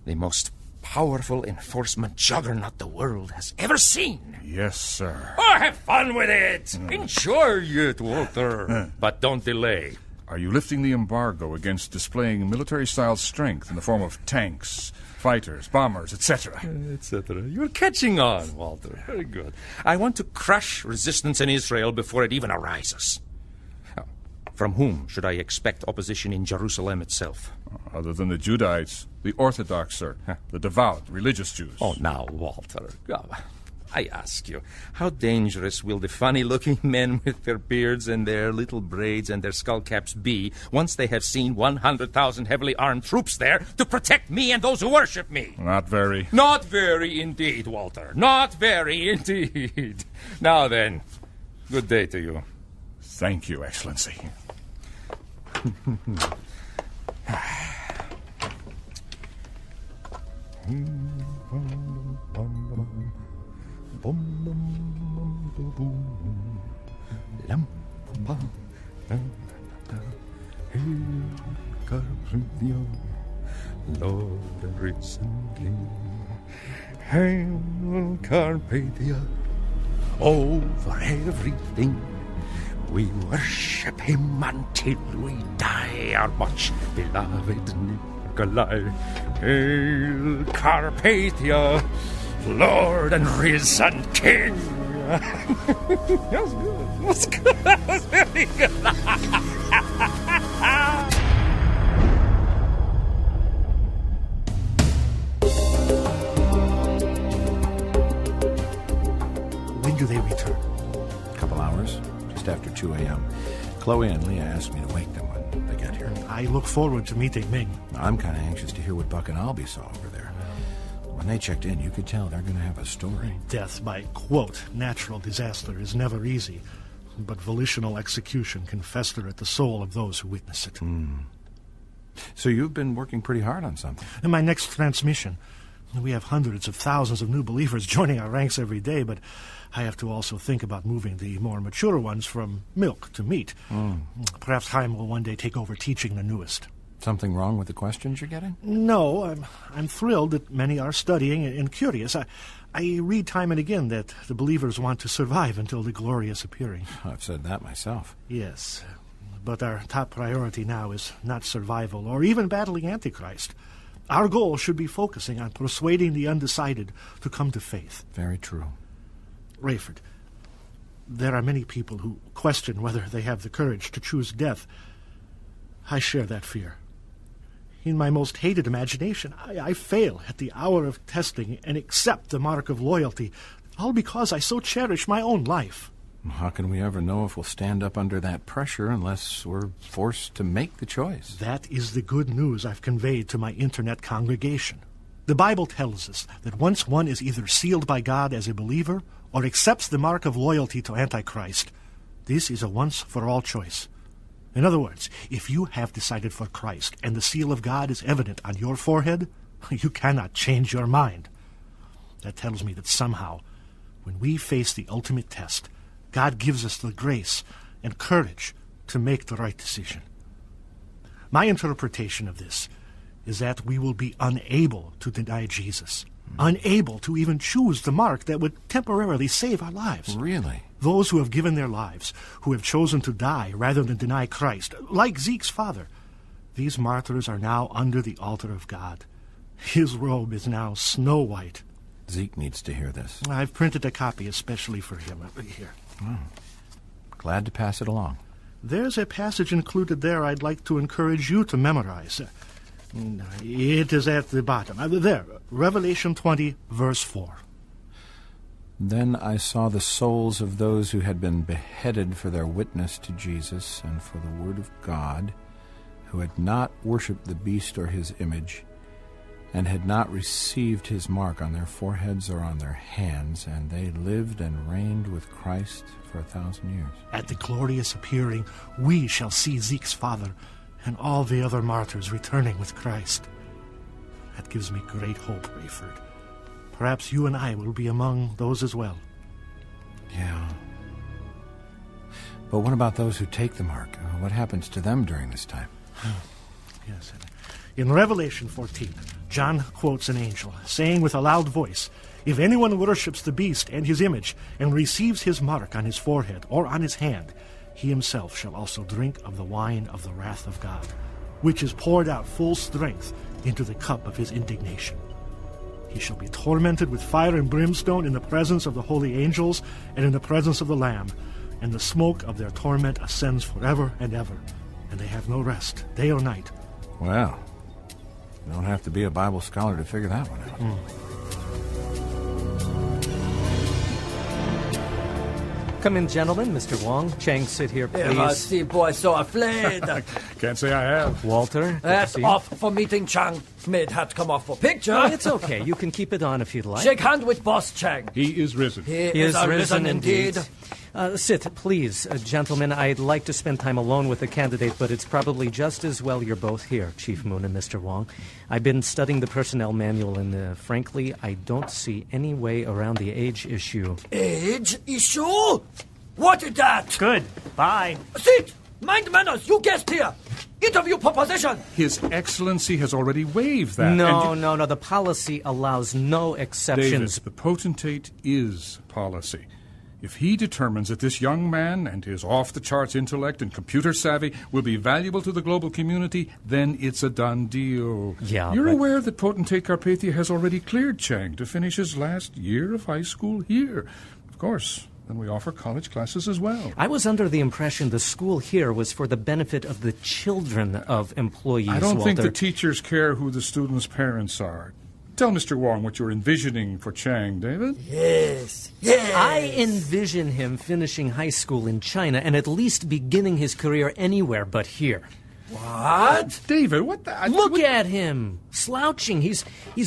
the most powerful enforcement juggernaut the world has ever seen. Yes, sir. Oh, have fun with it. Enjoy it, Walter. But don't delay. Are you lifting the embargo against displaying military-style strength in the form of tanks, fighters, bombers, etc.? Etc. You're catching on, Walter. Very good. I want to crush resistance in Israel before it even arises. Now, from whom should I expect opposition in Jerusalem itself? Other than the Judahites, the Orthodox, sir. The devout, religious Jews. Oh, now, Walter. I ask you, how dangerous will the funny-looking men with their beards and their little braids and their skullcaps be once they have seen 100,000 heavily armed troops there to protect me and those who worship me? Not very. Not very indeed, Walter. Not very indeed. Now then, good day to you. Thank you, Excellency. Carpathia, Lord and risen King. Hail Carpathia, over everything. We worship him until we die, our much beloved Nicolae. Hail Carpathia, Lord and risen King. That was good. That was good. That was very good. When do they return? A couple hours, just after 2 a.m. Chloe and Leah asked me to wake them when they get here. I look forward to meeting Ming. I'm kind of anxious to hear what Buck and Albie saw over there. When they checked in, you could tell they're going to have a story. Death by, quote, natural disaster is never easy, but volitional execution can fester at the soul of those who witness it. So you've been working pretty hard on something. In my next transmission, we have hundreds of thousands of new believers joining our ranks every day, but I have to also think about moving the more mature ones from milk to meat. Perhaps Chaim will one day take over teaching the newest. Something wrong with the questions you're getting? No, I'm thrilled that many are studying and curious. I read time and again that the believers want to survive until the glorious appearing. I've said that myself. Yes, but our top priority now is not survival or even battling Antichrist. Our goal should be focusing on persuading the undecided to come to faith. Very true. Rayford, there are many people who question whether they have the courage to choose death. I share that fear. In my most hated imagination, I fail at the hour of testing and accept the mark of loyalty, all because I so cherish my own life. How can we ever know if we'll stand up under that pressure unless we're forced to make the choice? That is the good news I've conveyed to my internet congregation. The Bible tells us that once one is either sealed by God as a believer or accepts the mark of loyalty to Antichrist, this is a once-for-all choice. In other words, if you have decided for Christ and the seal of God is evident on your forehead, you cannot change your mind. That tells me that somehow, when we face the ultimate test, God gives us the grace and courage to make the right decision. My interpretation of this is that we will be unable to deny Jesus, unable to even choose the mark that would temporarily save our lives. Really? Those who have given their lives, who have chosen to die rather than deny Christ, like Zeke's father, these martyrs are now under the altar of God. His robe is now snow white. Zeke needs to hear this. I've printed a copy especially for him. Here. Glad to pass it along. There's a passage included there I'd like to encourage you to memorize. It is at the bottom. There, Revelation 20, verse 4. Then I saw the souls of those who had been beheaded for their witness to Jesus and for the word of God, who had not worshipped the beast or his image, and had not received his mark on their foreheads or on their hands, and they lived and reigned with Christ for 1,000 years. At the glorious appearing, we shall see Zeke's father and all the other martyrs returning with Christ. That gives me great hope, Rayford. Perhaps you and I will be among those as well. Yeah. But what about those who take the mark? What happens to them during this time? Yes. In Revelation 14, John quotes an angel, saying with a loud voice, "If anyone worships the beast and his image, and receives his mark on his forehead or on his hand, he himself shall also drink of the wine of the wrath of God, which is poured out full strength into the cup of his indignation. He shall be tormented with fire and brimstone in the presence of the holy angels and in the presence of the Lamb, and the smoke of their torment ascends forever and ever, and they have no rest, day or night." Well, you don't have to be a Bible scholar to figure that one out. Come in, gentlemen. Mr. Wong. Chang, sit here, please. I see, boy, so afraid. Can't say I have. Walter. That's off for meeting Chang. Made hat come off for picture. Oh, it's okay. You can keep it on if you'd like. Shake hand with Boss Chang. He is risen. He is risen indeed. Sit, please. Gentlemen, I'd like to spend time alone with the candidate, but it's probably just as well you're both here, Chief Moon and Mr. Wong. I've been studying the personnel manual, and frankly, I don't see any way around the age issue. Age issue? What is that? Good. Bye. Sit! Mind manners, you guest here. Interview proposition. His Excellency has already waived that. No. The policy allows no exceptions. David, the potentate is policy. If he determines that this young man and his off-the-charts intellect and computer savvy will be valuable to the global community, then it's a done deal. Yeah, You're aware that Potentate Carpathia has already cleared Chang to finish his last year of high school here. Of course, then we offer college classes as well. I was under the impression the school here was for the benefit of the children of employees, I don't think Walter. the teachers care who the students' parents are. Tell Mr. Wong what you're envisioning for Chang, David. Yes. I envision him finishing high school in China and at least beginning his career anywhere but here. What? David, what the... Look at him, slouching. He's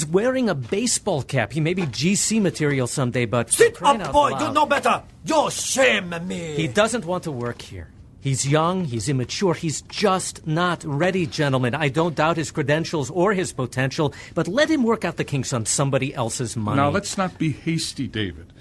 wearing a baseball cap. He may be GC material someday, but... Sit up, boy! You know better! You shame me! He doesn't want to work here. He's young, he's immature, he's just not ready, gentlemen. I don't doubt his credentials or his potential, but let him work out the kinks on somebody else's money. Now, let's not be hasty, David.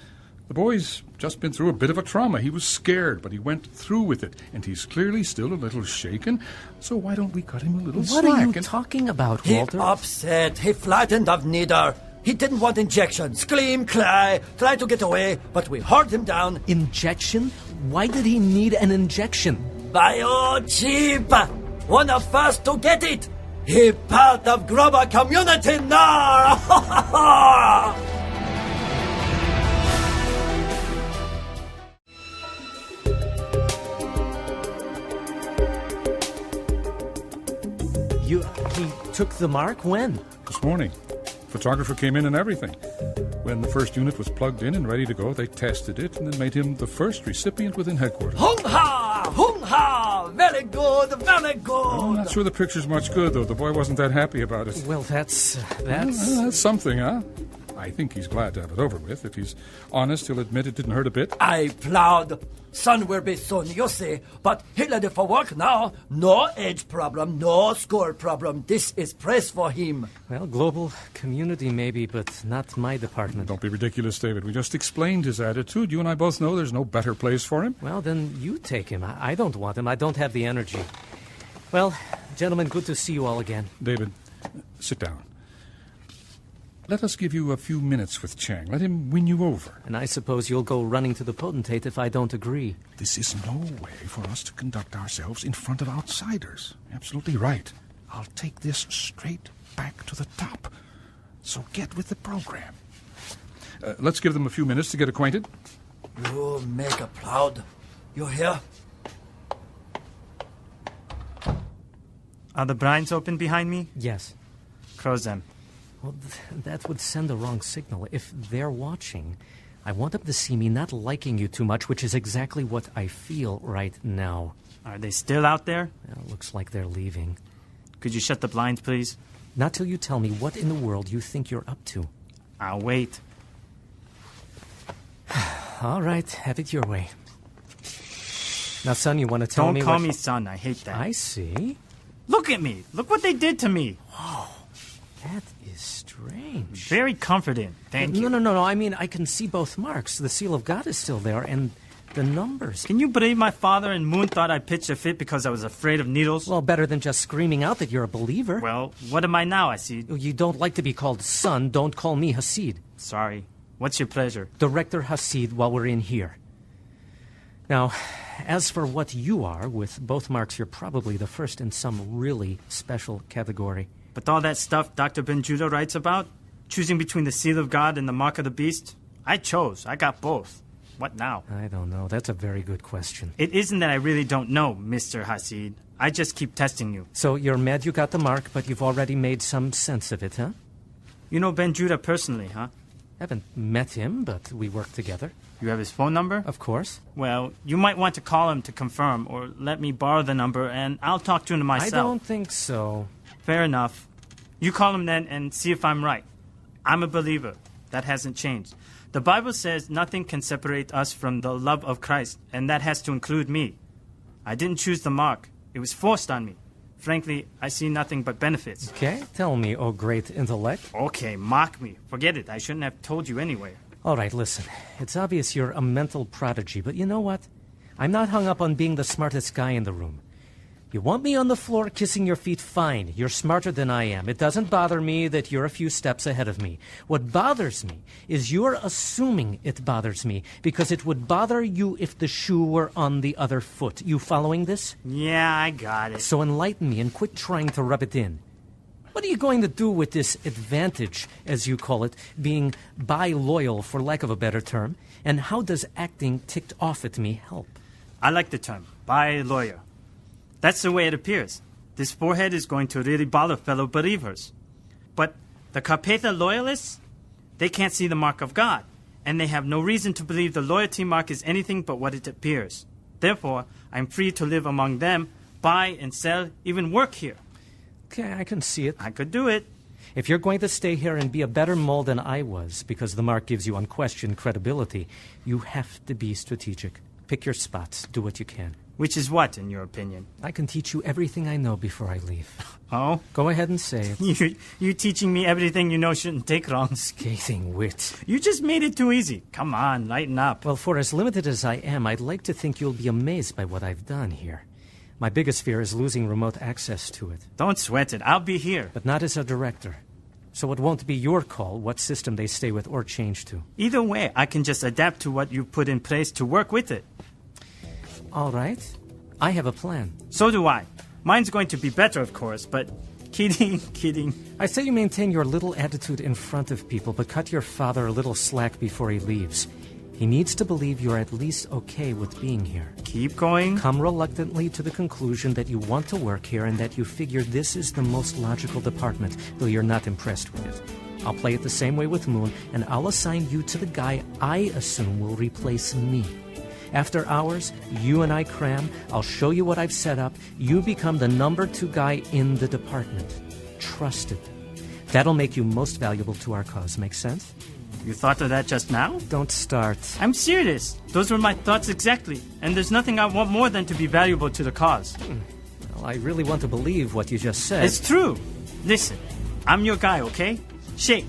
The boy's just been through a bit of a trauma. He was scared, but he went through with it, and he's clearly still a little shaken, so why don't we cut him a little slack? What are you talking about, Walter? He upset. He flattened of neither. He didn't want injection. Scream, cry, try to get away, but we held him down. Injection? Why did he need an injection? Bio cheap. One of us to get it. He part of grubber community now. He took the mark when? This morning. Photographer came in and everything. When the first unit was plugged in and ready to go, they tested it and then made him the first recipient within headquarters. Hung-ha! Hung-ha! Very good, very good. I'm not sure the picture's much good, though. The boy wasn't that happy about it. Well, that's something, huh? I think he's glad to have it over with. If he's honest, he'll admit it didn't hurt a bit. I proud. Son will be soon, you see. But he ready for work now. No age problem, no school problem. This is praise for him. Well, global community maybe, but not my department. Don't be ridiculous, David. We just explained his attitude. You and I both know there's no better place for him. Well, then you take him. I don't want him. I don't have the energy. Well, gentlemen, good to see you all again. David, sit down. Let us give you a few minutes with Chang. Let him win you over. And I suppose you'll go running to the Potentate if I don't agree. This is no way for us to conduct ourselves in front of outsiders. Absolutely right. I'll take this straight back to the top. So get with the program. Let's give them a few minutes to get acquainted. You make a proud. You hear? Are the blinds open behind me? Yes. Close them. Well, that would send the wrong signal. If they're watching, I want them to see me not liking you too much, which is exactly what I feel right now. Are they still out there? Well, looks like they're leaving. Could you shut the blinds, please? Not till you tell me what in the world you think you're up to. I'll wait. All right, have it your way. Now, son, you want to tell Don't me call me son. I hate that. I see. Look at me. Look what they did to me. Whoa. That is strange. Very comforting. Thank you. No. I mean, I can see both marks. The seal of God is still there, and the numbers. Can you believe my father and Moon thought I pitched a fit because I was afraid of needles? Well, better than just screaming out that you're a believer. Well, what am I now, Hasid? You don't like to be called son. Don't call me Hasid. Sorry. What's your pleasure? Director Hasid while we're in here. Now, as for what you are, with both marks, you're probably the first in some really special category. But all that stuff Dr. Ben Judah writes about, choosing between the seal of God and the mark of the beast, I chose. I got both. What now? I don't know. That's a very good question. It isn't that I really don't know, Mr. Hasid. I just keep testing you. So you're mad you got the mark, but you've already made some sense of it, huh? You know Ben Judah personally, huh? Haven't met him, but we work together. You have his phone number? Of course. Well, you might want to call him to confirm, or let me borrow the number, and I'll talk to him myself. I don't think so. Fair enough. You call him then and see if I'm right. I'm a believer. That hasn't changed. The Bible says nothing can separate us from the love of Christ, and that has to include me. I didn't choose the mark. It was forced on me. Frankly, I see nothing but benefits. Okay, tell me, oh great intellect. Okay, mock me. Forget it. I shouldn't have told you anyway. All right, listen. It's obvious you're a mental prodigy, but you know what? I'm not hung up on being the smartest guy in the room. You want me on the floor kissing your feet? Fine. You're smarter than I am. It doesn't bother me that you're a few steps ahead of me. What bothers me is you're assuming it bothers me, because it would bother you if the shoe were on the other foot. You following this? Yeah, I got it. So enlighten me and quit trying to rub it in. What are you going to do with this advantage, as you call it, being bi-loyal, for lack of a better term? And how does acting ticked off at me help? I like the term, bi-lawyer. That's the way it appears. This forehead is going to really bother fellow believers. But the Carpathia loyalists, they can't see the mark of God, and they have no reason to believe the loyalty mark is anything but what it appears. Therefore, I'm free to live among them, buy and sell, even work here. Okay, I can see it. I could do it. If you're going to stay here and be a better mole than I was, because the mark gives you unquestioned credibility, you have to be strategic. Pick your spots. Do what you can. Which is what, in your opinion? I can teach you everything I know before I leave. Oh? Go ahead and say it. You teaching me everything you know shouldn't take long. Scathing wit. You just made it too easy. Come on, lighten up. Well, for as limited as I am, I'd like to think you'll be amazed by what I've done here. My biggest fear is losing remote access to it. Don't sweat it. I'll be here. But not as a director. So it won't be your call what system they stay with or change to. Either way, I can just adapt to what you put in place to work with it. All right. I have a plan. So do I. Mine's going to be better, of course, but kidding. I say you maintain your little attitude in front of people, but cut your father a little slack before he leaves. He needs to believe you're at least okay with being here. Keep going. Come reluctantly to the conclusion that you want to work here and that you figure this is the most logical department, though you're not impressed with it. I'll play it the same way with Moon, and I'll assign you to the guy I assume will replace me. After hours, you and I cram, I'll show you what I've set up, you become the number 2 guy in the department. Trusted. That'll make you most valuable to our cause, make sense? You thought of that just now? Don't start. I'm serious. Those were my thoughts exactly. And there's nothing I want more than to be valuable to the cause. Well, I really want to believe what you just said. It's true. Listen, I'm your guy, okay? Shake.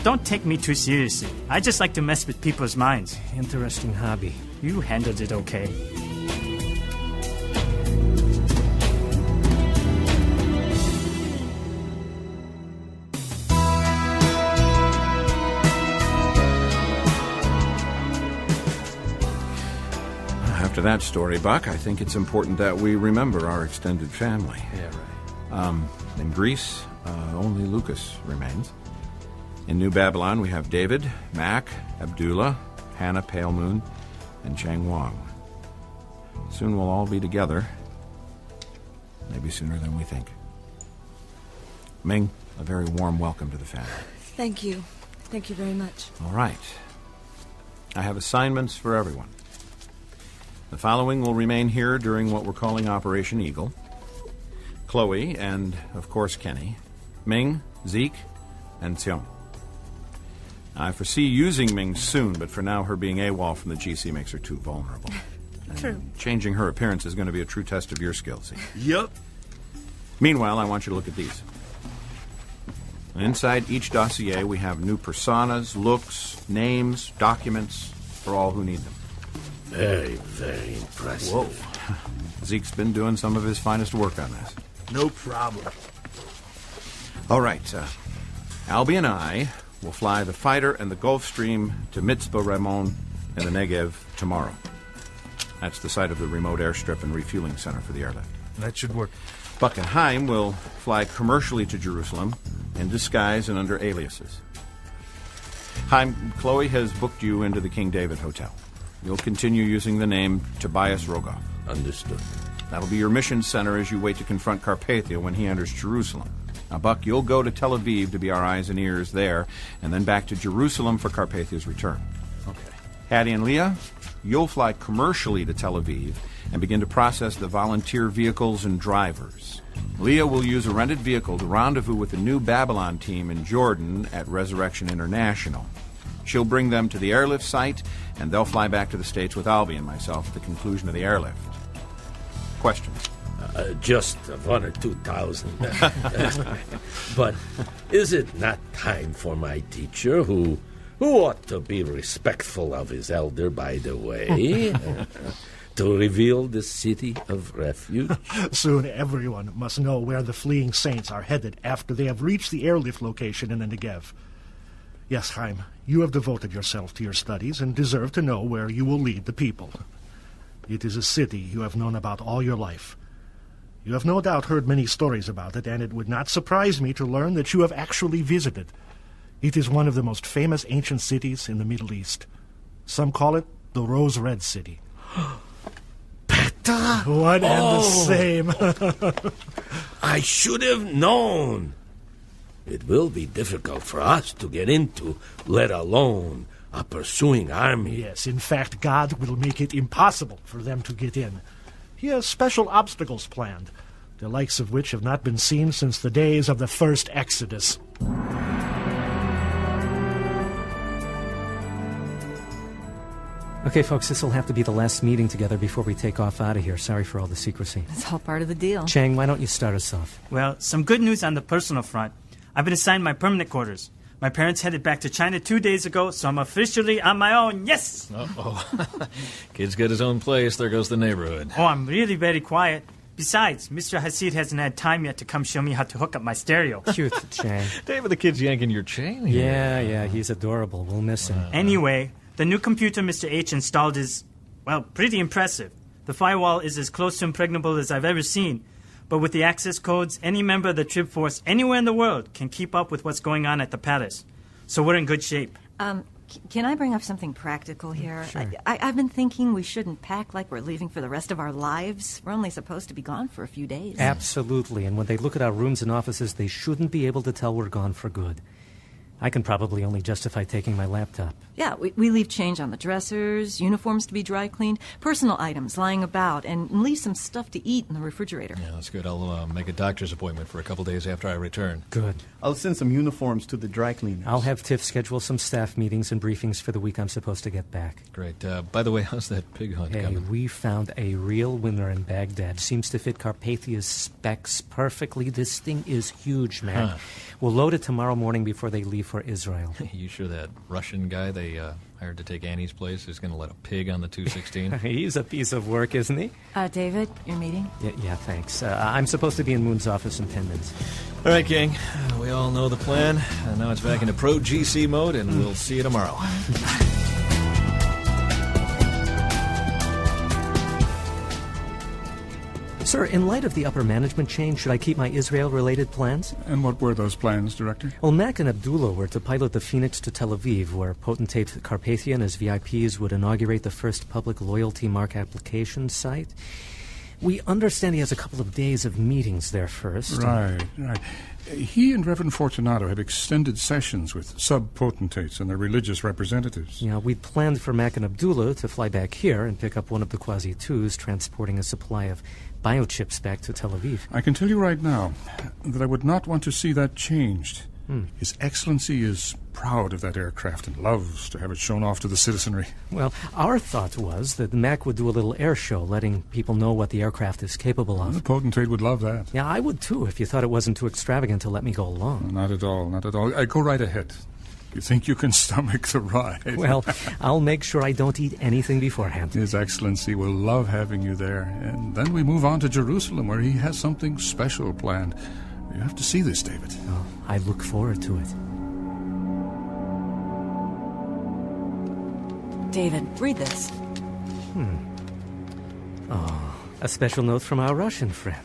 Don't take me too seriously. I just like to mess with people's minds. Interesting hobby. You handled it okay. After that story, Buck, I think it's important that we remember our extended family. Yeah, right. In Greece, only Lucas remains. In New Babylon, we have David, Mac, Abdullah, Hannah Pale Moon, and Chang Wang. Soon we'll all be together. Maybe sooner than we think. Ming, a very warm welcome to the family. Thank you. Thank you very much. All right. I have assignments for everyone. The following will remain here during what we're calling Operation Eagle. Chloe and, of course, Kenny. Ming, Zeke, and Xiong. I foresee using Ming soon, but for now her being AWOL from the GC makes her too vulnerable. True. Changing her appearance is going to be a true test of your skills, Zeke. Yep. Meanwhile, I want you to look at these. Inside each dossier, we have new personas, looks, names, documents for all who need them. Very, very impressive. Whoa. Zeke's been doing some of his finest work on this. No problem. All right. Albie and I will fly the fighter and the Gulfstream to Mitzvah Ramon in the Negev tomorrow. That's the site of the remote airstrip and refueling center for the airlift. That should work. Buck and Haim will fly commercially to Jerusalem in disguise and under aliases. Haim, Chloe has booked you into the King David Hotel. You'll continue using the name Tobias Rogoff. Understood. That'll be your mission center as you wait to confront Carpathia when he enters Jerusalem. Now, Buck, you'll go to Tel Aviv to be our eyes and ears there, and then back to Jerusalem for Carpathia's return. Okay. Hattie and Leah, you'll fly commercially to Tel Aviv and begin to process the volunteer vehicles and drivers. Leah will use a rented vehicle to rendezvous with the New Babylon team in Jordan at Resurrection International. She'll bring them to the airlift site, and they'll fly back to the States with Albie and myself at the conclusion of the airlift. Questions? Just 1,000 or 2,000. But is it not time for my teacher, who ought to be respectful of his elder, by the way, to reveal the city of refuge? Soon everyone must know where the fleeing saints are headed after they have reached the airlift location in the Negev. Yes, Haim, you have devoted yourself to your studies and deserve to know where you will lead the people. It is a city you have known about all your life. You have no doubt heard many stories about it, and it would not surprise me to learn that you have actually visited. It is one of the most famous ancient cities in the Middle East. Some call it the Rose-Red City. Petra? One and the same. I should have known. It will be difficult for us to get into, let alone a pursuing army. Yes, in fact, God will make it impossible for them to get in. He has special obstacles planned, the likes of which have not been seen since the days of the first Exodus. Okay, folks, this will have to be the last meeting together before we take off out of here. Sorry for all the secrecy. It's all part of the deal. Chang, why don't you start us off? Well, some good news on the personal front. I've been assigned my permanent quarters. My parents headed back to China 2 days ago, so I'm officially on my own. Yes! Uh-oh. Kid's got his own place. There goes the neighborhood. Oh, I'm really very quiet. Besides, Mr. Hasid hasn't had time yet to come show me how to hook up my stereo. Cute, Chang. David, the kid's yanking your chain here. Yeah, he's adorable. We'll miss him. Anyway, the new computer Mr. H installed is, well, pretty impressive. The firewall is as close to impregnable as I've ever seen. But with the access codes, any member of the Trib Force anywhere in the world can keep up with what's going on at the palace. So we're in good shape. Can I bring up something practical here? Sure. I've been thinking we shouldn't pack like we're leaving for the rest of our lives. We're only supposed to be gone for a few days. Absolutely, and when they look at our rooms and offices, they shouldn't be able to tell we're gone for good. I can probably only justify taking my laptop. Yeah, we leave change on the dressers, uniforms to be dry cleaned, personal items lying about, and leave some stuff to eat in the refrigerator. Yeah, that's good. I'll make a doctor's appointment for a couple days after I return. Good. I'll send some uniforms to the dry cleaners. I'll have Tiff schedule some staff meetings and briefings for the week I'm supposed to get back. Great. By the way, how's that pig hunt Hey, coming? we found a real winner in Baghdad. Seems to fit Carpathia's specs perfectly. This thing is huge, man. Huh. We'll load it tomorrow morning before they leave for Israel. You sure that Russian guy they hired to take Annie's place is going to let a pig on the 216? He's a piece of work, isn't he? David, your meeting? Yeah, thanks. I'm supposed to be in Moon's office in 10 minutes. All right, King. We all know the plan. Now it's back into pro-GC mode, and we'll see you tomorrow. Sir, in light of the upper management change, should I keep my Israel-related plans? And what were those plans, Director? Well, Mac and Abdullah were to pilot the Phoenix to Tel Aviv, where Potentate Carpathia and his VIPs would inaugurate the first public loyalty mark application site. We understand he has a couple of days of meetings there first. Right. He and Reverend Fortunato have extended sessions with sub-potentates and their religious representatives. Yeah, we'd planned for Mac and Abdullah to fly back here and pick up one of the quasi-2s transporting a supply of biochips back to Tel Aviv. I can tell you right now that I would not want to see that changed. His Excellency is proud of that aircraft and loves to have it shown off to the citizenry. Well, our thought was that Mac would do a little air show, letting people know what the aircraft is capable of. The potentate would love that. Yeah, I would too, if you thought it wasn't too extravagant to let me go along. Not at all, not at all. Go right ahead. You think you can stomach the ride? Well, I'll make sure I don't eat anything beforehand. His Excellency will love having you there. And then we move on to Jerusalem, where he has something special planned. You have to see this, David. Oh, I look forward to it. David, read this. Oh, a special note from our Russian friend.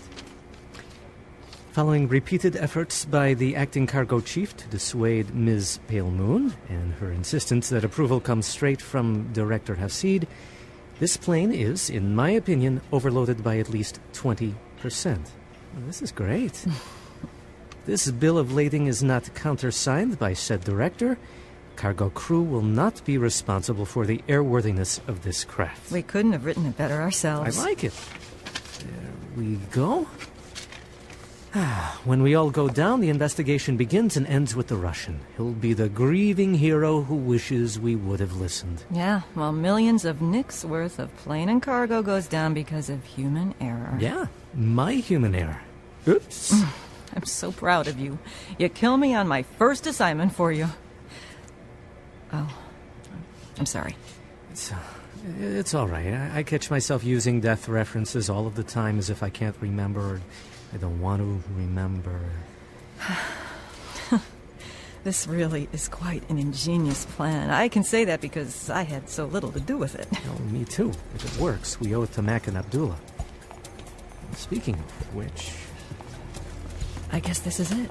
Following repeated efforts by the acting cargo chief to dissuade Ms. Pale Moon and her insistence that approval comes straight from Director Hasid, this plane is, in my opinion, overloaded by at least 20%. Well, this is great. This bill of lading is not countersigned by said director. Cargo crew will not be responsible for the airworthiness of this craft. We couldn't have written it better ourselves. I like it. There we go. When we all go down, the investigation begins and ends with the Russian. He'll be the grieving hero who wishes we would have listened. Yeah, well, millions of nicks worth of plane and cargo goes down because of human error. Yeah, my human error. Oops. I'm so proud of you. You kill me on my first assignment for you. Oh, I'm sorry. It's all right. I catch myself using death references all of the time as if I can't remember or I don't want to remember. This really is quite an ingenious plan. I can say that because I had so little to do with it. Oh, me too. If it works, we owe it to Mac and Abdullah. Speaking of which... I guess this is it.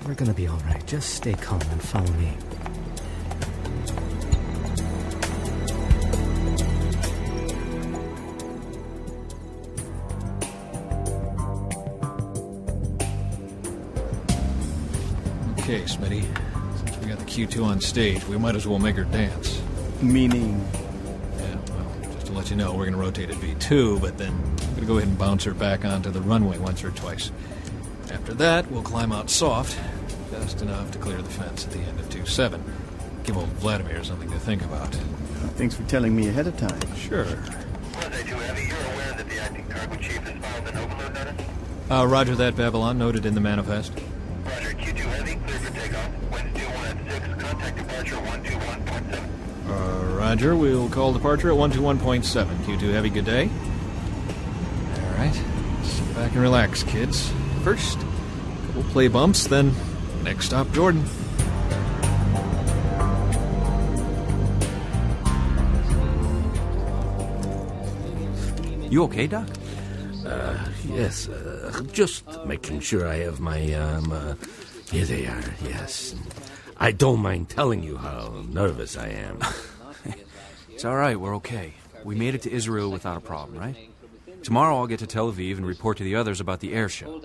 We're gonna be all right. Just stay calm and follow me. Okay, Smitty. Since we got the Q2 on stage, we might as well make her dance. Meaning? Yeah, well, just to let you know, we're going to rotate at V2, but then we're going to go ahead and bounce her back onto the runway once or twice. After that, we'll climb out soft, just enough to clear the fence at the end of 2-7. Give old Vladimir something to think about. Thanks for telling me ahead of time. Sure. Roger that, Babylon. Noted in the manifest. Roger, Q2 Heavy, clear for takeoff. Winds 21 at 6. Contact departure 121.7. Roger, we'll call departure at 121.7. Q2 Heavy, good day. All right. Sit back and relax, kids. First, we'll play bumps, then next stop, Jordan. You okay, Doc? Yes. Just making sure I have my, here they are, yes. I don't mind telling you how nervous I am. It's all right, we're okay. We made it to Israel without a problem, right? Tomorrow I'll get to Tel Aviv and report to the others about the air show.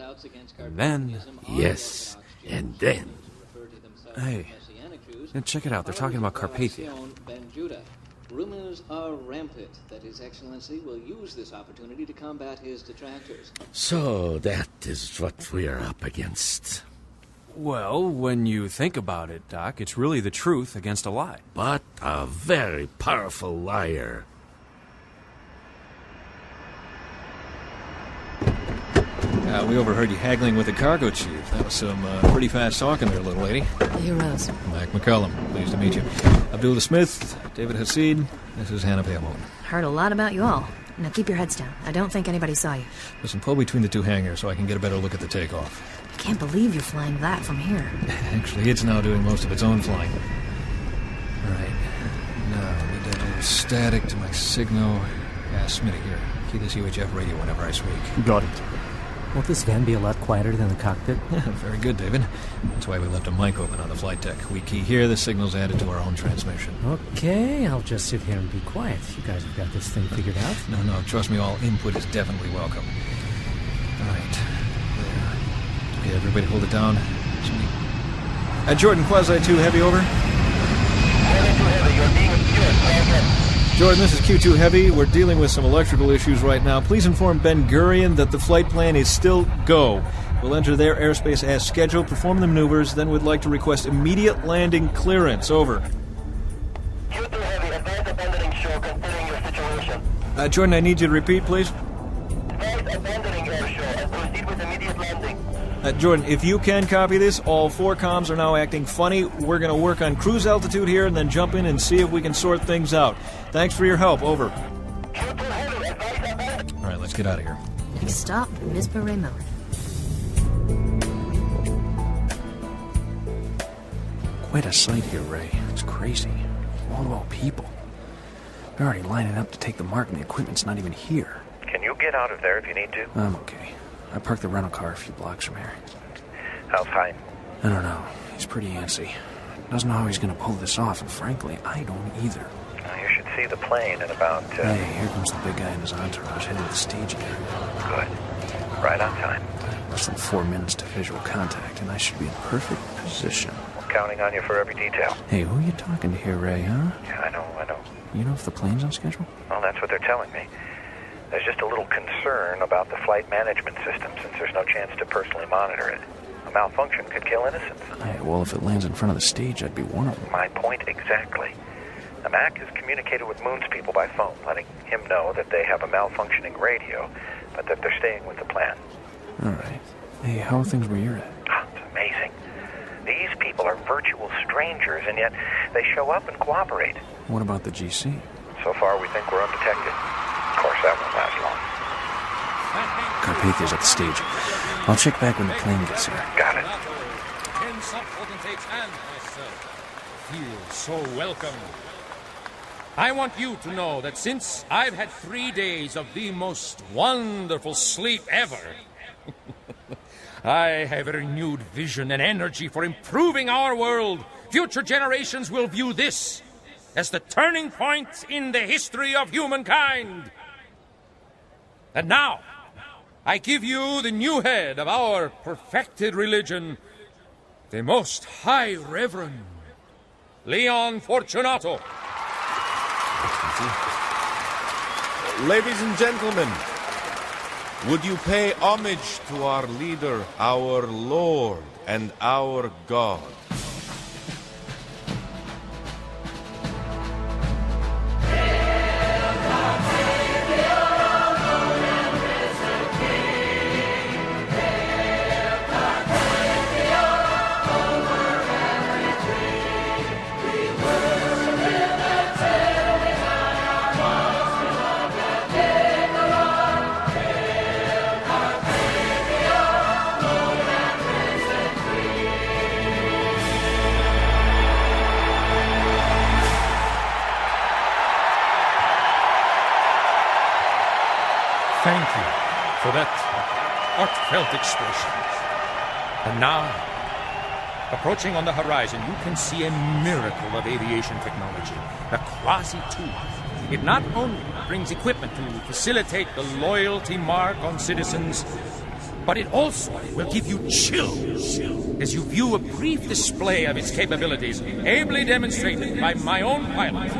And then... Yes, and then... Hey, check it out. They're talking about Carpathia. Rumors are rampant that His Excellency will use this opportunity to combat his detractors. So that is what we are up against. Well, when you think about it, Doc, it's really the truth against a lie. But a very powerful liar. We overheard you haggling with the cargo chief. That was some pretty fast talking there, little lady. The heroes. Mac McCullum, pleased to meet you. Abdullah Smith, David Hasid, this is Hannah Palemon. Heard a lot about you all. Now keep your heads down. I don't think anybody saw you. Listen, pull between the two hangars so I can get a better look at the takeoff. I can't believe you're flying that from here. Actually, it's now doing most of its own flying. All right. Now, I need to do static to my signal. Smitty, here. Key this UHF radio whenever I speak. Got it. Won't this van be a lot quieter than the cockpit? Very good, David. That's why we left a mic open on the flight deck. We key here, the signal's added to our own transmission. Okay, I'll just sit here and be quiet. You guys have got this thing figured out. No, trust me, all input is definitely welcome. All right. There. Okay, everybody hold it down. Jordan, Quasi-2 Heavy, over. Quasi-2 Heavy, you're being obscured. Jordan, this is Q2 Heavy. We're dealing with some electrical issues right now. Please inform Ben Gurion that the flight plan is still go. We'll enter their airspace as scheduled, perform the maneuvers, then we'd like to request immediate landing clearance. Over. Q2 Heavy, advise abandoning show considering your situation. Jordan, I need you to repeat, please. Advise abandoning air show and proceed with immediate landing. Jordan, if you can copy this, all four comms are now acting funny. We're going to work on cruise altitude here and then jump in and see if we can sort things out. Thanks for your help. Over. Q2 Heavy, advise abandoning. All right, let's get out of here. Next stop, Mispa Raymond. Quite a sight here, Ray. It's crazy. All people. They're already lining up to take the mark and the equipment's not even here. Can you get out of there if you need to? I'm okay. I parked the rental car a few blocks from here. How's Hein? I don't know. He's pretty antsy. Doesn't know how he's going to pull this off, and frankly, I don't either. You should see the plane in about... Hey, here comes the big guy and his entourage heading to the staging area. Good. Right on time. Less than 4 minutes to visual contact, and I should be in perfect position. I'm counting on you for every detail. Hey, who are you talking to here, Ray, huh? Yeah, I know. You know if the plane's on schedule? Well, that's what they're telling me. There's just a little concern about the flight management system since there's no chance to personally monitor it. A malfunction could kill innocents. Hey, well, if it lands in front of the stage, I'd be one of them. My point exactly. The MAC has communicated with Moon's people by phone, letting him know that they have a malfunctioning radio, but that they're staying with the plan. All right. Hey, how are things where you're at? It's amazing. These people are virtual strangers, and yet they show up and cooperate. What about the GC? So far, we think we're undetected. Of course, that won't last long. Carpathia's at the stage. I'll check back when the plane gets here. Got it. Potentate and myself feel so welcome. I want you to know that since I've had 3 days of the most wonderful sleep ever, I have a renewed vision and energy for improving our world. Future generations will view this as the turning point in the history of humankind. And now, I give you the new head of our perfected religion, the Most High Reverend Leon Fortunato. Ladies and gentlemen, would you pay homage to our leader, our Lord and our God? Thank you for that heartfelt expression. And now, approaching on the horizon, you can see a miracle of aviation technology, the quasi-2. It not only brings equipment to facilitate the loyalty mark on citizens, but it also will give you chills as you view a brief display of its capabilities, ably demonstrated by my own pilot,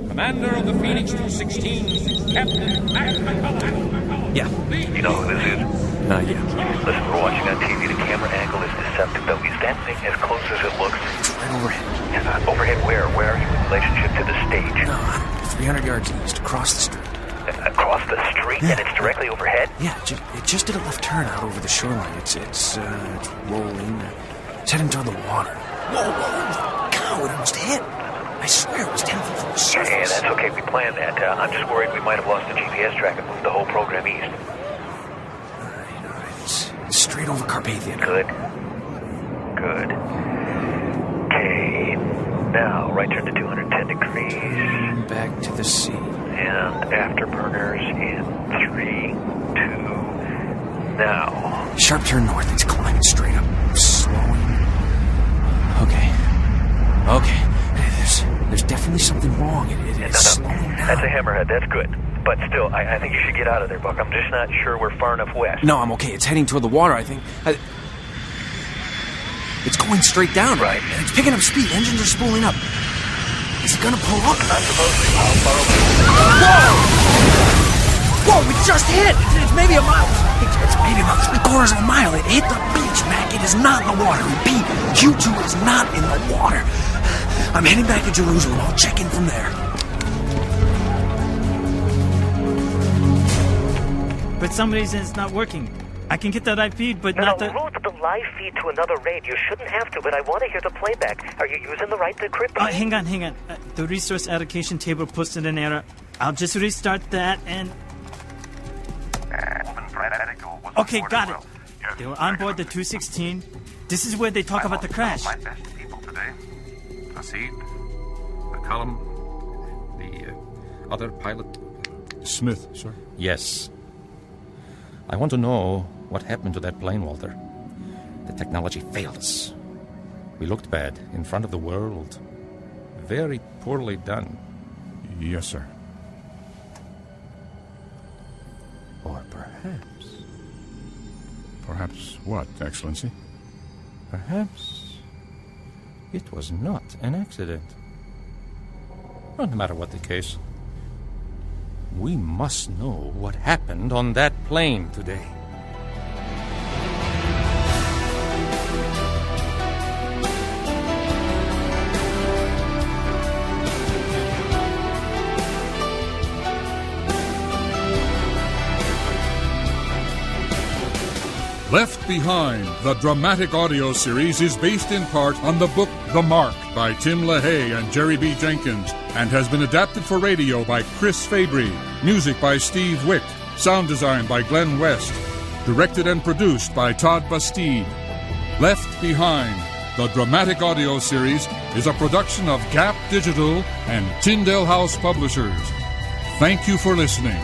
Commander of the Phoenix 216, Captain Nicolae. Yeah. You know who this is? Yeah. Listen, we're watching on TV. The camera angle is deceptive, though. Is that thing as close as it looks? It's right overhead. Yeah, overhead where? Where are you in relationship to the stage? No, 300 yards east, across the street. Across the street? Yeah. And it's directly overhead? Yeah, it just did a left turn out over the shoreline. It's rolling. It's heading toward the water. Whoa, holy cow, it almost hit. I swear it was 10 feet from the surface. Yeah, that's okay. We planned that. I'm just worried we might have lost the GPS track and moved the whole program east. All right. It's straight over Carpathia. Good. Okay. Now, right turn to 210 degrees. Back to the sea. And afterburners in 3, 2, now. Sharp turn north. It's climbing straight up. Slowing. Okay. There's definitely something wrong. It's slowing down. That's a hammerhead. That's good. But still, I think you should get out of there, Buck. I'm just not sure we're far enough west. No, I'm okay. It's heading toward the water, I think. It's going straight down. Right. And it's picking up speed. Engines are spooling up. Is it gonna pull up? Not supposedly. How far over? Whoa, it just hit! It's maybe a mile. It's maybe about 3/4 of a mile. It hit the beach, Mac. It is not in the water. Repeat, Q2 is not in the water. I'm heading back to Jerusalem. I'll check in from there. But for some reason it's not working. I can get that IP, but not the... route the live feed to another RAID. You shouldn't have to, but I want to hear the playback. Are you using the right decryptor? Hang on. The resource allocation table posted an error. I'll just restart that and... Okay, got it. They were on board the 216. This is where they talk about the crash. My best people today. Busteed, McCullum, the other pilot. Smith, sir. Yes. I want to know what happened to that plane, Walter. The technology failed us. We looked bad in front of the world. Very poorly done. Yes, sir. Or perhaps... Perhaps what, Excellency? Perhaps it was not an accident. Well, no matter what the case, we must know what happened on that plane today. Left Behind, the dramatic audio series, is based in part on the book The Mark by Tim LaHaye and Jerry B. Jenkins, and has been adapted for radio by Chris Fabry. Music by Steve Wick. Sound design by Glenn West. Directed and produced by Todd Busteed. Left Behind, the dramatic audio series, is a production of Gap Digital and Tyndale House Publishers. Thank you for listening.